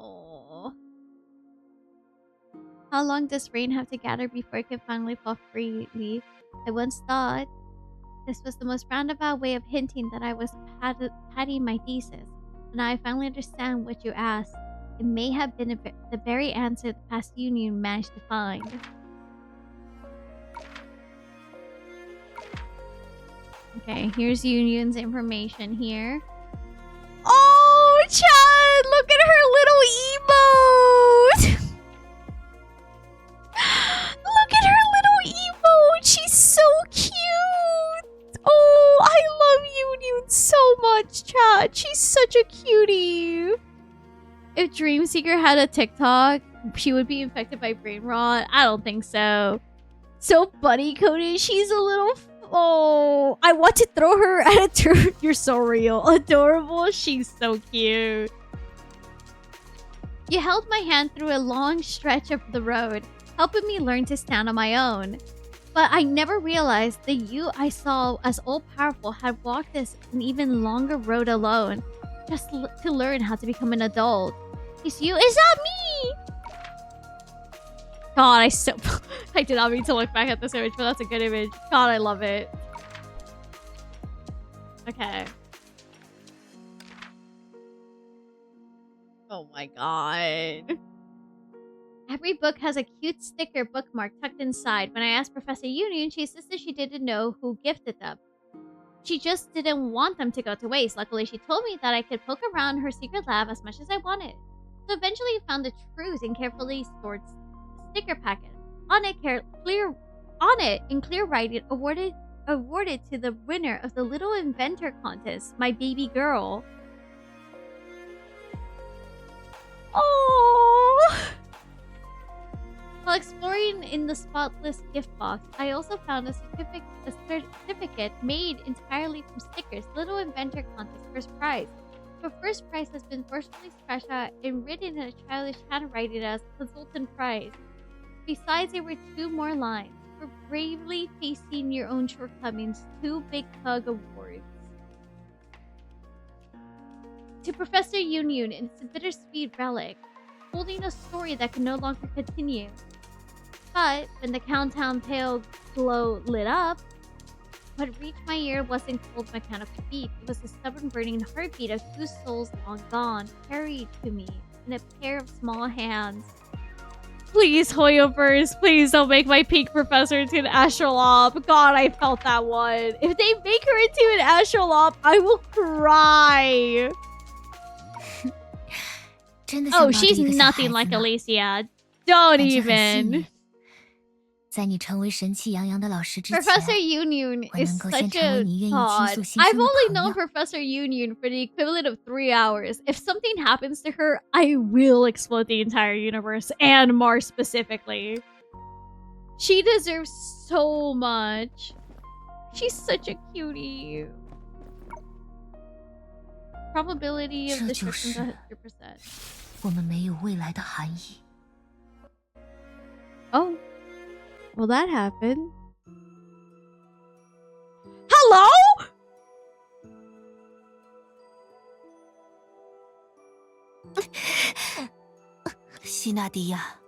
Oh. How long does rain have to gather before it can finally fall freely? I once thought this was the most roundabout way of hinting that I was padding my thesis. But now I finally understand what you asked. It may have been the very answer the past Youyun managed to find. Okay, here's Youyun's information here. Oh, Chad! Look at her little emote! Look at her little emote! She's so cute! Oh, I love Youyun so much, Chad. She's such a cutie. If Dreamseeker had a TikTok, she would be infected by brain rot. I don't think so. So bunny coated. She's a little... Oh, I want to throw her at a turret. You're so real. Adorable. She's so cute. You held my hand through a long stretch of the road, helping me learn to stand on my own. But I never realized the you I saw as all-powerful had walked this an even longer road alone, just to learn how to become an adult. It's you. It's not me! God, I did not mean to look back at this image, but that's a good image. God, I love it. Okay. Oh my god. Every book has a cute sticker bookmark tucked inside. When I asked Professor Youyun, she insisted she didn't know who gifted them. She just didn't want them to go to waste. Luckily, she told me that I could poke around her secret lab as much as I wanted. So eventually I found the truth in carefully stored sticker packet. On it, in clear writing, awarded to the winner of the Little Inventor Contest, my baby girl. Oh! While exploring in the spotless gift box, I also found a certificate made entirely from stickers. Little Inventor Contest first prize. The first prize has been forcefully scratched out and written in a childish handwriting as consultant prize. Besides, there were 2 more lines. For bravely facing your own shortcomings, 2 big hug awards. To Professor Youyun, it's a bittersweet relic, holding a story that can no longer continue. But when the countdown pale glow lit up, what reached my ear wasn't cold mechanical beat. It was the stubborn burning heartbeat of 2 souls long gone, carried to me in a pair of small hands. Please, Hoyoverse, please don't make my pink professor into an astrolabe. God, I felt that one. If they make her into an astrolabe, I will cry. Oh, she's nothing like Alicia. Don't even. Professor Youyun is such a god. I've only known Professor Youyun for the equivalent of 3 hours. If something happens to her, I will explode the entire universe, and Mars specifically. She deserves so much. She's such a cutie. Probability of this is 100%. Oh. Well, that happened. Hello? 希纳迪亚，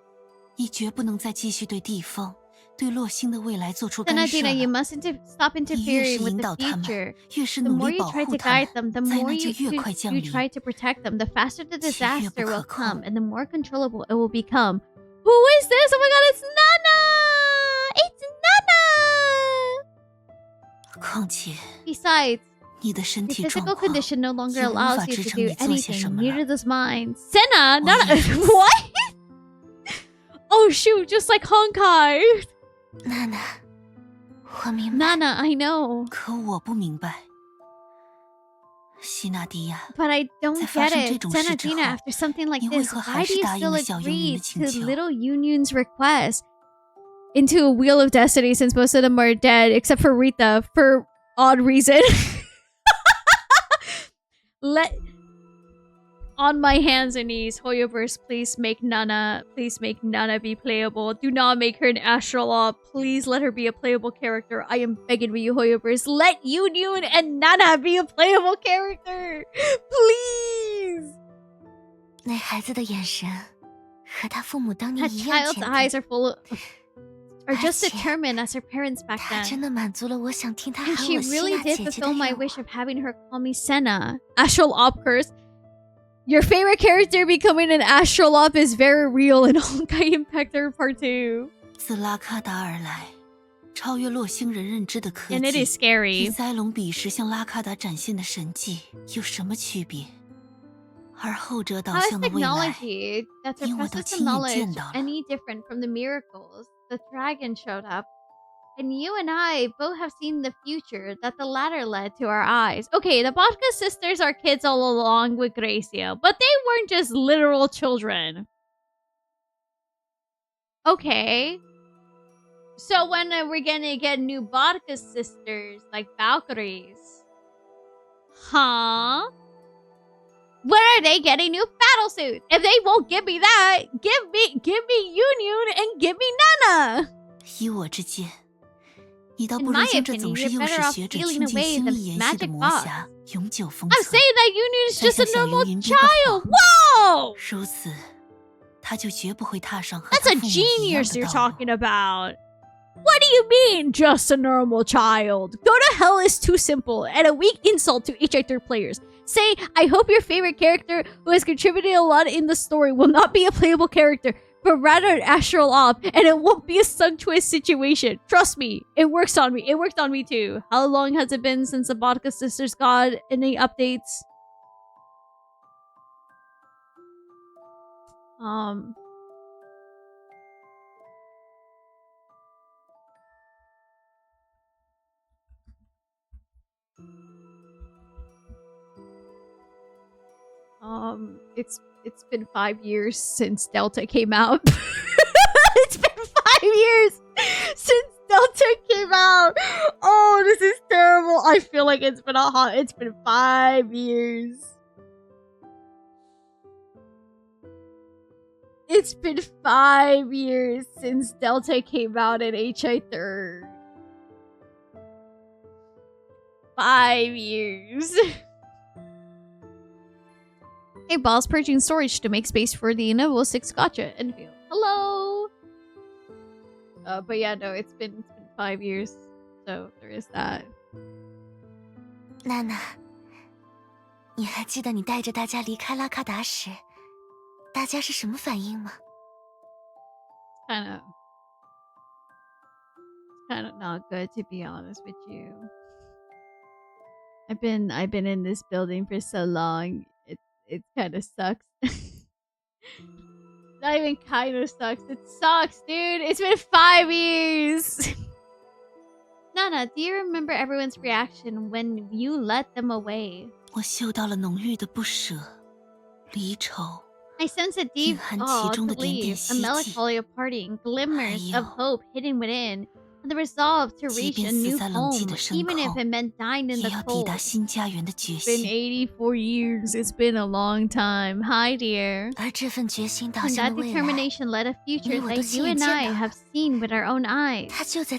你绝不能再继续对地方、对洛星的未来做出干涉了。 Sinnoh, you mustn't stop interfering with the future. The more you try to guide them, the more you try to protect them, the faster the disaster will come, and the more controllable it will become. Who is this? Oh my god, it's Nana! It's Nana! 况且 Besides, 你的身 the 体状 physical 况 condition no longer 也无 allows 法 you 支 to 撑 do 你做些什 anything. 么了。 Neither does mine. Senna! Nana! What? Oh shoot, just like Honkai. 娜娜，我明白。 Nana, I know. 可我不明白。希纳迪亚， But I don't 在发 get 生 it. 这种事之后， Senna, after something like 你为 this, 何 why 还 do 是 you 答应 still 了小幽灵 agree 的请 to 求？ little Youyun's request? Into a wheel of destiny, since most of them are dead, except for Rita, for odd reason. On my hands and knees, Hoyoverse, please make Nana be playable. Do not make her an astrolabe. Please let her be a playable character. I am begging you, Hoyoverse. Let Youyun and Nana be a playable character. Please. 那孩子的眼神和他父母当年 That 一样 child's 坚 eyes 定。 are full of... are just 而且 determined as her parents back 他 then. 真的满足了我想听他 And 喊 she 我希 really 娜 did 姐姐的 fulfill my 愿 wish 望。 of having her call me Senna. Astrolabe curse. Your favorite character becoming an astrolabe is very real in Honkai Impact Third Part 2. 自拉卡达而来，超越洛星人认知的科 And it 技 is scary. 与塞隆彼时向拉卡达展现的神迹有什么区别？而后者导 How is 向的未来， technology that 因我 surpasses 都 the 亲眼 knowledge 见到了。 any different from the miracles? The dragon showed up. And you and I both have seen the future that the latter led to our eyes. Okay, the Vodka sisters are kids all along with Gracia, but they weren't just literal children. Okay. So when are we gonna get new Vodka sisters, like Valkyries? Huh? When are they getting new battle suits? If they won't give me that, give me Youyun and give me Nana. 以我之见，你倒 In 不如 my 将这 opinion, 总是 you're 幼 better 世 off 学者 stealing 倾尽 away 心 the 力研习的 magic 魔 box. 匣永久封 I'm 存， saying that Youyun is 再 just a 向小 normal 游云编个 child. 谎， Whoa! 如此，他就绝不会踏上和 That's 他 a 父母一样 genius 的 you're 道路。 talking about. What do you mean, just a normal child? Go to hell is too simple and a weak insult to HI3 players. Say, I hope your favorite character who has contributed a lot in the story will not be a playable character, but rather an astral op, and it won't be a sun twist situation. Trust me, it works on me. It worked on me too. How long has it been since the Vodka Sisters got any updates? It's been 5 years since Delta came out. It's been 5 years since Delta came out. Oh, this is terrible. I feel like it's been 5 years. It's been 5 years since Delta came out in HI3. 5 years. Hey, boss, purging storage to make space for the inevitable 6 gotcha. Enfield. Hello. But yeah, no, it's been 5 years, so there is that. 娜娜，你还记得你带着大家离开拉卡达时，大家是什么反应吗？ Kind of not good, to be honest with you. I've been in this building for so long. It kind of sucks. Not even kind of sucks. It sucks, dude. It's been 5 years. Nana, do you remember everyone's reaction when you let them away? 我嗅到了浓郁的不舍、离愁。 I sense a deep to leave, a melancholy of parting, glimmers of hope hidden within, and the resolve to reach a new home, even if it meant dying in the cold. It's been 84 years. It's been a long time. Hi, dear. 而这份决心导 And 向 that 了未来， determination led a future that you and I have seen with our own eyes. 它就在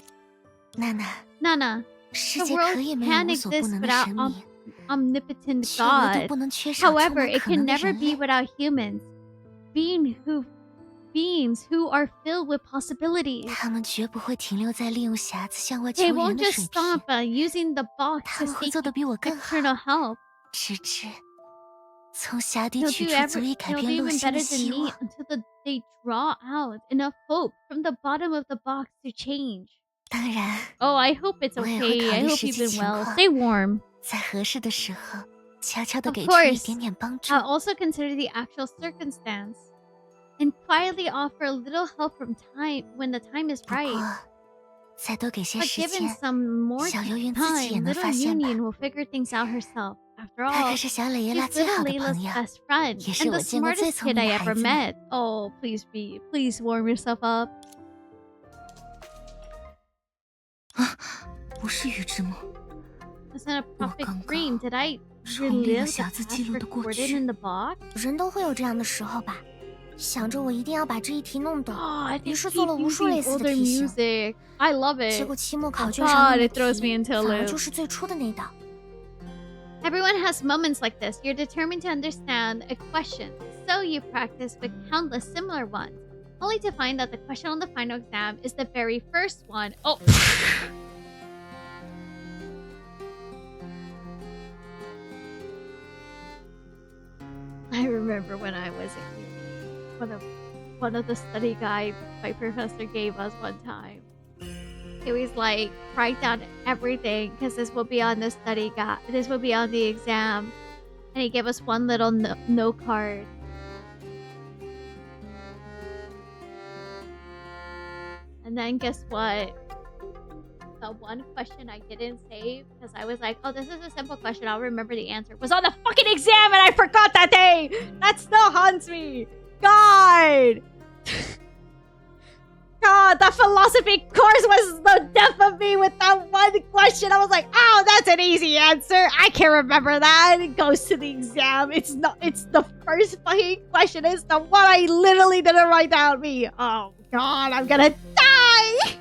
娜娜。 Nana, 世 the 界 world 可以没有 can 无所不 exist 能的 without 神明， omnipotent 却唯独 God. 不能缺少充 However, 满 it 可 can 能的 never 人 be 类。 without humans, beings who are filled with possibilities. 他们绝不会停留在利用匣子向外求 They 援 won't 的 just 水平， stop using the box 他 to 们会 seek 做得比我更好， external help. 直至从匣底 They'll 取 do 出足以改 they'll do 变洛 even 星 better 的 than 希 me 望。 until they draw out enough hope from the bottom of the box to change. 当然， Oh, I hope it's 我也会 okay. 考 I 虑 hope 实 you've 际 been 情 well. 况， Stay warm. 在合适的时候，悄悄地 Of 给出一 course. 点点帮助。 I'll also consider the actual circumstance and quietly offer a little help from time when the time is 不 right. 过，再多给些 But 时 given 间， some more 小游云自己也 time, 能 little 发现吧。 Union will figure things out herself. After 他 all, 可是小磊爷拉 she's 最 little 好的 Layla's 朋友， best friend 也是 and 我 the 见过最 smartest 聪 kid 明 I 的孩 ever 子呢。 met. Oh, please warm yourself up. 不是预知梦， It's not a perfect 刚刚 dream. Did I 重历了 relive the 匣子 past 记录的过 recorded 去。 in the box? 人都会有这样的时候吧，想着我一定要把这一题弄懂， Oh, I 于 think 是 keep 做了无数 using 类似的 older 题型， music. I love 结 it. 果期末考 Oh 卷上 God, 的 it throws 题 me into a 反而 loop. 就是最初的那道。 Everyone has moments like this. You're determined to understand a question, so you practice with countless similar ones, only to find that the question on the final exam is the very first one. Oh. I remember when I was in uni, one of the study guides my professor gave us one time. He was like, write down everything because this will be on the study guide. This will be on the exam. And he gave us one little note card. And then guess what? The one question I didn't save because I was like, oh, this is a simple question. I'll remember the answer. Was on the fucking exam and I forgot that day. That still haunts me. God. God, that philosophy course was the death of me with that one question. I was like, oh, that's an easy answer. I can't remember that. It goes to the exam. It's the first fucking question. It's the one I literally didn't write down. Me. Oh, God, I'm gonna die.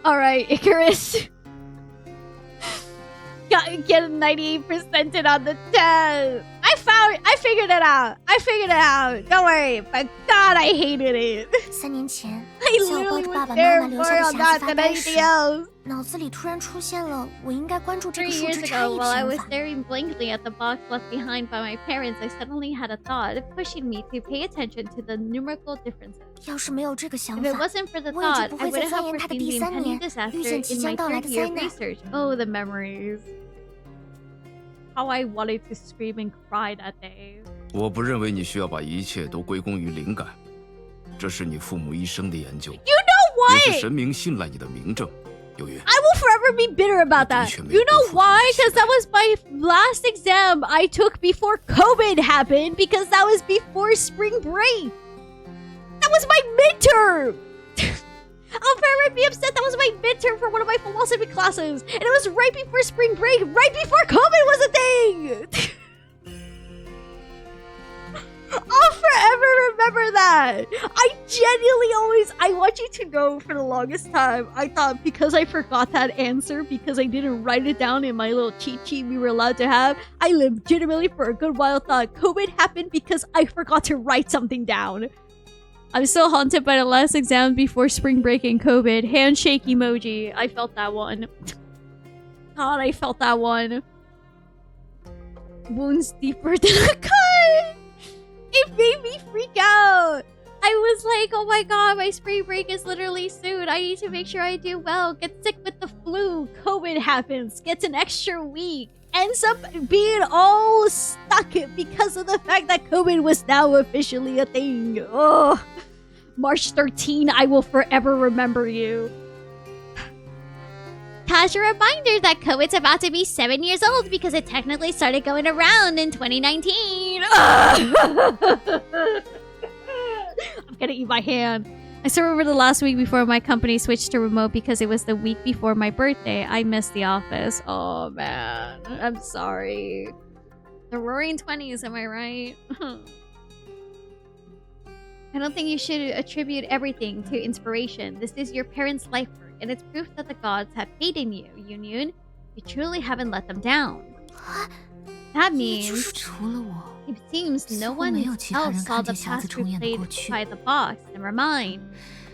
Alright, Icarus. Get a 98% on the test. I figured it out. Don't worry. But God, I hated it. 3年前， I 在我抱 literally 着 was 爸爸妈 there 妈留 more 下的 on 匣 that 子发 than 呆时， anything else. 脑子里突然出现了我应该关注这 3个数 years 值差 ago, 异 while I 平 was 法。 staring blankly at the box left behind by my parents, I suddenly had a thought, pushing me to pay attention to the numerical differences. 要是没有这个想 If it 法， wasn't for the 我也就 thought, 不 I 会 would 在 have 钻研它的 foreseen 第 the 3 impending 年 disaster 遇见即 in 将 my 到来 third 的 year 灾 of 难。 research. Oh, the memories. How I wanted to scream and cry that day. 我不认为你需要把一切都归功于灵感，这是你父母一生的研究， You know 也是 what? 神明信赖你的明证。有缘。 I will forever be bitter about that. You know why? Because that was my last exam I took before COVID happened. Because that was before spring break. That was my midterm. I'll forever be upset. That was my midterm for one of my philosophy classes, and it was right before spring break, right before COVID was a thing. I'll forever remember that. I want you to know for the longest time, I thought because I forgot that answer, because I didn't write it down in my little cheat sheet we were allowed to have, I legitimately for a good while thought COVID happened because I forgot to write something down. I'm still haunted by the last exam before spring break and COVID. Handshake emoji. I felt that one. God, I felt that one. Wounds deeper than a cut. It made me freak out. I was like, oh my god, my spring break is literally soon. I need to make sure I do well. Get sick with the flu. COVID happens. Gets an extra week. Ends up being all stuck because of the fact that COVID was now officially a thing. Oh, March 13, I will forever remember you. Casual reminder that COVID's about to be 7 years old because it technically started going around in 2019. I'm gonna eat my hand. I still remember the last week before my company switched to remote because it was the week before my birthday. I missed the office. Oh man, I'm sorry. The roaring 20s, am I right? I don't think you should attribute everything to inspiration. This is your parents' life work, and it's proof that the gods have faith in you, Youyun. You truly haven't let them down. That means it seems no one else saw the past replayed by the box. Never mind.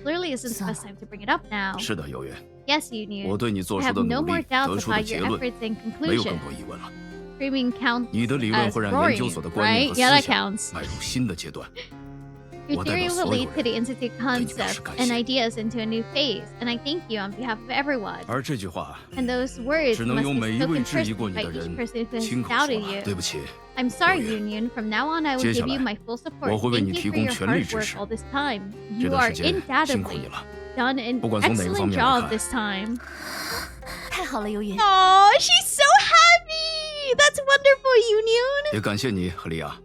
Clearly isn't the best time to bring it up now. 是的，有缘。 Yes, Youyun. 我对你做 I 出 have 的 no 努 more 力 doubts 得出的 about 结 your 论 efforts and 没有 conclusion. 更多疑问了。 Screaming counts 你的理论 as 会让研究 roaring, 所的观念 right? 和 Yeah, 思 that 想 counts. 迈入新的阶段。 Your 我代 theory 表 will 所有 lead to the 人 Institute 对你表 concepts 示感 and 谢。 ideas into a new phase, and I thank you on behalf of everyone. 而这句话 And those words 只能 must 由 be 每一 spoken 位质疑 personally 过你 by 的 each 人 person who has 亲口说 doubted 了。 you. 对不起， I'm sorry, 有缘。 Youyun. From now on, I will 接下 give you 来 my full support. 我会为 Thank 你 you 提 for 供 your 全力 hard 支 work 持。 all this time. 这 You 段 are 时间辛苦你 undoubtedly 了。 done an 不管从哪个方 excellent 面来 job 看 this time. 太好了，游云。 Oh, she's so happy! That's wonderful, Youyun. 也感谢你，赫利亚。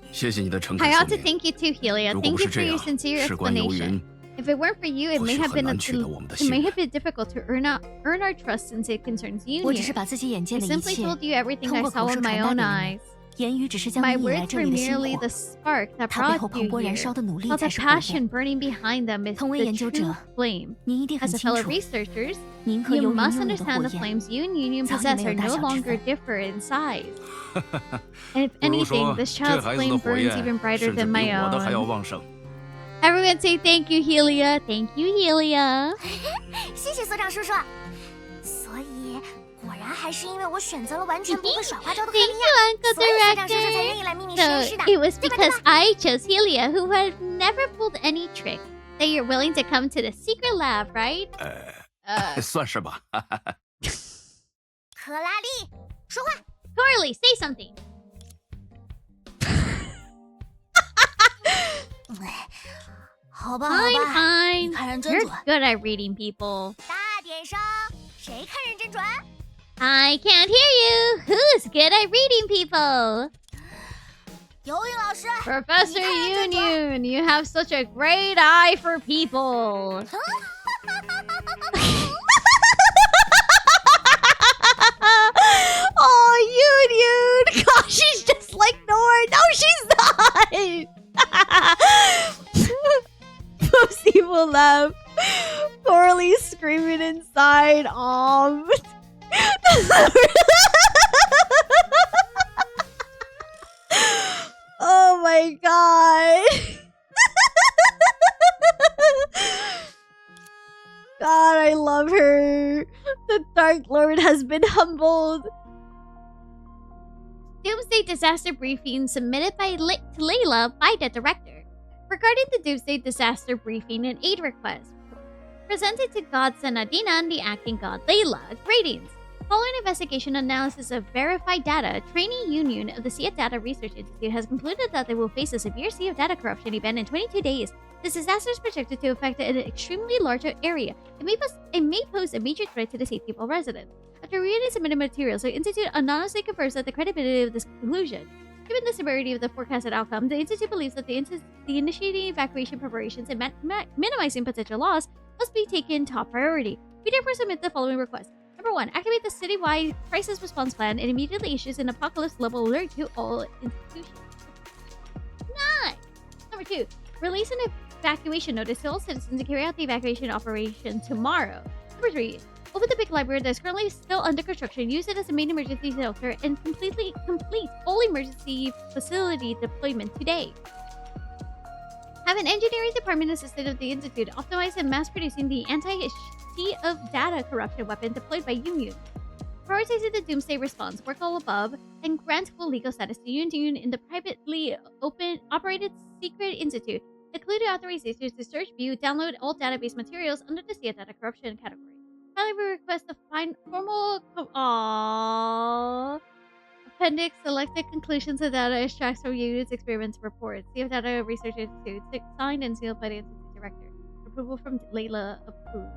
谢谢你的诚恳 I 说 ought to 明。 thank you too, Helia. 如果 Thank 不 you 是 for 这 your 样， sincere 事关游 explanation. 云， If it weren't for you, it 或 may 许 have 很 been 难取得我们的 it 信 may 任 have。been difficult to earn our trust since it concerns 我只是 Youyun. 把自己眼 I 见的一 simply 切 told you everything 通 I 过 saw 口述 with my 传达 own 给你 eyes. 们，言语只是将 My 你引来 words 这 were 里的心 merely 火 the。spark that 它背后 brought 蓬 you 勃燃 here. 烧的努力 While 才 the 是火焰。 passion burning behind them is 同为 the 研究 true 者， flame. 您一定很 As a 清 fellow 楚， researchers, 您和 you 游云 must 拥有的 understand 火 the 焰 flames you and Youyun 早已 possess 没有 are 大 no 小之 longer 分。 differ in size. And if 不如 anything, 说， this 这 child's 孩子的 flame 火 burns 焰 even brighter 甚至 than 比 my 我的还要 own. 旺盛。 Everyone say thank you, Helia. Thank you, Helia. 谢谢所长叔叔。所以果然还是因为我选择了完全不会耍花招的克 Thank 利 you, 亚， Uncle 所以学长叔叔才 Director. 愿意来秘密实验 So 室的， it was 对吧？ because I chose Helia, who had never pulled any trick, that you're willing to come to the secret lab, right? 算是吧。克拉丽，说话。 Corley, say something. 好吧，好 Fine, 吧， fine. 你看人真 You're 准。 good at reading people. 大点声，谁看人真准？ I can't hear you. Who's good at reading people? 游泳老师。 Professor 你看人真准。 Youyun, you have such a great eye for people. Oh, Youyun! Gosh, she's just like Nohr. No, she's not. Most evil laugh. Corley screaming inside. Oh my god. God, I love her. The Dark Lord has been humbled. Doomsday Disaster Briefing submitted by to Layla by the director. Regarding the Doomsday Disaster Briefing and aid request, presented to Godson Adina and the acting god Layla. Ratings. Following investigation analysis of verified data, trainee Youyun of the Sea of Data Research Institute has concluded that they will face a severe Sea of Data corruption event in 22 days. This disaster is projected to affect an extremely large area. It may pose a major threat to the safety of all residents. After reading submitted materials, the Institute anonymously confirms that the credibility of this conclusion. Given the severity of the forecasted outcome, the Institute believes that the initiating evacuation preparations and minimizing potential loss must be taken top priority. We therefore submit the following request. Number 1. Activate the citywide crisis response plan and immediately issues an apocalypse-level alert to all institutions. Nice! Number 2. Release an evacuation notice to all citizens to carry out the evacuation operation tomorrow. Number 3. Open the big library that is currently still under construction, use it as a main emergency shelter, and complete all emergency facility deployment today. Have an engineering department assistant of the Institute optimize and mass producing the anti-Sea of Data corruption weapon deployed by Youyun. Prioritizing the Doomsday response, work all above, and grant full legal status to Youyun in the privately operated secret institute, including authorization to search, view, download all database materials under the Sea of Data corruption category. Finally, we request the formal appendix selected conclusions of data extracts from Youyun's experiments report. Sea of Data Research Institute, signed and sealed by the Institute Director. Approval from Layla approved.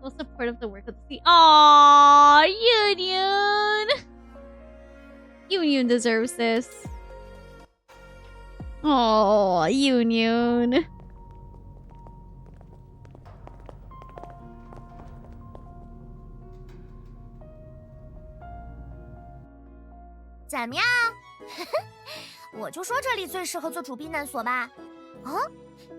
Full support of the work of the sea. Aww, Youyun! Youyun deserves this. Aww, Youyun. 怎么样？我就说这里最适合做主避难所吧。啊，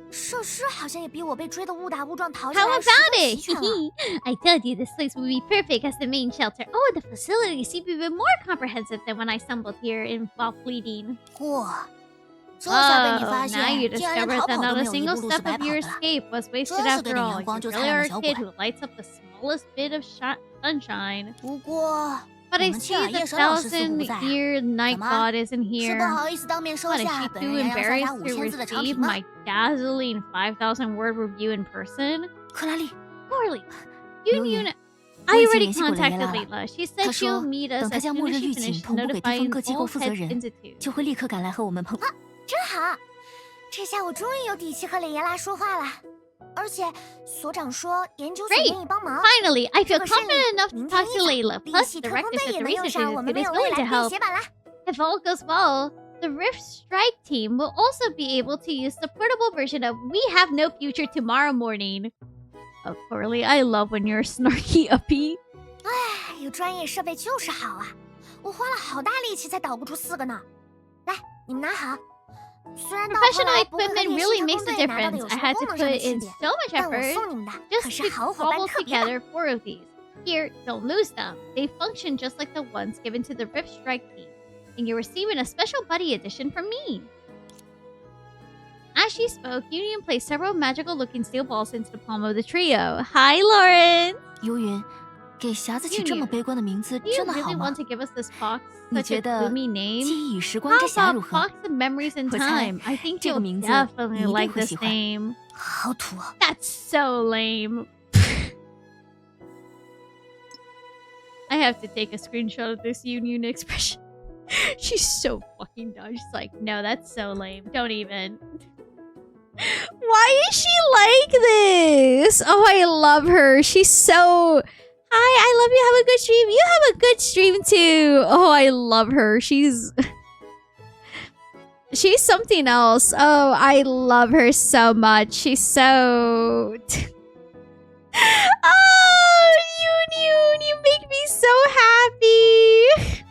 设施好像也比我被追得误打误撞逃出来 How 的 about 时更 it? 齐全了。 I told you this place would be perfect as the main shelter. Oh, the facilities seem even more comprehensive than when I stumbled here while fleeing. 嚯，这下被你 Oh, 发 now you 现，竟然连 discovered 逃 that 跑 not 都没 a 有一 single 步路是 step 白 of 跑 your 的。 escape was wasted 真是给 after 你 all. 阳光 You 就 really 灿烂 are 的 a 小 kid 鬼。 who lights up the smallest bit of sunshine. 不过， But 我 I 们 see 切尔 the 叶神老师似乎不 thousand 在啊。 year night 怎么？ god isn't 是不 here. 好意思当面收 What is 下 she 本 too 人洋洋洒洒 embarrassed 5000 to 字的长 receive 评吗？ my dazzling 5,000 word review in person? 克拉丽， Corley, 游 Youyun, 云， I 我已经 already 联系过雷 contacted 拉了。 Layla. She 他 said 说 she'll meet us 等他 as 将 soon 末 as 日 she 预警 finished 同步给地方 notifying 各机构 all 负责 head 人， institute. 就会立刻赶来和我们碰。真好，这下我终于有底气和雷耶拉说话了。而且所长说研究所 Great. 愿意帮忙。 Finally, I feel 这个胜利 confident enough to 明 talk 天 to 一早 Layla. 利 Plus, 息 the 特工 director 队 said 也 the 能用 research 上我们 institute 没 is 有未 willing 来 to 的便 help. 携版啦。 If all goes well, the Rift Strike team will also be able to use the portable version of We Have No Future tomorrow morning. Oh, Corley, I love when you're snarky uppy. 唉，有专业设备就是好啊！我花了好大力气才导不出4个呢。来，你们拿好。虽然到后 Professional 来不会和 equipment 猎 really 奇特 makes 工 a 队拿到的 difference. 有 I 什么 had 功 to 能上 put 的区 in 别， so much 但我 effort 送你们的可 just 是 to 好伙伴 cobble 特别版。 together 4 of these. Here, don't lose them. They function just like the ones given to the Rift Strike team. And you're receiving a special buddy edition from me. As she spoke, Youyun placed several magical-looking steel balls into the palm of the trio. Hi, Lauren! 游云，给匣子起这么悲观的名字 Do you 真的好 really 吗 want？to give us this box 你 such 觉 a 得 gloomy name? 记忆与时光 How 之匣 about 如何？ Box of Memories in 我猜 Time? I think 这个 you'll 名字 definitely 你一定 like 会 this 喜欢。 name. 好土啊！ That's so lame. I have to take a screenshot of this Youyun expression. She's so fucking dumb. She's like, no, that's so lame. Don't even. Why is she like this? Oh, I love her. She's so... Hi, I love you. Have a good stream. You have a good stream too. Oh, I love her. She's something else. Oh, I love her so much. She's so... Oh, Youyun, you make me so happy.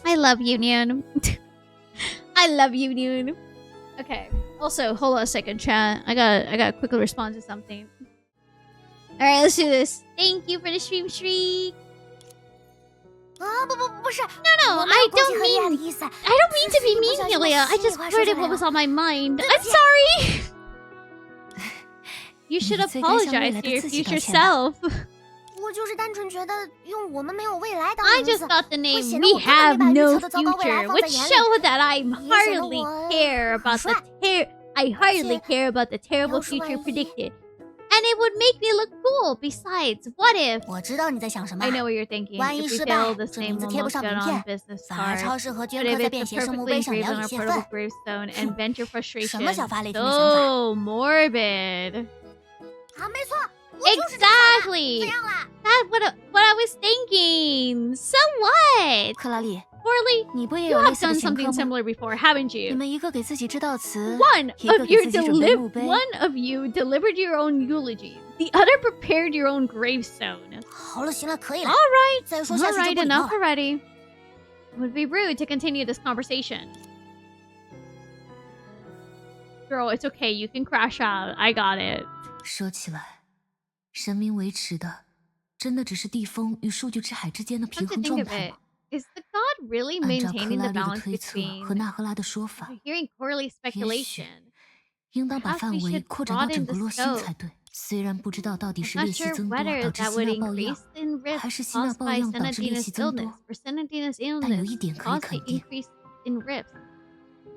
I love Youyun. I love Youyun. Okay. Also, hold on a second, chat. I gotta quickly respond to something. All right, let's do this. Thank you for the stream streak. 啊，不是 No, 我没 I 有攻击 don't 和利亚的 mean 意思。 I don't mean to be 不 mean, 小心把 Yulia. I 心里 just 话说 blurted 出 what 来 was 了。 on my mind. 对 I'm 不起。 sorry. You should 你最该向未 apologize 来 to 的 your 自己道 future 歉吧。 self. 我就是单纯觉得用我们没有未来当 I 名字 just thought the 会 name 显得 "We 我根本没 have 把预 no 测的糟糕未来 future" 放 would 在眼里。 show that I 也显得 hardly 我 care 很 about 帅。 I hardly care about the terrible 要是万 future 一 predicted. And it would make me look cool. Besides, what if... 我知道你在想什么。 I know what you're thinking. 万 If 一 we 失败， fail, this 这 name 名字 will 贴不 not 上 get 名 on 片， business 反而 cards. 超适合 But 镌 if 刻在 it's 便携圣墓 perfectly 碑上 engraved 聊 on 以 our 泄 portable 愤。 gravestone and vent your 什么 frustration. 小法雷霆的想法？ So morbid. 啊，没错，我就是这么想的。 Exactly. 怎样啦？ That's what I was thinking. So what? 克拉丽， Corley, 你不也 you 有类 have 似的 done 前科 something 吗？ similar before, haven't 你 you? 们一个给自己致悼词， One 一个 of 给 you 自己准备墓碑。 one of you delivered your own eulogy. The other prepared your own gravestone. 好了，行了，可以了 All。right. 再说下 All 去就 right, 不礼貌 enough 了。 already. It would be rude to continue this conversation. Girl, it's okay. You can crash out. I got it. 说起来，神明维持的，真的只是地风与数据之海之间的 Come 平 to 衡 think 状 of 态 it, 吗？ is the god really 按照克 maintaining 拉 the 丽的 balance 推测 between 和纳赫拉的说法， hearing Corley's 也许 speculation? 应当把 Perhaps 范 we 围 should 扩展到 broaden 整 the 个洛星 scope. 才对。虽然不知道到底 I'm 是 not 裂隙 sure 增多 whether 导致 that 希 would 腊爆 increase 恙， in rift 还是希腊 caused 爆 by 恙导致裂 Senadina's 隙增 illness, 多。 or Senadina's 但有 illness 一点可以 caused the 肯定， increase in rifts.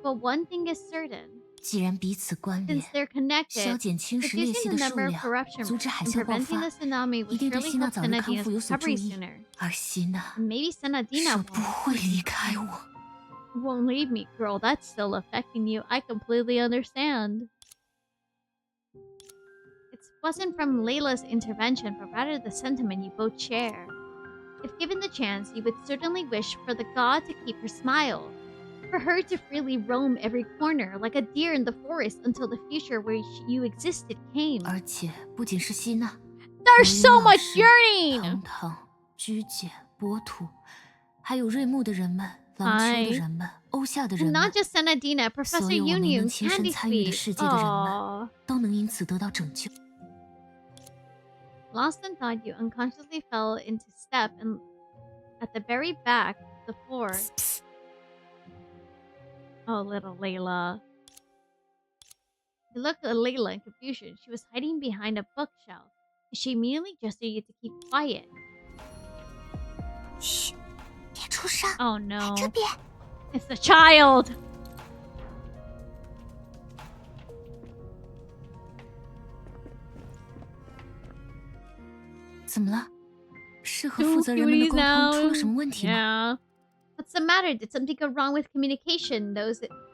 But one thing is certain, 既然彼此关联 since，they're connected, 削减侵蚀裂隙 reducing 的 the 数 number of 量， corruption 阻止 risks 海 and 啸爆 preventing 发 the，tsunami 一 would 定对 surely 希娜 help 早日康 Senadina's 复有所注 recovery 意。 sooner. 而希娜 And maybe Senadina 是不会离开我。 won't leave me, girl. That's still affecting you. I completely understand. It wasn't from Layla's intervention, but rather the sentiment you both share. If given the chance, you would certainly wish for the god to keep her smile, for her to freely roam every corner like a deer in the forest until the future where you existed came. 而且不仅是希娜， There's so 尤 much 老师 yearning! 堂堂、居简、博土，还有瑞木的人们、廊丘的人们、欧夏的人 And 们 not，just Senadina, Professor 所有我没能 Youyun, 亲身 Candy 参与的 Sweet. 世界的人们， Aww. 都能因此得到拯救。 Lost in thought, you unconsciously fell into step and at the very back of the floor. Oh, little Layla. You looked at Layla in confusion. She was hiding behind a bookshelf. She immediately gestured you to keep quiet. 嘘，别出声。 Oh no. 这边 It's the child! 怎么了？是和 Two 负责人们的 cuties 沟通 now. 出了什么问题吗？ Yeah. What's the matter? Did something go wrong with communication?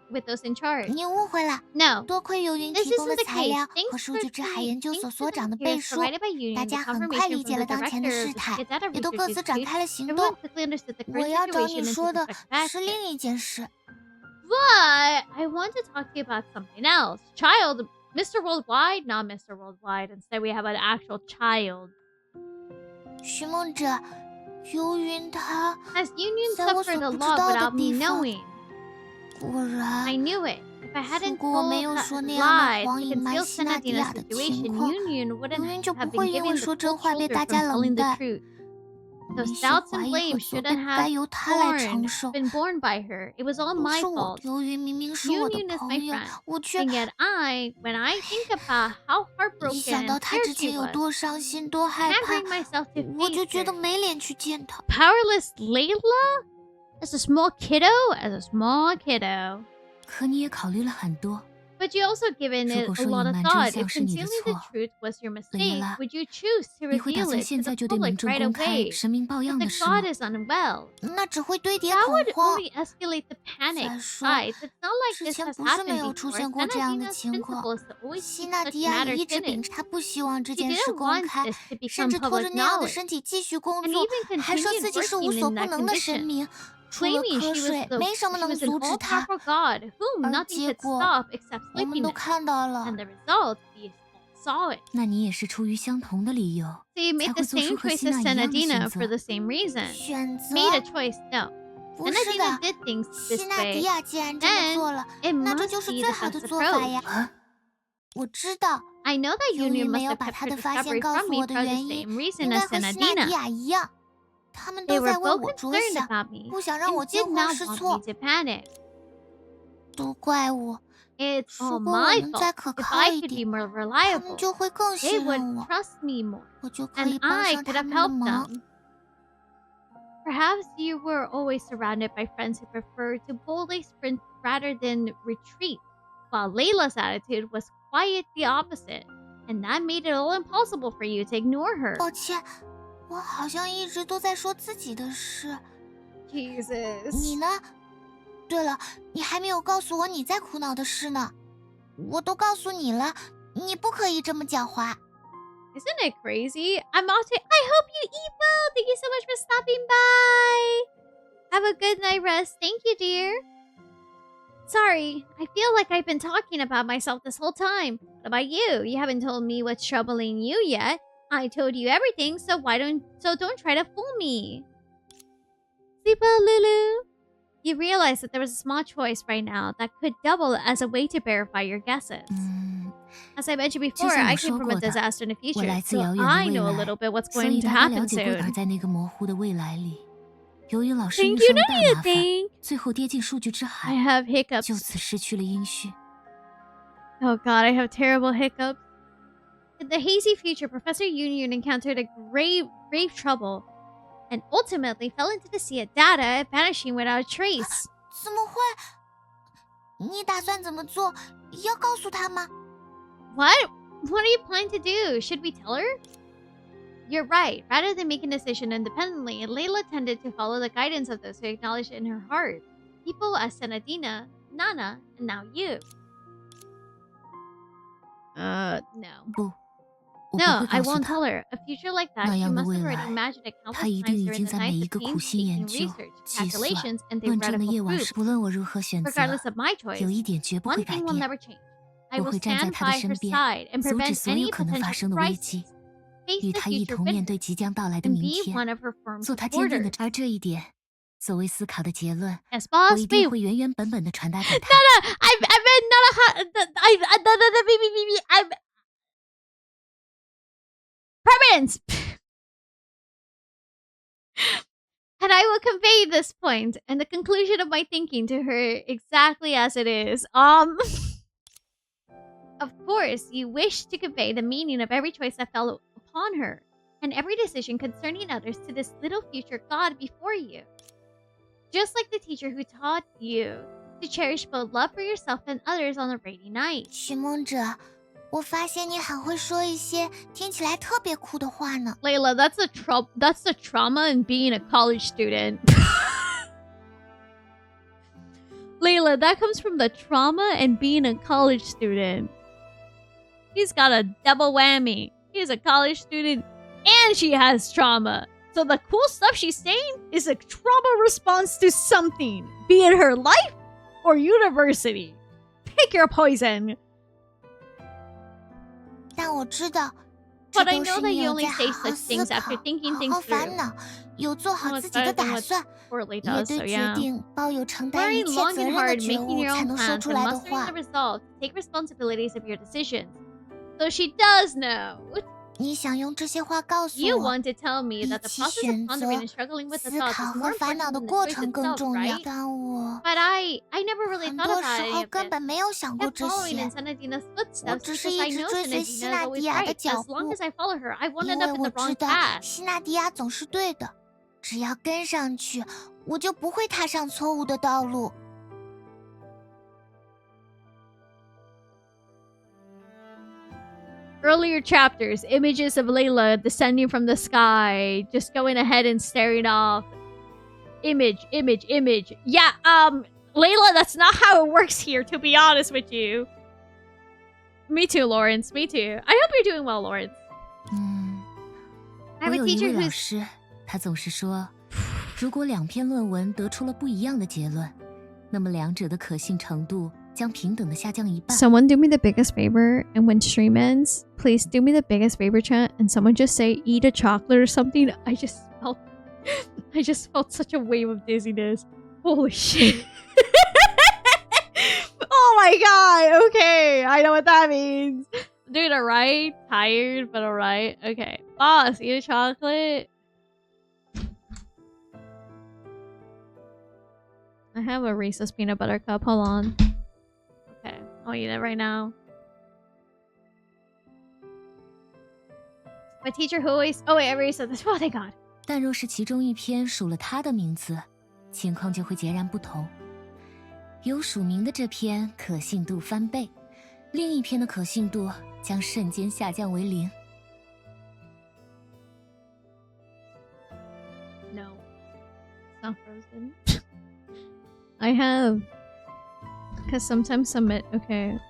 With those in charge? 你误会了， No. 多亏游云 This 提供的 isn't the 材 case. 料 Thanks 和 for 数据之海研究 thanks 所 to 所 the 长的 materials 背书， provided by Youyun 大 and the 家很快 confirmation 理 from 解 the 了当前的 director 事 of the 态， data 也都 research 各自展 institute. 开了行 Everyone 动。 quickly understood the 我 current 要找 situation 你 and 说 took 的 effect 是 fast. 另一件事。 But I want to talk to you about something else. Child, Mr. Worldwide? Not Mr. Worldwide. Instead, we have an actual child. 寻梦者，游云他 Has Youyun 在我 suffered 所 a 不知 lot 道的 without me 地方， knowing? 果然 I knew it. If I 如 hadn't 果我 told 没有 that 说那样的 lied 谎 to 隐瞒 conceal 希娜迪 Senadina's 亚的 situation, 情况， Youyun 游 wouldn't 云就 have 不 been 会因为 given 说 the 真 full 话被 shoulder 大 from 家 telling 冷 the 淡。 truth. Those 那些 doubts 怀 and 疑和 blame 责备 shouldn't 不该 have 由他来承受。 been borne by her. It was all 都 my 是我 fault. 由于明明是我的 Youyun is 朋 my 友， friend. 我却 And yet when I think about how 一 heartbroken 想到 and 他 scared 之前 she 有 was, 多伤心、多害 can't 怕， bring myself to 我就 face 觉得 her. 没脸去见他。 Powerless Layla? As a small kiddo? 可你也考虑了很多。 But you also given 如 it 果 a 说 lot 隐 of 瞒 thought. 真 If 相是你的 concealing the 错， truth was your 雷 mistake, 拉， would you choose to 你会打 reveal 算 it 现 to 在 the 就对 public 民众 right 公开 away? 神明抱 That 恙 the 的是 god 吗？ is unwell. 那只会堆叠 That 恐 would 慌。 only escalate the panic. 再说， Besides, it's not like 之 this 前 has 不是没 happened 有出 before. 现过这样的 Senadina's 情况。 principle is to always 希 keep 纳 such 迪亚 matters 也一直 hidden. 秉持他不希望这 She 件事 didn't 公 want 开， this to 甚 become 至拖着 public 那样的 knowledge. 身体继续工 And 作， even 还说 continued 自己是无 working 所 in 不 that 能的神 condition, 明，除了 claiming 瞌 she 睡 was 没什么 she 能 was an 阻止他。 all-powerful god whom 而 nothing 结 could 果 stop except 我们都 sleepiness. 看到了 And，the result, we all saw it. 那你也是出于相同的理由 So you 才 made 会 the 做出 same 和 choice 希娜 as 一样的选 Senadina for 择。 the same reason. 选择 Made a choice, no. 不是 Senadina 的， did things this 希娜迪 way. 亚既然这么 Then 做了， it 那这 must 就是 be 最 the 好的 best 做法呀。 approach. 我知道， I know that 由于 Youyun 没 must 有 have 把 kept 他 her 的发 discovery 现告 from 诉 me 我 for 的 the 原因， same reason 应该 as 和希娜迪 Senadina. 亚一样，他们 They 都 were 在为 both 我着 concerned 想， about me 不想让 and 我 did 惊慌 not 失 want 措 me。to panic. 都怪我， It's all 如果我 my 能 fault. 再可 If 靠 I 一 could be 点， more 他们 reliable, 就会更 they 信 would 任我， trust me more, 我就可以 and 帮 I 上 could 他 have 们的 helped 忙。 them. Perhaps you were always surrounded by friends who preferred to boldly sprint rather than retreat, while Layla's attitude was quite the opposite, and that made it all impossible for you to ignore her. 抱歉，我好像一直都在说自己的事。你 Jesus. 呢？对了，你还没有告诉我你在苦恼的事呢。我都告诉你了，你不可以这么狡猾。 Isn't it crazy? I'm off to. I hope you eat well. Thank you so much for stopping by. Have a good night rest. Thank you, dear. Sorry, I feel like I've been talking about myself this whole time. What about you? You haven't told me what's troubling you yet. I told you everything, so don't try to fool me. Sleep well, Lulu. You realize that there was a small choice right now that could double as a way to verify your guesses. As I mentioned before, 就像我 I came 说 from 过 a 的， disaster in the 我 future, 来自 so 遥远 I 的未 know a 来， little bit what's 所 going 以 to 大概 happen 了解归档 soon. 在那个模糊的未来里。由于老师 Thank 遇 you, 上了 don't 大 need 麻 a 烦， thing. 最后跌进数据之 I 海， have 就 hiccups. 此失去了音讯。 Oh god, I have terrible hiccups. In the hazy future, Professor Youyun encountered a grave trouble and ultimately fell into the sea of data, vanishing without a trace. 怎么会？你打算怎么做？要告诉他吗？ What? What are you planning to do? Should we tell her? You're right. Rather than making a decision independently, Layla tended to follow the guidance of those who acknowledged it in her heart. People as Senadina, Nana, and now you. No. 不，我不 No, 会 I 告诉 won't 他 tell。her. A future like that, 那 she 样的 must 未 have 来 already imagined it 他 countless 一定 times 已 during 经 the 在每 nights 一 of 个苦心 painstaking 研究、 research, 计算、 calculations, and 论证的 theoretical 夜晚 proof. 时，不论我如何选择， Regardless of my choice, 有一点绝不 one 会改 thing will 变， never change. I 我 will 会站在 stand 他的 by her 身边， side and 阻止 prevent 所有 any 可能发 potential 生的危 crisis. 机， Face 与 the 他一 future 同面 with 对 her 即将到来的 and 明 be 天， one of her firm 做他坚定的 supporters. 而这一点，作为思考的结论， Yes, 我 boss. 一定 Wait, 会原原本本的传达给他。 I've been not a I'm permanent. And I will convey this point and the conclusion of my thinking to her exactly as it is. Of course, you wish to convey the meaning of every choice that fell upon her, and every decision concerning others to this little future god before you. Just like the teacher who taught you to cherish both love for yourself and others on a rainy night. 寻梦者，我发现你很会说一些听起来特别酷的话呢。 Layla, that's the trauma in being a college student. Layla, that comes from the trauma and being a college student. He's got a double whammy. He's a college student and she has trauma. So the cool stuff she's saying is a trauma response to something, be it her life or university. Pick your poison. 但我知道，这 But I 都 know 是 that 你 you 有 only 在 say 好好 such 思 things 考、 after thinking 好 things 好烦 through. 恼，有做好 Well, 自 it's 己的 better than 打 what 算， Portly 也 does, 对 so 决 yeah. 定抱有承担一 Worrying 切 long 责 and 任的 hard, 觉 making 悟 your 才 own 能说 plans 出 and 来的 mustering 话 the。resolve to take responsibilities of your decisions. So she does know. 你想用这些话告诉 You 我， want to tell me 比 that the 起 process of 选择、 pondering and struggling with the 思 thoughts 考 is more 和烦 important 恼的 than the 过 choice 程更 itself, 重要。 right? 但我 But I never really 很 thought 多 about 时 any 候 of 根 this. 本没有想过 Kept 这 following 些。 in Sanadina's 我 footsteps 只 because 是一 I 直 know 追随 Sanadina 希 is 纳 always 迪亚的 right. 脚 As long 步， as I follow her, I won't 因 end 为 up in 我 the 知 wrong 道 path. 希纳迪亚总是对的，只要跟上去，我就不会踏上错误的道路。 Earlier chapters, images of Layla descending from the sky, just going ahead and staring off. Image. Yeah, Layla, that's not how it works here, to be honest with you. Me too, Lawrence, me too. I hope you're doing well, Lawrence. I 我 have a 有一 teacher 位老 who's... 师，他总是说，如果两篇论文得出了不一样的结论，那么两者的可信程度将平等的下降一半。 Someone do me the biggest favor, and when stream ends, please do me the biggest favor, chat, and someone just say eat a chocolate or something. I just felt such a wave of dizziness. Holy shit. Oh my god, okay, I know what that means. Dude, alright? Tired, but alright. Okay. Boss, eat a chocolate. I have a Reese's peanut butter cup, hold on. Okay, I'll eat it right now. My teacher who always... Oh wait, I already said this. Oh, thank God. 但若是其中一篇署了他的名字，情况就会截然不同。有署名的这篇可信度翻倍，另一篇的可信度将瞬间下降为0。 No. It's not frozen. I have... Because sometimes I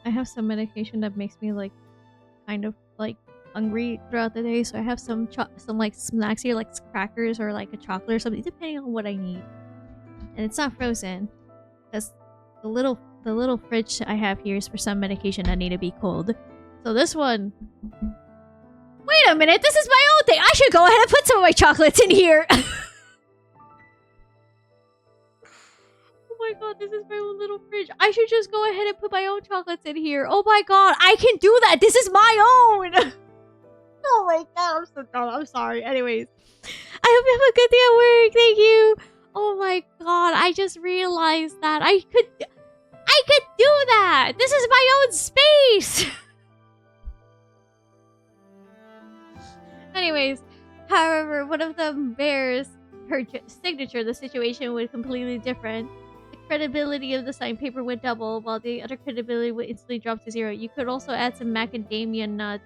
have some medication that makes me like kind of like hungry throughout the day, so I have some like snacks here, like crackers or like a chocolate or something, depending on what I need. And it's not frozen because the little fridge I have here is for some medication that need to be cold. So this one... Wait a minute, this is my own thing! I should go ahead and put some of my chocolates in here! Oh my god, this is my own little fridge. I should just go ahead and put my own chocolates in here. Oh my god, I can do that! This is my own! Oh my god, I'm so dumb. I'm sorry. Anyways, I hope you have a good day at work. Thank you. Oh my god, I just realized that I could do that. This is my own space. Anyways, however, one of them bears her signature. The situation was completely different. The credibility of the signed paper went double, while the other credibility would instantly drop to 0. You could also add some macadamia nuts.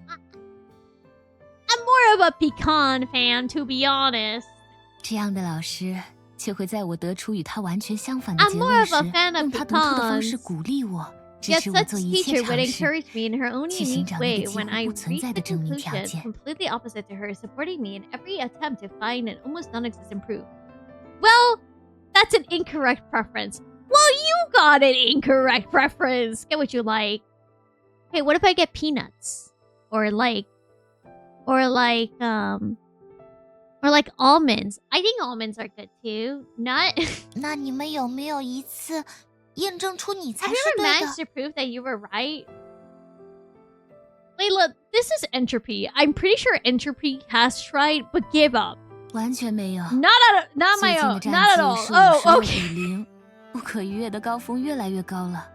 I'm more of a pecan fan, to be honest. 这样的老师却会在我得出与他完全相反的 I'm 结 more 论 of 时， a fan of 用他独特的方式 pecans. 鼓励我，支 Yet 持我 such 做一切 teacher would 尝试， encourage me in her own 去寻 unique 找那 way 个几 when 乎 I 不存 reached 在 the 的证明条 conclusion, 件。 completely opposite to her, supporting me in every attempt to find an almost non-existent proof. Well, that's an incorrect preference. Well, you got an incorrect preference. Get what you like. Hey, what if I get peanuts? Or like almonds. I think almonds are good too. Nut. 那你们有没有一次验证出你才 Have 是 you ever 对 managed 的？ to prove that you were right? Layla, this is entropy. I'm pretty sure entropy has tried, but give up. 完全没有。 Not my 最近 own. 的战 Not at 绩 all. 是 Oh, 52 okay. 比0，不可逾越的高峰越来越高了。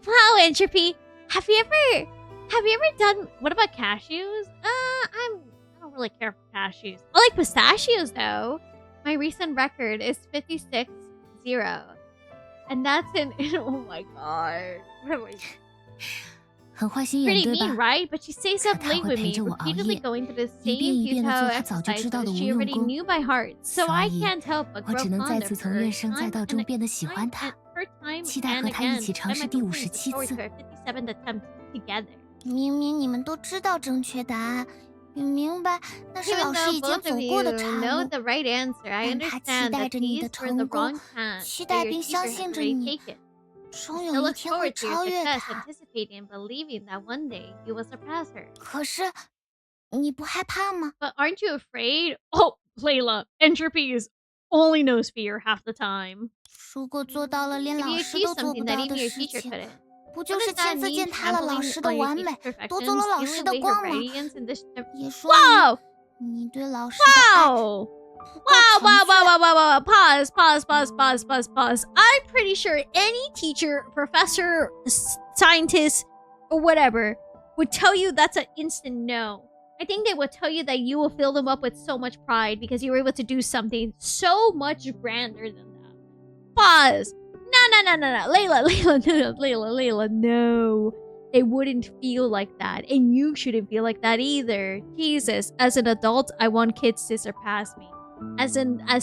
Wow, entropy. Have you ever done? What about cashews? I don't really care for cashews. I like pistachios though. My recent record is 56-0, and that's in. Oh my god. 很坏心眼 Pretty 对 mean, 吧？ right? But she stays up 可他 late 会 with 陪 me, 着我熬 repeatedly 夜， going through the 一遍 same 一遍地 futile 做他早就知道 exercises 的无 she 用 already 功。 knew by heart. So 所 I 以 can't help but 我 grow 只能 fond 再 of 次从 her 怨声载 time 道 and 中变得喜 time 欢他， and her time 期待 and 和他一 again. 起尝 By 试 my 第 company 57 look forward 次 to。our 57th attempt together. 明明你们都知道正确答案，也明白那是 Even 老师 though 已经 both 走 of 过 you 的岔 know 路， the right answer, I 但他期 understand 待 that 着你的 these were the 成功， wrong paths 期 that 待 your 并 teacher 相 had 信着 already 你， taken. 终 I 有一 look 天会 forward to your 超越 success, 他。 anticipating and believing that one day you will surpass her. 可是你不害怕吗？ But aren't you afraid? Oh, Layla, entropy only knows fear half the time. 如果做到了连 If 老 you 师 achieve 都做不 something that 到 even 的 your 事 teacher 情， couldn't, 不就是亲自践踏了老师的完美，夺走了老师的光芒？也说你对老师的爱。Wow. Pause. I'm pretty sure any teacher, professor, scientist, or whatever would tell you that's an instant no. I think they would tell you that you will fill them up with so much pride because you were able to do something so much grander than that. Pause. No. Layla, no. It wouldn't feel like that. And you shouldn't feel like that either. Jesus, as an adult, I want kids to surpass me. As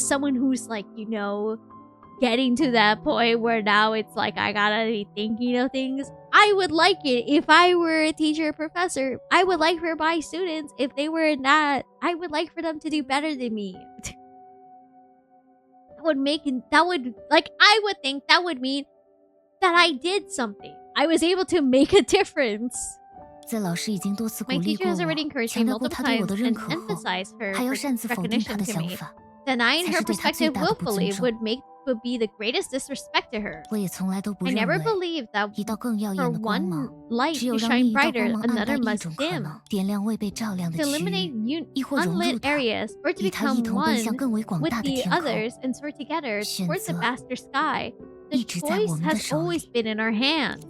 someone who's like, you know, getting to that point where now it's like I gotta be thinking of things. I would like it if I were a teacher or professor. I would like for my students, if they were in that, I would like for them to do better than me. I would think that would mean that I did something. I was able to make a difference. 在老师已经多次鼓 My 励 teacher 过 has already 我， encouraged 强 me 调过 multiple 他对我 times 的认 and 可后， emphasized her 还要擅自否定他 recognition 的 to 想 me. 法， Denying 才 her 是对他最 perspective 大的不尊 willfully 重。 would be the greatest disrespect to her. 我也从来都不 I 认 never 为 believed that 一道更耀 for 眼的光 one 芒， light 只有 to 让另 shine 一道 brighter, 光芒暗 another 淡一 must 种可 dim. 能，点亮未被照亮的 To 区 eliminate 域，亦或融入 unlit 它， areas, or to 与它一 become 同奔向 one 更为广 with 大的 the 天空。 others and soar together 选 towards the 择 vaster sky. The 一直在我 choice 们的 has 手 always 里。 been in our hands.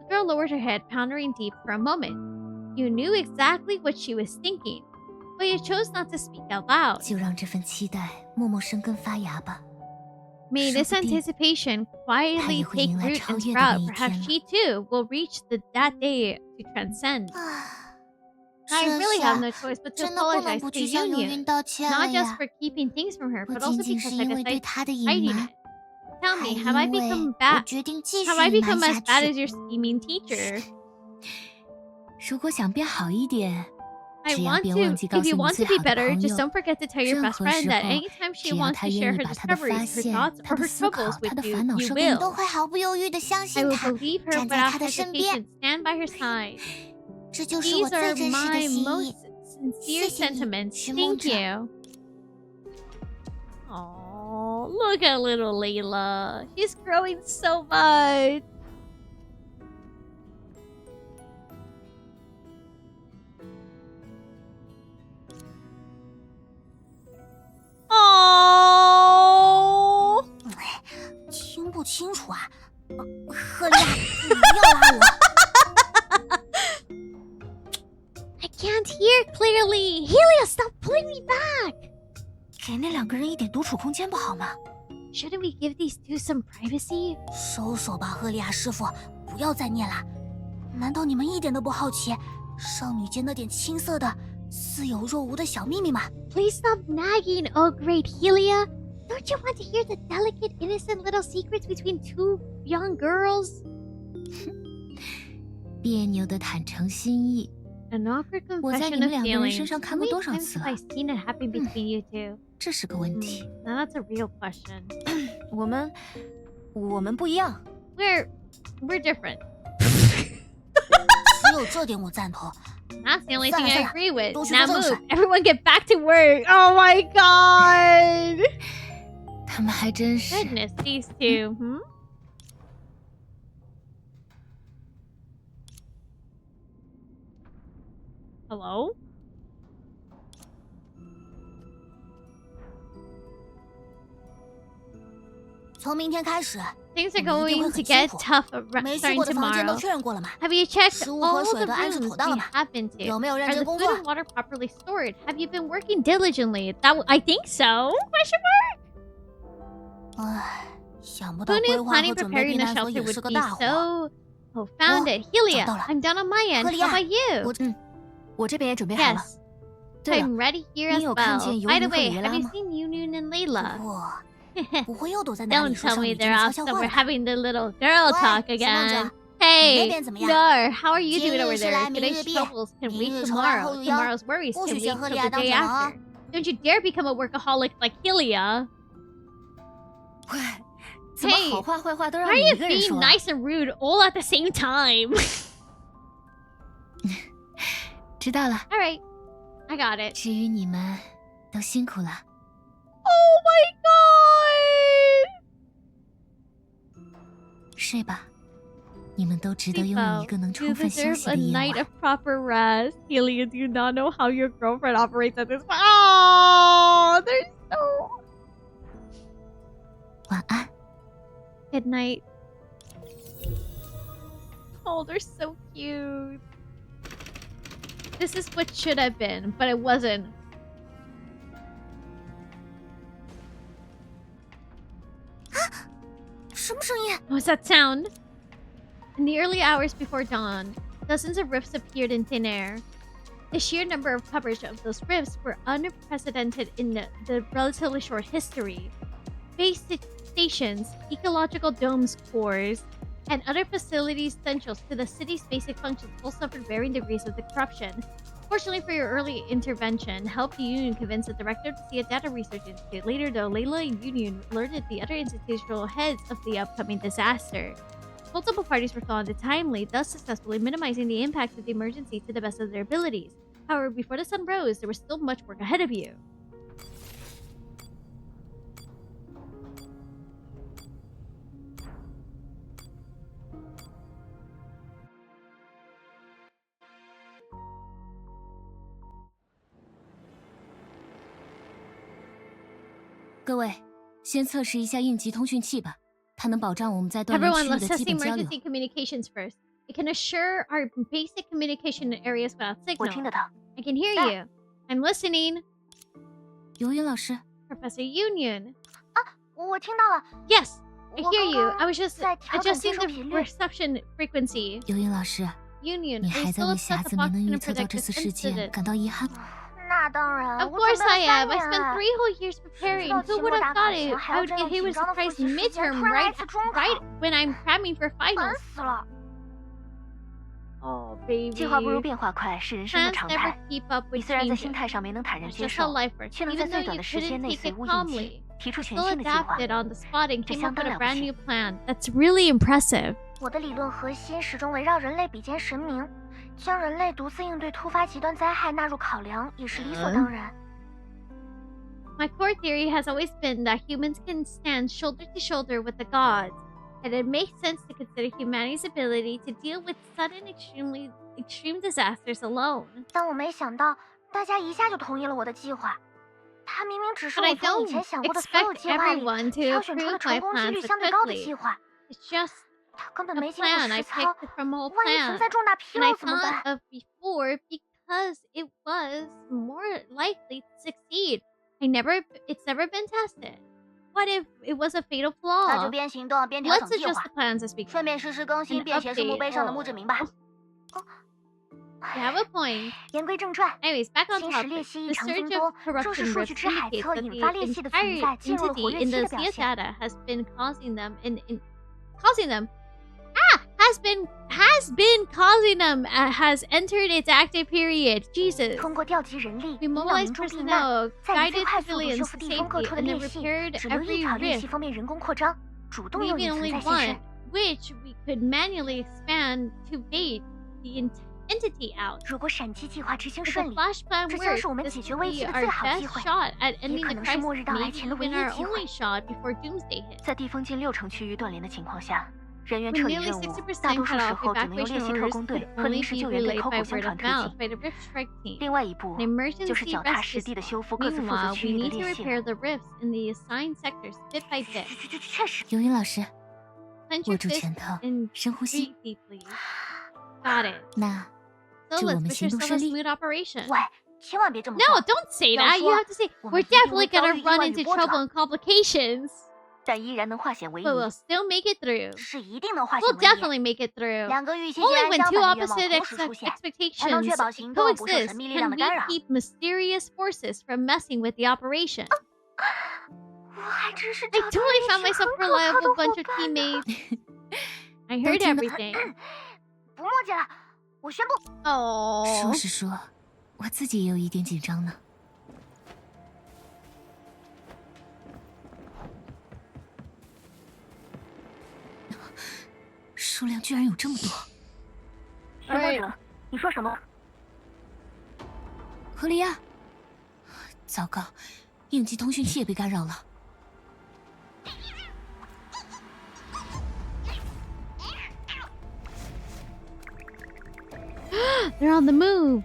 The girl lowered her head, pondering deep for a moment. You knew exactly what she was thinking, but you chose not to speak out loud. 就让这份期待默默生根发芽吧。 May this 说不定 anticipation quietly 它也会 take 迎来 root 超 and 越的 sprout. 那一 Perhaps 天 she too will reach that day to transcend. 啊， I 这 really have 下 no choice but to 真的不能 apologize 不 to 去向 Youyun, 云道歉了 not just 呀！ for keeping things from her, 不 but 仅 also 仅 because 是 I 因为 guess 对 I 他的隐 hiding 瞒， it. Tell 还 me, 因 have I 为 become 我 bad? 决定继续 Have I 隐瞒 become 下 as bad 去。 as your scheming teacher? 如果想变好一点， I 只要 want 别忘 to. 记告 If 诉 you 你 want 最 to be 好的 better, 朋 just 友， don't forget to tell your 任 best 何 friend 时 that 候， anytime she 只要 wants 他 to 愿 share 意 her 把他的 discoveries, 发 her 现、 thoughts, 他 or 的 her 思考、 troubles 他 with 的 you, 烦恼， you 说不定 will. 都会毫不犹豫地相 I 信 will 他， believe her 站在 without 他的身边。 hesitation, stand by her side. 这就是我 These are 最真实的 my 心 most 意。 sincere 谢谢你， sentiments. 寻梦 Thank 者。 you. Oh, look at little Layla. She's growing so much. Oh. 听不清楚啊！赫利亚，不要拉我！ I can't hear clearly. Helia, stop pulling me back. 给那两个人一点独处空间不好吗？ Shouldn't we give these two some privacy? 收手吧，赫利亚师傅，不要再念了。难道你们一点都不好奇少女间那点青涩的、似有若无的小秘密吗？ Please stop nagging, oh great Helia. Don't you want to hear the delicate, innocent little secrets between two young girls? 别扭的坦诚心意， An awkward 我在 confession 你们 of 两个人 feelings. 身上看 How 过 many 多少 times 次 have 了 I？ seen it happen between you two? 这是个问题。 Now that's a real question. 我们不一样。 We're different. 只有这点我赞同。 That's the only thing I agree with. 都去 Now 做正 move. 事。 Everyone get back to work. Oh my god. 他们还真是。 Goodness, these two. Hello? 从明天开始， Things are 我们一定会 going to 很辛 get 苦。 tough 没去 starting 过的房间都 tomorrow. 确认过了吗？ Have you checked 食物和 all 水 the 都安置 rooms 妥当 we 了吗？ have been to? 有没有认 Are 真 the 工 food 作？ and water properly stored? Have you been working diligently? I think so. Question mark? 唉，想不到 Who 规 knew 划 planning 和准备 preparing 避 the 难所 shelter 也是 would 个 be 大活。 so profounded? Helia, 找到了。 I'm done on my end. 赫利 How 亚， about you? 我这边也准备好了。 Yes. 对了， I'm ready here 你 as 有看 well. 见 By 游 the 云和 way, 里 have 拉 you 吗？ seen Youyun and 不 Layla? 过，不会又躲在哪 Don't 里说 tell 少 me 女 they're 间的悄 off 悄话 somewhere 了吧？ having the little girl talk Sinnoh again. 者，你那 Hey, 边怎么样？ Nohr, how are you 今 doing 日 over 是 there? 来明 Today's 日毕， troubles can 明 wait 日愁来 tomorrow. 后忧。 Tomorrow's worries 不 can 许学 wait 赫 till 利 the 亚当 day 酒郎 after. 啊！ Don't you dare become a workaholic like Helia. 喂，怎么 Hey, 好话坏话都 Why 让 are 你一 you 个人 being 说啊？ nice and rude all at the same time? 知道了。 All right, I got it. 至于你们，都辛苦了。 Oh my god! 睡吧。你们都值得拥有一个能 You 充分休 deserve 息 a 的夜 night 晚。 of proper rest. Helia, do you not know how your girlfriend operates at this point? Oh, they're so... 晚安。 Good night. Oh, they're so cute. This is what should have been, but it wasn't. What's that sound? In the early hours before dawn, dozens of rifts appeared in thin air. The sheer number of coverage of those rifts were unprecedented in the relatively short history. Base stations, ecological domes, cores, and other facilities essential to the city's basic functions all suffered varying degrees of the corruption. Fortunately for your early intervention, helped Youyun convince the director to see a data research institute. Later, though, Layla and Youyun alerted the other institutional heads of the upcoming disaster. Multiple parties responded timely, thus successfully minimizing the impact of the emergency to the best of their abilities. However, before the sun rose, there was still much work ahead of you. “各位，先测试一下应急通讯器吧，它能保障我们在断联区 Everyone, 域 let's 的 test 基 the 本交流。 emergency communications first. It can assure our basic communication areas without 我 signal. 听得到。 I can hear you. I'm listening. 尤云老师， Professor Youyun. 我听到了。 Yes, I 我 hear 刚 you. 刚 I was just 在调整接 adjusting 收 the 频率。 reception frequency. 尤云老师， Youyun, 你 are you 还在 still 为 upset 匣 the 子没 Fox 能 couldn't 预测到 predict 这 this 次事件 incident? 感到遗憾？ 那当然， Of 我准 course 备了 I am. I 3 spent 3年。 whole years 知 preparing. 道 Who 期 would 末 have 打 thought 卡 it? 前还 I 要 would 占 get 用 hit 紧 with 张的 surprise 复习时间， midterm 突然来一 right 次中考， right when I'm cramming for 烦 finals. 死了。 Oh, baby. 计划不如变化快是人生的 Plans 常 never 态。 keep up 你 with 虽然在 changes. 心态上没能坦然 That's 接 just how 受， life works. 却能在 Even 最 though 短 you 的时间 couldn't 内 take 随 it 无应急 calmly, 提出 you 全 still 新的计划， adapted on the spot and 这 came 相 up 当 with a 了不 brand 起。 new plan. That's really impressive. 我的理论核心始终围绕人类比肩神明，将人类独自应对突发极端灾害纳入考量，也是理所当然。 My core theory has always been that humans can stand shoulder to shoulder with the gods, and it makes sense to consider humanity's ability to deal with sudden, extreme disasters alone. 但我没想到大家一下就同意了我的计划。它明明只是 But I 我从以 don't 前想过的所有 expect 计划里 everyone to 挑选出 approve 的 my 成功几 plans 率 so 相对高的 quickly. 计划。 It's just 它根本 a 没经过 plan. I 实操， picked from a whole 万一 plan. 存在重大纰 And I 漏怎么 thought 办？ of before because it was more likely to succeed. It's never been tested. What if it was a fatal 那就 flaw? 边行动边调 Let's 整计 adjust 划， the plans as we 顺便实时更新 An 便携式墓碑上的墓志铭吧。 You have a point. 言归正传， Anyways, back on 侵蚀 topic. 裂隙异 The 常 surge 增多 of，corruption 正是数据 rifts 之海 indicates 侧 that 引发裂隙 the 的存 entire 在进入了活 entity 跃 in 期 the 的表 Zia 现。 data has been causing them has entered its active period. Jesus. 通过调集人力， We 引导 mobilized 民众避难， personnel, 再以最 guided 快速度 civilians 修 to 复地方各 safety, 处的 and 裂 then 隙， repaired 只留一 every 条裂隙 rift, 方便人工扩张，主动诱 leaving 引存 only 在现 one, 身。 which we could manually expand to bait the entity out. 如果闪击计划执行 If 顺 the 利， flash plan 这将是我 works, 们 this 解决 will 危 be 机的 our 最好 best 机会， shot at 也 ending 可 the 能是末 crisis, 日到来 maybe 前的唯 even 一 our 机会。 only shot before doomsday hits. 在地方近60%区域断联的情况下，人员 When 撤离 nearly 任务 60% 大多数 cut 时 off, 候只能由猎 evacuation 奇特 orders 工队 could 和 only 临时 be 救援队 relayed 口 by 口相 word 传 of 推 mouth 进。 by the rift strike team. 另外一步 An emergency 就是脚踏 rescue 实地的 system. 修复各自负责 Meanwhile, 区 we 域的 need to 裂隙。 repair the rifts in the assigned sectors bit by bit. 确实，尤云老师， Clench 握 your 住 fist 拳头， and 深呼吸。 breathe deeply. Got it. 那 So 祝我 let's 们 wish 行动 ourselves 顺 a 利。 smooth operation. 喂，千万别这么 No, 说。 don't say 要 that. You 说 have to say 我 we're 们一定 definitely 会遭 gonna 遇意 run 外与 into 波折 trouble and complications, 但依然能化险为夷 but。we'll still make it through. 是一定能化险 We'll 为夷。 definitely make it through. 两个预期截 Only 然 when 相 two 反的愿望 opposite 同时出现，才能 expectations 确保行动不受 coexist 神秘力量 can 的干 we 扰。 keep mysterious forces from messing with the operation. 我还真是 I 找到了 totally 一 found 群 myself 很可靠 reliable 的 bunch 伙 of 伴呢。 teammates. I heard 听到 everything. 不墨迹了，我宣布， Oh. 说是说，我自己也有一点紧张呢。数量居然有这么多！宣墨者，你说什么？何利亚，糟糕，应急通讯器也被干扰了。They're on the move.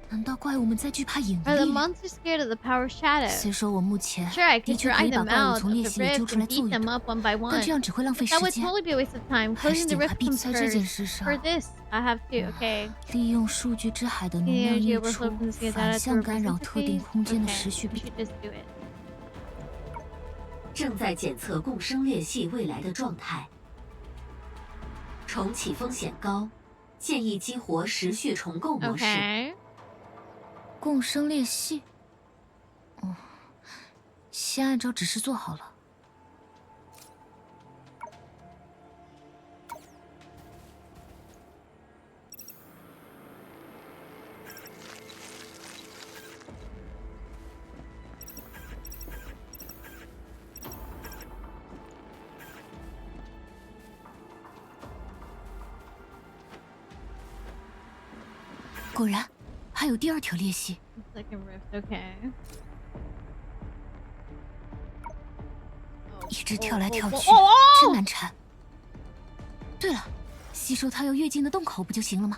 难道怪物们在惧怕影的 Are the 力量？ monsters scared of the power of shadow? 虽说我目前 Sure, I 的 could 确可 drive 以把 them 怪物 out 从 of 裂 the 隙里揪 rift 出来 and 揍 beat 一 them 顿， up one by 但 one. 这样只会浪费 That 时 would 间。 totally be a waste of time. 还是 Closing the 尽快 rift 闭 comes 在这件 first. 事上 For。this, I have to. Okay. 利用数据之海的能 The 量 energy 溢 overflow 出， from the data 反 to 向干扰 represent 特定 interface. 空间的 Okay, 时序 we 变。 should just do it. 正在检测共生裂隙未来的状态，重启风险高，建议激活时序重构模式。Okay. 共生裂隙。哦，先按照指示做好了。果然，还有第二条裂隙。 Second rift. Okay. 一直跳来跳去，哦真难缠。对了，吸收它要跃进的洞口不就行了吗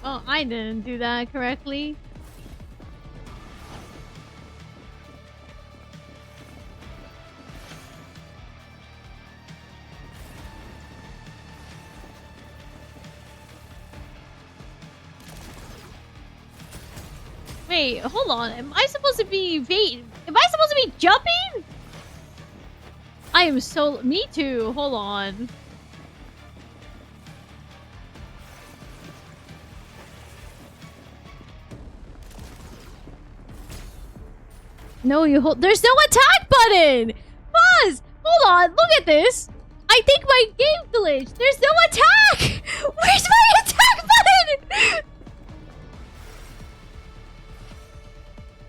？Oh, I didn't do that correctly. Wait, hold on. Am I supposed to be Am I supposed to be jumping? I am so. Me too. Hold on. No, you hold. There's no attack button! Pause! Hold on, look at this! I think my game glitched! There's no attack! Where's my attack button?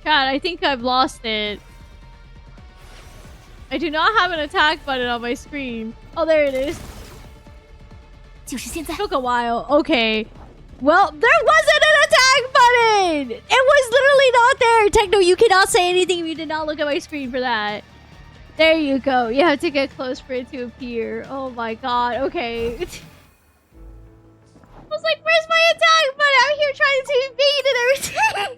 Chat, I think I've lost it. I do not have an attack button on my screen. Oh, there it is. 就是现在。 Took a while. Okay. Well, there wasn't an attack button! It was literally not there! Techno, you cannot say anything if you did not look at my screen for that. There you go. You have to get close for it to appear. Oh my god. Okay. I was like, where's my attack button? I'm here trying to evade and everything.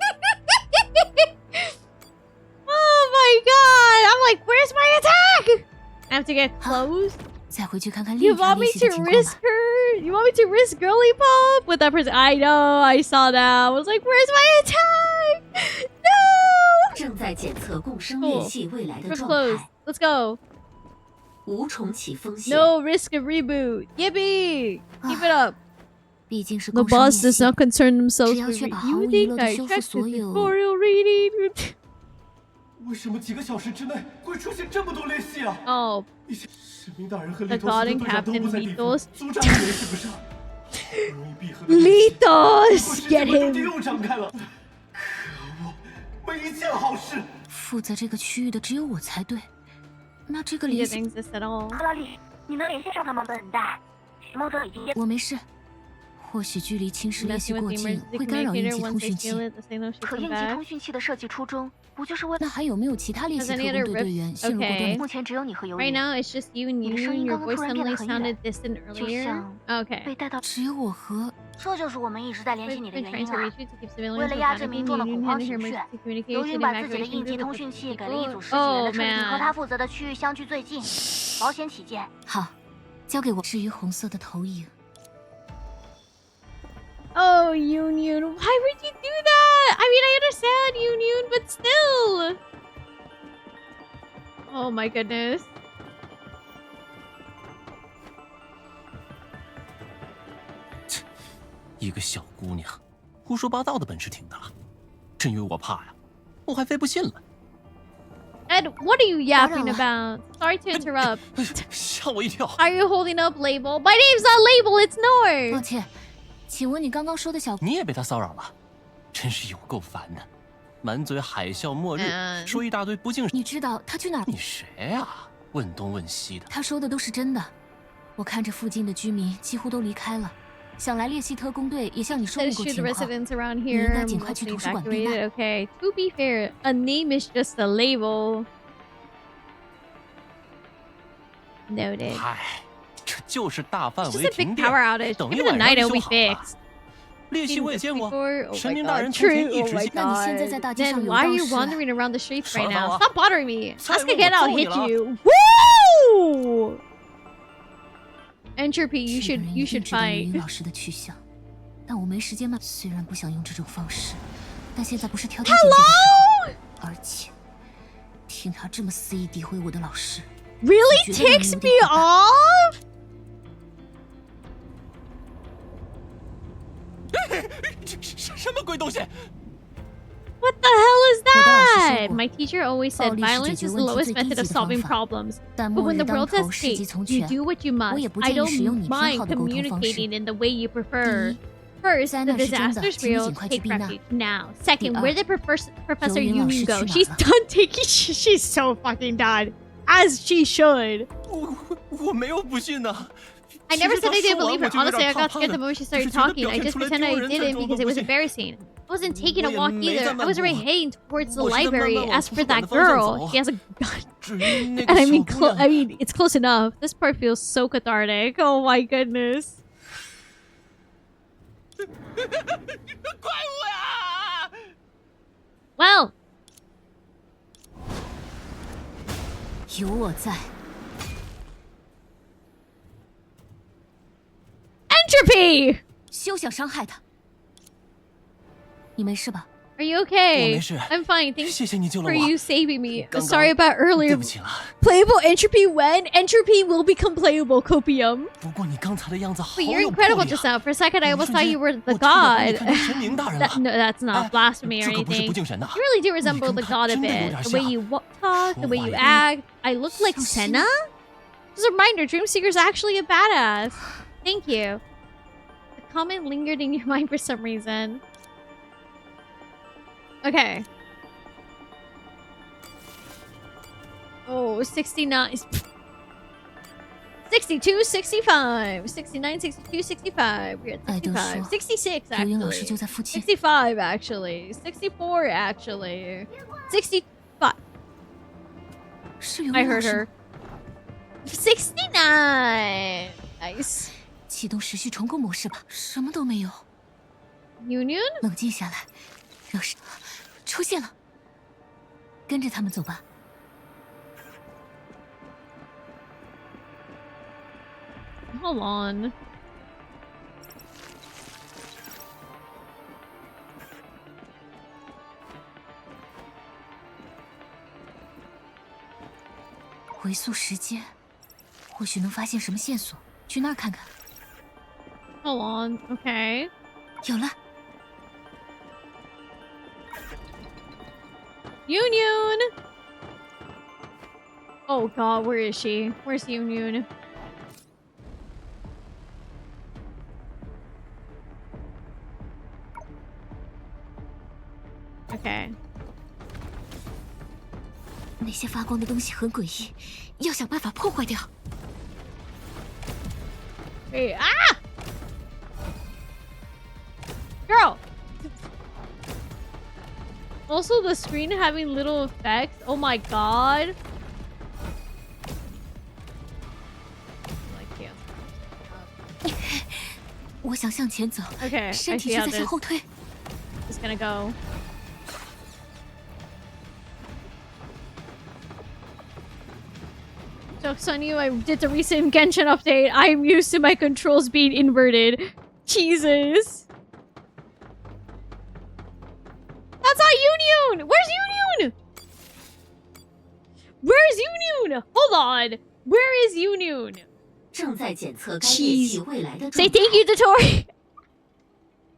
Oh my god. I'm like, where's my attack? I have to get close. 再回去看看另 You 一条 want 裂 me 隙的 to 情况 risk 吧。 her? You want me to risk girly pop with that person? I know, I saw that. I was like, where's my attack? No! 正在检测共生裂隙未来的 We're 状 close. 态， Let's go. 无重启风险。 No risk of reboot. Yippee! Keep it up. 毕竟是 The 共生裂 boss does 隙， not concern themselves 只要 with 确 it. 保毫 You 无遗漏 think 的 I 修复 checked the 所有。 tutorial reading? 为什么几个小时之内会出现这么多裂隙啊？ Oh, 神明大人和 The 利托斯 God 特 and 队长都不在地 Captain 府， Litos 阻挡也使不上。不容易闭合的裂隙 Litos! 结 Get 果世界终于 him! 又张开了。可恶，没一件好事。负责这个区域的只有我才对。那这个 He 裂 didn't 隙， exist at all. 克拉丽，你能联系上他们？笨蛋，徐梦哲已经我没事。或许距离侵蚀裂隙 Messing 过 with the 近， emergency 会干扰应 communicator 急 once 通 they 讯 feel 器。 it, the signal should 可 come 应急 back. 通讯器的设计初衷，不就是为了……那还有没有其他裂 Has 隙特 any 工 other 队队员 rifts? 陷入过锻 Okay. 炼？目前只有你和游 Right 云， now, it's just you and 你的声 Youyun. 音 Your 刚刚 voice 突然变得 suddenly 很 sounded 远， distant 就 earlier. 像 Okay. 被带到……只有我和这就是我们一直在联系 We've 你的 been 原 trying 因 to 啊 reach！you to keep civilians 为了 from 压制 panicking, 民众的 Youyun 恐 had 慌 her 情绪， emergency 游云 communication 把自己的 evacuation 应急 group 通 with 讯 the 器给了 people. 一组10几人 Oh 的彻底和 man. 他负责的区域相距最近，保险起见。好，交给我。至于红色的投影， Oh, Youyun, why would you do that? I mean, I understand, Youyun, but still. Oh my goodness. 一个小姑娘，胡说八道的本事挺大，真以为我怕呀？我还非不信了。 Ed, what are you yapping 当然了。 about? Sorry to interrupt. 吓我一跳！ Are you holding up label? My name's not label, it's 抱 Nohr. 歉，请问你刚刚说的小……你也被他骚扰了，真是有够烦的，满嘴海啸末日，说一大堆不敬。你知道他去哪儿？你谁呀？问东问西的。他说的都是真的。我看着附近的居民几乎都离开了，想来列希特工队也向你说 Says 明过 should the 情况。 residents around 你 here 应该尽快 mostly 去图书馆避难。 evacuated. Okay. To be fair, a name is just a label. Noted. 嗨，这就是大范 It's 围 just a 停 big 电， power outage. 等 Give 一 it a 晚上 night, 就 it'll 修 be 好了。 fixed. 列希 Seen 我也 this 见过， before? Oh 神 my 明大 god. 人从前 True. 一 Oh 直 my 信。那你现在在 god. 大街上 Then 游 why are 荡 you 时， wandering around the streets 少 right 当 now? 啊 Stop bothering me. 再 Ask 问 again, 我 I'll 揍你 hit 了。 you. Woo! Entropy, you 这个 should 人 you 一定 should 知道游 fight. 云老师的去向，但我没时间慢。虽然不想用这种方式，但现在不是挑挑拣拣的时候。而且，听他这么肆意诋毁我的老师， Really 我觉得让你 ticks 有 me 点可怕。 off? 什么鬼东西？ What the hell is 我的老师 that? 说过， My teacher always 暴 said 力是解 violence 决 is the 问题 lowest 最低 method 级 of 的方 solving 法。 problems. 但 But 末 when 日 the 当 world 头， has 士极 stakes, 从 you 权。 do what you 我 must. 也不 I 建议使用 don't 你偏 mind 好的沟通方式。 communicating in the way you 第 prefer. 一， First, 灾 the 难是真的， disaster's 请你 real. 尽快去 Take 避难。 refuge now. Second, 第二， where did Professor 游云老师 Youyun 去 go? 哪 She's 了？ done taking. She's so fucking done, as she should. 我没有不信呐。 I never said I didn't 其实她说完 believe her. 我就有 Honestly, I 点 got 怕 scared 的 the moment she 只 started 是觉得 talking. 表 I 现 just 出来 pretended 丢 I 人才 didn't 装 because 作 it 不 was 信。 embarrassing. I wasn't taking a 我也 walk 没 either. 在 I 漫 was 步 already heading towards the 我是在慢 library 慢往 as 图 for 书馆 that 的方向 girl. 走。 She has a gun. 至于那个 And I 小 mean, 姑娘， I mean, it's close enough. This part feels so cathartic. Oh my goodness. 怪物呀！ Well, 有我在， entropy. 休想伤害他。你没事吧？ Are you okay? 我没事。 I'm fine. Thanks 谢谢你救了 for 我。 you saving me. 刚刚 Sorry about 对 earlier. 不起了。 Playable entropy when? Entropy will become playable copium. 不过你刚才的样子好 But you're 有魄 incredible 力 just 啊！ now. For a second, I 有一 almost 瞬 thought 间 you were 我 the 真的把你 god. 看成神明大人 That, 了。 no, that's not 哎 blasphemy or 这可不是 anything. 不敬神的。 You really do 你 resemble 跟 the 他 god a 真的有 bit. 点 The way 像。 you talk, the way 说 you 话 act. I look like 小心。 Senna? Just a reminder, Dreamseeker's actually a badass. Thank you. The comment lingered in your mind for some reason. Okay. Oh, 69. 62, 65. 69, 62, 65. We're at 哎，都 65. 说 66, 游云老师 actually. 就在附近。 65, actually. 64, actually. 65. 是游 I 云老 heard 师 her. 吗？ 69. Nice. 启动时序重构模式吧。什么都没有。 Youyun? 冷静下来，让是出现了。跟着他们走吧。 Hold on. "回溯时间，或许能发现什么线索。去那儿看看。 Hold on. Okay. 有了， Youyun! Oh god, where is she? Where's Youyun? Okay. 那些发光的东西很诡异，要想办法破坏掉。 Hey, ah! Girl! Also, the screen having little effects. Oh my god. Like, yeah. 我想向前走， Okay, I 身体 see 却 how 在向 this 后退。 is gonna go. Joke's on you, I did the recent Genshin update. I am used to my controls being inverted. Jesus. That's not Youyun! Where's Youyun? Where's Youyun? Hold on. Where is Youyun? 正在检测该电器未来的 Say 状 thank you, 态， Dotori.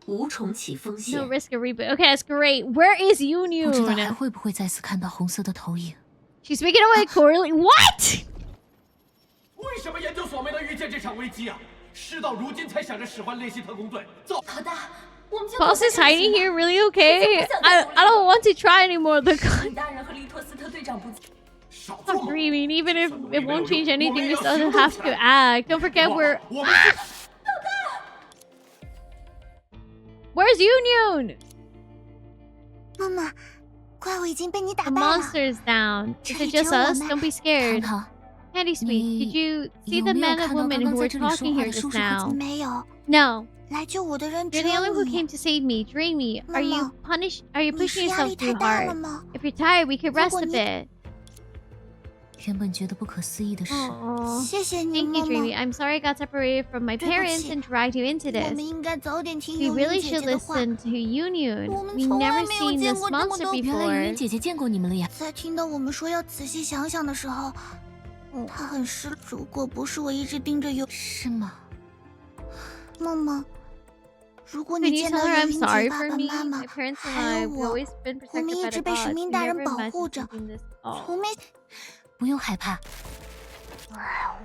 无重启风 No 险。 risk a reboot. Okay, that's great. Where is 不知道还 Youyun? 会不会再次看到红色的投影。 She's making away Corley. What? 为什么研究所没能预见这场危机啊？事到如今才想着使唤列希特工队。走，老大，我们就 Boss is hiding here. Really okay? I don't want to try anymore. The 李大人和利托斯特队长不在。少 Stop 做梦。 grieving. Even if it won't change anything, we still have to act. Don't forget we're. 我们 Where's Youyun? 妈妈，怪物已经被你打 The 败了。 monster's down. Is 这 it 里只 just 有我 us? 们。 Don't be scared. 糖糖， Candy Sweet, did you see 有 the 没有 man and 看到 woman 刚 who 刚 were 在这里说 talking 话 here 的 just 叔叔和 now? 没有， No. 来救我的人只 You're 有 the only one who 你。 came to save me. Dreamy, are you punished? Are you 你是 pushing 压力 yourself 太 too 大了 hard? 吗？ If you're tired, we could rest a 如果你- bit. 原本觉得不可思议的是， Aww. 谢谢你， Thank you, 妈 Dreamy. 妈。 I'm sorry I got separated from my 对不 parents 起。 and dragged you into 我们 this. 应该早点听 We 尤 really 云姐 should 姐的话。 listen to Youyun. 我们 We've 从来 never 没有 seen 见 this 过这么 monster 多 原来云云 before. 姐姐见过你们了呀。在听到我们说要仔细想想的时候，她很失。如果不是我一直盯着尤，是吗？妈妈，如果 Can 你 you 见 tell 到 her 尤 I'm 云姐、 sorry 爸 for 爸 me? 妈妈 My parents and 还 I 有 have 我， always been 我们 protected 一 by 直 the 被神 gods. 明 We 大人 never 保 imagined 护着， something this. Oh. 从没。不用害怕，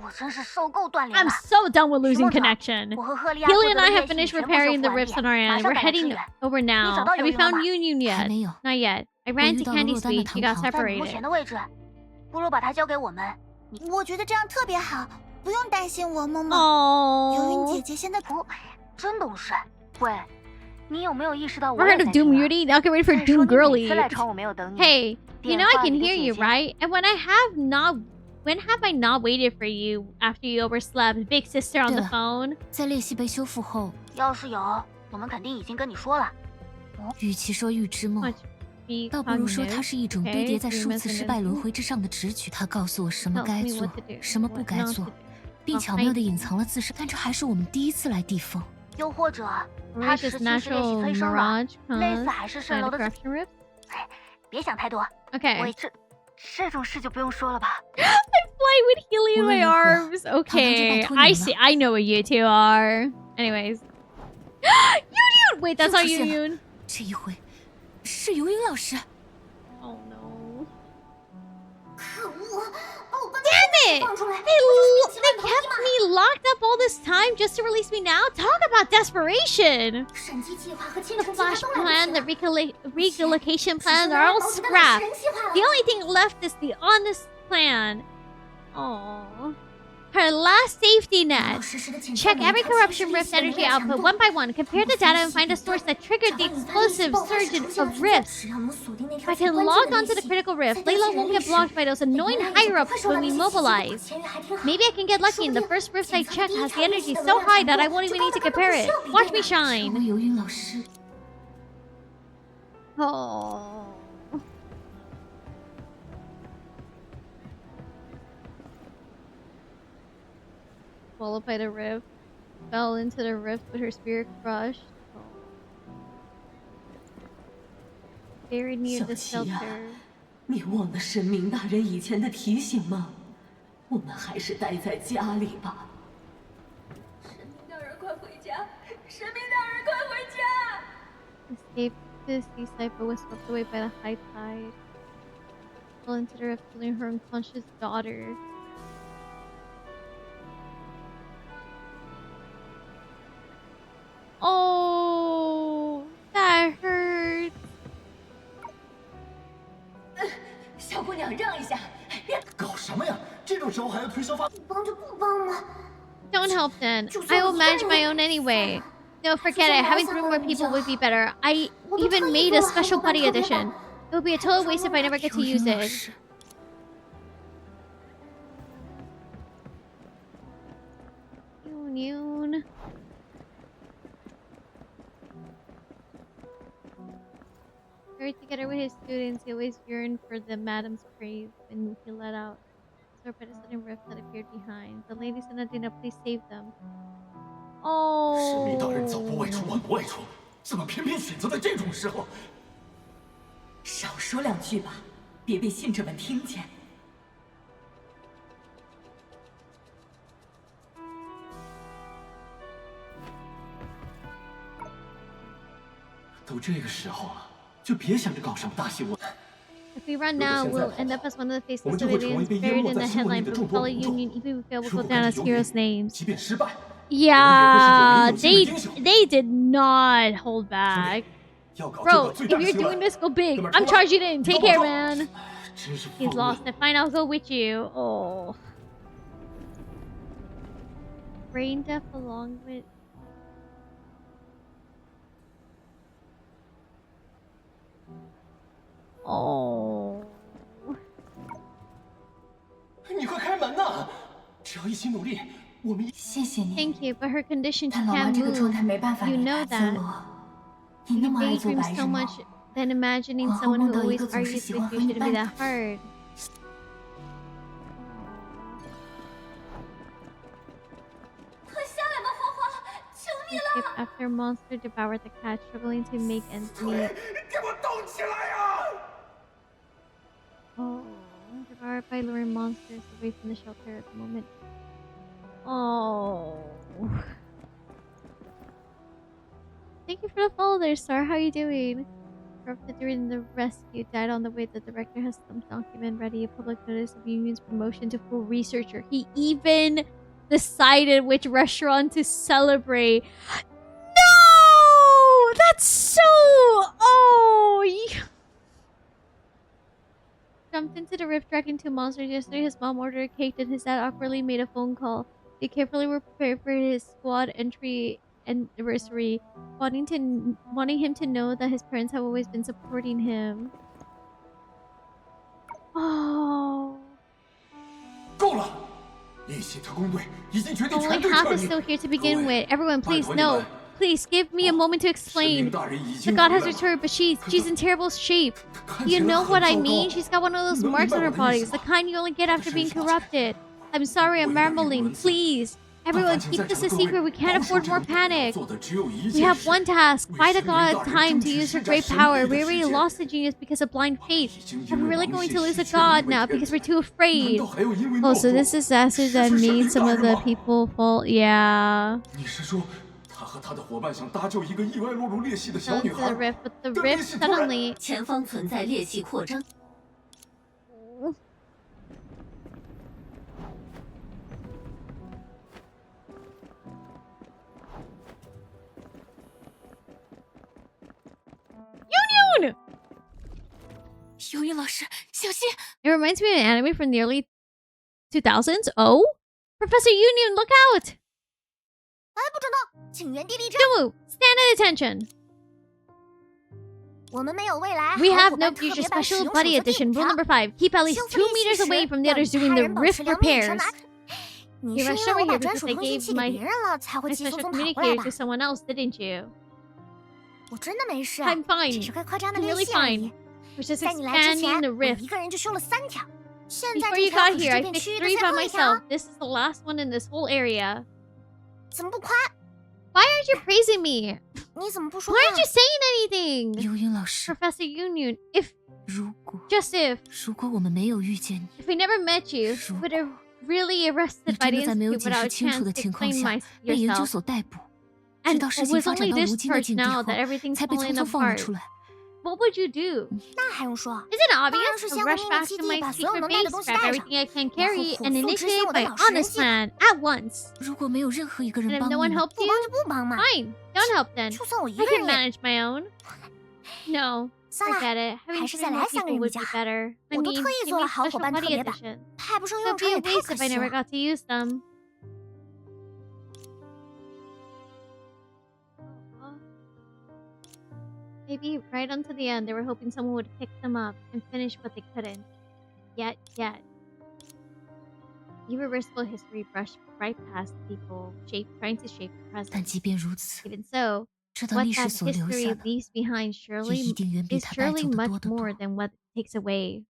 我真是受够锻炼 I'm 了。 so done with 徐 losing 梦者， connection. 我和赫利亚 Gilly 做 and 的 I 夜 have 信 finished 全部修 repairing 复 the 完 rifts 毕， on our 马 end. 上 We're 赶来支 heading 援。 over 你 now. 找到 Have we 尤云了 found 吗？ Youyun yet? 还没有。 Not yet. I 我 ran 遇 to 到了 Candy 落单的 Sweet. She got 糖糖，在卢 separated. 前的位置，不如把他交给我们。我觉得这样特别好，不用担心我，妈妈。尤云 Oh. 姐姐现在真懂事。喂，你有没有意识到我 We're 也 heard 在 of 听 Doom 啊？ Yuri. Now get ready for 再说 Doom 你每 Girly. 次赖床我没有等你。 Hey, you know I can 电话里的 hear 姐 you, 姐 right? And when have I not waited for you after you overslept, big sister on the 对了 phone? 在裂隙被修复后，要是有，我们肯定已经跟你说了。与其说预知梦， Much be 倒不如说它 cognitive. 是一种 Okay, 堆叠在 three 数次 messages. 失败轮回之上的直觉。它告诉我什么 Tells 该 me 做 what to do, 什么不 what 该 not to 做 do.，并巧妙地隐藏了自身。但这还是我们第一次来地缝。又或者， Or 他 is 实 this 际是练习 natural 催生了， mirage 类 caused 似海市 by 蜃 the 楼的。 corruption rift? 别想太多。 Okay. 我这种事就不用说了吧。 Play with healing 无论 my 如何， arms. 糖糖就 Okay, 拜托你 I 们 see. 了。 I know what you two are. Anyways. Youyun! Wait, that's 又 not 出现了 Youyun. 这一回是尤云老师。 Oh no. 可恶！把我关 Damn it! 放出来！ They kept me locked up all this time just to release me now? Talk about desperation! 审计计划和建 The 成计划 flash 都来 plan, 不 the 及了。 relocation 只 plan, 剩 they're 来 all 保持的 scrapped. 神计划 The 了。 only thing left is the honest plan. Oh. Her last safety 老 net. 实实的检查 Check 每一 every 颗 corruption 天使 rift 力 energy 量 output 强 one 度 by one. Compare the data and find a source that triggered the explosive surge of rifts. 只要能锁定那 If 条 I 最 can 关 log 键的 onto 利 the 息， critical 在 rift, 调 Layla 起人 won't 力 get 时， blocked by those 本 annoying 来已经 higher 不快 ups 受到 when we 利息吸引的 mobilize. 古签约还挺好。 Maybe I can get lucky and the first rift I check has the energy so high that I won't even need to compare it. Watch me 成 shine. 为尤云老师， Oh. Swallowed by the rift. Fell into the rift with her spirit crushed. Oh. Buried near the 小琪呀 shelter. 你忘了神明大人以前的提醒吗？我们还是待在家里吧。神明大人，快回家！神明大人，快回家！ Escaped to the seaside but was swept away by the high tide. Fell into the rift, killing her unconscious daughter. Oh, that hurt. 小姑娘，让一下，别搞什么呀？这种时候还要推销发？帮就不帮嘛。 Don't help then. I will manage my own anyway. No, forget it. Having 3 more people would be better. I even made a special buddy edition. It would be a total waste if I never get to 尤 use 云老 it. 师， Youyun. Buried together with his students, he always yearned for the madam's praise when he let out. Absorbed by the sudden rift that appeared behind. The ladies and Adina, please save them. 神明大人早不外 Oh. 出晚不外出，怎么偏偏选择在这种时候？少说2句吧，别被信者们听见。都这个时候了，就别想着搞什么大新闻。 If we run now, we'll end up as one of the faceless 我们就会成为 civilians 被淹 buried 没 in 在 the 新闻里 headline, 的 but 众 we 多 follow 民众。 Union even if we fail, 如 we'll 果 go 跟 down 着 as 游 heroes' 民， names. 即便失败， Yeah, 有些有心的 they did not hold back. 要搞这 Bro, 个最 if 大的 you're 新 doing 闻。 this, go big. 哥们儿 I'm 出来 charging in. 你 Take 跟我 care, 走 man. 真是 He's 疯了 lost. Then fine, I'll go with you. Oh. Brain deaf along with... 起努力，我们谢谢你。 Thank you, but her condition, she 但老妈 can't 这个状 move. 态没办法 You 离 know 开自 that. 我。你 You 那么爱做 daydream 白日 so 梦， much that imagining 往后 someone 梦 who 到一 always 个总是 argues 喜 with 欢 you 和你 shouldn't be 拌 that 嘴。 hard. Escape after a monster devoured the cat, struggling to make ends meet. 给我动起来呀！ Oh, devoured by luring monsters away from the shelter at the moment. Oh. Thank you for the follow there, Star. How are you doing? Corrupted during the rescue, died on the way. The director has some document ready. A public notice of Youyun's promotion to full researcher. He even decided which restaurant to celebrate. No! That's so... Oh! Jumped into the rift, dragging two monsters. Yesterday, his mom ordered a cake, and his dad awkwardly made a phone call. They carefully were prepared for his squad entry anniversary, wanting him to know that his parents have always been supporting him. Oh. 够了！一起特工队已经决定 Only 全队 half 撤 is 离。 still here to 各 begin 位， with. Everyone, 拜 please, 托你 no. 们， Please give me a moment to 神 explain. 明大人已 The 经 god 回 has 来了 returned, but she's in terrible shape. 看 You 起来 know 很 what I 糟糕 mean? She's got one of those 你能 marks 明白 on her 我的意 body. 思 The 吗？ kind you only get after 真 being 是抱歉。 corrupted. I'm sorry, I'm 为了大人 rambling. 文字， Please. 但 Everyone, 凡请 keep 在 this 场 a 的各位 secret. We can't 保守 afford 这 more 种 panic. 做的只有一 We 件 have 事 one task. 为 Fight a 神明大 god 人 time 争 to 取 use her 施展 great 神 power. 力 We 的时 already 间。 lost the genius because of blind 我们 faith. 已经 Are 因 we 为 really 王 going 谢 to lose 失 a 去了一 god 位 now 天 because 子 we're too 难 afraid? 道还有因为 Oh, 懦 so 弱 this disaster 失 that 去神 made 明 some 大 of 人 the 吗？ people fall. Yeah. 你是说，他和他的伙伴想搭救一个意外落入裂隙的小 Fell 女 into 孩 the？rift, but the 但裂 rift 隙突然 suddenly. 前方存在裂隙扩张。 Youyun! 游泳老师，小心！ It reminds me of an anime from the early 2000s. Oh? Professor Youyun, look out! 哎，不准动，请原地立正。 Don't move. Stand at attention. 我们没有未来 We 好 have 伙 no 伴特 future 别版使 special 用 buddy 守则第 edition. 5 Rule 条 number 5. Keep at least 修复 2 利息 meters 时 away from the 要与 others 他 doing the 人保 rift 持2米眼神 repairs. 来。你 You 是 rushed 因为 over 我把 here 专 because 属 I 通讯 gave 器给 my 别人了，才会 my 急匆 special 匆跑过来 communicator 吧 to？someone else, didn't you? 我真的没事， I'm fine. 只是个快张的 I'm 练 really 习而已 fine. We're just 在你来之 expanding 前， the 我 rift. 一个人就修了3条，现在 Before 这 you 条 got 可是 here, 这 I 片 fixed 区域的 3最 by 后一条。 myself. This is the last one in this whole area. 怎么不夸？ Why aren't you praising me? 你怎么不说 Why 话 aren't you saying anything? 游泳老师， Professor Youyun, if 如果 just if 如果我们没有遇见你， we never met you, Sure. would have really arrested 你 by 真 the 的在没有 Institute 解 without 释 a 清楚 chance 的 to 情况 explain 下 my 被研究 yourself. 所逮捕，直 And 到 it 事情 was 发展 only 到 this 如今的 church 境地 now 后 that，everything's 才被匆 falling 匆放了 apart. 出来。 What would you do? 那还用说？ Isn't it 当然 obvious? 是 To 先回 rush 秘密 back 基 to 地， my 把所有 secret 能带的 base, 东西 grab 带上， everything I can 然后 carry, 火 and 速执行 initiate 我的 my 老实 honest 人计。 plan at once. 如果没有任何一个 And 人 if 帮 no 你 one 们， helped 不 you, 帮就不帮嘛， fine. Don't help then. 就算我一 I 个 can 人也。 manage my own. No, 算了， forget it. Having 还是再 3来 more 3个 people 人 would 比 be 较好。 better. I 我都 mean, 特意 give 做 me 了好伙 special 伴特 buddy 别版， edition. 派不上 It 用 would 场 be a 也太 waste 可 if I 惜 never 了。 got to use them. Maybe right until the end, they were hoping someone would pick them up and finish what they couldn't. Yet. Irreversible history brushed right past people, trying to shape the 但 present. 即便如此， Even so, 这段 what 历史 that 所留 history 下的 leaves behind 也 surely 一定远比 is 他带 surely 走的 much 多得 more 多。 than what it takes away.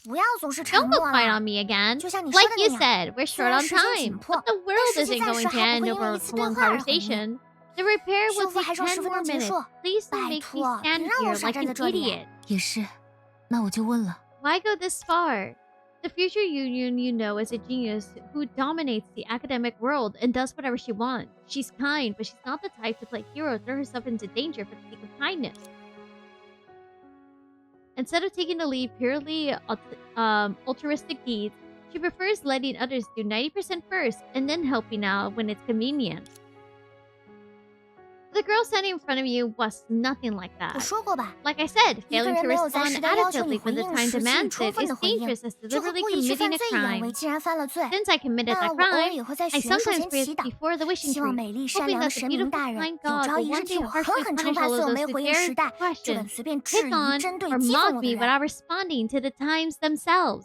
不要总是沉 Don't go 默 quiet 了 on。me again. 就像你说 Like 的 you 那样， said, we're 虽 short 然 on 时间紧 time, 迫， but the 但 world 世界 isn't 暂 going 时 to 还 end 不会因 over 为 a 一次对 prolonged 话而毁灭。 conversation. The repair 修 will 复 take 还是要 10 10分 more 钟结 minutes. 束。 Please don't 拜 make me 托， stand 别让我 here 傻 like 站 an 在这里。 idiot. 也是，那我就问了， Why go this far? The future Youyun you know is a genius who dominates the academic world and does whatever she wants. She's kind, but she's not the type to play hero or throw herself into danger for the sake of kindness. Instead of taking the lead purely altruistic deeds, she prefers letting others do 90% first and then helping out when it's convenient. The girl standing in front of you was nothing like 我 that. 说过吧， Like I said, 一个 failing 人 to 没有在 respond 时间要求你 adequately 回 when the 应 time 时，给予 demands 充 it 分 is 的回应， dangerous as 就和 deliberately 故意去 committing 犯 a 罪一样。为 crime. 既然犯了罪， Since I committed 那 that 我偶尔 crime, 也会在 I 许愿树 sometimes 前 pray 祈祷， before the wishing 希望 tree, 美丽善 hoping 良的 that the 神明 beautiful 大人 kind 有 God 朝 will 一日 one 替 day 我狠 harshly 狠惩 punish 罚 all 所 of 有 those 没 who 回应 dare 时代， to 就敢 question, 随便质 pick 疑、 on, 针对、 or 讥讽 mock 我的 me 人。 without responding to the times themselves.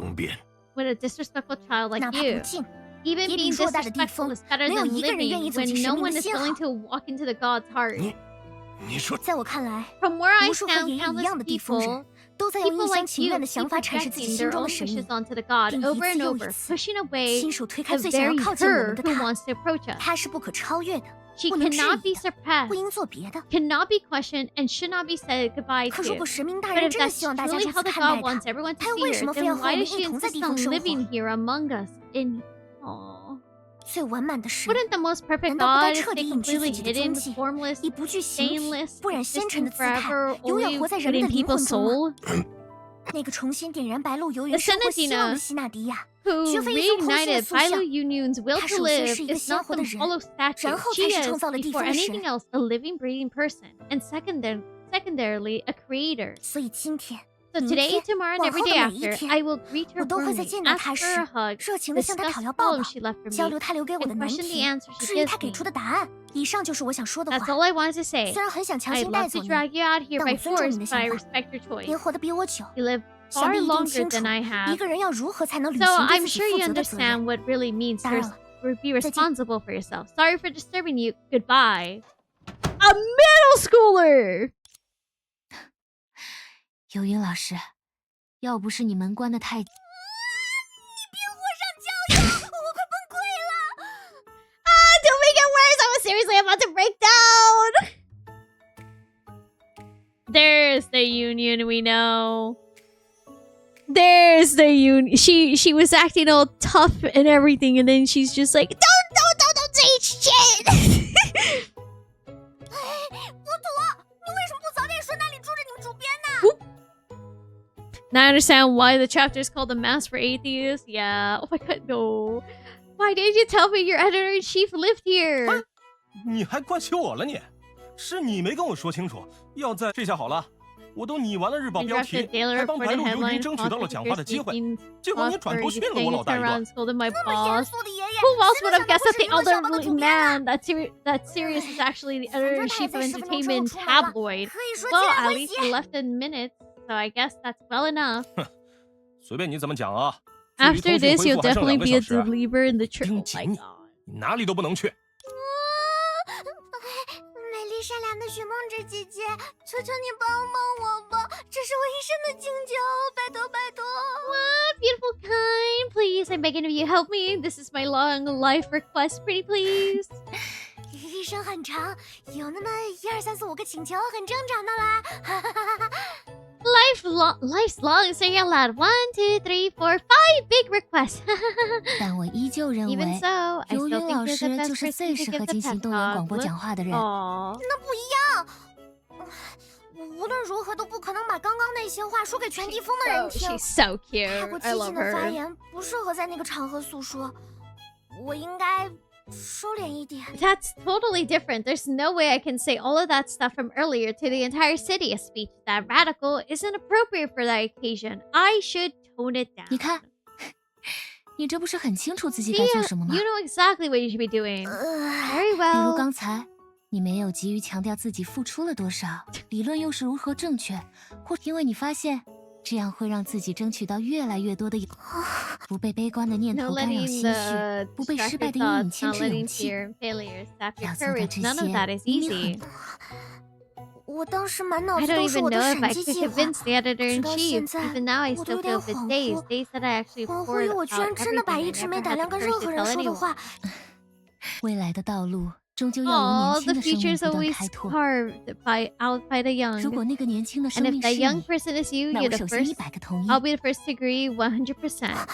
争辩。With a disrespectful child 哪 like 怕 you. 不敬， Even 耶 being 宾偌大的地 disrespectful 方， is better 没有 than 一个人愿 living 意走进 when 神 no 明 one 的 is 心 willing 好。 to walk into the god's heart. 你说，在我看来， From where I 无数和 found 爷爷一 countless 样的地方 people, 人，都在用 people 一厢 like 情 you 愿的 keep 想法阐释自己 projecting 心 their 中 own 的神明， wishes onto the god 并 over 一 and 次又 over, 一次 pushing away 亲手推开 the 最想要 very 靠近我们 her 的 who 他。 wants to approach us. 他是不可超越的， She 不能质 cannot 疑 be 的， surpassed, 不应做别的。 cannot be questioned, and should not be said goodbye 可如 to. 果神明大 But 人 if 真的 that's 希望大家 truly 如 how 此 the 看 god 待 wants 他， everyone to 他 see 为什 her, 么非要 then 和我 why 们 does 一 she 同在 insist 地方 on 生活？ living here among us? In Aww. 最完满的神， Wouldn't the most perfect 难道不该 god 彻 stay 底隐去自 completely 己的踪 hidden, 迹， formless, 以不具形体 stainless, 不染纤尘 existing 的姿态， forever, 永远 only 活在人 within 们的灵 people's 魂中吗？ soul? 那个重新点燃白鹿游 The 园生活 Senna 希望的 Dina 希纳迪亚， who 绝非一尊空虚的 reignited 塑像。 Bailu Youyun's will 他 to 首先 live 是一个 is 鲜 not 活的 some 人， hollow statue. 然后 She 才是 is, 创造了地 before 方的神。 anything else, a living, breathing person, and secondarily, a creator. 所以今天， So 明 today, 天， tomorrow, and 往 every 后的 day 每一 after, 天， I will greet her 我都会在 warmly, 见到 ask 她 for 时 a hug, 热情地向她 discuss 讨要 the 抱 poem 抱， she left for 交 me, 流她留给我的 and 难 question the 题， answer she 质疑 gives 她给 me. 出的答案。以上就是我想说的 That's 话。 all I wanted to say. 虽然很想强 I'd 行带 love 走 to 你， drag you out here 但 by 我尊重 force, 你的 but I 想法。 respect your choice. 您活得比我久， You live 想 far 必一定 longer 清楚 than I 一 have. 个人要如何才能履 So 行对 I'm 自己 sure 负 you 责的责任。 understand what really means 当然了， be 再见。 responsible for yourself. Sorry for disturbing you. Goodbye. A middle schooler! 游云老师，要不是你门关的太…… Don't make it worse! I was seriously about to break down! There's the union we know. There's the union. She was acting all tough and everything, and then she's just like, don't say shit! 不妥！你为什么不早点说那里住着你们主编呢？ Now I understand why the chapter is called The Mass for Atheists. Yeah. Oh my god, no. Why didn't you tell me your editor-in-chief lived here? 你还怪起我了你？是你没跟我说清楚，要在这下好了，我都拟完了日报标题，还帮白鹿游云争取到了讲话的机会，结果你转头训了我老大一顿。这么严肃的爷爷， Who else 谁 would 能 have 想到 guessed 会 that 是 the 娱乐小报的 elderly 主编啊？ man that Sirius is actually the editor-in-chief of 反正他也在10分钟之后 entertainment 出来了， tabloid? 可以说 Well, 见 at 回 least 血。 he left in minutes, so I guess that's well enough. 随便你怎么讲啊。 After this, you'll 还剩 definitely 2个 be a 小时， believer in the church. 盯 Oh 紧 my 你， god. 你哪里都不能去。美丽善良的许梦之姐姐，求求你帮帮我吧，这是我一生的请求，拜托拜托。 What? Beautiful kind, please, I'm begging of you, help me. This is my long life request, pretty please. 一生很长，有那么1、2、3、4、5个请求，很正常的啦。 Life's long, so you're allowed 1, 2, 3, 4, 5 big requests. 但我依旧认 Even 为 so, I 游 still 云老 think you're 师 the best 就是 person 最 to 适 give 合 the 进行 pep 动员广 talk. 播讲话的人。 Aww. 那不一样，无论如何都不可能把刚刚那些话说给全地风的人听。 She's so 太 cute. 过 I 激 love 进的发 her. 言不适合在那个场合诉说，我应该收敛一点。 That's totally different. There's no way I can say all of that stuff from earlier to the entire city. A speech that radical isn't appropriate for that occasion. I should tone it down. 你看，你这不是很清楚自己该 See, 做什么吗 you？know exactly what you should be doing. Very 比如 well. 刚才，你没有急于强调自己付出了多少，理论又是如何正确，或因为你发现这样会让自己争取到越来越多的，不被悲观的念 No 头干扰 letting 心 the 绪，不被失败 distracted 的阴影 thoughts, 牵 not 制勇 letting 气。 fear and failure sap your 要做到 courage. 这 None of 些 that is 明明 easy. 我当时满脑 I 子 don't 都是 even 我的 know if 审 I 计 could 计划， convince the 直到 editor-in-chief. 现在 Even now, I 我都 still 有点 feel the 恍 days 惚， days that I actually 恍惚 poured 于我 out 居然真的 everything 把 I 一直 never 没 had 胆 the 量跟 courage 任 to 何 tell 人说的 anyone. 话。未来的道路终究要由 Aw, 年 the 轻的 future's 生命不断 always 开拓。 carved out by the 如 young. 果那个年轻的 And 生 if 命 that 是 young 你， person is you, 那 you're 我 the 首先 first. 100个同意。 I'll be the first to agree 100%.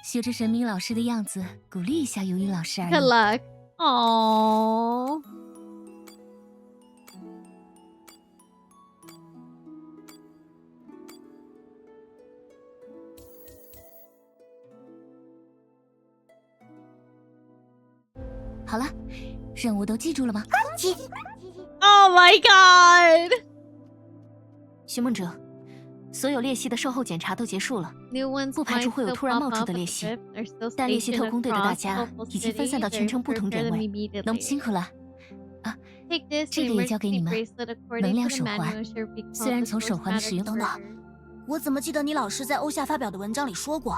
学着神明老师的样子，鼓励一下游云老师而 Good 已。 luck. Aww. 好了，任务都记住了吗？ Oh my god! 寻梦者，所有裂隙的售后检查都结束了， New ones 不排除 might 会有 still 突然 pop 冒出 up 的 at 裂 the 隙， crypt. They're still 但裂隙 stationed 特工队的大 across 家 the whole 已经分散到 city. 全城不同 They're 点 prepared 位， immediately. 能不辛苦了。 Take this 这个也交给你 emergency 们 bracelet according 能量 to 手 the 环 manual should be called 虽然 the 从手 source 环的使用 matter 我怎么记得你老师在欧夏发表的文章里说过，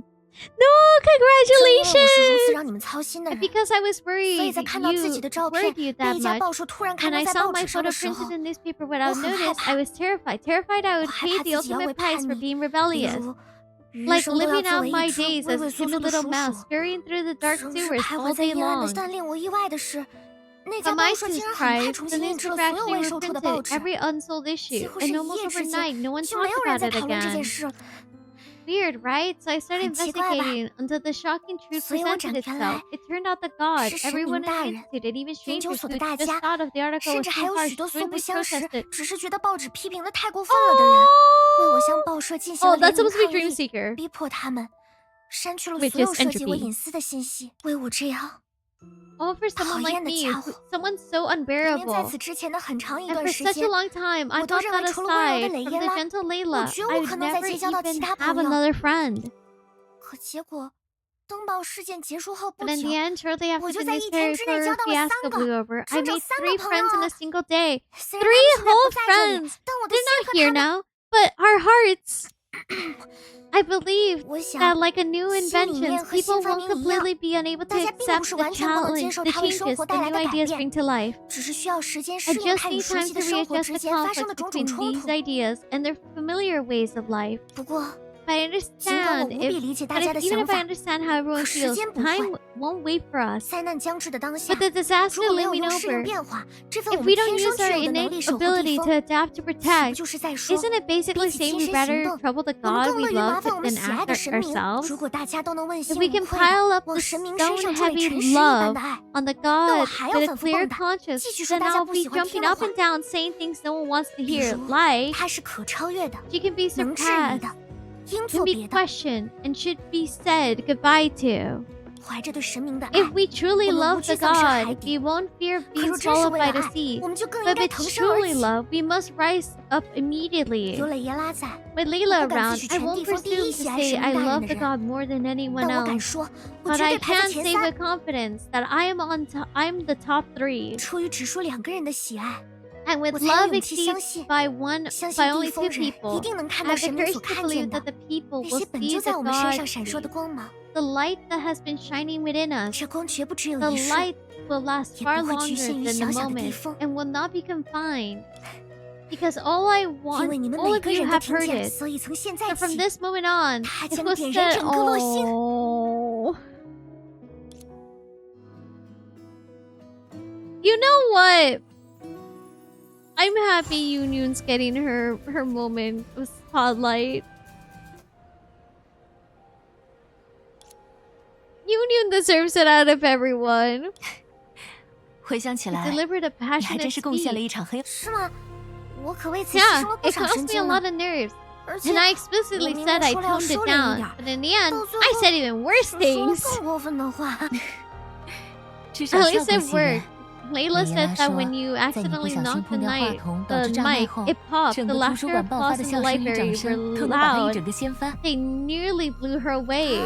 congratulations! Because I was worried you that much. And I saw my photo printed in newspaper without notice. I was terrified. Terrified I would pay the ultimate price for being rebellious. Like living out my days as a timid little mouse, scurrying through the dark sewers all day long. But my tooth cried, the newspaper actually reprinted every unsold issue, and almost overnight, no one talked about it again. Weird, right? So I started investigating until the shocking truth presented itself. It turned out that God, everyone in the institute, and even strangers who just thought of the article was too harsh, jointly protested. Oh, that's supposed to be Dream Seeker. Which is entropy. Oh, for someone like me, someone so unbearable. And for such a long time, I thought that aside from the gentle Layla, I would never even have another friend. But in the end, shortly after the newspaper fiasco blew over, I made 3 friends in a single day. 3 whole friends! They're not here now, but our hearts... I believe that, like a new invention, people won't completely be unable to accept the challenge, the changes the new ideas bring to life. I just need time to readjust the conflict between these ideas and their familiar ways of life. But I understand even if I understand how everyone feels, time won't wait for us. But the disaster looming over, if we don't use our innate ability to adapt to protect, isn't it basically saying we'd rather trouble the God we love than act ourselves? If we can pile up the stone-heavy love on the God with a clear conscience, then I'll be jumping up and down saying things no one wants to hear, like, she can be surpassed, can be questioned, and should be said goodbye to. If we truly love the God, we won't fear being swallowed by the sea. But if it's truly love, we must rise up immediately. With Layla around, I won't presume to say I love the God more than anyone else. But I can say with confidence that I'm the top 3. And with love exceeds by only 2 people, I have the courage to believe that the people will see the God, the light that has been shining within us. The light will last far longer than the moment and will not be confined. Because all of you have heard it. So from this moment on, it was said, oh. You know what? I'm happy Youyun's getting her moment of spotlight. Youyun deserves it out of everyone. 回想起来， delivered a 你还 passionate 真是贡献了一 speech. 场很有。Yeah, it cost me a lot of nerves. And I explicitly said I toned it down. But in the end, I said even worse things. At least it worked. Layla said that when you accidentally knocked the mic, it popped. The laughter applause in the library were loud. They nearly blew her away.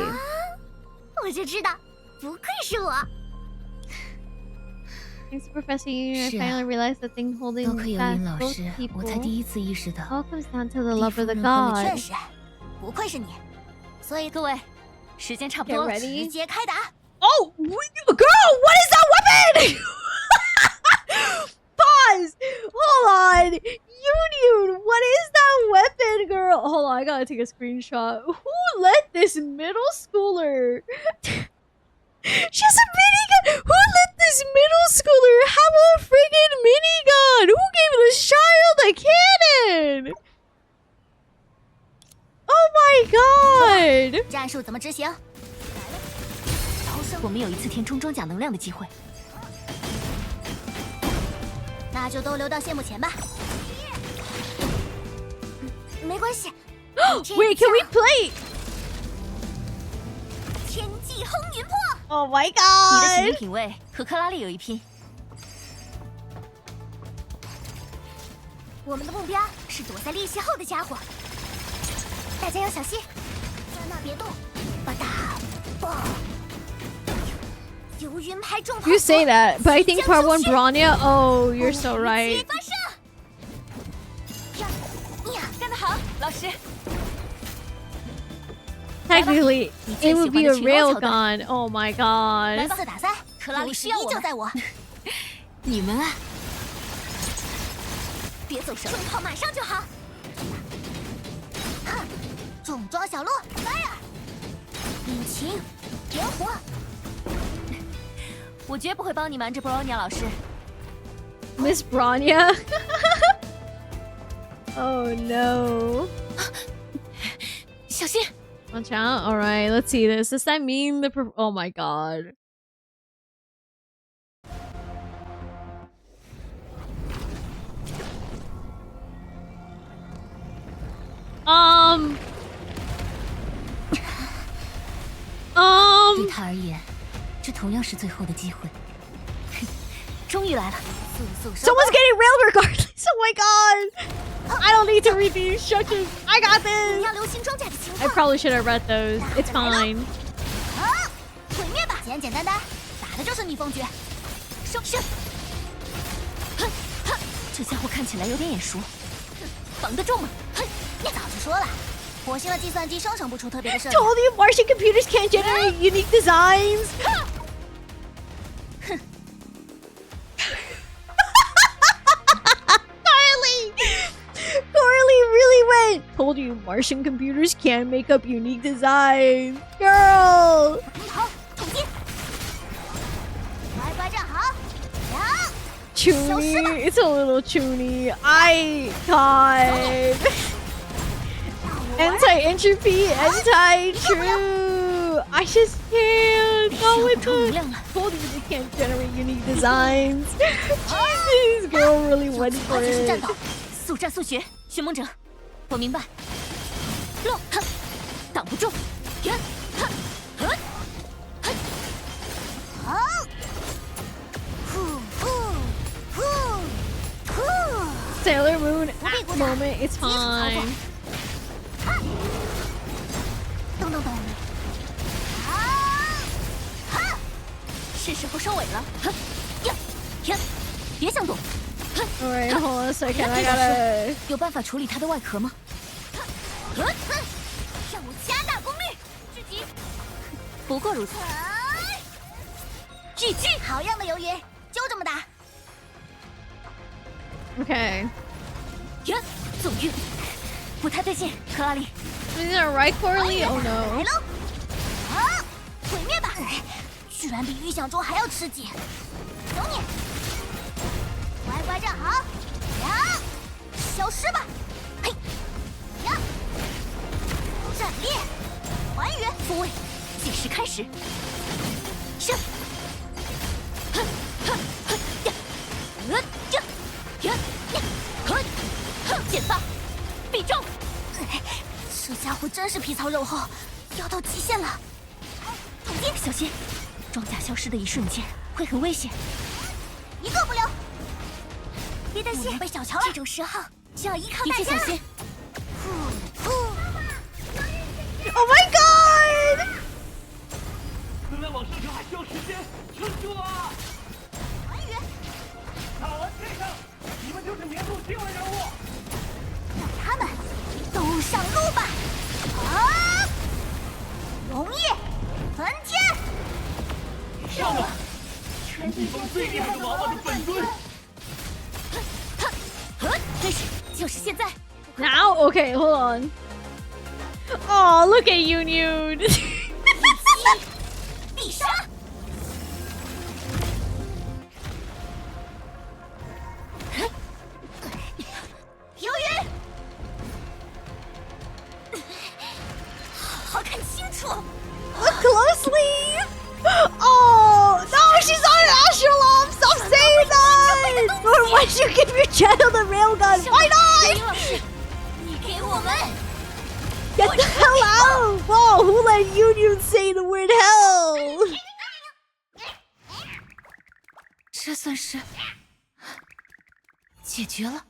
Thanks to Professor Youyun, I finally realized the thing holding back both people all comes down to the love of the God. 所以各位，时间差不多，直接开打。Oh, girl, what is that weapon? Pause. Hold on. Youyun, what is that weapon, girl? Hold on, I gotta take a screenshot. Who let this middle schooler... She has a minigun! Who let this middle schooler have a friggin' minigun? Who gave this child a cannon? Oh my god! 战术怎么执行？我们有一次填中装甲能量的机会。那就都留到谢幕前吧。没关系。Wait, can we play? 天际轰云破！ Oh my 你的行 god! 为品味和克拉丽有一拼。我们的目标是躲在裂隙后的家伙，大家要小心，在那别动！吧嗒，嘣！游云牌重炮 You say that, but I think part 1 Bronya. Oh, you're so right. 发射！呀，干得好，老师。 Technically, it would be a railgun. Oh my god. 4打3，克拉丽需要我就在我。你们啊，别走神，重炮马上就好。重装小鹿 ，fire！ 引擎点火。我绝不会帮你瞒着布劳尼亚老师。Miss Bronya. Oh no. 小心！ Watch out. All right, let's see this. Does that mean the... Oh my god. Um... 对他而言，这同样是最后的机会。终于来了，速速收。 Someone's getting railed regardless. Oh my god. I don't need to read the instructions. I got this. 要流星装甲的情 I 况。 probably should have read those. It's fine. 好，毁灭吧！简简单单，打的就是逆风诀。收收。哼哼，这家伙看起来有点眼熟，防得住吗？哼，早就说了，火星的计算机生成不出特别的设计。 Told you Martian computers can't generate unique designs. Carly really went. Told you Martian computers can't make up unique designs. Girl. 好，统计。乖乖站好。呀。 Chuny. It's a little Chuny. God. Anti-entropy, anti-true. I just can't go with the... Told you they can't generate unique designs. Jesus, girl really went for it. 速战速决，寻梦者，我明白。落，哼，挡不住。呀，哼，哼，哼，好。呼呼呼呼。 Sailor Moon at the moment, it's fine. 咚咚咚。是时候收尾了。哼，呀，呀，别想躲。 Alright, hold on a second. I gotta... 有办法处理它的外壳吗？任务加大功率，聚集。不过如此。聚集，好样的，鱿鱼，就这么打。 Okay. 呀，总运，不太对劲，克拉丽。 Is that right, Corley? Oh 来 no. 喽！好，毁灭吧！居然比预想中还要吃紧。等你。 乖乖站好，呀，消失吧，嘿，呀，站立，还原，复位，计时开始。上，哼哼哼呀，呀呀呀呀，哼哼，剪发，必中。这家伙真是皮糙肉厚，要到极限了。统计，小心，装甲消失的一瞬间会很危险。一个不留。 别担心，被小瞧了。这种时候就要依靠大家。一切小心。Oh my god! 能量网上车还需要时间，撑住啊！还原。打完这个，你们就是年度新闻人物。让他们都上路吧！啊！溶液焚天。上吧！全地方最厉害的娃娃的本尊。 开始，就是现在。 Now? Okay, hold on. Oh, look at Youyun. 必杀！鱿鱼，好看清楚。Look closely. Oh no, she's on an Astronaut. Stop saying that. Or why'd you give your channel the railgun? Why not? 你给我们 Get the hell out! Whoa, who let Youyun say the word hell? 这算是解决了。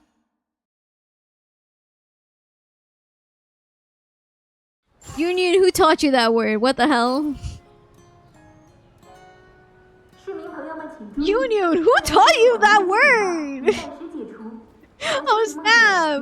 Youyun, who taught you that word? What the hell? Youyun, who taught you that word? Oh snap!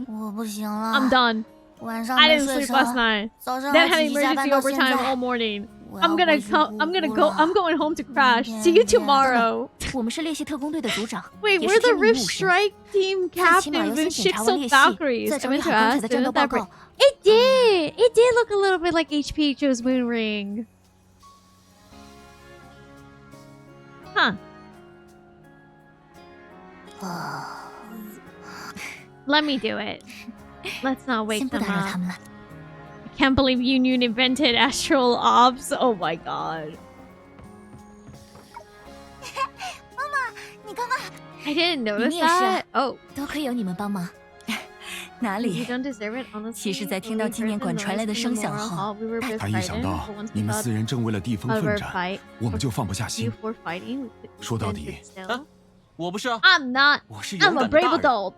我不行了。 I'm done. 晚上 I 没 didn't 睡 sleep 成， last night. 早上 Then 还 had 积极加 emergency 班到现 overtime 在 all。morning. 我 I'm 要 gonna 回去 come. 补 I'm gonna 补 go. 了 I'm going home to crash. See you tomorrow. 我们是猎系特工队的组长， Wait, 也 we're 是 the 天命 Rift 武神。 Strike Team 最起码要 captains 先 and 检查 ships 完 of 猎系， Valkyries. 再 I 整理 meant 好 to 刚才 ask. 的 I 战斗 meant that 报告。 It did. It did look a little bit like HPHO's moon ring. Huh. Let me do it. Let's not wake 先不 them 打扰 up. 他们了。 I can't believe Youyun invented astral ops. Oh my god. 妈妈，你刚刚 I didn't 你 notice 们也是 that. Oh, 多亏有你们帮忙。哪 you 里？ don't deserve it, honestly. 其实在听 When 到 we 纪念 heard the 馆传来的 noise 声 from the 响 Memorial 后， Hall, we were both 他一想 frightened. 到 But once 你 we 们 thought 四人正为了地方 of 奋 our 战， fight, 我们就放不下 you 心。 four fighting, we could 说到 stand 底 sit still. 我不是啊， I'm not. 我是 I'm 勇 a 敢的 brave 大人。 adult.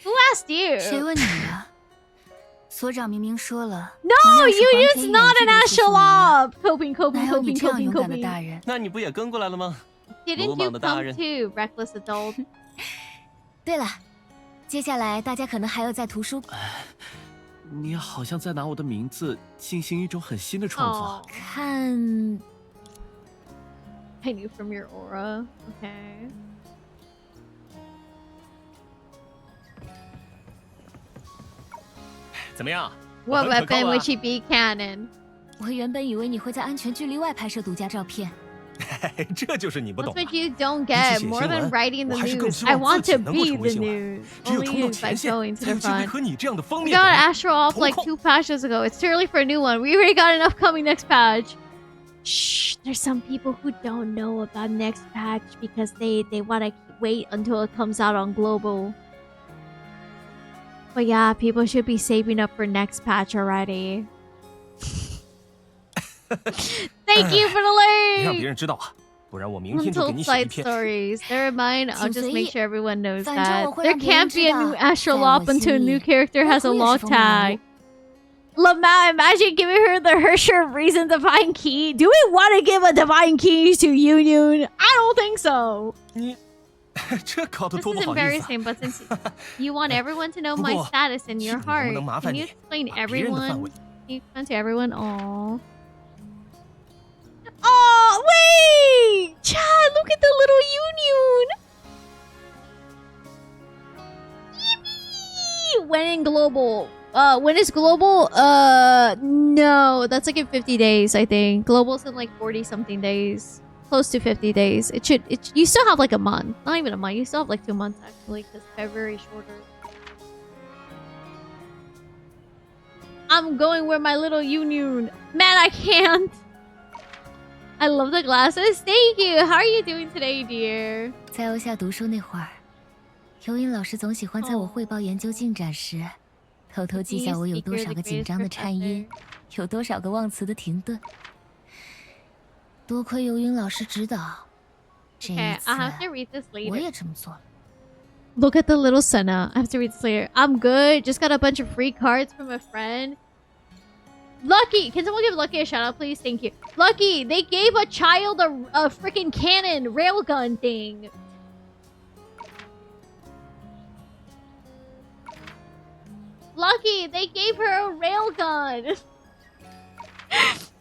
Who asked you? 谁问你了？所长明明说了 No, 同样是黄 Youyun's 天 not 远 an 距离 astral 束缚你 op. Coping, 哪 coping, 有你 coping, 这样 coping, 勇敢的 coping. 大人？那你不也跟过来了吗？ Didn't 鲁莽 you 的大 come 人。 too, reckless adult? 对了，接下来大家可能还要在图书。你好像在拿我的名字进行一种很新的创作。 Oh, 看， I knew from your aura. Okay. 怎么样？ What 我很可 weapon 靠 would 吧 she be cannon? 我原本以为你会在安全距离外拍摄独家照片。这就是你不 That's 懂的 what。you don't 比 get. 起写 More 新 than 闻， writing 我 the 还是更 news. 希 I 望 want 自 to 己能够 be 成 the 为新闻。 news. 只有 Only 冲到 by 前线， going to 才 the 有机会 front. 和你这样的封 We 面 got 人 Astral off 同 like 框 2 patches ago. It's too early for a new one. We already got enough coming next patch. Shh. There's some people who don't know about next patch because they want to wait until it comes out on global. But yeah, people should be saving up for next patch already. Thank you for the 别让别 link. 人知道啊，不然我明天就给 Untold 你写一 side 篇。 stories. They're mine. I'll 请 just 随 make 意。 sure everyone knows 反正 that. 我会 There 让别人 can't be a 知 new 道， astral 在我 op until a 心 new 里， character 我 has a 图也是 log 封面人 tag. 物。 Lamau, imagine giving her the Hersher reason divine key. Do we want to give a divine key to Youyun? I don't think so. 你这搞得 This 多 is 不好意思啊。 embarrassing, but since you want everyone to know my 不过， status in your 是能不能 heart, 麻烦 can you 你 explain 把别人的范 everyone? 围 Can you explain to everyone? Aww. Oh, wait! Chad, look at the little Youyun! Yippee! When in global? When is global? No, that's like in 50 days, I think. Global's in like 40 something days. Close to 50 days. You still have like a month. Not even a month. You still have like 2 months actually, because February is shorter. I'm going with my little Youyun. Man, I can't. I love the glasses. Thank you. How are you doing today, dear? 在欧夏读书那会儿，尤云老师总喜欢在我汇报研究进展时，偷偷记下我有多少个紧张的颤音，有多少个忘词的停顿。多亏尤云老师指导，这一 Okay, 次 I have to read this 我 later. 也这么做了。 Look at the little Sinnoh. I have to read this later. I'm good. Just got a bunch of free cards from a friend. Lucky! Can someone give Lucky a shout out, please? Thank you. Lucky! They gave a child a freaking cannon railgun thing. Lucky! They gave her a railgun.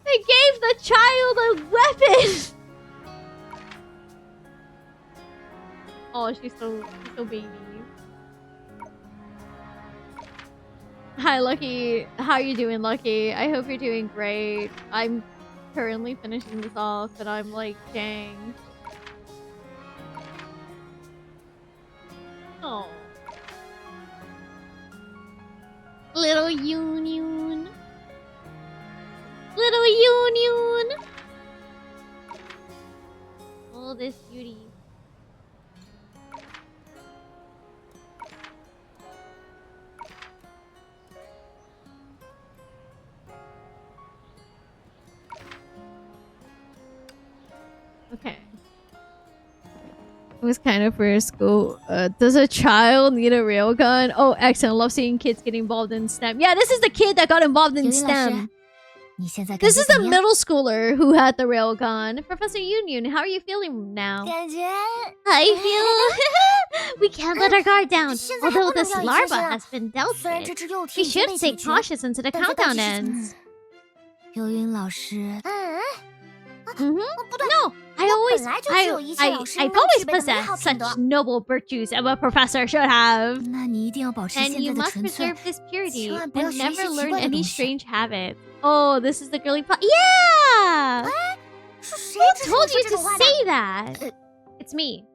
They gave the child a weapon. Oh, she's so baby. Hi, Lucky. How are you doing, Lucky? I hope you're doing great. I'm currently finishing this off, but I'm like, dang. Oh. Little Youyun. Little Youyun. Oh, this beauty. Okay. It was kind of for school. Does a child need a railgun? Oh, excellent. Love seeing kids get involved in STEM. Yeah, this is the kid that got involved in 尤云老师 STEM. 你现在感 This 觉 is 怎 the 么样？ middle schooler who had the railgun. Professor Youyun, how are you feeling now? 感觉 I feel... we can't let our guard down. 现在还 Although 不能 this 掉以轻 larva 心啊 has been dealt 虽然这 with. 只幼 We 体已经 should 被 stay 解决， cautious until the 但在 countdown 倒计时 ends. 尤云老师， Mm-hmm. 不对， No, I always, 本来就具有一切老师应 I've 该 always 具备的美好 possessed 品 such 德。 noble virtues as a professor should have. 那你一定要保持 And 现 you 在的 must 纯粹 preserve，this purity 千万不要 and 学 never 一些奇 learn 怪的 any 东西。 strange habits. Oh, this is the girly plot. Yeah! 是谁 Who 指使我 told 说 you 这 to 种话的？ say that? It's me.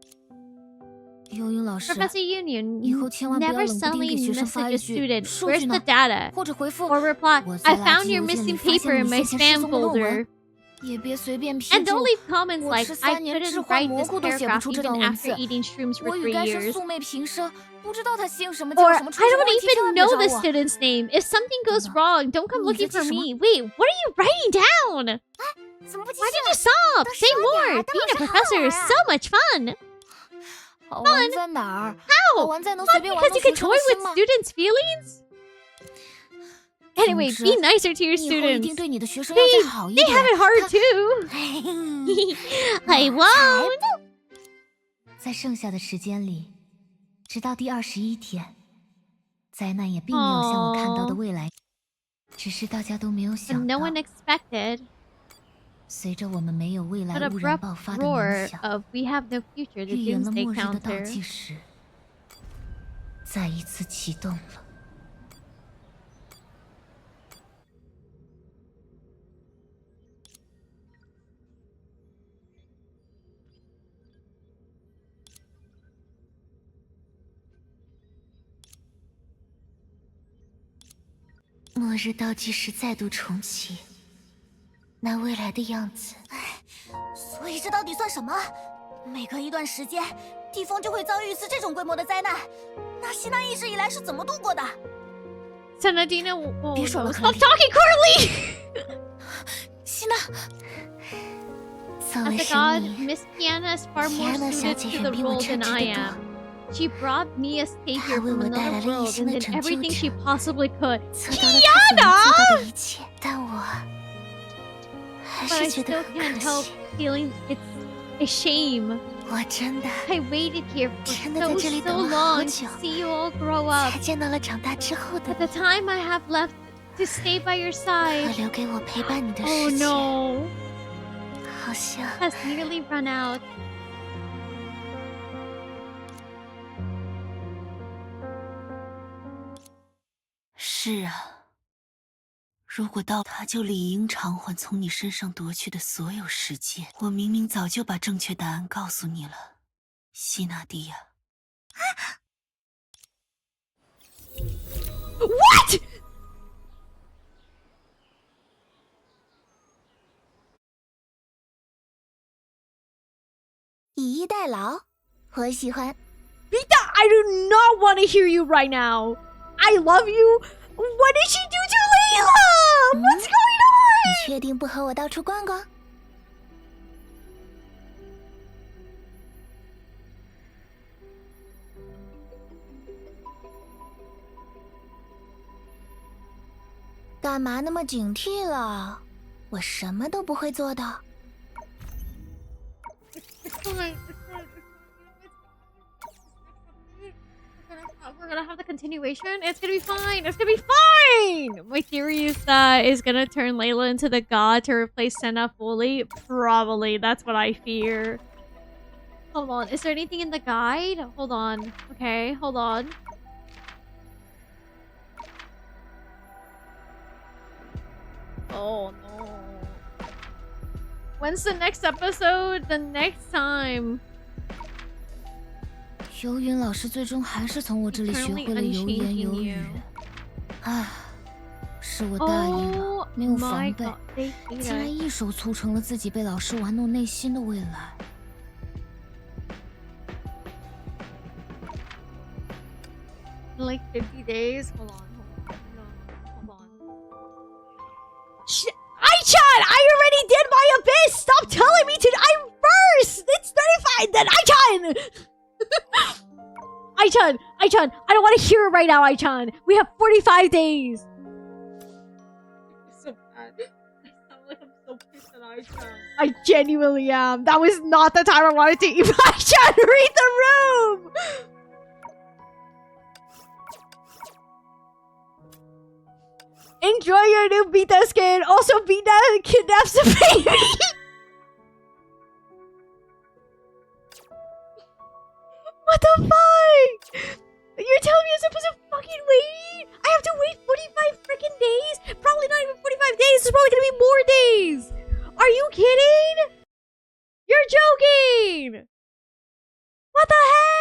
游泳老师， Professor Youyun, 以 you 后千万不要 never 冷不丁 suddenly 给学生 message 发 a 一句 student, 数 where's 据 the 呢？ data? 或者回复 Or reply, 我在 I 垃 found 圾 your 邮件 missing 里发 paper 现了 in 你 my 先前 spam 失踪的论 folder. 文。也别随便批 And 注 don't leave comments 我 like, 吃 I 3年置 couldn't 换 write 蘑 this 菇都写不 paragraph 出这段 even 文 after 字。 eating shrooms 我 for 语 3该是 years. 素昧平生，不知道他姓什么 Or 叫什么，出 I 什么 don't 问题，千 even 万别 know 找 the 我。 student's name. If something goes 真的。 wrong, don't come 你 looking 在 for 记什么？ me. Wait, what are you writing down? 怎么不继 Why 续 did you stop? 都 Say 说点 more. 当 Being a 老师好 professor is 玩啊 so much fun. 好玩在哪儿？ How? 好玩在能 Fun 随便玩 because 弄 you can 学生 toy 的心 with 吗？ students' feelings? Anyway, 总之 be nicer to your 你以后一定 students. 对你的学生要再好一 They 点。 have it hard too. 哎 I won't. 在剩下的时间里，直到第21天，灾难也并没有像我看到的未来，只是大家都没有 But 想 no 到， one expected. 随着我们没有未来 An 污染 abrupt 爆发的 roar 冥想， of "We have no future," the 预言了 doomsday 末日的倒 counter. 计时再一次启动了。末日倒计时再度重启，那未来的样子，所以这到底算什么？每隔一段时间，地方就会遭遇一次这种规模的灾难。那希娜一直以来是怎么度过的？ Senadina, 别说了 stop talking, Carly. 希娜，作 As 为 a 神 god, 明， Miss Piana is far more Piana 小 suited 姐 to 远 the 比我 role 称 than 职 I 得多。 am. She brought me a savior 她为 from 我带来 another 了一 world 生 and 的 did 拯救 everything 者 she possibly could. 做到了她所能做到的 Piana! 一切，但我还 But I 是觉得 still 很 can't 可 help 惜。 feeling it's a shame. 我真的 I waited here for 真的在这里 so 等了好 long 久 to see you all grow up. 才见到了长大之后的 But the time I have left to stay by your 可 side, 留给我陪伴你的 oh 时间， no, 好像 has nearly run out. 是啊，如果到他就理应偿还从你身上夺去的所有时间。我明明早就把正确答案告诉你了，希纳蒂亚。What?以逸待劳，我喜欢。 Vita, I do not want to hear you right now. I love you. What did she do to Layla? What's going on? 你确定不和我到处逛逛？干嘛那么警惕了？我什么都不会做的。 We're gonna have the continuation. It's gonna be fine. It's gonna be fine. My theory is that is gonna turn Layla into the god to replace Senna fully. Probably. That's what I fear. Hold on. Is there anything in the guide? Hold on. Okay, hold on. Oh no. When's the next episode? The next time. 游云老师最终还是从我这里学会了有言有语。唉，是我大意了，没有防备，竟然一手促成了自己被老师玩弄内心的未来。 Like 50 days? Hold on. Hold on. Ai-chan, I already did my abyss. Stop telling me to. I'm first. It's 35. Then Ai-chan. Ai-chan, Ai-chan, I don't want to hear it right now, Ai-chan. We have 45 days. So bad. I sound like I'm so pissed at Ai-chan. I genuinely am. That was not the time I wanted to eat. Ai-chan, read the room. Enjoy your new Beta skin. Also, Beta kidnaps a baby. What the fuck? You're telling me I'm supposed to fucking wait? I have to wait 45 freaking days? Probably not even 45 days. It's probably gonna be more days. Are you kidding? You're joking. What the heck?